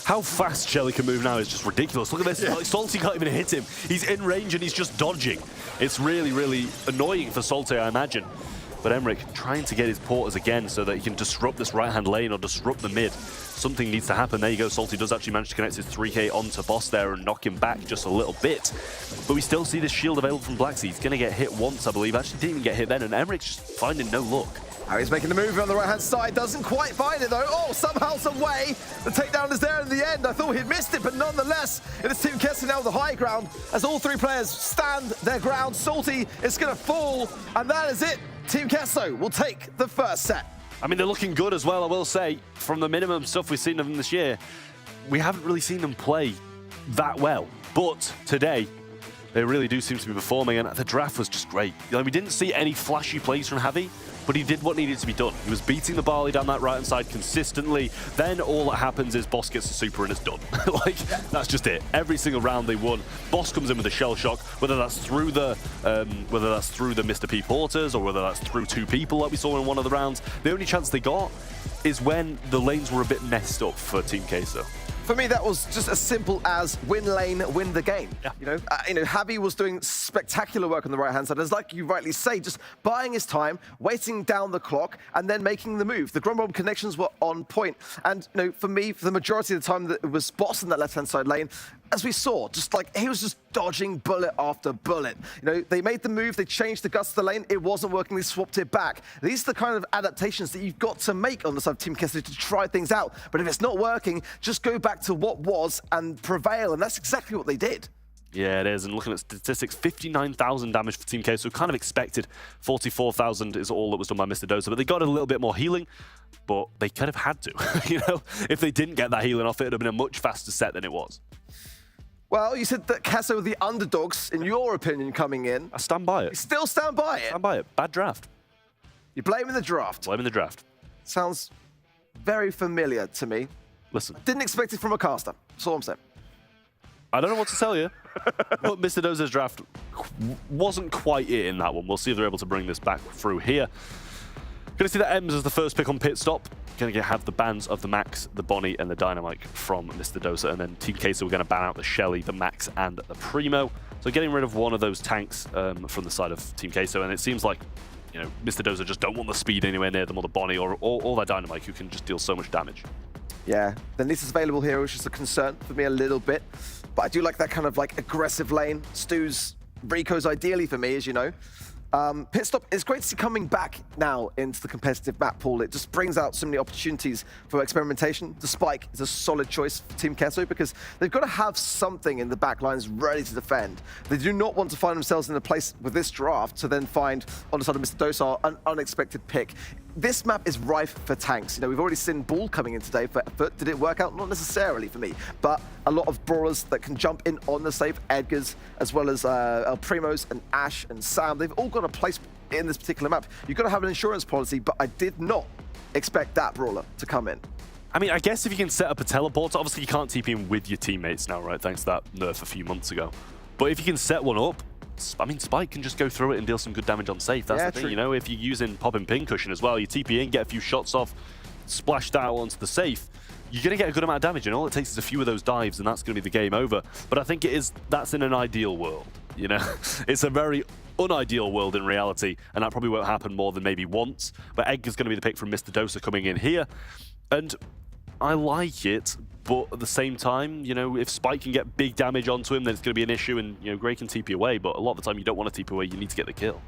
how fast Shelly can move now is just ridiculous. Look at this, like, Salty can't even hit him. He's in range and he's just dodging. It's really, really annoying for Salty, I imagine. But Emmerich trying to get his porters again so that he can disrupt this right-hand lane or disrupt the mid. Something needs to happen. There you go, Salty does actually manage to connect his 3K onto Boss there and knock him back just a little bit. But we still see this shield available from Blacksea. He's going to get hit once, I believe. Actually didn't even get hit then, and Emmerich's just finding no luck. Now he's making the move on the right-hand side, doesn't quite find it though. Oh, somehow, some way, the takedown is there in the end. I thought he'd missed it, but nonetheless, it is Team Kessler now with the high ground, as all 3 players stand their ground. Salty is gonna fall, and that is it. Team Kesso will take the first set. I mean, they're looking good as well, I will say. From the minimum stuff we've seen of them this year, we haven't really seen them play that well. But today, they really do seem to be performing, and the draft was just great. You know, we didn't see any flashy plays from Javi, but he did what needed to be done. He was beating the Barley down that right-hand side consistently. Then all that happens is Boss gets the super and it's done. Like, that's just it. Every single round they won. Boss comes in with a shell shock, whether that's through the Mr. P porters or whether that's through 2 people like we saw in one of the rounds. The only chance they got is when the lanes were a bit messed up for Team Queso. For me, that was just as simple as win lane, win the game. Yeah. You know, Javi was doing spectacular work on the right-hand side. As like you rightly say, just buying his time, waiting down the clock, and then making the move. The Grom Bomb connections were on point. And you know, for me, for the majority of the time, that it was Boss in that left-hand side lane. As we saw, just like he was just dodging bullet after bullet. You know, they made the move, they changed the guts of the lane. It wasn't working, they swapped it back. These are the kind of adaptations that you've got to make on the side of Team Kessler to try things out. But if it's not working, just go back to what was and prevail. And that's exactly what they did. Yeah, it is. And looking at statistics, 59,000 damage for Team K, so kind of expected. 44,000 is all that was done by Mr. Dosa, but they got a little bit more healing, but they kind of had to. You know, if they didn't get that healing off, it would have been a much faster set than it was. Well, you said that Kesso were the underdogs, in your opinion, coming in. I stand by it. You still stand by it? Stand by it. Bad draft. You're blaming the draft. Blaming the draft. Sounds very familiar to me. Listen. Didn't expect it from a caster. That's all I'm saying. I don't know what to tell you, but Mr. Dosa's draft wasn't quite it in that one. We'll see if they're able to bring this back through here. Going to see that Ems as the first pick on pit stop. Going to have the bans of the Max, the Bonnie, and the Dynamite from Mr. Dosa. And then Team Queso, we're going to ban out the Shelly, the Max, and the Primo. So getting rid of one of those tanks from the side of Team Queso. And it seems like, you know, Mr. Dosa just don't want the speed anywhere near them, or the Bonnie, or that Dynamite, who can just deal so much damage. Yeah, the Nissa's available here, which is a concern for me a little bit. But I do like that kind of like aggressive lane. Stu's, Rico's ideally for me, as you know. Pit stop is great to see coming back now into the competitive map pool. It just brings out so many opportunities for experimentation. The Spike is a solid choice for Team Kesso because they've got to have something in the back lines ready to defend. They do not want to find themselves in a place with this draft to then find, on the side of Mr. Dosa, an unexpected pick. this map is rife for tanks. You know, we've already seen Ball coming in today for Foot. Did it work out? Not necessarily for me, but a lot of brawlers that can jump in on the safe, Edgar's, as well as El Primo's and Ash and Sam. They've all got a place in this particular map. You've got to have an insurance policy, but I did not expect that brawler to come in. I mean, I guess if you can set up a teleporter, obviously you can't TP in with your teammates now, right? Thanks to that nerf a few months ago. But if you can set one up, I mean, Spike can just go through it and deal some good damage on safe. That's the thing, you know, if you're using popping pin cushion as well, you TP in, get a few shots off, splash that onto the safe, you're going to get a good amount of damage, and all it takes is a few of those dives, and that's going to be the game over. But I think that's in an ideal world, you know? It's a very unideal world in reality, and that probably won't happen more than maybe once. But Edgar's going to be the pick from Mr. Dosa coming in here, and I like it. But at the same time, you know, if Spike can get big damage onto him, then it's going to be an issue, and, you know, Gray can TP away, but a lot of the time you don't want to TP away, you need to get the kill.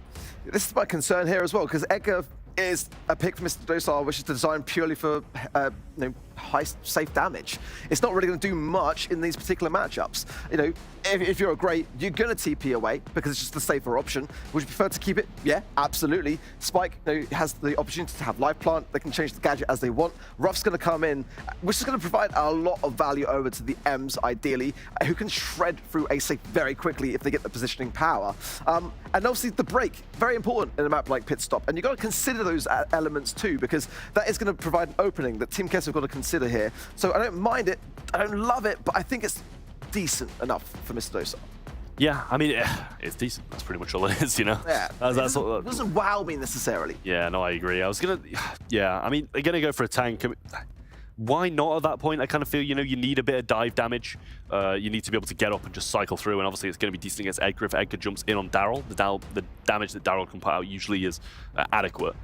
This is my concern here as well, because Edgar is a pick for Mr. Dosar, which is designed purely for you know, high safe damage. It's not really going to do much in these particular matchups. You know, if you're a Gray, you're going to TP away because it's just the safer option. Would you prefer to keep it? Yeah, absolutely. Spike, you know, has the opportunity to have life plant. They can change the gadget as they want. Ruff's going to come in, which is going to provide a lot of value over to the M's, ideally, who can shred through a safe very quickly if they get the positioning power. And obviously the break, very important in a map like Pit Stop. And you've got to consider those elements too, because that is going to provide an opening that Team Kess have got to consider here. So I don't mind it, I don't love it, but I think it's decent enough for Mr. Dosa. Yeah, I mean, it's decent. That's pretty much all it is, you know? Yeah, it doesn't wow me necessarily. Yeah, no, I agree. I was going to, yeah, I mean, they're going to go for a tank. Why not at that point? I kind of feel, you know, you need a bit of dive damage. You need to be able to get up and just cycle through, and obviously it's going to be decent against Edgar. If Edgar jumps in on Daryl, the damage that Daryl can put out usually is adequate.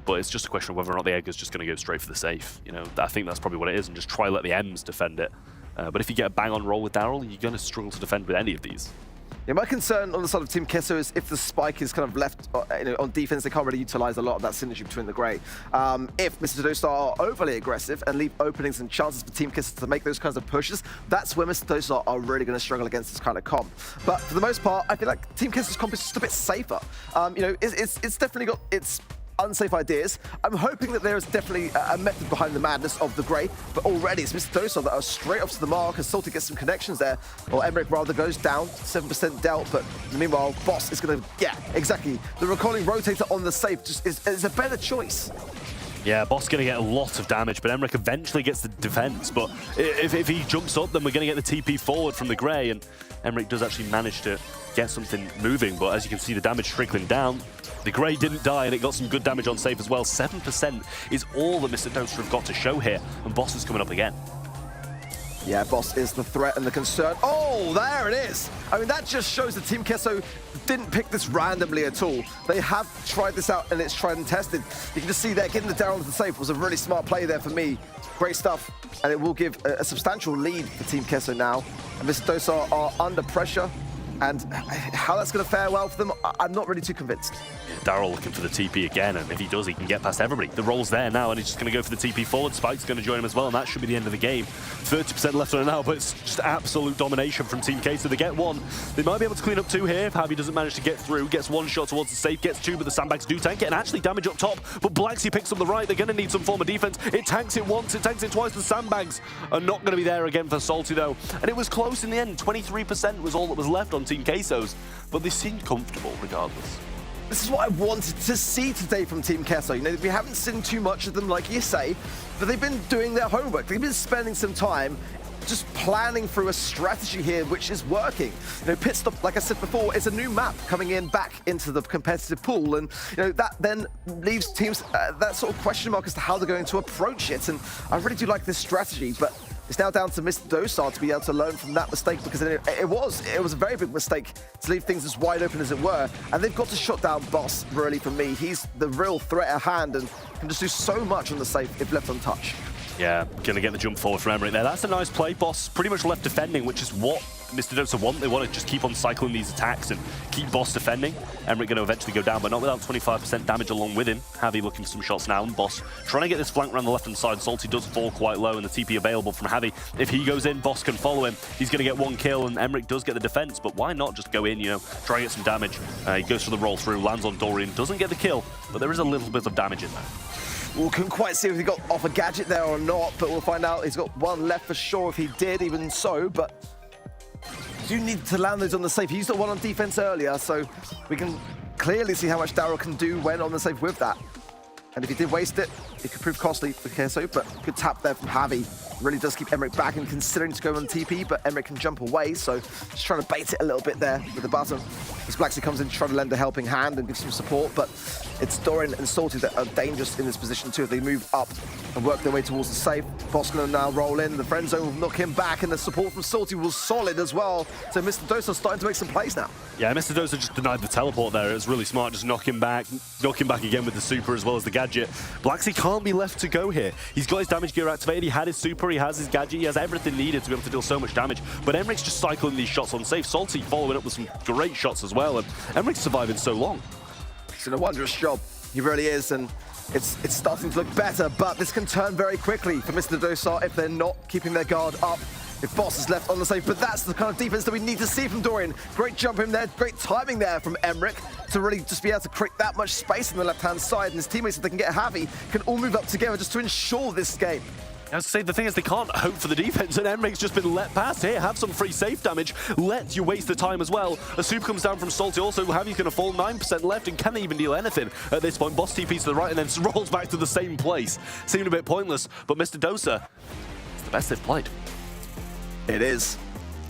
But it's just a question of whether or not the Edgar's just going to go straight for the safe. You know, I think that's probably what it is, and just try let the M's defend it. But if you get a bang-on roll with Daryl, you're going to struggle to defend with any of these. Yeah, my concern on the side of Team Kesso is if the Spike is kind of left you know, on defense, they can't really utilize a lot of that synergy between the Grey. If Mr. Dosa are overly aggressive and leave openings and chances for Team Kesso to make those kinds of pushes, that's where Mr. Dosa are really going to struggle against this kind of comp. But for the most part, I feel like Team Kesso's comp is just a bit safer. You know, it's definitely got its unsafe ideas. I'm hoping that there is definitely a method behind the madness of the Grey, but already it's Mr. Dosa that are straight off to the mark, and Salty gets some connections there, or Emmerich rather goes down, 7% dealt, but meanwhile, Boss is going to, yeah, exactly. The recoiling rotator on the safe just is a better choice. Yeah, Boss going to get a lot of damage, but Emmerich eventually gets the defense. But if he jumps up, then we're going to get the TP forward from the Grey, and Emmerich does actually manage to get something moving, but as you can see, the damage trickling down. The Grey didn't die, and it got some good damage on safe as well. 7% is all that Mr. Dosa have got to show here, and Boss is coming up again. Yeah, Boss is the threat and the concern. Oh, there it is. I mean, that just shows that Team Kesso didn't pick this randomly at all. They have tried this out, and it's tried and tested. You can just see there, getting the Daryl to the safe was a really smart play there for me. Great stuff, and it will give a substantial lead for Team Kesso now. And Mr. Dosa are under pressure. And how that's going to fare well for them, I'm not really too convinced. Daryl looking for the TP again, and if he does, he can get past everybody. The roll's there now, and he's just going to go for the TP forward. Spike's going to join him as well, and that should be the end of the game. 30% left on it now, but it's just absolute domination from Team K. So they get one. They might be able to clean up two here if Javi doesn't manage to get through. Gets one shot towards the safe, gets two, but the sandbags do tank it, and actually damage up top. But Blacksy picks up the right. They're going to need some form of defense. It tanks it once, it tanks it twice. The sandbags are not going to be there again for Salty, though. And it was close in the end. 23% was all that was left on Team Queso's. But they seemed comfortable regardless. This is what I wanted to see today from Team Kesso. You know, we haven't seen too much of them, like you say, but they've been doing their homework. They've been spending some time just planning through a strategy here, which is working. You know, Pit Stop, like I said before, is a new map coming in back into the competitive pool, and you know that then leaves teams that sort of question mark as to how they're going to approach it. And I really do like this strategy, but it's now down to Mr. Dosa to be able to learn from that mistake, because it was a very big mistake to leave things as wide open as it were. And they've got to shut down Boss, really, for me. He's the real threat at hand and can just do so much on the safe if left untouched. Yeah, going to get the jump forward from Emmerich there. That's a nice play. Boss pretty much left defending, which is what Mr. Dosa want. They want to just keep on cycling these attacks and keep Boss defending. Emmerich going to eventually go down, but not without 25% damage along with him. Javi looking for some shots now, and Boss trying to get this flank around the left-hand side. Salty does fall quite low, and the TP available from Javi. If he goes in, Boss can follow him. He's going to get one kill, and Emmerich does get the defense, but why not just go in, you know, try and get some damage. He goes for the roll through, lands on Dorian, doesn't get the kill, but there is a little bit of damage in there. We couldn't quite see if he got off a gadget there or not, but we'll find out. He's got one left for sure if he did, even so, but do need to land those on the safe. He used the one on defense earlier, so we can clearly see how much Daryl can do when on the safe with that. And if he did waste it, it could prove costly for Keso, but good tap there from Javi. Really does keep Emmerich back and considering to go on TP, but Emmerich can jump away, so just trying to bait it a little bit there with the button. As Blacksy comes in to try to lend a helping hand and give some support, but it's Dorian and Salty that are dangerous in this position too. If they move up and work their way towards the safe, Boss gonna now roll in. The friend zone will knock him back, and the support from Salty was solid as well. So Mr. Dosa starting to make some plays now. Yeah, Mr. Dosa just denied the teleport there. It was really smart, just knock him back again with the super as well as the gadget. Blacksy can't be left to go here. He's got his damage gear activated, he had his super, he has his gadget, he has everything needed to be able to deal so much damage. But Emmerich's just cycling these shots on safe. Salty following up with some great shots as well, and Emmerich's surviving so long. He's doing a wondrous job. He really is, and it's starting to look better, but this can turn very quickly for Mr. Dosa if they're not keeping their guard up. If Boss is left on the safe, but that's the kind of defense that we need to see from Dorian. Great jump in there, great timing there from Emmerich to really just be able to create that much space on the left-hand side, and his teammates, if they can get Javi, can all move up together just to ensure this game. I was say the thing is they can't hope for the defense, and Emmerich's just been let past here. Have some free safe damage. Let you waste the time as well. A super comes down from Salty. Also, Javi's going to fall 9% left, and can they even deal anything at this point? Boss TP's to the right and then rolls back to the same place. Seemed a bit pointless, but Mr. Dosa, it's the best they've played. It is.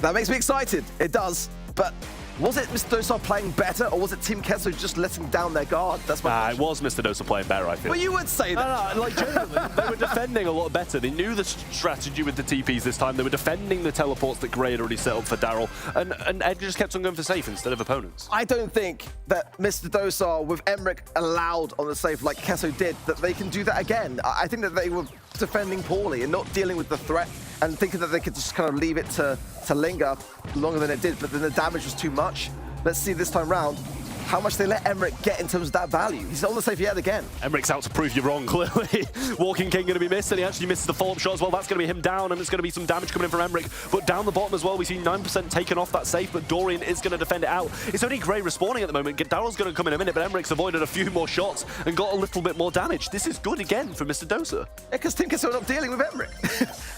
That makes me excited. It does. But was it Mr. Dosa playing better, or was it Team Keso just letting down their guard? That's my question. It was Mr. Dosa playing better, I feel. Well, you would say that. No, like genuinely, they were defending a lot better. They knew the strategy with the TPs this time. They were defending the teleports that Gray had already set up for Daryl, and Ed just kept on going for safe instead of opponents. I don't think that Mr. Dosa, with Emmerich allowed on the safe like Keso did, that they can do that again. I think that they were defending poorly and not dealing with the threat, and thinking that they could just kind of leave it to linger longer than it did, but then the damage was too much. Let's see this time round how much they let Emmerich get in terms of that value. He's on the safe yet again. Emmerich's out to prove you wrong, clearly. Walking King going to be missed, and he actually misses the follow-up shot as well. That's going to be him down, and it's going to be some damage coming in from Emmerich. But down the bottom as well, we see 9% taken off that safe, but Dorian is going to defend it out. It's only Gray respawning at the moment. Daryl's going to come in a minute, but Emmerich's avoided a few more shots and got a little bit more damage. This is good again for Mr. Dosa. Yeah, because Team Keso are not dealing with Emmerich.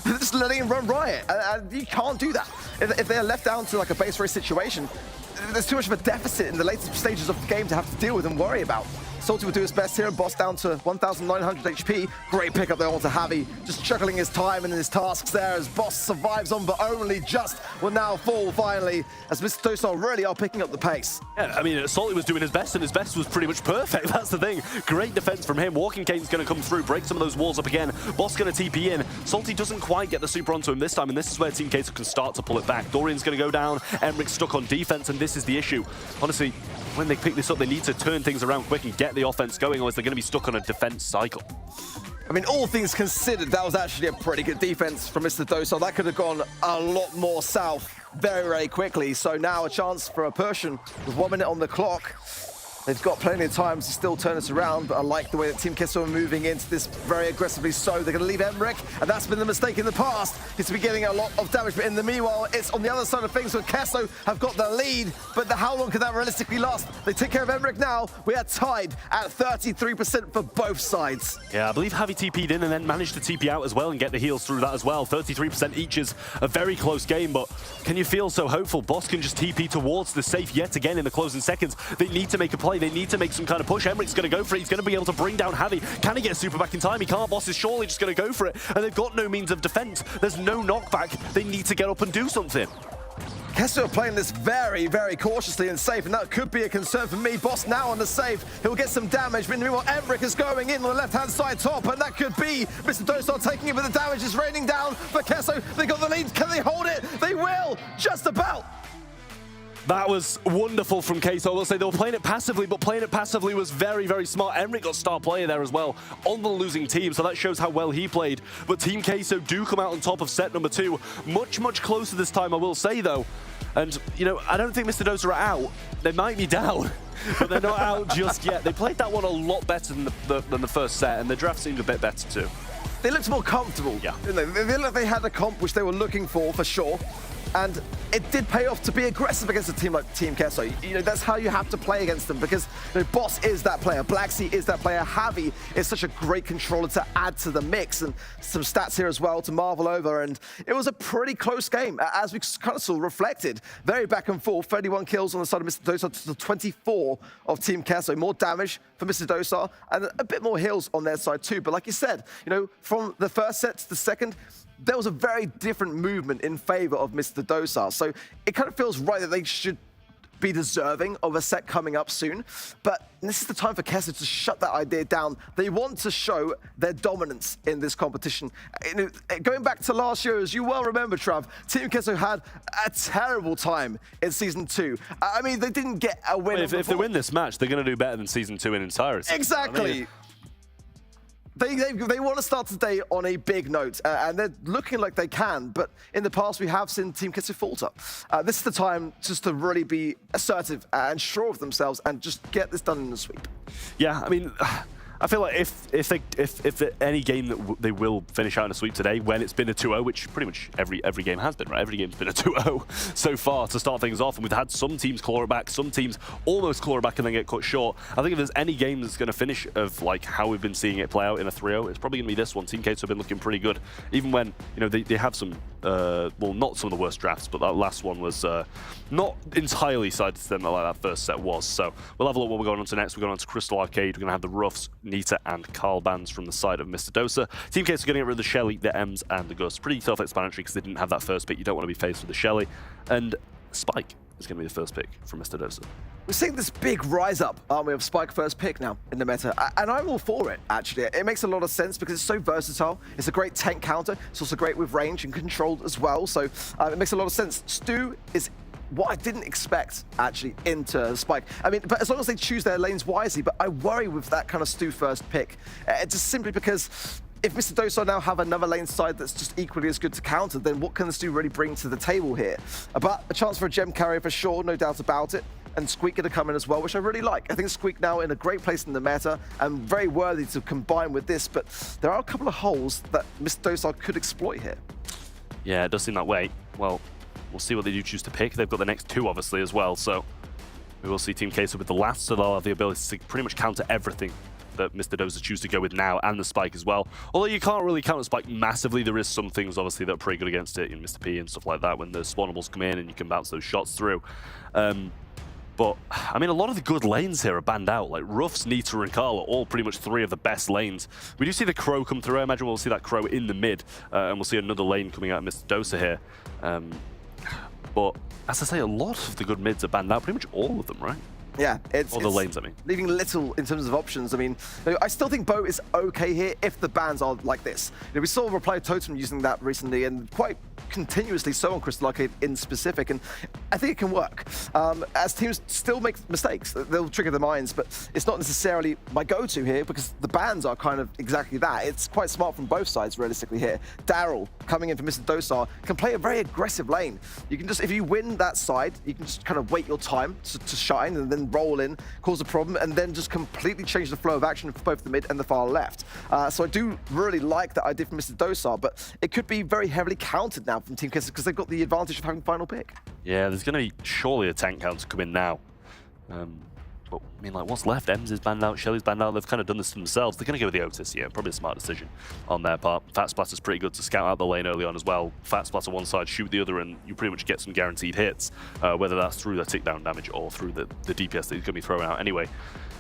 They're just letting him run riot, and you can't do that. If they're left down to like a base race situation, there's too much of a deficit in the later stages of the game to have to deal with and worry about. Salty will do his best here, and Boss down to 1,900 HP. Great pickup there onto Javi, just juggling his time and his tasks there as Boss survives on, but only just will now fall finally, as Mr. Dosa really are picking up the pace. Yeah, I mean, Salty was doing his best, and his best was pretty much perfect. That's the thing. Great defense from him. Walking Kane's going to come through, break some of those walls up again. Boss going to TP in. Salty doesn't quite get the super onto him this time, and this is where Team Keso can start to pull it back. Dorian's going to go down. Emmerich's stuck on defense, and this is the issue. Honestly, when they pick this up, they need to turn things around quick and get the offense going, or else they're going to be stuck on a defense cycle. I mean, all things considered, that was actually a pretty good defense from Mr. Dosa. That could have gone a lot more south very, very quickly. So now a chance for a Persian with 1 minute on the clock. They've got plenty of time to still turn us around, but I like the way that Team Keso are moving into this very aggressively. So they're going to leave Emmerich, and that's been the mistake in the past. He's been getting a lot of damage, but in the meanwhile, it's on the other side of things where Keso have got the lead, but how long can that realistically last? They take care of Emmerich now. We are tied at 33% for both sides. Yeah, I believe Javi TP'd in and then managed to TP out as well and get the heals through that as well. 33% each is a very close game, but can you feel so hopeful? Boss can just TP towards the safe yet again in the closing seconds. They need to make a play. They need to make some kind of push. Emmerich's going to go for it. He's going to be able to bring down Javi. Can he get a super back in time? He can't. Boss is surely just going to go for it. And they've got no means of defense. There's no knockback. They need to get up and do something. Keso are playing this very, very cautiously and safe, and that could be a concern for me. Boss now on the safe. He'll get some damage, but meanwhile, Emmerich is going in on the left-hand side top, and that could be Mr. Dosa taking it, but the damage is raining down for Keso. They got the lead. Can they hold it? They will! Just about! That was wonderful from Queso. I will say they were playing it passively, but playing it passively was very, very smart. Emric got star player there as well on the losing team, so that shows how well he played. But Team Queso do come out on top of set number 2. Much, much closer this time, I will say, though. And, you know, I don't think Mr. Dosa are out. They might be down, but they're not out just yet. They played that one a lot better than the first set, and the draft seemed a bit better too. They looked more comfortable, didn't they? They looked like they had a comp which they were looking for sure. And it did pay off to be aggressive against a team like Team Queso. You know, that's how you have to play against them, because you know, Boss is that player, Black Sea is that player, Javi is such a great controller to add to the mix, and some stats here as well to marvel over. And it was a pretty close game, as we kind of saw reflected. Very back and forth, 31 kills on the side of Mr. Dosa to the 24 of Team Queso. More damage for Mr. Dosa, and a bit more heals on their side too. But like you said, you know, from the first set to the second, there was a very different movement in favor of Mr. Dosa. So it kind of feels right that they should be deserving of a set coming up soon. But this is the time for Queso to shut that idea down. They want to show their dominance in this competition. Going back to last year, as you well remember, Trav, Team Queso had a terrible time in Season 2. I mean, they didn't get a win. Well, if they win this match, they're going to do better than Season 2 in entirety. Exactly. I mean, They want to start today on a big note, and they're looking like they can, but in the past we have seen Team Queso falter. This is the time just to really be assertive and sure of themselves and just get this done in the sweep. Yeah, I mean, I feel like if any game that they will finish out in a sweep today, when it's been a 2-0, which pretty much every game has been, right? Every game's been a 2-0 so far to start things off, and we've had some teams claw it back, some teams almost claw it back and then get cut short. I think if there's any game that's going to finish of like how we've been seeing it play out in a 3-0, it's probably going to be this one. Team Queso have been looking pretty good, even when, you know, they have some, well, not some of the worst drafts, but that last one was not entirely sided to them like that first set was. So we'll have a look what we're going on to next. We're going on to Crystal Arcade. We're going to have the Ruffs, Nita and Carl Bands from the side of Mr. Dosa. Team Queso are going to get rid of the Shelly, the Ems and the Gus. Pretty self-explanatory because they didn't have that first pick. You don't want to be faced with the Shelly. And Spike is going to be the first pick from Mr. Dosa. We're seeing this big rise up, aren't we, of Spike first pick now in the meta. And I'm all for it, actually. It makes a lot of sense because it's so versatile. It's a great tank counter. It's also great with range and control as well. So it makes a lot of sense. Stu is what I didn't expect, actually, into Spike. I mean, but as long as they choose their lanes wisely, but I worry with that kind of Stu first pick. Just simply because if Mr. Dosa now have another lane side that's just equally as good to counter, then what can the Stu really bring to the table here? But a chance for a gem carrier for sure, no doubt about it. And Squeak going to come in as well, which I really like. I think Squeak now in a great place in the meta and very worthy to combine with this, but there are a couple of holes that Mr. Dosa could exploit here. Yeah, it does seem that way. Well, we'll see what they do choose to pick. They've got the next two, obviously, as well. So we will see Team Queso with the last, so they'll have the ability to pretty much counter everything that Mr. Dosa choose to go with now, and the Spike as well. Although you can't really counter Spike massively, there is some things, obviously, that are pretty good against it, in Mr. P and stuff like that, when the spawnables come in and you can bounce those shots through. But, I mean, a lot of the good lanes here are banned out. Like, Ruffs, Nita, and Carl are all pretty much three of the best lanes. We do see the Crow come through. I imagine we'll see that Crow in the mid, and we'll see another lane coming out of Mr. Dosa here. But, as I say, a lot of the good mids are banned out. Pretty much all of them, right? Yeah, it's all the lanes, I mean. Leaving little in terms of options. I mean, I still think Bo is okay here if the bans are like this. You know, we saw Reply Totem using that recently and quite continuously so on Crystal Arcade in specific, and I think it can work. As teams still make mistakes, they'll trigger the mines, but it's not necessarily my go-to here because the bans are kind of exactly that. It's quite smart from both sides, realistically, here. Daryl, coming in for Mr. Dosa, can play a very aggressive lane. You can just, if you win that side, you can just kind of wait your time to shine and then roll in, cause a problem, and then just completely change the flow of action for both the mid and the far left. So I do really like that idea from Mr. Dosa, but it could be very heavily countered now from Team Queso because they've got the advantage of having final pick. Yeah, there's going to be surely a tank counter come in now. But, I mean, like, what's left? Ems is banned out, Shelly's banned out. They've kind of done this to themselves. They're going to go with the Otis here. Probably a smart decision on their part. Fat Splatter's pretty good to scout out the lane early on as well. Fat Splatter one side, shoot the other, and you pretty much get some guaranteed hits, whether that's through the tick down damage or through the DPS that he's going to be throwing out anyway.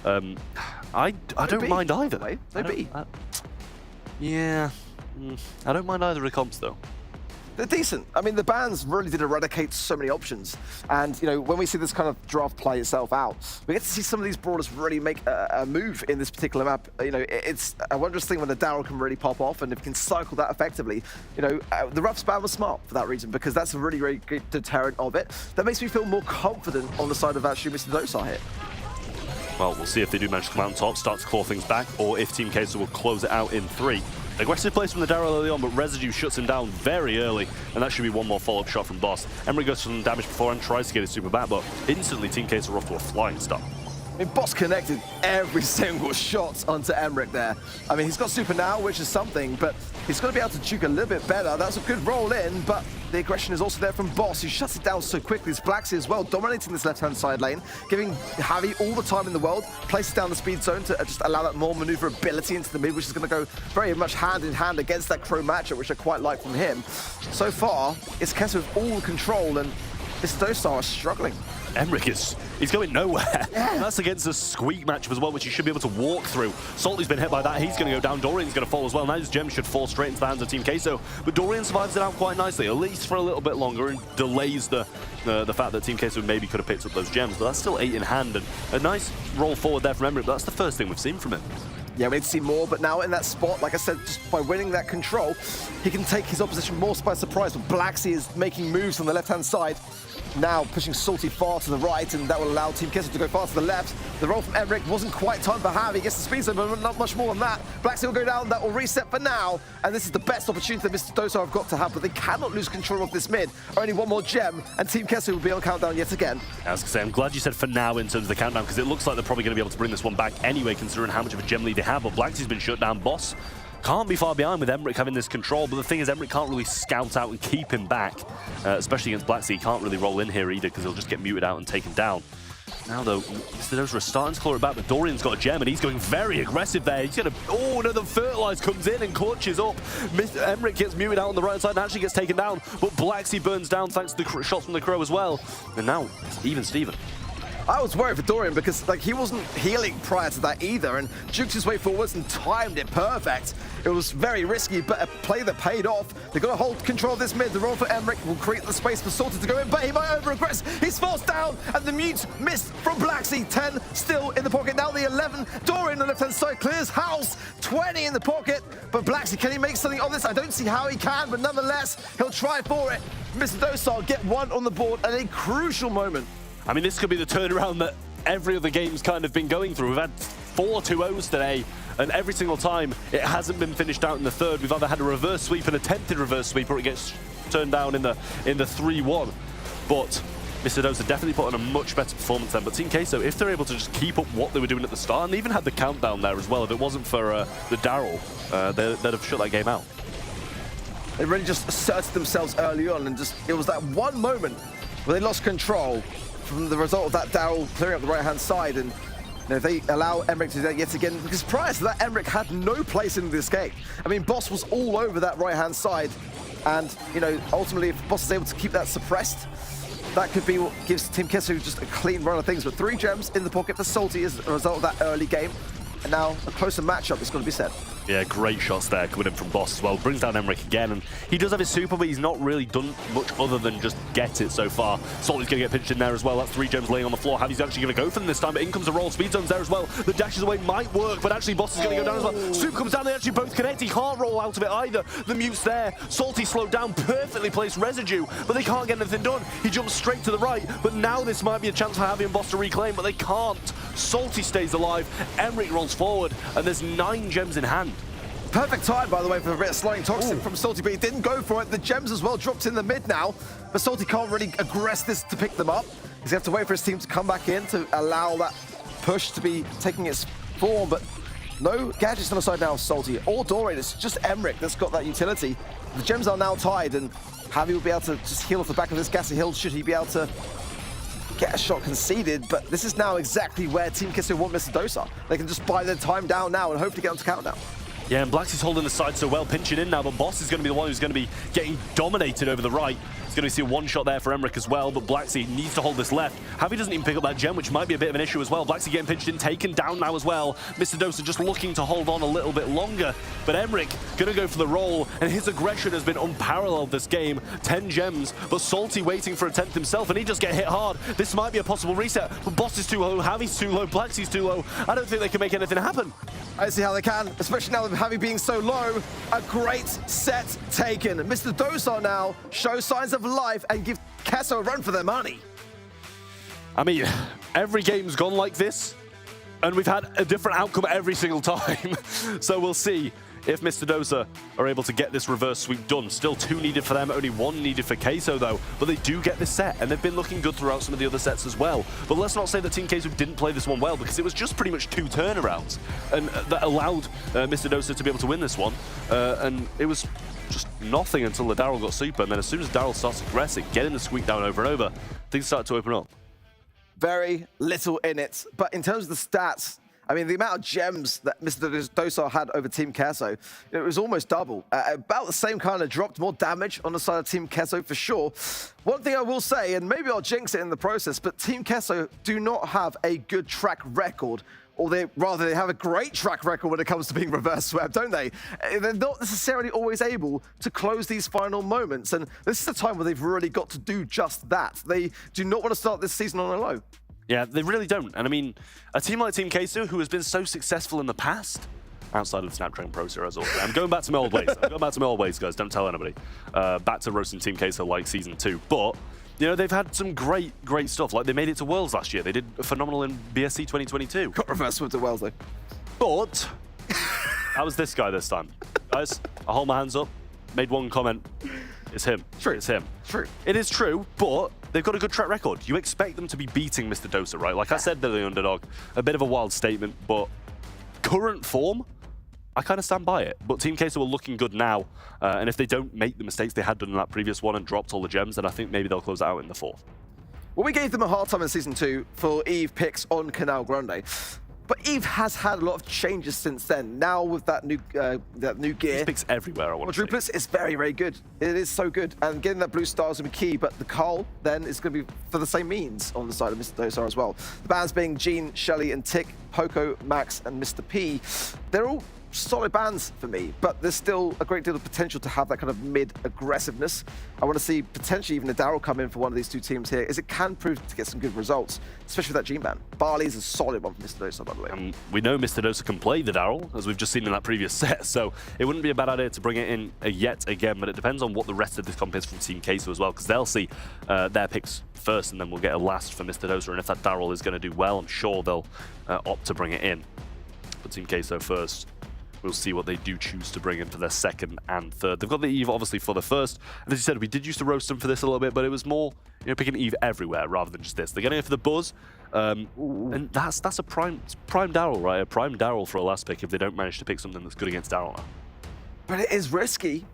I don't mind either. No B. Yeah. I don't mind either of the comps, though. They're decent. I mean, the bans really did eradicate so many options. And, you know, when we see this kind of draft play itself out, we get to see some of these brawlers really make a move in this particular map. You know, it's a wondrous thing when the Daryl can really pop off and if you can cycle that effectively. You know, the Ruff's ban was smart for that reason because that's a really, really good deterrent of it. That makes me feel more confident on the side of actually Mr. Dosar here. Well, we'll see if they do manage to come out on top, start to claw things back, or if Team Queso will close it out in 3. Aggressive place from the Daryl early on, but Residue shuts him down very early, and that should be one more follow-up shot from Boss. Emery goes for some damage before and tries to get his super back, but instantly Team Queso are off to a flying start. I mean, Boss connected every single shot onto Emmerich there. I mean, he's got super now, which is something, but he's going to be able to juke a little bit better. That's a good roll in, but the aggression is also there from Boss. He shuts it down so quickly. It's Blacksy as well, dominating this left-hand side lane, giving Javi all the time in the world, places down the speed zone to just allow that more maneuverability into the mid, which is going to go very much hand-in-hand against that Crow matchup, which I quite like from him. So far, it's Kessa with all the control, and this Dosar are struggling. Emmerich he's going nowhere. Yeah. And that's against the Squeak matchup as well, which he should be able to walk through. Salty's been hit by that. He's going to go down. Dorian's going to fall as well. Now his gem should fall straight into the hands of Team Queso. But Dorian survives it out quite nicely, at least for a little bit longer, and delays the fact that Team Queso maybe could have picked up those gems. But that's still 8 in hand, and a nice roll forward there from Emmerich. But that's the first thing we've seen from him. Yeah, we need to see more, but now in that spot, like I said, just by winning that control, he can take his opposition more by surprise. But Blacksy is making moves on the left-hand side, now pushing Salty far to the right, and that will allow Team Queso to go far to the left. The roll from Emmerich wasn't quite time for Javi. He gets the speed zone, but not much more than that. Blacksy will go down, that will reset for now, and this is the best opportunity that Mr. Dosar have got to have, but they cannot lose control of this mid. Only one more gem, and Team Queso will be on countdown yet again. I was going to say, I'm glad you said for now in terms of the countdown, because it looks like they're probably going to be able to bring this one back anyway, considering how much of a gem lead they have. But Blacksy's been shut down. Boss can't be far behind with Emmerich having this control, but the thing is, Emmerich can't really scout out and keep him back, especially against Blacksy. He can't really roll in here either, because he'll just get muted out and taken down. Now, though, Mr. Dosar is starting to claw it back, but Dorian's got a gem, and he's going very aggressive there. He's going to... Oh, no, the Fertilize comes in and clutches up. Emmerich gets muted out on the right side and actually gets taken down, but Blacksy burns down thanks to the shots from the Crow as well. And now, it's even Steven. I was worried for Dorian because he wasn't healing prior to that either, and juked his way forwards and timed it perfect. It was very risky, but a play that paid off. They've got to hold control of this mid. The roll for Emmerich will create the space for Salty to go in, but he might over-aggress. He's forced down, and the mute missed from Blacksy. 10 still in the pocket. Now the 11. Dorian on the left-hand side clears house. 20 in the pocket, but Blacksy, can he make something of this? I don't see how he can, but nonetheless, he'll try for it. Mr. Dosar get one on the board at a crucial moment. I mean, this could be the turnaround that every other game's kind of been going through. We've had 4 2-0s today, and every single time it hasn't been finished out in the third. We've either had a reverse sweep, an attempted reverse sweep, or it gets turned down in the 3-1. But Mr. Dosar definitely put on a much better performance then. But Team Queso, if they're able to just keep up what they were doing at the start, and even had the countdown there as well, if it wasn't for the Daryl, they'd have shut that game out. They really just asserted themselves early on, and just it was that one moment where they lost control from the result of that Daryl clearing up the right-hand side, and they allow Emmerich to do that yet again, because prior to that, Emmerich had no place in this game. I mean, Boss was all over that right-hand side, and, ultimately, if Boss is able to keep that suppressed, that could be what gives Team Queso just a clean run of things. But 3 gems in the pocket for Salty as a result of that early game, and now a closer matchup is going to be set. Yeah, great shots there coming in from Boss as well. Brings down Emmerich again, and he does have his super, but he's not really done much other than just get it so far. Salty's going to get pinched in there as well. That's 3 gems laying on the floor. Javi's actually going to go for them this time, but in comes the roll. Speed zone's there as well. The dashes away might work, but actually Boss is going to go down as well. Super comes down, they actually both connect. He can't roll out of it either. The mute's there. Salty slowed down, perfectly placed Residue, but they can't get anything done. He jumps straight to the right, but now this might be a chance for Javi and Boss to reclaim, but they can't. Salty stays alive. Emmerich rolls forward, and there's 9 gems in hand. Perfect time, by the way, for a bit of slowing toxin from Salty, but he didn't go for it. The gems as well dropped in the mid now, but Salty can't really aggress this to pick them up. He's going to have to wait for his team to come back in to allow that push to be taking its form, but no gadgets on the side now of Salty or Dorian. It's just Emmerich that's got that utility. The gems are now tied, and Javi will be able to just heal off the back of this gassy hill should he be able to get a shot conceded, but this is now exactly where Team Queso want Mr. Dosar. They can just buy their time down now and hope to get onto countdown. Yeah, and Blacksy's holding the side so well, pinching in now, but Boss is going to be the one who's going to be getting dominated over the right. It's going to see a one-shot there for Emmerich as well, but Blacksea needs to hold this left. Javi doesn't even pick up that gem, which might be a bit of an issue as well. Blacksea getting pinched in, taken down now as well. Mr. Dosa just looking to hold on a little bit longer, but Emmerich going to go for the roll, and his aggression has been unparalleled this game. 10 gems, but Salty waiting for a 10th himself, and he just get hit hard. This might be a possible reset, but Boss is too low, Javi's too low, Blacksea's too low. I don't think they can make anything happen. I see how they can, especially now with Javi being so low. A great set taken. Mr. Dosa now show signs of life and give Kesso a run for their money. I mean, every game's gone like this, and we've had a different outcome every single time. So we'll see if Mr. Dosa are able to get this reverse sweep done. Still 2 needed for them, only 1 needed for Queso though, but they do get this set, and they've been looking good throughout some of the other sets as well. But let's not say that Team Queso didn't play this one well, because it was just pretty much 2 turnarounds, and that allowed Mr. Dosa to be able to win this one, and it was just nothing until the Daryl got super, and then as soon as Daryl starts aggressive, getting the squeak down over and over, things start to open up. Very little in it, but in terms of the stats, I mean, the amount of gems that Mr. Dosa had over Team Queso, it was almost double. About the same kind of dropped, more damage on the side of Team Queso for sure. One thing I will say, and maybe I'll jinx it in the process, but Team Queso do not have a good track record, or they have a great track record when it comes to being reverse swept, don't they? They're not necessarily always able to close these final moments, and this is the time where they've really got to do just that. They do not want to start this season on a low. Yeah, they really don't. And I mean, a team like Team Queso, who has been so successful in the past, outside of the Snapdragon Pro Series, I'm going back to my old ways. I'm going back to my old ways, guys. Don't tell anybody. Back to roasting Team Queso like Season 2. But, you know, they've had some great stuff. Like, they made it to Worlds last year. They did phenomenal in BSC 2022. Got reverse swept at Worlds, though. But, that was this guy this time. Guys, I hold my hands up. Made one comment. It's him. True. It's him. True. It is true, but they've got a good track record. You expect them to be beating Mr. Dosa, right? Like I said, they're the underdog. A bit of a wild statement, but current form, I kind of stand by it. But Team Queso are looking good now, and if they don't make the mistakes they had done in that previous one and dropped all the gems, then I think maybe they'll close it out in the 4th. Well, we gave them a hard time in Season 2 for Eve picks on Canal Grande. But Eve has had a lot of changes since then. Now with that new gear. He picks everywhere, I want to say. Quadruplets is very, very good. It is so good. And getting that blue star is going to be key, but the Carl then is going to be for the same means on the side of Mr. Dosa as well. The bans being Gene, Shelly, and Tick, Poco, Max, and Mr. P. They're all solid bans for me, but there's still a great deal of potential to have that kind of mid-aggressiveness. I want to see potentially even a Daryl come in for one of these 2 teams here, as it can prove to get some good results, especially with that Gene ban. Barley's a solid one for Mr. Dosa, by the way. We know Mr. Dosa can play the Daryl, as we've just seen in that previous set, so it wouldn't be a bad idea to bring it in yet again, but it depends on what the rest of this comp is from Team Queso as well, because they'll see their picks first, and then we'll get a last for Mr. Dosa, and if that Daryl is going to do well, I'm sure they'll opt to bring it in. But Team Queso first. We'll see what they do choose to bring in for their 2nd and 3rd. They've got the Eve, obviously, for the 1st. And as you said, we did used to roast them for this a little bit, but it was more, you know, picking Eve everywhere rather than just this. They're getting it for the buzz, and that's a prime Daryl, right? A prime Daryl for a last pick if they don't manage to pick something that's good against Daryl now. But it is risky.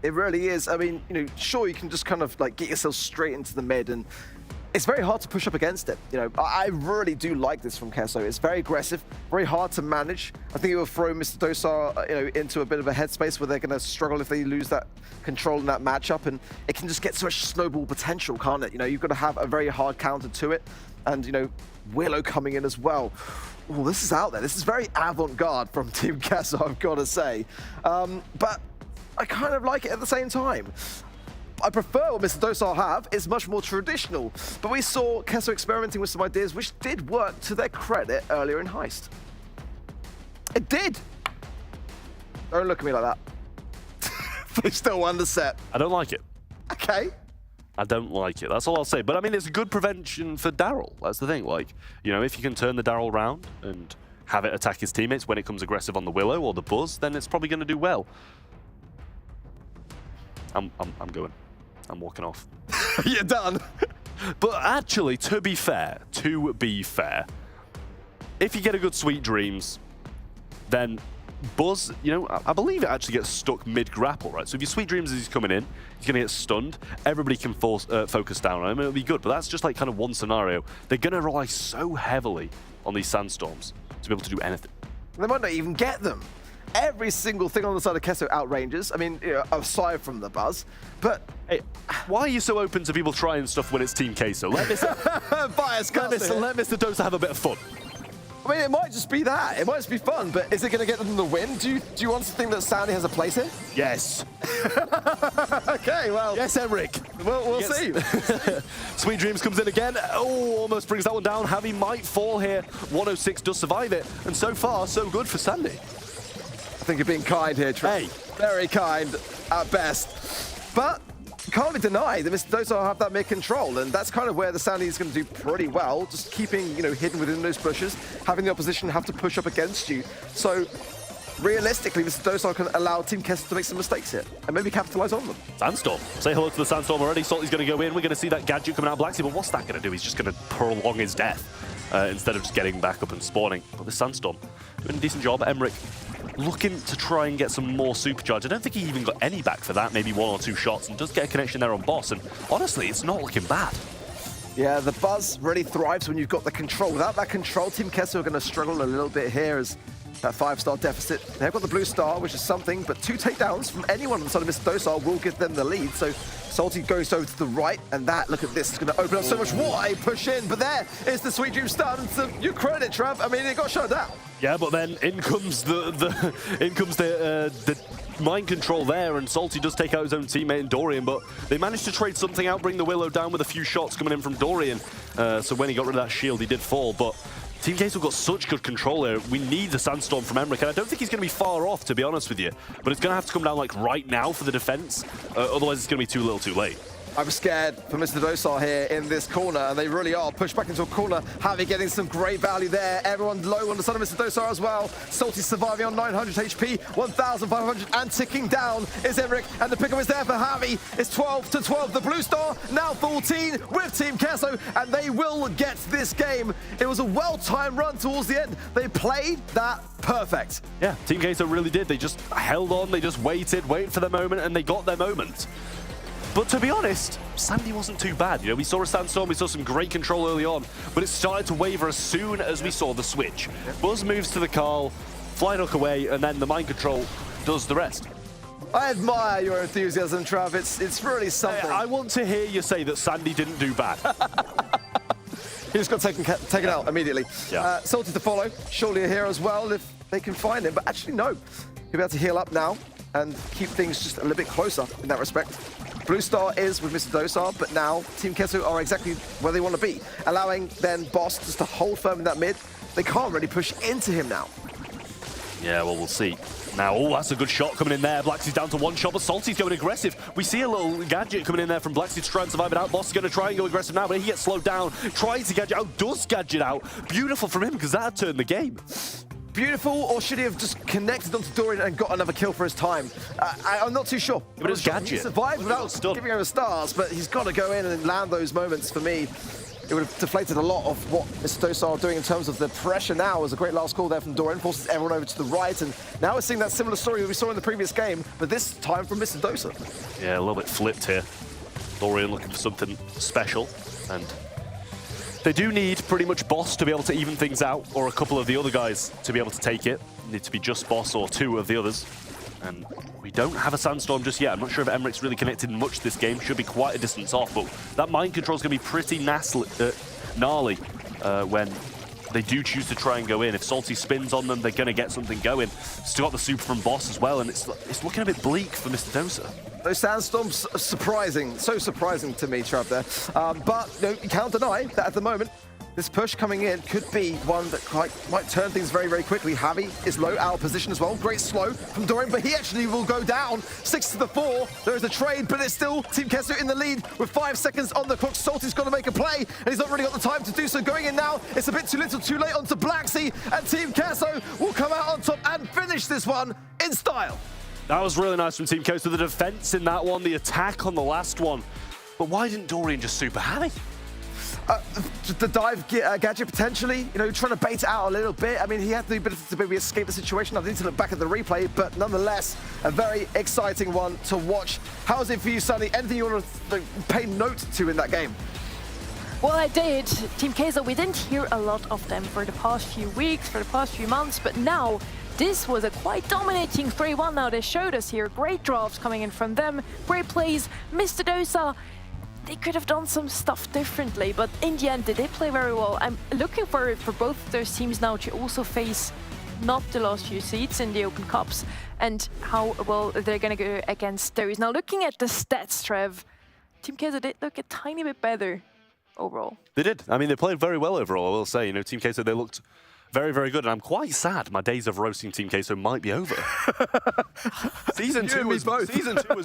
It really is. I mean, you know, sure, you can just kind of like get yourself straight into the mid, and it's very hard to push up against it. You know, I really do like this from Queso. It's very aggressive, very hard to manage. I think it will throw Mr. Dosa, you know, into a bit of a headspace where they're going to struggle if they lose that control in that matchup, and it can just get so much snowball potential, can't it? You know, you've got to have a very hard counter to it, and you know, Willow coming in as well. Oh, this is out there. This is very avant-garde from Team Queso, I've got to say. But I kind of like it at the same time. I prefer what Mr. Dosa have. It's much more traditional. But we saw Queso experimenting with some ideas which did work to their credit earlier in Heist. It did. Don't look at me like that. They still won the set. I don't like it. Okay. I don't like it. That's all I'll say. But I mean, it's a good prevention for Daryl. That's the thing. Like, you know, if you can turn the Daryl round and have it attack his teammates when it comes aggressive on the Willow or the Buzz, then it's probably going to do well. I'm going. I'm walking off. You're done. But actually, to be fair, if you get a good Sweet Dreams, then Buzz, you know, I believe it actually gets stuck mid-grapple, right? So if your Sweet Dreams as he's coming in, he's going to get stunned. Everybody can focus down on him, and it'll be good. But that's just like kind of one scenario. They're going to rely so heavily on these sandstorms to be able to do anything. They might not even get them. every single thing on the side of Kesso outranges. I mean, aside from the buzz. But hey, why are you so open to people trying stuff when it's Team Queso? Let Mr. Dosa have a bit of fun. I mean, it might just be that. It might just be fun, but is it going to get them the win? Do you want to think that Sandy has a place here? Yes. Okay, well. Yes, Emric. We'll see. Sweet Dreams comes in again. Oh, almost brings that one down. Javi might fall here. 106 does survive it. And so far, so good for Sandy. I think you're being kind here, Trey. Hey. Very kind at best. But can't be denied that Mr. Dosa have that mid-control, and that's kind of where the Sandy is going to do pretty well, just keeping, hidden within those bushes, having the opposition have to push up against you. So, realistically, Mr. Dosa can allow Team Kessler to make some mistakes here, and maybe capitalize on them. Sandstorm. Say hello to the Sandstorm already. Salty's going to go in. We're going to see that gadget coming out of Blacksea, but what's that going to do? He's just going to prolong his death instead of just getting back up and spawning. But the Sandstorm doing a decent job. Emric looking to try and get some more supercharge. I don't think he even got any back for that, maybe 1 or 2 shots, and does get a connection there on boss, and honestly, it's not looking bad. Yeah, the buzz really thrives when you've got the control. Without that control, Team Kessler are going to struggle a little bit here as that 5-star deficit. They've got the blue star, which is something, but 2 takedowns from anyone on the side of Mr. Dosa will give them the lead. So Salty goes over to the right, and that, look at this, is going to open up so much water. They push in, but there is the Sweet Dream stun. So you credit, Trav. I mean, it got shut down. Yeah, but then in comes the mind control there, and Salty does take out his own teammate in Dorian, but they managed to trade something out, bring the Willow down with a few shots coming in from Dorian. So when he got rid of that shield, he did fall, but Team Queso got such good control here. We need the Sandstorm from Emric, and I don't think he's going to be far off, to be honest with you, but it's going to have to come down like right now for the defense, otherwise it's going to be too little too late. I'm scared for Mr. Dosa here in this corner, and they really are pushed back into a corner. Javi getting some great value there. Everyone low on the side of Mr. Dosa as well. Salty surviving on 900 HP, 1,500, and ticking down is Emric, and the pickup is there for Javi. It's 12-12. The blue star now 14 with Team Queso, and they will get this game. It was a well-timed run towards the end. They played that perfect. Yeah, Team Queso really did. They just held on. They just waited for their moment, and they got their moment. But to be honest, Sandy wasn't too bad. We saw a Sandstorm, we saw some great control early on, but it started to waver as soon as we saw the switch. Buzz moves to the Carl, Fly Duck away, and then the mind control does the rest. I admire your enthusiasm, Trav. It's really something. I want to hear you say that Sandy didn't do bad. He just got taken out immediately. Yeah. Salty to follow, surely a hero as well if they can find him, but actually no. He'll be able to heal up now and keep things just a little bit closer in that respect. Blue star is with Mr. Dosa, but now Team Queso are exactly where they want to be, allowing then Boss just to hold firm in that mid. They can't really push into him now. Yeah, well, we'll see. Now, oh, that's a good shot coming in there. Blacksea's down to 1 shot, but Salty's going aggressive. We see a little gadget coming in there from Blacksea to try and survive it out. Boss is going to try and go aggressive now, but he gets slowed down. Tries to gadget out, does gadget out. Beautiful from him, because that turned the game. Beautiful, or should he have just connected onto Dorian and got another kill for his time? I'm not too sure. But it's gadget. He survived without giving over stars, but he's got to go in and land those moments for me. It would have deflated a lot of what Mr. Dosa are doing in terms of the pressure now. It was a great last call there from Dorian, forces everyone over to the right, and now we're seeing that similar story that we saw in the previous game, but this time from Mr. Dosa. Yeah, a little bit flipped here. Dorian looking for something special, and they do need pretty much Boss to be able to even things out, or a couple of the other guys to be able to take it. Need to be just Boss or 2 of the others. And we don't have a Sandstorm just yet. I'm not sure if Emric's really connected much this game. Should be quite a distance off, but that mind control is going to be pretty gnarly when they do choose to try and go in. If Salty spins on them, they're going to get something going. Still got the super from Boss as well, and it's looking a bit bleak for Mr. Dosa. Those Sandstorms are surprising, so surprising to me, Trav, there. But you can't deny that at the moment, this push coming in could be one that might turn things very, very quickly. Javi is low out of position as well. Great slow from Dorian, but he actually will go down. 6-4. There is a trade, but it's still Team Queso in the lead with 5 seconds on the clock. Salty's got to make a play, and he's not really got the time to do so. Going in now, it's a bit too little, too late onto Blacksea, and Team Queso will come out on top and finish this one in style. That was really nice from Team Queso. The defense in that one, the attack on the last one. But why didn't Dorian just super Javi? The dive gadget potentially, trying to bait it out a little bit. I mean, he had the ability to maybe escape the situation. I need to look back at the replay, but nonetheless, a very exciting one to watch. How is it for you, Sunny? Anything you want to pay note to in that game? Well, I did. Team Queso, we didn't hear a lot of them for the past few weeks, for the past few months, but now this was a quite dominating 3-1 now. They showed us here. Great drafts coming in from them. Great plays. Mr. Dosa, they could have done some stuff differently, but in the end, they did play very well. I'm looking forward for both of those teams now to also face not the last few seeds in the Open Cups and how well they're going to go against those. Now, looking at the stats, Trev, Team Queso did look a tiny bit better overall. They did. I mean, they played very well overall, I will say. You know, Team Queso, they looked very, very good. And I'm quite sad my days of roasting Team Queso might be over. Season 2 was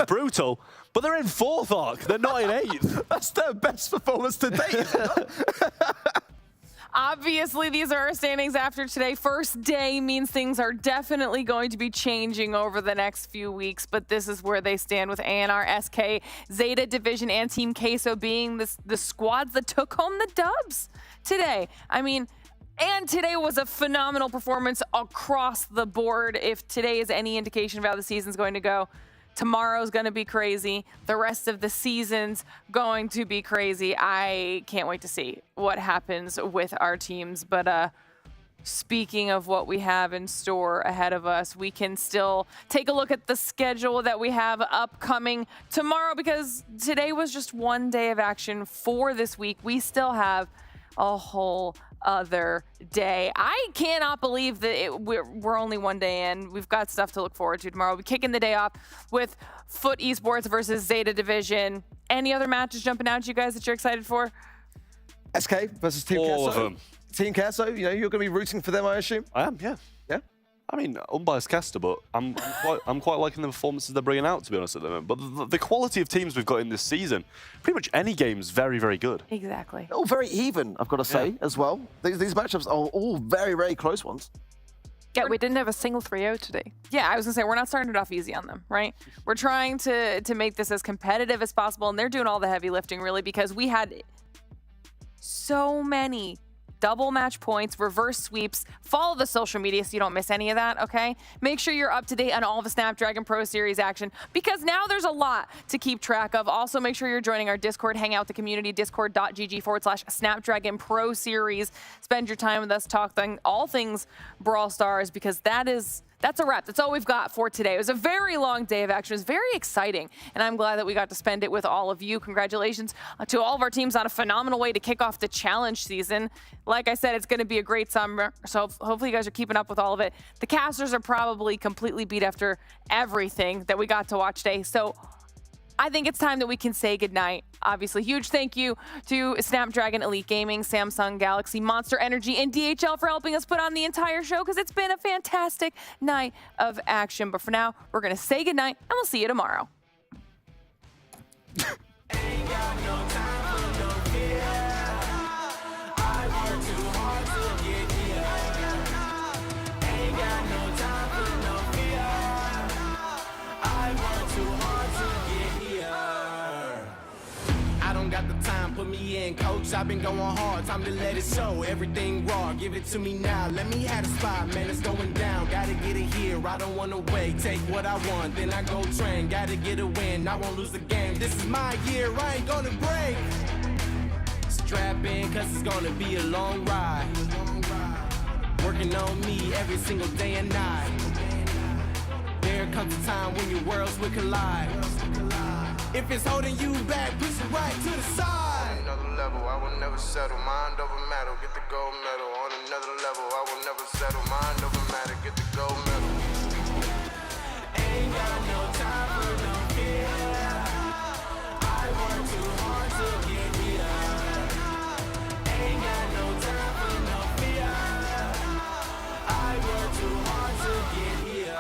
brutal, but they're in 4th arc. They're not in 8th. That's their best performance to date, is it not? Obviously, these are our standings after today. First day means things are definitely going to be changing over the next few weeks, but this is where they stand with ANR, SK, Zeta Division, and Team Queso being the squads that took home the dubs today. I mean, and today was a phenomenal performance across the board. If today is any indication of how the season's going to go, tomorrow's going to be crazy. The rest of the season's going to be crazy. I can't wait to see what happens with our teams. But speaking of what we have in store ahead of us, we can still take a look at the schedule that we have upcoming tomorrow, because today was just one day of action for this week. We still have a whole other day. I cannot believe that we're only one day in. We've got stuff to look forward to tomorrow. We'll be kicking the day off with Foot Esports versus Zeta Division. Any other matches jumping out to you guys that you're excited for? SK versus Team Queso. All of them. Team Queso, you know, you're going to be rooting for them, I assume? I am, yeah. Yeah? I mean, unbiased caster, but I'm quite liking the performances they're bringing out, to be honest, at the moment. But the quality of teams we've got in this season, pretty much any game's very, very good. Exactly. All very even, I've got to say, as well. These matchups are all very, very close ones. Yeah, we didn't have a single 3-0 today. Yeah, I was gonna say, we're not starting it off easy on them, right? We're trying to make this as competitive as possible, and they're doing all the heavy lifting, really, because we had so many double match points, reverse sweeps. Follow the social media so you don't miss any of that, okay? Make sure you're up to date on all the Snapdragon Pro Series action, because now there's a lot to keep track of. Also, make sure you're joining our Discord. Hang out the community, discord.gg/Snapdragon Pro Series. Spend your time with us, talk all things Brawl Stars, because that's a wrap. That's all we've got for today. It was a very long day of action. It was very exciting, and I'm glad that we got to spend it with all of you. Congratulations to all of our teams on a phenomenal way to kick off the challenge season. Like I said, it's going to be a great summer, so hopefully you guys are keeping up with all of it. The casters are probably completely beat after everything that we got to watch today, so I think it's time that we can say goodnight. Obviously, huge thank you to Snapdragon Elite Gaming, Samsung Galaxy, Monster Energy, and DHL for helping us put on the entire show, because it's been a fantastic night of action. But for now, we're going to say goodnight, and we'll see you tomorrow. Got the time, put me in, coach. I've been going hard, time to let it show. Everything raw, give it to me now. Let me have the spot, man, it's going down. Gotta get it here, I don't wanna wait. Take what I want, then I go train. Gotta get a win, I won't lose the game. This is my year, I ain't gonna break. Strap in, cause it's gonna be a long ride. Working on me every single day and night. There comes a time when your worlds will collide. If it's holding you back, push it right to the side. On another level, I will never settle. Mind over matter, get the gold medal. On another level, I will never settle. Mind over matter, get the gold medal. Ain't got no time for no fear. I work too hard to get here. Ain't got no time for no fear. I work too hard to get here.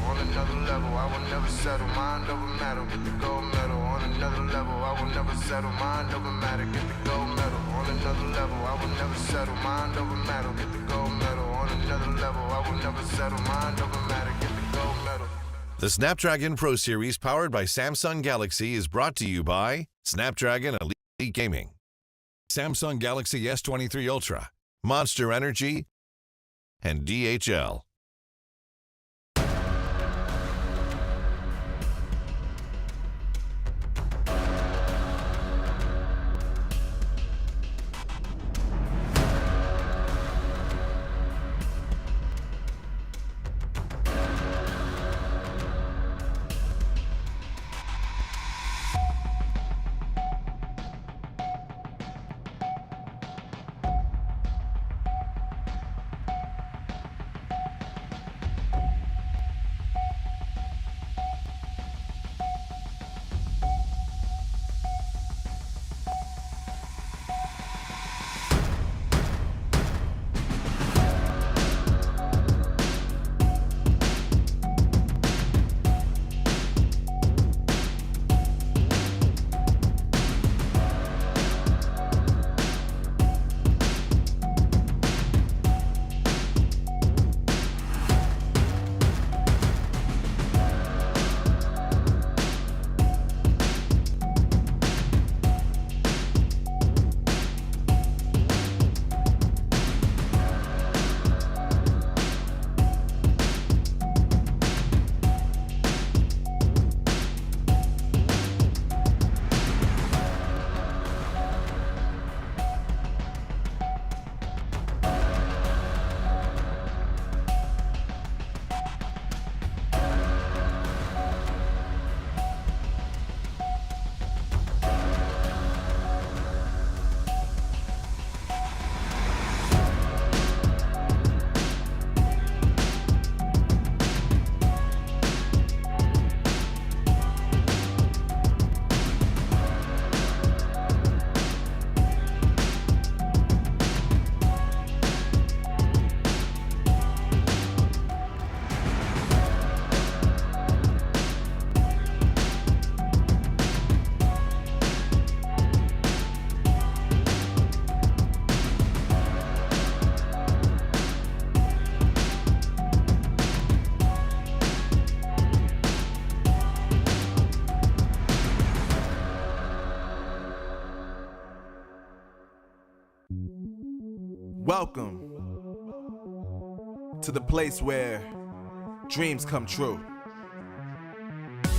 On another level, I will never settle. Mind over matter, get the gold medal. On another level, I will never settle. Mind over matter, get the gold medal. On another level, I will never settle. Mind over matter, get the gold medal. On another level, I will never settle. Mind over matter, get the gold medal. The Snapdragon Pro Series powered by Samsung Galaxy is brought to you by Snapdragon Elite Gaming, Samsung Galaxy S23 Ultra, Monster Energy, and DHL. Welcome to the place where dreams come true.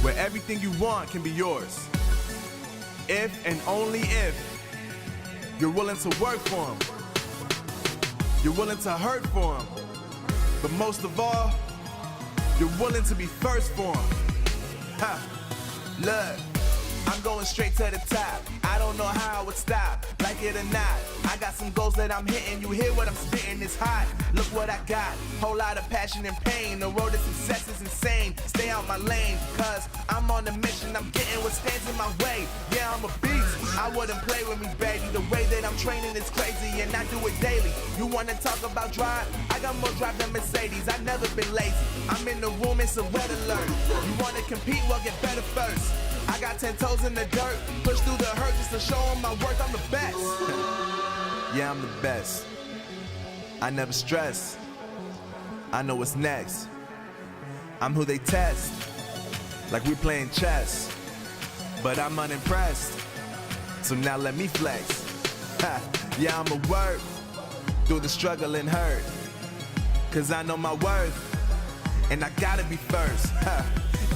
Where everything you want can be yours. If and only if you're willing to work for them. You're willing to hurt for them. But most of all, you're willing to be first for them. Ha! Look, I'm going straight to the top. I don't know how I would stop, like it or not. I got some goals that I'm hitting. You hear what I'm spitting, it's hot. Look what I got, whole lot of passion and pain. The road to success is insane. Stay out my lane, cause I'm on a mission. I'm getting what stands in my way. Yeah, I'm a beast. I wouldn't play with me, baby. The way that I'm training is crazy, and I do it daily. You wanna talk about drive? I got more drive than Mercedes. I've never been lazy. I'm in the room, it's a red alert. You wanna compete? Well, get better first. I got 10 toes in the dirt, push through the hurt just to show them my worth. I'm the best. Yeah, I'm the best. I never stress. I know what's next. I'm who they test, like we playing chess. But I'm unimpressed, so now let me flex. Ha. Yeah, I'ma work through the struggle and hurt, cause I know my worth, and I gotta be first. Ha.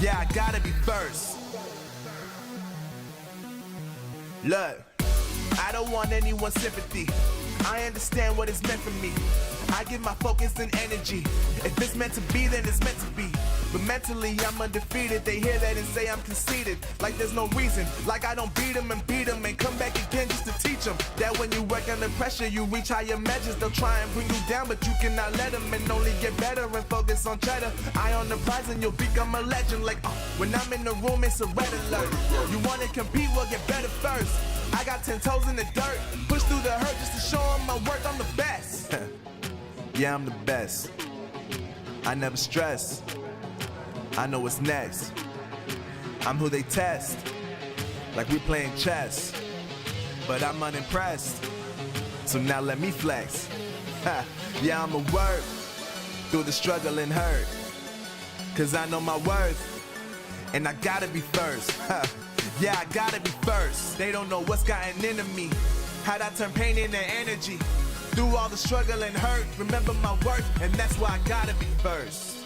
Yeah, I gotta be first. Look, I don't want anyone's sympathy. I understand what it's meant for me. I give my focus and energy. If it's meant to be, then it's meant to be. But mentally, I'm undefeated. They hear that and say I'm conceited. Like there's no reason. Like I don't beat them and come back again just to teach them that when you work under pressure, you reach higher measures. They'll try and bring you down, but you cannot let them, and only get better and focus on cheddar. Eye on the prize and you'll become a legend. Like, when I'm in the room, it's a red alert. You wanna compete? Well, get better first. I got 10 toes in the dirt, push through the hurt just to show them my worth. I'm the best. Yeah, I'm the best. I never stress. I know what's next. I'm who they test, like we playing chess. But I'm unimpressed, so now let me flex. Ha. Yeah, I'ma work through the struggle and hurt, cause I know my worth, and I gotta be first. Ha. Yeah, I gotta be first. They don't know what's gotten into me, how'd I turn pain into energy. Through all the struggle and hurt, remember my worth, and that's why I gotta be first.